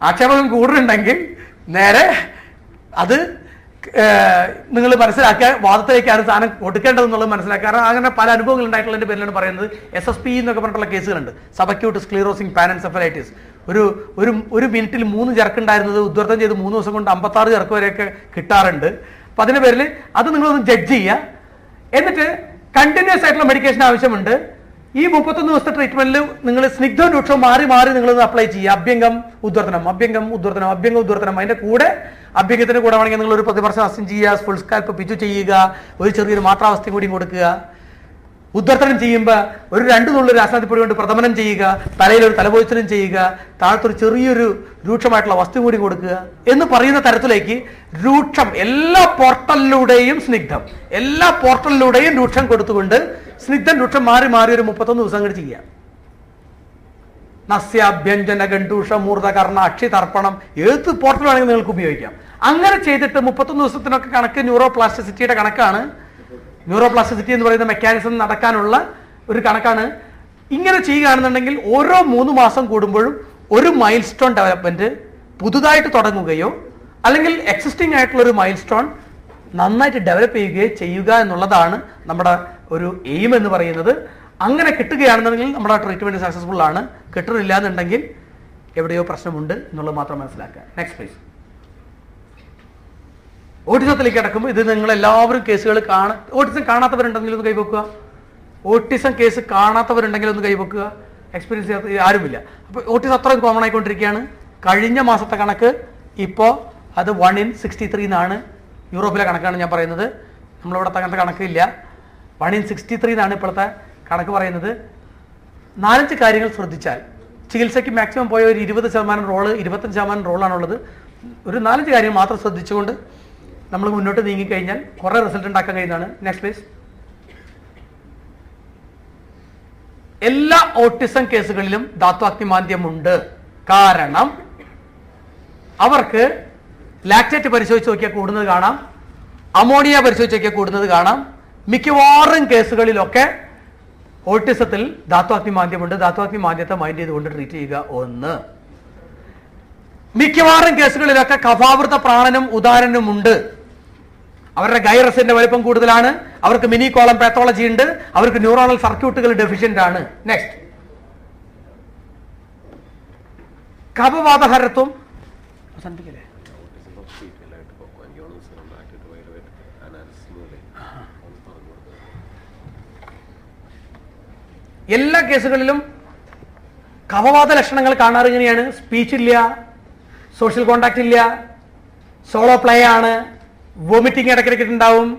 ആക്ഷേപം കൂടുതലുണ്ടെങ്കിൽ നേരെ അത് നിങ്ങൾ മനസ്സിലാക്കുക, വാദത്തിലേക്കാണ് സാധനം കൊടുക്കേണ്ടതെന്നുള്ളത് മനസ്സിലാക്കുക. അങ്ങനെ പല അനുഭവങ്ങൾ ഉണ്ടായിട്ടുള്ളതിന്റെ പേരിലാണ് പറയുന്നത്. SSP എന്നൊക്കെ പറഞ്ഞിട്ടുള്ള കേസുകളുണ്ട്. സബക്യൂട്ട് സ്ക്ലീറോസിംഗ് പാനൻസെഫലൈറ്റിസ്. ഒരു മിനിറ്റിൽ 3 ചർക്കുണ്ടായിരുന്നത് ഉദ്ധാരണം ചെയ്ത് 3 ദിവസം കൊണ്ട് 56 ചർക്ക് വരെയൊക്കെ കിട്ടാറുണ്ട്. അപ്പൊ അതിന്റെ പേരിൽ അത് നിങ്ങളൊന്ന് ജഡ്ജ് ചെയ്യുക. എന്നിട്ട് കണ്ടിന്യൂസ് ആയിട്ടുള്ള മെഡിക്കേഷൻ ആവശ്യമുണ്ട്. ഈ 31 ദിവസത്തെ ട്രീറ്റ്മെന്റിൽ നിങ്ങൾ സ്നിഗ്ധവും രൂക്ഷവും മാറി മാറി നിങ്ങളൊന്ന് അപ്ലൈ ചെയ്യുക. അഭ്യംഗം ഉദ്ധാരണം, അഭ്യംഗം ഉദ്ധാരണം, അഭ്യംഗം ഉദ്ധാരണം. അതിന്റെ കൂടെ അഭ്യംഗത്തിന്റെ കൂടെ വേണമെങ്കിൽ നിങ്ങൾ ഒരു പ്രതിവർഷം അസ്യം ചെയ്യുക, ഫുൾ സ്കാൽപ്പ് പിച്ചു ചെയ്യുക, ഒരു ചെറിയൊരു മാത്രാവസ്ഥയും കൂടി കൊടുക്കുക. ഉദ്ധാരണം ചെയ്യുമ്പോൾ ഒരു 2 നുള്ളു രാസനാഥിപ്പൊടി കൊണ്ട് പ്രഥമനം ചെയ്യുക, തലയിൽ ഒരു തലപോയിച്ചനം ചെയ്യുക, താഴത്തൊരു ചെറിയൊരു രൂക്ഷമായിട്ടുള്ള വസ്തു കൂടി കൊടുക്കുക എന്ന് പറയുന്ന തരത്തിലേക്ക് രൂക്ഷം എല്ലാ പോർട്ടലിലൂടെയും സ്നിഗ്ധം, എല്ലാ പോർട്ടലിലൂടെയും രൂക്ഷം കൊടുത്തുകൊണ്ട് സ്നിഗ്ധം രൂക്ഷം മാറി മാറി ഒരു 31 ദിവസം കൂടി ചെയ്യുക. നസ്യാഭ്യഞ്ജന ഗണ്ഡൂഷ മൂർധ കർണ അക്ഷി തർപ്പണം ഏത് പോർട്ടൽ വേണമെങ്കിൽ നിങ്ങൾക്ക് ഉപയോഗിക്കാം. അങ്ങനെ ചെയ്തിട്ട് 31 ദിവസത്തിനൊക്കെ കണക്ക് ന്യൂറോപ്ലാസ്റ്റിസിറ്റിയുടെ കണക്കാണ്. ന്യൂറോപ്ലാസ്റ്റിസിറ്റി എന്ന് പറയുന്ന മെക്കാനിസം നടക്കാനുള്ള ഒരു കണക്കാണ്. ഇങ്ങനെ ചെയ്യുകയാണെന്നുണ്ടെങ്കിൽ ഓരോ 3 മാസം കൂടുമ്പോഴും ഒരു മൈൽ സ്റ്റോൺ ഡെവലപ്മെന്റ് പുതുതായിട്ട് തുടങ്ങുകയോ അല്ലെങ്കിൽ എക്സിസ്റ്റിംഗ് ആയിട്ടുള്ള ഒരു മൈൽ സ്റ്റോൺ നന്നായിട്ട് ഡെവലപ്പ് ചെയ്യുകയോ ചെയ്യുക എന്നുള്ളതാണ് നമ്മുടെ ഒരു എയിം എന്ന് പറയുന്നത്. അങ്ങനെ കിട്ടുകയാണെന്നുണ്ടെങ്കിൽ നമ്മുടെ ട്രീറ്റ്മെന്റ് സക്സസ്ഫുൾ ആണ്. കിട്ടുന്നില്ല എന്നുണ്ടെങ്കിൽ എവിടെയോ പ്രശ്നമുണ്ട് എന്നുള്ളത് മാത്രം മനസ്സിലാക്കുക. Next please. ഓട്ടിസത്തിലേക്ക് കിടക്കുമ്പോൾ ഇത് നിങ്ങൾ എല്ലാവരും കേസുകൾ ഓട്ടിസം കാണാത്തവരുണ്ടെങ്കിൽ ഒന്ന് കൈവെക്കുക. ഓട്ടിസം കേസ് കാണാത്തവരുണ്ടെങ്കിൽ ഒന്ന് കൈവെക്കുക. എക്സ്പീരിയൻസ് ചെയ്യാത്ത ആരുമില്ല. അപ്പോൾ ഓട്ടിസം അത്രയും കോമൺ ആയിക്കൊണ്ടിരിക്കുകയാണ്. കഴിഞ്ഞ മാസത്തെ കണക്ക് ഇപ്പോൾ അത് 1 in 63 എന്നാണ്. യൂറോപ്പിലെ കണക്കാണ് ഞാൻ പറയുന്നത്. നമ്മളിവിടുത്തെ അങ്ങനത്തെ കണക്കില്ല. 1 in 63 എന്നാണ് ഇപ്പോഴത്തെ കണക്ക് പറയുന്നത്. 4-5 കാര്യങ്ങൾ ശ്രദ്ധിച്ചാൽ ചികിത്സയ്ക്ക് മാക്സിമം പോയ ഒരു 20% റോള് 25% റോളാണുള്ളത്. ഒരു 4-5 കാര്യം മാത്രം ശ്രദ്ധിച്ചുകൊണ്ട് നമ്മൾ മുന്നോട്ട് നീങ്ങിക്കഴിഞ്ഞാൽ കുറേ റിസൾട്ട് ഉണ്ടാക്കാൻ കഴിയുന്നതാണ്. Next please. എല്ലാ ഓട്ടിസം കേസുകളിലും ധാത്വാഗ്നിമാന്ദ്യമുണ്ട്. കാരണം അവർക്ക് ലാക്റ്റേറ്റ് പരിശോധിച്ച് നോക്കിയാൽ കൂടുന്നത് കാണാം, അമോണിയ പരിശോധിച്ച് നോക്കിയാൽ കൂടുന്നത് കാണാം. മിക്കവാറും കേസുകളിലൊക്കെ ഓട്ടിസത്തിൽ ധാത്വാഗ്നിമാന്ദ്യമുണ്ട്. ധാത്വാഗ്നിമാന്ദ്യത്തെ മൈൻഡ് ചെയ്തുകൊണ്ട് ട്രീറ്റ് ചെയ്യുക. 1. മിക്കവാറും കേസുകളിലൊക്കെ കഫാവൃത പ്രാണനും ഉദാരനുമുണ്ട്. അവരുടെ ഗൈറസിന്റെ വലിപ്പം കൂടുതലാണ്, അവർക്ക് മിനി കോളം പാത്തോളജി ഉണ്ട്, അവർക്ക് ന്യൂറോണൽ സർക്യൂട്ടുകൾ ഡെഫിഷ്യന്റ് ആണ്. നെക്സ്റ്റ്. കഫവാതഹരത്വം എല്ലാ കേസുകളിലും കഫവാത ലക്ഷണങ്ങൾ കാണാറ് ഇങ്ങനെയാണ്. സ്പീച്ച് ഇല്ല, സോഷ്യൽ കോണ്ടാക്ട് ഇല്ല, സോളോ പ്ലേ ആണ്, വോമിറ്റിംഗ് ഇടയ്ക്കിടയ്ക്ക് ഉണ്ടാവും,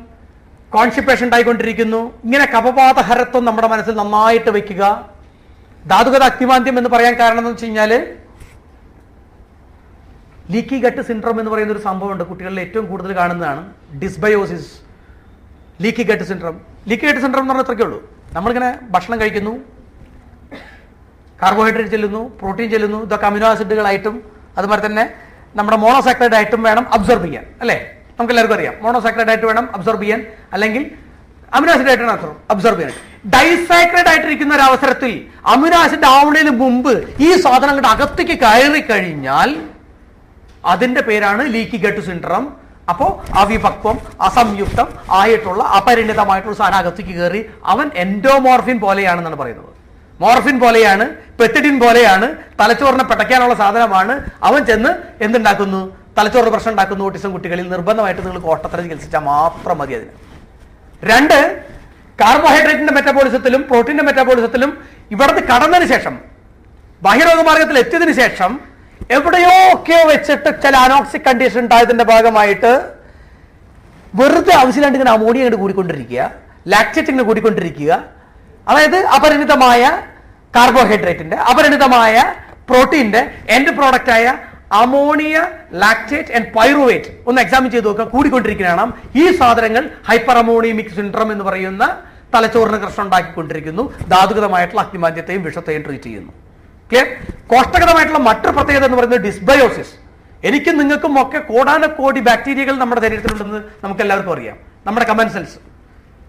കോൺസ്റ്റിപ്പേഷൻ ഉണ്ടായിക്കൊണ്ടിരിക്കുന്നു. ഇങ്ങനെ കഫവാതഹരത്വം നമ്മുടെ മനസ്സിൽ നന്നായിട്ട് വെക്കുക. ധാതുഗത അഗ്നിമാന്ദ്യം എന്ന് പറയാൻ കാരണം എന്ന് വെച്ച് കഴിഞ്ഞാൽ ലീക്കി ഗട്ട് സിൻഡ്രോം എന്ന് പറയുന്ന ഒരു സംഭവമുണ്ട്. കുട്ടികളിൽ ഏറ്റവും കൂടുതൽ കാണുന്നതാണ് dysbiosis, leaky gut syndrome. Leaky gut syndrome എന്ന് പറഞ്ഞാൽ ഇത്രയ്ക്കേ ഉള്ളൂ. നമ്മളിങ്ങനെ ഭക്ഷണം കഴിക്കുന്നു, കാർബോഹൈഡ്രേറ്റ് ചെല്ലുന്നു, പ്രോട്ടീൻ ചെല്ലുന്നു, ഇതൊക്കെ അമിനോ ആസിഡുകളായിട്ടും അതുപോലെ തന്നെ നമ്മുടെ മോണോസാക്രൈഡ് ആയിട്ടും വേണം അബ്സോർബ് ചെയ്യാൻ, അല്ലേ? നമുക്ക് എല്ലാവർക്കും അറിയാം. മോണോസാക്രൈഡ് ആയിട്ട് വേണം അബ്സോർബ് ചെയ്യാൻ, അല്ലെങ്കിൽ അമിനോ ആസിഡ് ആയിട്ടാണ് അബ്സോർബ് ചെയ്യുന്നത്. ഡൈസാക്രൈഡ് ആയിട്ടിരിക്കുന്ന ഒരു അവസരത്തിൽ അമിനോ ആസിഡ് ആവുന്നതിന് മുമ്പ് ഈ സാധനങ്ങളുടെ അകത്തേക്ക് കയറി കഴിഞ്ഞാൽ അതിന്റെ പേരാണ് ലീക്കി ഗട്ട് സിൻഡ്രം. അപ്പോ അവിപക്വം, അസംയുക്തം ആയിട്ടുള്ള അപരിണിതമായിട്ടുള്ള സാധനം അകത്തേക്ക് കയറി അവൻ എൻഡോമോർഫിൻ പോലെയാണെന്നാണ് പറയുന്നത്. മോർഫിൻ പോലെയാണ്, പെത്തിഡിൻ പോലെയാണ്, തലച്ചോറിനെ പെട്ടയ്ക്കാനുള്ള സാധനമാണ്. അവൻ ചെന്ന് എന്തുണ്ടാക്കുന്നു? തലച്ചോറിന് പ്രശ്നം ഉണ്ടാക്കുന്നു. ഓട്ടിസം കുട്ടികളിൽ നിർബന്ധമായിട്ട് നിങ്ങൾ കോട്ടത്തര ചികിത്സിച്ചാൽ മാത്രം മതി അതിന്. 2, കാർബോഹൈഡ്രേറ്റിന്റെ മെറ്റബോളിസത്തിലും പ്രോട്ടീന്റെ മെറ്റബോളിസത്തിലും ഇവിടുന്ന് കടന്നതിന് ശേഷം ബഹിരോഗമാർഗത്തിൽ എത്തിയതിനു ശേഷം എവിടെയൊക്കെയോ വെച്ചിട്ട് ചില അനോക്സിക് കണ്ടീഷൻ ഉണ്ടായതിന്റെ ഭാഗമായിട്ട് വെറുതെ ആവശ്യമില്ലാണ്ട് ഇങ്ങനെ അമോണിയ ഇങ്ങോട്ട് കൂടിക്കൊണ്ടിരിക്കുക, ലാക്റ്റേറ്റ് ഇങ്ങനെ കൂടിക്കൊണ്ടിരിക്കുക. അതായത് അപരിണിതമായ കാർബോഹൈഡ്രേറ്റിന്റെ, അപരിണിതമായ പ്രോട്ടീന്റെ എൻഡ് പ്രോഡക്റ്റ് ആയ അമോണിയ, ലാക്റ്റേറ്റ് ആൻഡ് പൈറുവേറ്റ് ഒന്ന് എക്സാമിൻ ചെയ്ത് നോക്കുക, കൂടിക്കൊണ്ടിരിക്കുകയാണ്. ഈ സാധനങ്ങൾ ഹൈപ്പർ അമോണിയമിക് സിൻഡ്രം എന്ന് പറയുന്ന തലച്ചോറിന് പ്രശ്നം ഉണ്ടാക്കിക്കൊണ്ടിരിക്കുന്നു. ധാതുഗതമായിട്ടുള്ള അഗ്നിമാന്ദ്യത്തെയും വിഷത്തെയും ട്രീറ്റ് ചെയ്യുന്നു. ക്ലിയർ? കോഷ്ടഗതമായിട്ടുള്ള മറ്റൊരു പ്രത്യേകത എന്ന് പറയുന്നത് ഡിസ്ബയോസിസ്. എനിക്കും നിങ്ങൾക്കും ഒക്കെ കോടാനക്കോടി ബാക്ടീരിയകൾ നമ്മുടെ ശരീരത്തിലുണ്ടെന്ന് നമുക്ക് എല്ലാവർക്കും അറിയാം. നമ്മുടെ കമൻ സെൽസ്.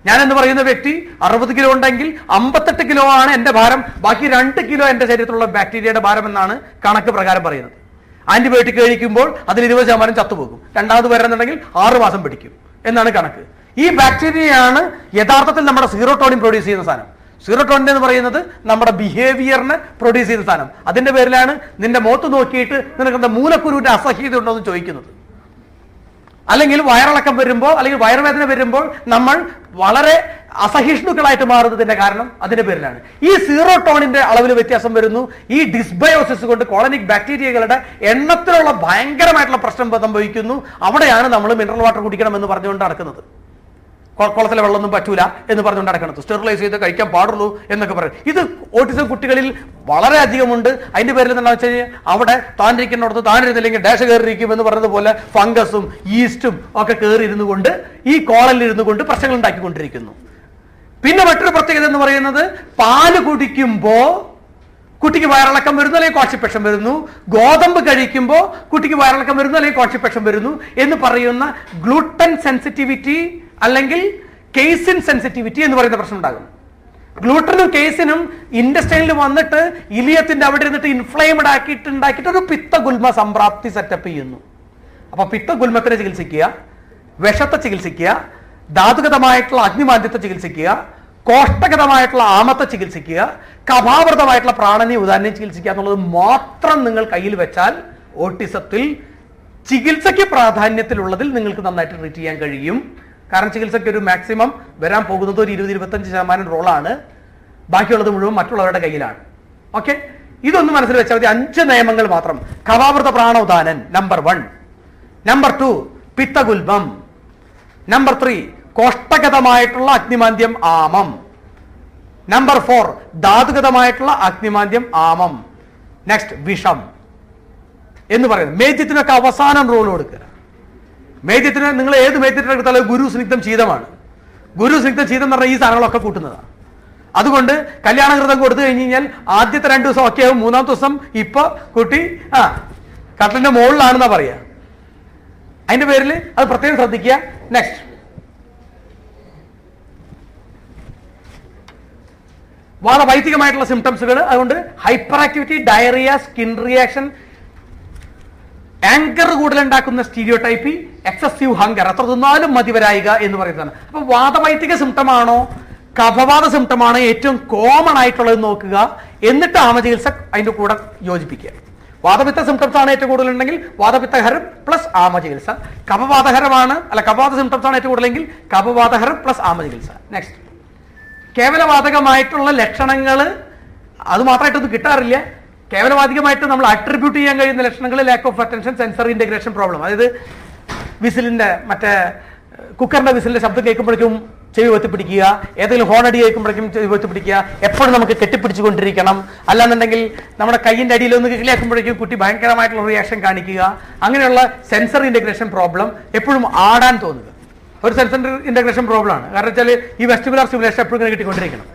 ഞാൻ എന്ന് പറയുന്ന വ്യക്തി 60 കിലോ ഉണ്ടെങ്കിൽ 58 കിലോ ആണ് എന്റെ ഭാരം, ബാക്കി 2 കിലോ എന്റെ ശരീരത്തിലുള്ള ബാക്ടീരിയയുടെ ഭാരം എന്നാണ് കണക്ക് പ്രകാരം പറയുന്നത്. ആന്റിബയോട്ടിക് കഴിക്കുമ്പോൾ അതിൽ 20% ചത്തുപോകും. രണ്ടാമത് വരുന്നുണ്ടെങ്കിൽ 6 മാസം പിടിക്കും എന്നാണ് കണക്ക്. ഈ ബാക്ടീരിയയാണ് യഥാർത്ഥത്തിൽ നമ്മുടെ സീറോട്ടോണിൻ പ്രൊഡ്യൂസ് ചെയ്യുന്ന സാധനം. സീറോട്ടോണിൻ എന്ന് പറയുന്നത് നമ്മുടെ ബിഹേവിയറിനെ പ്രൊഡ്യൂസ് ചെയ്യുന്ന സാധനം. അതിന്റെ പേരിലാണ് നിന്റെ മുഖത്ത് നോക്കിയിട്ട് നിനക്ക് എന്താ മൂലക്കുരുവിന്റെ അസഹ്യത ഉണ്ടോ എന്ന് ചോദിക്കുന്നത്. അല്ലെങ്കിൽ വയറിളക്കം വരുമ്പോൾ അല്ലെങ്കിൽ വയറുവേദന വരുമ്പോൾ നമ്മൾ വളരെ അസഹിഷ്ണുക്കളായിട്ട് മാറുന്നതിന്റെ കാരണം അതിന്റെ പേരിലാണ്. ഈ സീറോട്ടോണിന്റെ അളവിൽ വ്യത്യാസം വരുന്നു. ഈ ഡിസ്ബയോസിസ് കൊണ്ട് കോളനിക് ബാക്ടീരിയകളുടെ എണ്ണത്തിലുള്ള ഭയങ്കരമായിട്ടുള്ള പ്രശ്നം സംഭവിക്കുന്നു. അവിടെയാണ് നമ്മൾ മിനറൽ വാട്ടർ കുടിക്കണം എന്ന് പറഞ്ഞുകൊണ്ട് നടക്കുന്നത്. കുളത്തിലെ വെള്ളമൊന്നും പറ്റൂല എന്ന് പറഞ്ഞുകൊണ്ട് നടക്കുന്നത്. സ്റ്റെറിലൈസ് ചെയ്ത് കഴിക്കാൻ പാടുള്ളൂ എന്നൊക്കെ പറയും. ഇത് ഓട്ടിസം കുട്ടികളിൽ വളരെ അധികമുണ്ട്. അതിന്റെ പേരിൽ എന്താണെന്ന് വെച്ച് കഴിഞ്ഞാൽ അവിടെ താനിരിക്കുന്നിടത്ത് താനിരുന്നില്ലെങ്കിൽ ഡാഷ് കയറിയിരിക്കും എന്ന് പറഞ്ഞതുപോലെ ഫംഗസും ഈസ്റ്റും ഒക്കെ കയറിയിരുന്നു കൊണ്ട് ഈ കോളനിൽ ഇരുന്നു കൊണ്ട് പ്രശ്നങ്ങൾ ഉണ്ടാക്കിക്കൊണ്ടിരിക്കുന്നു. പിന്നെ മറ്റൊരു പ്രത്യേകത എന്ന് പറയുന്നത് പാല് കുടിക്കുമ്പോൾ കുട്ടിക്ക് വയറിളക്കം വരുന്നു അല്ലെങ്കിൽ കോൺസ്റ്റിപ്പേഷൻ വരുന്നു. ഗോതമ്പ് കഴിക്കുമ്പോൾ കുട്ടിക്ക് വയറിളക്കം വരുന്നു അല്ലെങ്കിൽ കോൺസ്റ്റിപ്പേഷൻ വരുന്നു എന്ന് പറയുന്ന ഗ്ലൂട്ടൻ സെൻസിറ്റിവിറ്റി അല്ലെങ്കിൽ കേസിൻ സെൻസിറ്റിവിറ്റി എന്ന് പറയുന്ന പ്രശ്നം ഉണ്ടാകും. ഗ്ലൂട്ടനും കേസിനും ഇൻഡസ്റ്റൈനിൽ വന്നിട്ട് ഇലിയത്തിന്റെ അവിടെ ഇരുന്നിട്ട് ഇൻഫ്ലെയിംഡ് ഉണ്ടാക്കിയിട്ട് ഒരു പിത്തഗുൽമ സംപ്രാപ്തി സെറ്റപ്പ് ചെയ്യുന്നു. അപ്പൊ പിത്തഗുൽമത്തിനെ ചികിത്സിക്കുക, വിഷത്തെ ചികിത്സിക്കുക, ധാതുഗതമായിട്ടുള്ള അഗ്നിമാന്ദ്യത്തെ ചികിത്സിക്കുക, കോഷ്ടഗതമായിട്ടുള്ള ആമത്തെ ചികിത്സിക്കുക, കഫാവൃതമായിട്ടുള്ള പ്രാണനെ ഉദാഹരണം ചികിത്സിക്കുക എന്നുള്ളത് മാത്രം നിങ്ങൾ കയ്യിൽ വെച്ചാൽ ഓട്ടിസത്തിൽ ചികിത്സയ്ക്ക് പ്രാധാന്യത്തിലുള്ളതിൽ നിങ്ങൾക്ക് നന്നായിട്ട് ട്രീറ്റ് ചെയ്യാൻ കഴിയും. കാരണം ചികിത്സയ്ക്ക് ഒരു മാക്സിമം വരാൻ പോകുന്നത് ഒരു 20-25% റോളാണ്. ബാക്കിയുള്ളത് മുഴുവൻ മറ്റുള്ളവരുടെ കയ്യിലാണ്. ഓക്കെ, ഇതൊന്നും മനസ്സിൽ വെച്ചാൽ മതി. 5 നിയമങ്ങൾ മാത്രം. കഫാവൃത പ്രാണോദാനൻ നമ്പർ 1. നമ്പർ 2 പിത്തഗുൽമം. നമ്പർ 3 കോഷ്ടഗതമായിട്ടുള്ള അഗ്നിമാന്ദ്യം ആമം. നമ്പർ 4 ധാതുഗതമായിട്ടുള്ള അഗ്നിമാന്ദ്യം ആമം. നെക്സ്റ്റ് വിഷം എന്ന് പറയുന്നത്. മേദ്യത്തിനൊക്കെ അവസാനം റോൾ കൊടുക്കുക. മേദ്യത്തിന് നിങ്ങൾ ഏത് മേദ്യത്തിന് എടുത്താലും ഗുരു സ്നിഗ്ധം ശീതമാണ്. ഗുരു സ്നിഗ്ധം ശീതം എന്ന് പറഞ്ഞാൽ ഈ സാധനങ്ങളൊക്കെ കൂട്ടുന്നതാണ്. അതുകൊണ്ട് കല്യാണകൃതം കൊടുത്തു കഴിഞ്ഞ് കഴിഞ്ഞാൽ ആദ്യത്തെ 2 ദിവസം ഒക്കെ ആവും. 3-ാമത്തെ ദിവസം ഇപ്പൊ കുട്ടി കട്ടിലിന്റെ മുകളിലാണെന്നാ പറയാ. അതിന്റെ പേരിൽ അത് പ്രത്യേകം ശ്രദ്ധിക്കുക. നെക്സ്റ്റ് വാദവൈദികമായിട്ടുള്ള സിംറ്റംസുകൾ. അതുകൊണ്ട് hyper activity, diarrhoea, skin reaction, anger കൂടുതലുണ്ടാക്കുന്ന സ്റ്റീരിയോടൈപ്പി, എക്സസീവ് ഹങ്കർ, എത്ര തിന്നാലും മതിവരായിക എന്ന് പറയുന്നതാണ്. അപ്പൊ വാദവൈദിക സിംറ്റമാണോ കഫവാദ സിംറ്റമാണോ ഏറ്റവും കോമൺ ആയിട്ടുള്ളത് നോക്കുക. എന്നിട്ട് ആമചികിത്സ അതിന്റെ കൂടെ യോജിപ്പിക്കുക. വാദപിത്ത സിംറ്റംസ് ആണ് ഏറ്റവും കൂടുതലുണ്ടെങ്കിൽ വാദപിത്തഹരം പ്ലസ് ആമചികിത്സ. കഫവാദഹരമാണ് കഫവാദ സിംറ്റംസ് ആണ് ഏറ്റവും കൂടുതലെങ്കിൽ കഫവാദഹരം പ്ലസ് ആമചികിത്സ. നെക്സ്റ്റ് കേവലവാതകമായിട്ടുള്ള ലക്ഷണങ്ങൾ അത് മാത്രമായിട്ടൊന്നും കിട്ടാറില്ല. കേവലവാദികമായിട്ട് നമ്മൾ അട്രിബ്യൂട്ട് ചെയ്യാൻ കഴിയുന്ന ലക്ഷണങ്ങൾ lack of attention, sensory integration problem. അതായത് വിസിലിന്റെ മറ്റേ കുക്കറിന്റെ വിസിലിന്റെ ശബ്ദം കേൾക്കുമ്പോഴേക്കും ചെവി വെത്തിപ്പിടിക്കുക, ഏതെങ്കിലും ഹോണടി കേൾക്കുമ്പോഴേക്കും ചെവി വെത്തിപ്പിടിക്കുക, എപ്പോഴും നമുക്ക് കെട്ടിപ്പിടിച്ചുകൊണ്ടിരിക്കണം. അല്ലാന്നുണ്ടെങ്കിൽ നമ്മുടെ കൈയിന്റെ അടിയിൽ ഒന്ന് കിളിയാക്കുമ്പോഴേക്കും കുട്ടി ഭയങ്കരമായിട്ടുള്ള റിയാക്ഷൻ കാണിക്കുക. അങ്ങനെയുള്ള സെൻസറി ഇന്റഗ്രേഷൻ പ്രോബ്ലം, എപ്പോഴും ആടാൻ തോന്നുക ഒരു സെൻസറി ഇന്റഗ്രേഷൻ പ്രോബ്ലം ആണ്. കാരണം വെച്ചാൽ ഈ വെസ്റ്റിബുലർ സ്റ്റിമുലേഷൻ എപ്പോഴും ഇങ്ങനെ കിട്ടിക്കൊണ്ടിരിക്കണം.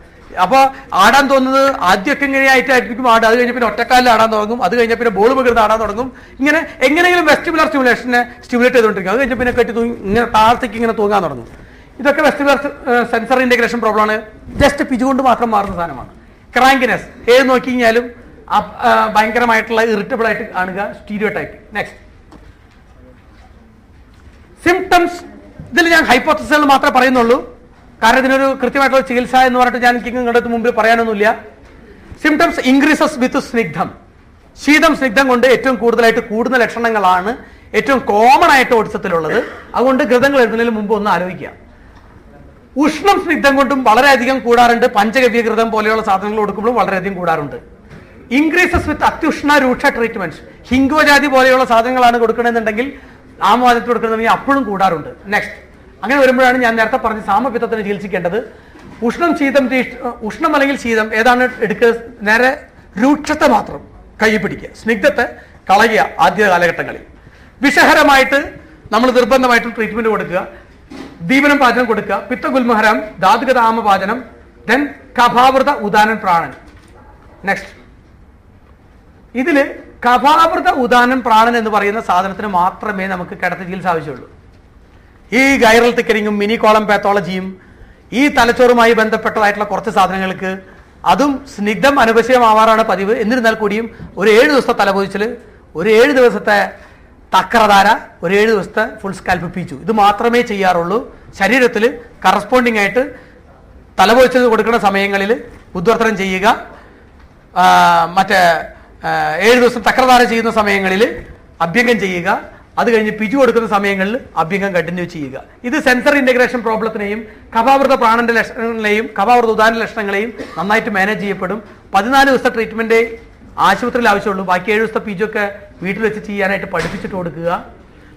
അപ്പോൾ ആടാൻ തോന്നുന്നത് ആദ്യമൊക്കെ ഇങ്ങനെയായിട്ടായിരിക്കും ആട്. അത് കഴിഞ്ഞ പിന്നെ ഒറ്റക്കാലിൽ ആടാൻ തുടങ്ങും. അത് കഴിഞ്ഞ പിന്നെ ബോൾ പകർന്ന് ആടാൻ തുടങ്ങും. ഇങ്ങനെ എങ്ങനെയെങ്കിലും വെസ്റ്റിബുലർ സ്റ്റിമുലേഷനെ സ്റ്റിമുലേറ്റ് ചെയ്തുകൊണ്ടിരിക്കും. അത് കഴിഞ്ഞ പിന്നെ കെട്ടി തൂങ്ങി ഇങ്ങനെ താഴത്തേക്ക് ഇങ്ങനെ തൂങ്ങാൻ തുടങ്ങും. ഇതൊക്കെ വെസ്റ്റിബുലർ സെൻസർ ഇന്റഗ്രേഷൻ പ്രോബ്ലമാണ്. ജസ്റ്റ് പിജ് കൊണ്ട് മാത്രം മാറുന്ന സാധനമാണ്. ക്രാങ്കിനെസ് ഏത് നോക്കി കഴിഞ്ഞാലും ഭയങ്കരമായിട്ടുള്ള ഇറിറ്റബിൾ ആയിട്ട് കാണുക, സ്റ്റീരിയോ ടൈപ്പ്. Next symptoms. ഇതിൽ ഞാൻ ഹൈപ്പോത്തസിസുകൾ മാത്രമേ പറയുന്നുള്ളൂ, കാരണം ഇതിനൊരു കൃത്യമായിട്ടുള്ള ചികിത്സ എന്ന് പറഞ്ഞിട്ട് ഞാൻ എനിക്ക് നിങ്ങളുടെ മുമ്പിൽ പറയാനൊന്നുമില്ല. Symptoms increases with സ്നിഗ്ധം. ശീതം സ്നിഗ്ധം കൊണ്ട് ഏറ്റവും കൂടുതലായിട്ട് കൂടുന്ന ലക്ഷണങ്ങളാണ് ഏറ്റവും കോമൺ ആയിട്ട് ഓട്ടിസത്തിലുള്ളത്. അതുകൊണ്ട് ഘൃതങ്ങൾ എഴുതുന്നതിന് മുമ്പ് ഒന്ന് ആലോചിക്കുക. ഉഷ്ണം സ്നിഗ്ധം കൊണ്ടും വളരെയധികം കൂടാറുണ്ട്. പഞ്ചഗവ്യ ഘൃതം പോലെയുള്ള സാധനങ്ങൾ കൊടുക്കുമ്പോഴും വളരെയധികം കൂടാറുണ്ട്. ഇൻക്രീസസ് വിത്ത് അത്യുഷ്ണ രൂക്ഷ ട്രീറ്റ്മെന്റ്സ്. ഹിംഗോജാതി പോലെയുള്ള സാധനങ്ങളാണ് കൊടുക്കണമെന്നുണ്ടെങ്കിൽ ആമവാദത്തിൽ കൊടുക്കണമെന്നുണ്ടെങ്കിൽ അപ്പോഴും കൂടാറുണ്ട്. നെക്സ്റ്റ് അങ്ങനെ വരുമ്പോഴാണ് ഞാൻ നേരത്തെ പറഞ്ഞ സാമപിത്തത്തിന് ചികിത്സിക്കേണ്ടത്. ഉഷ്ണം ശീതം ഉഷ്ണം അല്ലെങ്കിൽ ശീതം ഏതാണ് എടുക്കുക? നേരെ രൂക്ഷത്തെ മാത്രം കൈ പിടിക്കുക, സ്നിഗ്ധത്തെ കളയുക ആദ്യ കാലഘട്ടങ്ങളിൽ. വിഷഹരമായിട്ട് നമ്മൾ നിർബന്ധമായിട്ടും ട്രീറ്റ്മെന്റ് കൊടുക്കുക. ദീപനം പാചനം കൊടുക്കുക. പിത്തഗുൽമഹരം, ധാതുഗത ആമപാചനം, ദെൻ കഫാവൃത ഉദാനൻ പ്രാണൻ. നെക്സ്റ്റ് ഇതില് കഫാവൃത ഉദാനൻ പ്രാണൻ എന്ന് പറയുന്ന സാധനത്തിന് മാത്രമേ നമുക്ക് കിടത്തി ചികിത്സ ആവശ്യമുള്ളൂ. ഈ ഗൈറൽ തിക്കനിങ്ങും മിനി കോളം പാത്തോളജിയും ഈ തലച്ചോറുമായി ബന്ധപ്പെട്ടതായിട്ടുള്ള കുറച്ച് സാധനങ്ങൾക്ക് അതും സ്നിഗ്ധം അനുപശ്യമാവാറാണ് പതിവ്. എന്നിരുന്നാൽ കൂടിയും ഒരു 7 ദിവസത്തെ തലപൊതിച്ചിൽ, ഒരു 7 ദിവസത്തെ തക്രധാര, ഒരു 7 ദിവസത്തെ ഫുൾ സ്കാൽപ്പ് പീച്ചു, ഇത് മാത്രമേ ചെയ്യാറുള്ളൂ. ശരീരത്തിൽ കറസ്പോണ്ടിങ് ആയിട്ട് തലപൊതിച്ചത് കൊടുക്കുന്ന സമയങ്ങളിൽ ഉദ്വർത്തനം ചെയ്യുക. മറ്റേ 7 ദിവസം തക്രധാര ചെയ്യുന്ന സമയങ്ങളിൽ അഭ്യംഗം ചെയ്യുക. അത് കഴിഞ്ഞ് പിജു കൊടുക്കുന്ന സമയങ്ങളിൽ അഭ്യംഗം കണ്ടിന്യൂ ചെയ്യുക. ഇത് സെൻസർ ഇന്റഗ്രേഷൻ പ്രോബ്ലത്തിനെയും കഫാവൃത പ്രാണന്റെ ലക്ഷണങ്ങളെയും കഫാവൃത ഉദാഹരണ ലക്ഷണങ്ങളെയും നന്നായിട്ട് മാനേജ് ചെയ്യപ്പെടും. 14 ദിവസത്തെ ട്രീറ്റ്മെന്റ് ആശുപത്രിയിൽ ആവശ്യമുള്ളൂ. ബാക്കി 7 ദിവസത്തെ പിജു ഒക്കെ വീട്ടിൽ വെച്ച് ചെയ്യാനായിട്ട് പഠിപ്പിച്ചിട്ട് കൊടുക്കുക.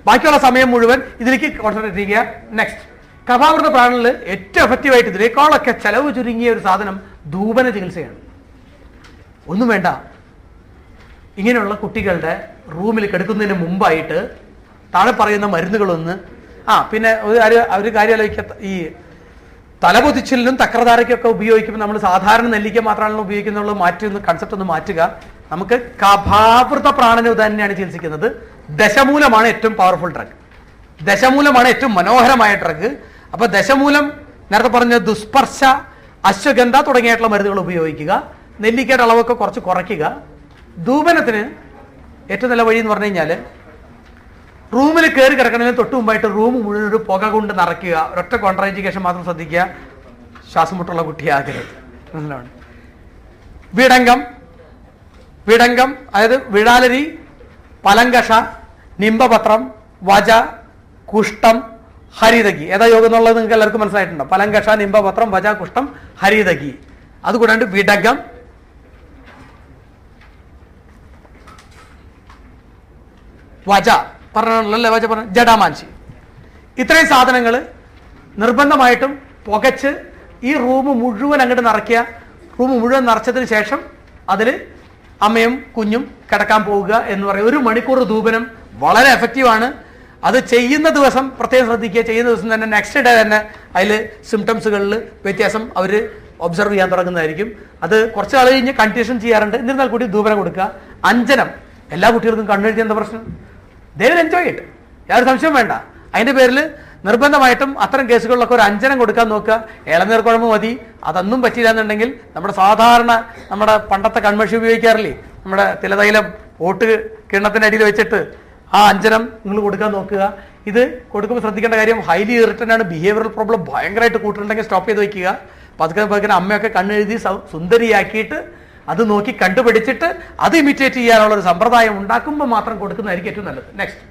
ബാക്കിയുള്ള സമയം മുഴുവൻ ഇതിലേക്ക് കോൺസെൻട്രേറ്റ് ചെയ്യുക. നെക്സ്റ്റ് കഫാവൃത പ്രാണനിൽ ഏറ്റവും എഫക്റ്റീവായിട്ട് ഇതിനേക്കാളൊക്കെ ചെലവ് ചുരുങ്ങിയ ഒരു സാധനം ധൂപന ചികിത്സയാണ്. ഒന്നും വേണ്ട, ഇങ്ങനെയുള്ള കുട്ടികളുടെ റൂമിൽ കിടക്കുന്നതിന് മുമ്പായിട്ട് താഴെ പറയുന്ന മരുന്നുകളൊന്ന് പിന്നെ ഒരു കാര്യം ആലോചിക്കുക. ഈ തലപൊതിച്ചിലിനും തക്രധാരയ്ക്കൊക്കെ ഉപയോഗിക്കുമ്പോൾ നമ്മൾ സാധാരണ നെല്ലിക്ക മാത്രമാണല്ലോ ഉപയോഗിക്കുന്നുള്ളൂ. കൺസെപ്റ്റ് ഒന്ന് മാറ്റുക. നമുക്ക് കഫാവൃത പ്രാണന് തന്നെയാണ് ചികിത്സിക്കുന്നത്. ദശമൂലമാണ് ഏറ്റവും പവർഫുൾ ഡ്രഗ്. ദശമൂലമാണ് ഏറ്റവും മനോഹരമായ ഡ്രഗ്. അപ്പൊ ദശമൂലം നേരത്തെ പറഞ്ഞ ദുസ്പർശ, അശ്വഗന്ധ തുടങ്ങിയിട്ടുള്ള മരുന്നുകൾ ഉപയോഗിക്കുക. നെല്ലിക്കയുടെ അളവൊക്കെ കുറച്ച് കുറയ്ക്കുക. ധൂപനത്തിന് ഏറ്റവും നല്ല വഴി എന്ന് പറഞ്ഞു കഴിഞ്ഞാൽ റൂമിൽ കയറി കിടക്കണതിന് തൊട്ട് മുമ്പായിട്ട് റൂം മുഴുവൻ ഒരു പുക കൊണ്ട് നിറയ്ക്കുക. ഒരൊറ്റ കോൺട്രാൻഡിക്കേഷൻ മാത്രം ശ്രദ്ധിക്കുക, ശ്വാസം മുട്ടുള്ള കുട്ടിയാകരുത്. മനസ്സിലാണ്? വിടങ്കം അതായത് വിഴാലരി, പലങ്കഷ, നിംബപത്രം, വജ, കുഷ്ടം, ഹരിതകി. ഏതാ യോഗം എന്നുള്ളത് നിങ്ങൾക്ക് എല്ലാവർക്കും മനസ്സിലായിട്ടുണ്ടോ? പലങ്കഷ, നിംബപത്രം, വജ, കുഷ്ടം, ഹരിതകി. അതുകൂടാണ്ട് വിടകം, വജ പറഞ്ഞല്ലേ, വജ പറഞ്ഞ ജഡാമാൻസി. ഇത്രയും സാധനങ്ങൾ നിർബന്ധമായിട്ടും പുകച്ച് ഈ റൂം മുഴുവൻ അങ്ങോട്ട് നിറയ്ക്കുക. റൂം മുഴുവൻ നിറച്ചതിന് ശേഷം അതിൽ അമ്മയും കുഞ്ഞും കിടക്കാൻ പോവുക എന്ന് പറയും. 1 മണിക്കൂർ ധൂപനം വളരെ എഫക്റ്റീവാണ്. അത് ചെയ്യുന്ന ദിവസം പ്രത്യേകം ശ്രദ്ധിക്കുക. ചെയ്യുന്ന ദിവസം തന്നെ നെക്സ്റ്റ് ഡേ തന്നെ അതിൽ സിംറ്റംസുകളിൽ വ്യത്യാസം അവർ ഒബ്സർവ് ചെയ്യാൻ തുടങ്ങുന്നതായിരിക്കും. അത് കുറച്ച് നാൾ കഴിഞ്ഞ് കണ്ടിന്യൂഷൻ ചെയ്യാറുണ്ട്. എന്നിരുന്നാൽ കൂടി ധൂപനം കൊടുക്കുക. അഞ്ജനം എല്ലാ കുട്ടികൾക്കും കണ്ണെഴുതി എന്താ പ്രശ്നം? ദേ വിൽ എൻജോയ് ഇറ്റ്, യാതൊരു സംശയം വേണ്ട. അതിന്റെ പേരിൽ നിർബന്ധമായിട്ടും അത്തരം കേസുകളിലൊക്കെ ഒരു അഞ്ജനം കൊടുക്കാൻ നോക്കുക. ഇളനീർ കുഴമ്പ് മതി. അതൊന്നും പറ്റില്ല എന്നുണ്ടെങ്കിൽ നമ്മുടെ പണ്ടത്തെ കൺമഷി ഉപയോഗിക്കാറില്ലേ, നമ്മുടെ തിലതൈലം ഓട്ട് കിണ്ണത്തിന്റെ അടിയിൽ വെച്ചിട്ട് ആ അഞ്ജനം നിങ്ങൾ കൊടുക്കാൻ നോക്കുക. ഇത് കൊടുക്കുമ്പോൾ ശ്രദ്ധിക്കേണ്ട കാര്യം, ഹൈലി ഇറിറ്റന്റ് ആണ്. ബിഹേവിയറൽ പ്രോബ്ലം ഭയങ്കരമായിട്ട് കൂട്ടുന്നുണ്ടെങ്കിൽ സ്റ്റോപ്പ് ചെയ്ത് വയ്ക്കുക. പതുക്കെ അമ്മയൊക്കെ കണ്ണെഴുതി സുന്ദരിയാക്കിയിട്ട് അത് നോക്കി കണ്ടുപിടിച്ചിട്ട് അത് ഇമിറ്റേറ്റ് ചെയ്യാനുള്ള ഒരു സമ്പ്രദായം ഉണ്ടാക്കുമ്പോൾ മാത്രം കൊടുക്കുന്നതായിരിക്കും ഏറ്റവും നല്ലത്. നെക്സ്റ്റ്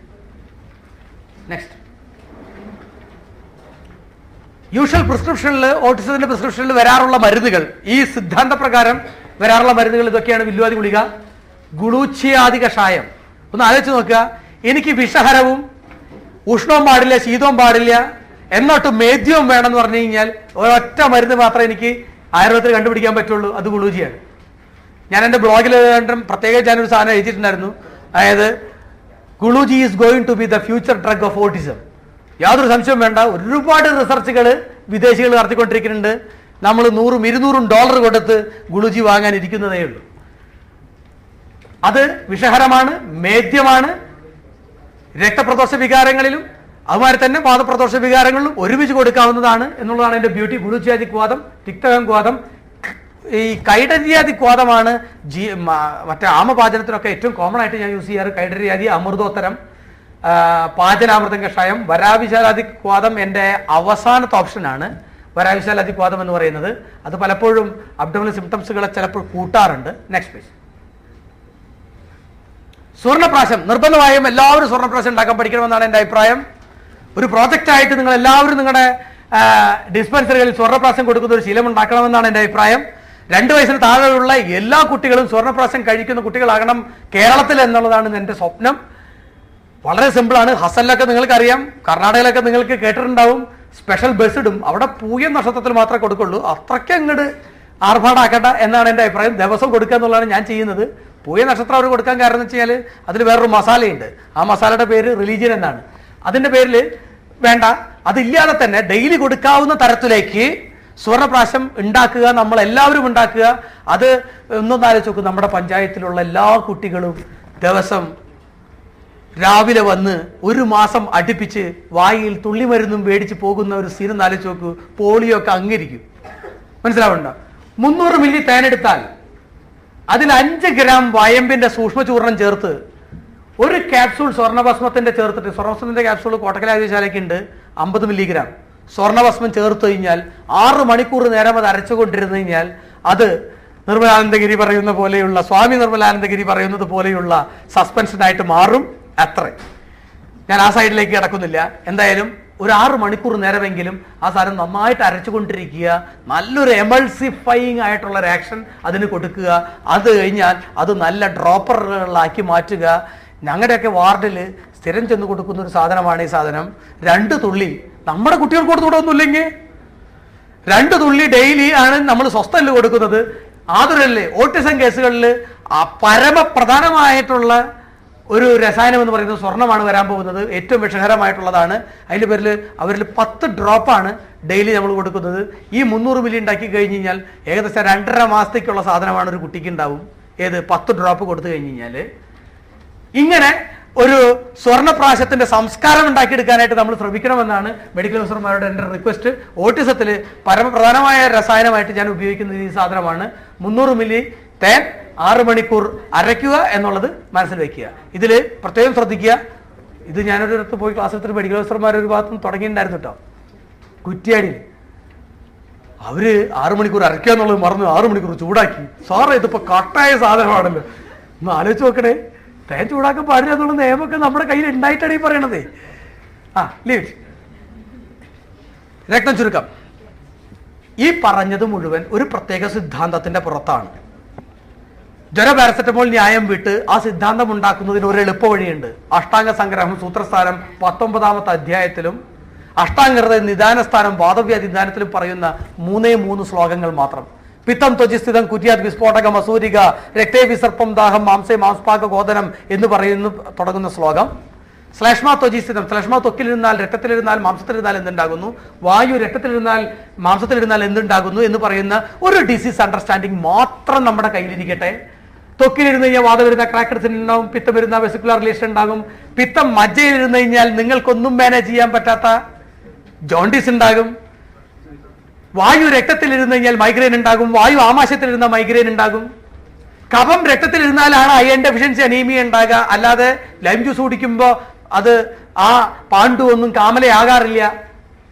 യൂഷ്വൽ പ്രിസ്ക്രിപ്ഷനിൽ, ഓട്ടിസത്തിന്റെ പ്രിസ്ക്രിപ്ഷനിൽ വരാറുള്ള മരുന്നുകൾ, ഈ സിദ്ധാന്ത പ്രകാരം വരാറുള്ള മരുന്നുകൾ ഇതൊക്കെയാണ്. വില്ലുവാതി ഗുളിക, ഗുളൂച്ചിയാദി കഷായം. ഒന്ന് ആലോചിച്ച് നോക്കുക. എനിക്ക് വിഷഹരവും ഉഷ്ണവും പാടില്ല, ശീതവും പാടില്ല, എന്നൊട്ട് മേദ്യവും വേണമെന്ന് പറഞ്ഞു കഴിഞ്ഞാൽ ഒരൊറ്റ മരുന്ന് മാത്രമേ എനിക്ക് ആയുർവേദത്തിൽ കണ്ടുപിടിക്കാൻ പറ്റുള്ളൂ. അത് ഗുളൂജിയാണ്. ഞാൻ എൻ്റെ ബ്ലോഗിൽ പ്രത്യേകിച്ച് ഞാനൊരു സാധനം എഴുതിയിട്ടുണ്ടായിരുന്നു. അതായത് ഗുളൂജി is going to be the future drug of autism. യാതൊരു സംശയവും വേണ്ട. ഒരുപാട് റിസർച്ചുകൾ വിദേശികൾ നടത്തിക്കൊണ്ടിരിക്കുന്നുണ്ട്. നമ്മൾ $100-200 കൊടുത്ത് ഗുളൂജി വാങ്ങാൻ ഇരിക്കുന്നതേ ഉള്ളൂ. അത് വിഷഹരമാണ്, മേദ്യമാണ്, രക്തപ്രദോഷ വികാരങ്ങളിലും അതുമാതിരി തന്നെ വാദപ്രദോഷ വികാരങ്ങളിലും ഒരുമിച്ച് കൊടുക്കാവുന്നതാണ് എന്നുള്ളതാണ് എൻ്റെ ബ്യൂട്ടി. ഗുരുചാതിക് വാദം, തിക്തകം വാദം, ഈ കൈഡര്യാദിക് വാദമാണ് മറ്റേ ആമപാചനത്തിനൊക്കെ ഏറ്റവും കോമൺ ആയിട്ട് ഞാൻ യൂസ് ചെയ്യാറ്. കൈഡര്യാദി, അമൃതോത്തരം, പാചനാമൃതം കഷായം. വരാവിശാലാദിക് വാദം എൻ്റെ അവസാനത്തെ ഓപ്ഷനാണ്. വരാവിശാലാദിക് വാദം എന്ന് പറയുന്നത് അത് പലപ്പോഴും അബ്ഡോമിനൽ സിംറ്റംസുകളെ ചിലപ്പോൾ കൂട്ടാറുണ്ട്. Next page. സ്വർണ്ണപ്രാശം നിർബന്ധമായും എല്ലാവരും സ്വർണ്ണപ്രാശം ഉണ്ടാക്കാൻ പഠിക്കണമെന്നാണ് എൻ്റെ അഭിപ്രായം. ഒരു പ്രോജക്റ്റായിട്ട് നിങ്ങൾ എല്ലാവരും നിങ്ങളുടെ ഡിസ്പെൻസറികളിൽ സ്വർണ്ണപ്രാശം കൊടുക്കുന്ന ഒരു ശീലം ഉണ്ടാക്കണമെന്നാണ് എൻ്റെ അഭിപ്രായം. 2 വയസ്സിന് താഴെയുള്ള എല്ലാ കുട്ടികളും സ്വർണ്ണപ്രാശം കഴിക്കുന്ന കുട്ടികളാകണം കേരളത്തിൽ എന്നുള്ളതാണ് എൻ്റെ സ്വപ്നം. വളരെ സിമ്പിളാണ്. ഹസലിലൊക്കെ നിങ്ങൾക്കറിയാം, കർണാടകയിലൊക്കെ നിങ്ങൾക്ക് കേട്ടിട്ടുണ്ടാവും. സ്പെഷ്യൽ ബസ് ഇടും, അവിടെ പൂയം നക്ഷത്രത്തിൽ മാത്രമേ കൊടുക്കുള്ളൂ. അത്രയ്ക്ക് അങ്ങോട്ട് ആർഭാടാക്കട്ടെ എന്നാണ് എൻ്റെ അഭിപ്രായം. ദിവസം കൊടുക്കുക എന്നുള്ളതാണ് ഞാൻ ചെയ്യുന്നത്. പൂയ നക്ഷത്രം അവർ കൊടുക്കാൻ കാരണം എന്ന് വെച്ച് കഴിഞ്ഞാൽ അതിൽ വേറൊരു മസാലയുണ്ട്. ആ മസാലയുടെ പേര് റിലീജിയൻ എന്നാണ്. അതിൻ്റെ പേരിൽ വേണ്ട, അതില്ലാതെ തന്നെ ഡെയിലി കൊടുക്കാവുന്ന തരത്തിലേക്ക് സ്വർണ്ണപ്രാശം ഉണ്ടാക്കുക, നമ്മൾ എല്ലാവരും ഉണ്ടാക്കുക. അത് ഒന്നൊന്ന് ആലോചിച്ച് നോക്കും. നമ്മുടെ പഞ്ചായത്തിലുള്ള എല്ലാ കുട്ടികളും ദിവസം രാവിലെ വന്ന് 1 മാസം അടുപ്പിച്ച് വായിൽ തുള്ളിമരുന്നും മേടിച്ച് പോകുന്ന ഒരു സീൻ ആലോചിച്ച് നോക്കൂ. പോളിയോ ഒക്കെ അങ്ങിരിക്കും. മനസ്സിലാവണ്ട? 300 മില്ലി തേനെടുത്താൽ അതിൽ 5 ഗ്രാം വയമ്പിന്റെ സൂക്ഷ്മചൂർണം ചേർത്ത് 1 ക്യാപ്സൂൾ സ്വർണ്ണഭസ്മത്തിന്റെ ചേർത്തിട്ട്, സ്വർണ്ണഭസ്മത്തിന്റെ ക്യാപ്സൂൾ കോട്ടക്കലാശാലയ്ക്ക് ഉണ്ട് 50 മില്ലിഗ്രാം. സ്വർണ്ണഭസ്മം ചേർത്ത് കഴിഞ്ഞാൽ 6 മണിക്കൂർ നേരം അത് അരച്ചുകൊണ്ടിരുന്നു കഴിഞ്ഞാൽ അത് നിർമ്മലാനന്ദഗിരി പറയുന്ന പോലെയുള്ള, സ്വാമി നിർമ്മലാനന്ദഗിരി പറയുന്നത് പോലെയുള്ള സസ്പെൻഷനായിട്ട് മാറും. അത്ര ഞാൻ ആ സൈഡിലേക്ക് കിടക്കുന്നില്ല. എന്തായാലും ഒരു 6 മണിക്കൂർ നേരമെങ്കിലും ആ സാധനം നന്നായിട്ട് അരച്ചുകൊണ്ടിരിക്കുക. നല്ലൊരു എമൾസിഫൈങ് ആയിട്ടുള്ള ഒരു ആക്ഷൻ അതിന് കൊടുക്കുക. അത് കഴിഞ്ഞാൽ അത് നല്ല ഡ്രോപ്പറുകളാക്കി മാറ്റുക. ഞങ്ങളുടെയൊക്കെ വാർഡിൽ സ്ഥിരം ചെന്ന് കൊടുക്കുന്ന ഒരു സാധനമാണ് ഈ സാധനം. 2 തുള്ളി നമ്മുടെ കുട്ടികൾക്ക് കൊടുത്തുകൂടൊന്നുമില്ലെങ്കിൽ 2 തുള്ളി ഡെയിലി ആണ് നമ്മൾ സ്വസ്ഥയിൽ കൊടുക്കുന്നത്. ആതുരല്ലേ ഓട്ടിസം കേസുകളിൽ പരമപ്രധാനമായിട്ടുള്ള ഒരു രസായനം എന്ന് പറയുന്നത് സ്വർണ്ണമാണ് വരാൻ പോകുന്നത്. ഏറ്റവും വിഷകരമായിട്ടുള്ളതാണ്. അതിൻ്റെ പേരിൽ അവരിൽ 10 ഡ്രോപ്പാണ് ഡെയിലി നമ്മൾ കൊടുക്കുന്നത്. ഈ 300 മില്ലി ഉണ്ടാക്കി കഴിഞ്ഞ് കഴിഞ്ഞാൽ ഏകദേശം 2.5 മാസത്തേക്കുള്ള സാധനമാണ് ഒരു കുട്ടിക്ക് ഉണ്ടാവും. ഏത് 10 ഡ്രോപ്പ് കൊടുത്തു കഴിഞ്ഞ് കഴിഞ്ഞാൽ. ഇങ്ങനെ ഒരു സ്വർണ്ണപ്രാശത്തിന്റെ സംസ്കാരം ഉണ്ടാക്കിയെടുക്കാനായിട്ട് നമ്മൾ ശ്രമിക്കണമെന്നാണ് മെഡിക്കൽ ഓഫീസർമാരുടെ എൻ്റെ റിക്വസ്റ്റ്. ഓട്ടിസത്തിൽ പരമപ്രധാനമായ രസായനമായിട്ട് ഞാൻ ഉപയോഗിക്കുന്നത് ഈ സാധനമാണ്. 300 മില്ലി തേൻ 6 മണിക്കൂർ അരയ്ക്കുക എന്നുള്ളത് മനസ്സിൽ വെക്കുക. ഇതിൽ പ്രത്യേകം ശ്രദ്ധിക്കുക. ഇത് ഞാനൊരു അടുത്ത് പോയി ക്ലാസ് എടുത്തിട്ട് മെഡിക്കൽ ഓഫീസർമാരൊരു ഭാഗത്തും തുടങ്ങിയിട്ടുണ്ടായിരുന്നു കേട്ടോ. കുറ്റിയാടിയിൽ അവര് 6 മണിക്കൂർ അരയ്ക്കുക എന്നുള്ളത് മറന്നു 6 മണിക്കൂർ ചൂടാക്കി. സാറേ ഇതിപ്പോ കട്ടായ സാധനമാണല്ലോ, ഒന്ന് ആലോചിച്ച് നോക്കണേ. തേൻ ചൂടാക്കാൻ പാടില്ല എന്നുള്ള നിയമമൊക്കെ നമ്മുടെ കയ്യിൽ ഉണ്ടായിട്ടാണ് ഈ പറയണത്. ലീവ് രക്തം ചുരുക്കം. ഈ പറഞ്ഞത് മുഴുവൻ ഒരു പ്രത്യേക സിദ്ധാന്തത്തിന്റെ പുറത്താണ്. ജ്വര പാരസെറ്റമോൾ ന്യായം വിട്ട് ആ സിദ്ധാന്തം ഉണ്ടാക്കുന്നതിന് ഒരു എളുപ്പ വഴിയുണ്ട്. അഷ്ടാംഗ സംഗ്രഹം സൂത്രസ്ഥാനം 19ാമത്തെ അധ്യായത്തിലും അഷ്ടാംഗഹൃദയ നിദാനസ്ഥാനം വാദവ്യാധി നിദാനത്തിലും പറയുന്ന 3 ശ്ലോകങ്ങൾ മാത്രം. പിത്തം ത്വജിസ്ഥിതം കുര്യാത് വിസ്ഫോടകം അസൂരിക രക്തേ വിസർപ്പം ദാഹം മാംസേ മാംസ്പാക ഗോദനം എന്ന് പറയുന്നു തുടങ്ങുന്ന ശ്ലോകം. ശ്ലേഷ്മ ത്വജിസ്ഥിതം, ശ്ലേഷ്മ ത്വക്കിലിരുന്നാൽ രക്തത്തിലിരുന്നാൽ മാംസത്തിലിരുന്നാൽ എന്തുണ്ടാകുന്നു, വായു രക്തത്തിലിരുന്നാൽ മാംസത്തിലിരുന്നാൽ എന്തുണ്ടാകുന്നു എന്ന് പറയുന്ന ഒരു ഡിസീസ് അണ്ടർസ്റ്റാൻഡിങ് മാത്രം നമ്മുടെ കയ്യിലിരിക്കട്ടെ. ത്വക്കിലിരുന്ന് കഴിഞ്ഞാൽ വാദം വരുന്ന ക്രാക്കഡ്സിൻ ഉണ്ടാവും, പിത്തം വരുന്ന വെസിക്കുലർ റിലേഷൻ ഉണ്ടാകും. പിത്തം മജ്ജയിലിരുന്ന് കഴിഞ്ഞാൽ നിങ്ങൾക്കൊന്നും മാനേജ് ചെയ്യാൻ പറ്റാത്ത ജോണ്ടിസ് ഉണ്ടാകും. വായു രക്തത്തിലിരുന്ന് കഴിഞ്ഞാൽ മൈഗ്രെയിൻ ഉണ്ടാകും. വായു ആമാശയത്തിലിരുന്ന മൈഗ്രെയിൻ ഉണ്ടാകും. കഫം രക്തത്തിലിരുന്നാലാണ് അയൺ ഡെഫിഷ്യൻസി അനീമിയ ഉണ്ടാകുക. അല്ലാതെ ലൈം ജ്യൂസ് കുടിക്കുമ്പോൾ അത് ആ പാണ്ഡു ഒന്നും കാമലയാകാറില്ല.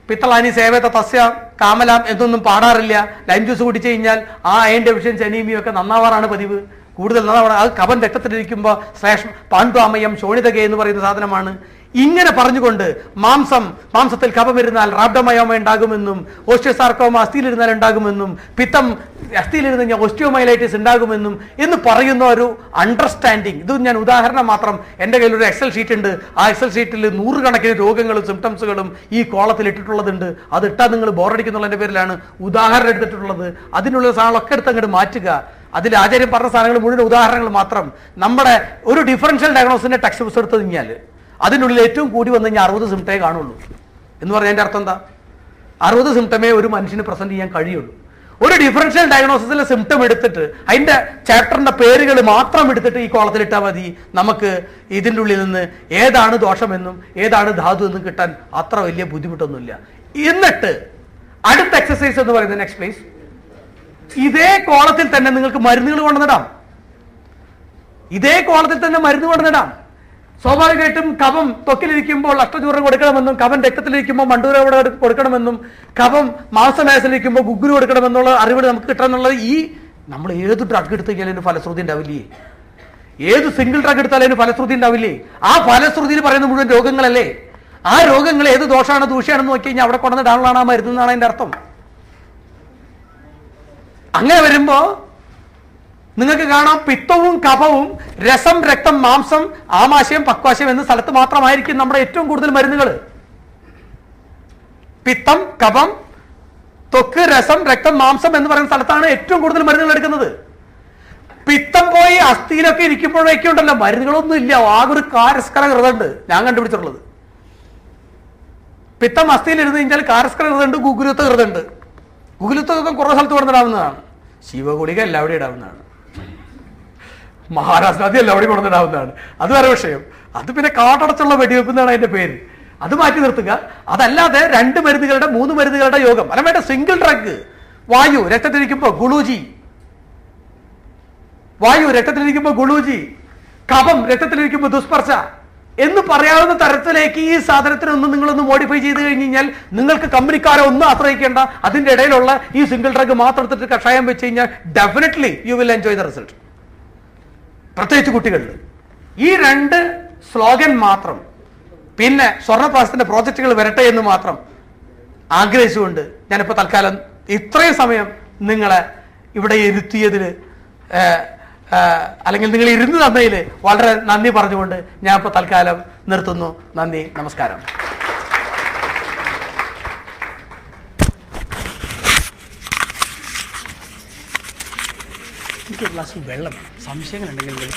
പിത്തളാനി സേവേത തസ്യ കാമലാം എന്നൊന്നും പാടാറില്ല. ലൈം ജ്യൂസ് കുടിച്ചു കഴിഞ്ഞാൽ ആ അയൺ ഡെഫിഷ്യൻസി അനീമിയ ഒക്കെ നന്നാവാറാണ് പതിവ്. കൂടുതൽ നന്നാവാണ്. അത് കഫം രക്തത്തിലിരിക്കുമ്പോൾ പാണ്ഡു അമയം ശോണിതക എന്ന് പറയുന്ന സാധനമാണ്. ഇങ്ങനെ പറഞ്ഞുകൊണ്ട് മാംസത്തിൽ കഫം ഇരുന്നാൽ റാബ്ഡമയോമ ഉണ്ടാകുമെന്നും ഓസ്റ്റിയോസാർക്കോമ അസ്ഥിയിലിരുന്നാൽ ഉണ്ടാകുമെന്നും പിത്തം അസ്ഥിയിലിരുന്ന് കഴിഞ്ഞാൽ ഓസ്റ്റിയോമൈലൈറ്റിസ് ഉണ്ടാകുമെന്നും എന്ന് പറയുന്ന ഒരു അണ്ടർസ്റ്റാൻഡിങ്. ഇത് ഞാൻ ഉദാഹരണം മാത്രം. എൻ്റെ കയ്യിൽ ഒരു എക്സൽ ഷീറ്റ് ഉണ്ട്. ആ എക്സൽ ഷീറ്റിൽ 100 കണക്കിന് രോഗങ്ങളും സിംറ്റംസുകളും ഈ കോളത്തിൽ ഇട്ടിട്ടുള്ളതുണ്ട്. അത് ഇട്ടാൽ നിങ്ങൾ ബോറടിക്കുന്നുള്ളതിൻ്റെ പേരിലാണ് ഉദാഹരണം എടുത്തിട്ടുള്ളത്. അതിനുള്ള സാധനങ്ങളൊക്കെ എടുത്ത് അങ്ങോട്ട് മാറ്റുക. അതിൽ ആചാര്യം പറഞ്ഞ സാധനങ്ങൾ മുഴുവൻ ഉദാഹരണങ്ങൾ മാത്രം. നമ്മുടെ ഒരു ഡിഫറൻഷ്യൽ ഡയഗ്നോസിന്റെ ടെക്സ്റ്റ് ബുക്സ് എടുത്തു കഴിഞ്ഞാൽ അതിനുള്ളിൽ ഏറ്റവും കൂടി വന്നു കഴിഞ്ഞാൽ 60 സിംറ്റമേ കാണുള്ളൂ. എന്ന് പറഞ്ഞാൽ എൻ്റെ അർത്ഥം എന്താ? 60 സിംറ്റമേ ഒരു മനുഷ്യന് പ്രസന്റ് ചെയ്യാൻ കഴിയുള്ളൂ. ഒരു ഡിഫറൻഷ്യൽ ഡയഗ്നോസിസിലെ സിംറ്റം എടുത്തിട്ട് അതിന്റെ ചാപ്റ്ററിന്റെ പേരുകൾ മാത്രം എടുത്തിട്ട് ഈ കോളത്തിലിട്ടാൽ മതി. നമുക്ക് ഇതിൻ്റെ ഉള്ളിൽ നിന്ന് ഏതാണ് ദോഷമെന്നും ഏതാണ് ധാതു എന്നും കിട്ടാൻ അത്ര വലിയ ബുദ്ധിമുട്ടൊന്നുമില്ല. എന്നിട്ട് അടുത്ത എക്സസൈസ് എന്ന് പറയുന്നത് നെക്സ്റ്റ് പ്ലീസ്. ഇതേ കോളത്തിൽ തന്നെ നിങ്ങൾക്ക് മരുന്നുകൾ കൊണ്ടുവന്നിടാം. ഇതേ കോളത്തിൽ തന്നെ മരുന്ന് കൊണ്ടുവന്നിടാം. സ്വാഭാവികമായിട്ടും കഫം ത്വക്കിലിരിക്കുമ്പോൾ അഷ്ടചൂർണം കൊടുക്കണമെന്നും കഫം രക്തത്തിലിരിക്കുമ്പോൾ മണ്ടൂര കൊടുക്കണമെന്നും കഫം മാംസമേശലിരിക്കുമ്പോൾ ഗുഗ്ഗുരു കൊടുക്കണമെന്നുള്ള അറിവ് നമുക്ക് കിട്ടാന്നുള്ളത് ഈ നമ്മൾ ഏത് ഡ്രഗ് എടുത്തു കഴിഞ്ഞാലും ഫലശ്രുതി ഉണ്ടാവില്ലേ? ഏത് സിംഗിൾ ഡ്രഗ് എടുത്താലും അതിന് ഫലശ്രുതി ഉണ്ടാവില്ലേ? ആ ഫലശ്രുതിയിൽ പറയുന്ന മുഴുവൻ രോഗങ്ങളല്ലേ? ആ രോഗങ്ങൾ ഏത് ദോഷമാണ് ദൂഷ്യമാണെന്ന് നോക്കി കഴിഞ്ഞാൽ അവിടെ കൊണ്ടുവന്നിടാനുള്ളതാണ് ആ മരുന്നെന്നാണ് അതിന്റെ അർത്ഥം. അങ്ങനെ വരുമ്പോ നിങ്ങൾക്ക് കാണാം പിത്തവും കഫവും രസം രക്തം മാംസം ആമാശയം പക്വാശയം എന്ന സ്ഥലത്ത് മാത്രമായിരിക്കും നമ്മുടെ ഏറ്റവും കൂടുതൽ മരുന്നുകൾ. പിത്തം കഫം ത്വക്ക് രസം രക്തം മാംസം എന്ന് പറയുന്ന സ്ഥലത്താണ് ഏറ്റവും കൂടുതൽ മരുന്നുകൾ എടുക്കുന്നത്. പിത്തം പോയി അസ്ഥിയിലൊക്കെ ഇരിക്കുമ്പോഴേക്കും ഉണ്ടല്ലോ മരുന്നുകളൊന്നും ഇല്ല. ആകെ ഒരു കാരസ്കര ഹൃദയുണ്ട് ഞാൻ കണ്ടുപിടിച്ചിട്ടുള്ളത്. പിത്തം അസ്ഥിയിൽ ഇരുന്ന് കഴിഞ്ഞാൽ കാരസ്കര ഹൃദയുണ്ട്, ഗുഗുലുത്ത ഹൃദയുണ്ട്. ഗുഗുലുത്ത ഹൃദം കുറേ സ്ഥലത്ത് കൊണ്ടിടാവുന്നതാണ്. ശിവഗുളിക എല്ലാവിടെയും ഇടാവുന്നതാണ്. മഹാരാഷ്ട്രാദി എല്ലാവിടെയും കൊണ്ടിടാവുന്നതാണ്. അത് വേറെ വിഷയം. അത് പിന്നെ കാട്ടടച്ചുള്ള വെടിവെപ്പ് എന്നാണ് അതിന്റെ പേര്. അത് മാറ്റി നിർത്തുക. അതല്ലാതെ 2 മരുന്നുകളുടെ 3 മരുന്നുകളുടെ യോഗം അല്ല വേണ്ട. സിംഗിൾ ഡ്രഗ് വായു രക്തത്തിലിരിക്കുമ്പോൾ ഗുളൂജി, വായു രക്തത്തിലിരിക്കുമ്പോൾ ഗുളൂജി, കഫം രക്തത്തിലിരിക്കുമ്പോൾ ദുസ്പർശ എന്ന് പറയാവുന്ന തരത്തിലേക്ക് ഈ സാധനത്തിനൊന്നും നിങ്ങളൊന്ന് മോഡിഫൈ ചെയ്ത് കഴിഞ്ഞ് കഴിഞ്ഞാൽ നിങ്ങൾക്ക് കമ്പനിക്കാരെ ഒന്നും ആശ്രയിക്കേണ്ട. അതിന്റെ ഇടയിലുള്ള ഈ സിംഗിൾ ഡ്രഗ് മാത്രം എടുത്തിട്ട് കഷായം വെച്ച് കഴിഞ്ഞാൽ definitely you will enjoy the result. പ്രത്യേകിച്ച് കുട്ടികളിൽ ഈ 2 സ്ലോഗൻ മാത്രം, പിന്നെ സ്വർണ്ണപ്രാശത്തിന്റെ പ്രോജക്റ്റുകൾ വരട്ടെ എന്ന് മാത്രം ആഗ്രഹിച്ചുകൊണ്ട് ഞാനിപ്പോൾ തൽക്കാലം ഇത്രയും സമയം നിങ്ങളെ ഇവിടെ ഇരുത്തിയതിൽ അല്ലെങ്കിൽ നിങ്ങൾ ഇരുന്ന് തന്നതിൽ വളരെ നന്ദി പറഞ്ഞുകൊണ്ട് ഞാൻ ഇപ്പോൾ തൽക്കാലം നിർത്തുന്നു. നന്ദി, നമസ്കാരം. എനിക്ക് ഗ്ലാസ് വെള്ളം സംശയങ്ങളുണ്ടെങ്കിൽ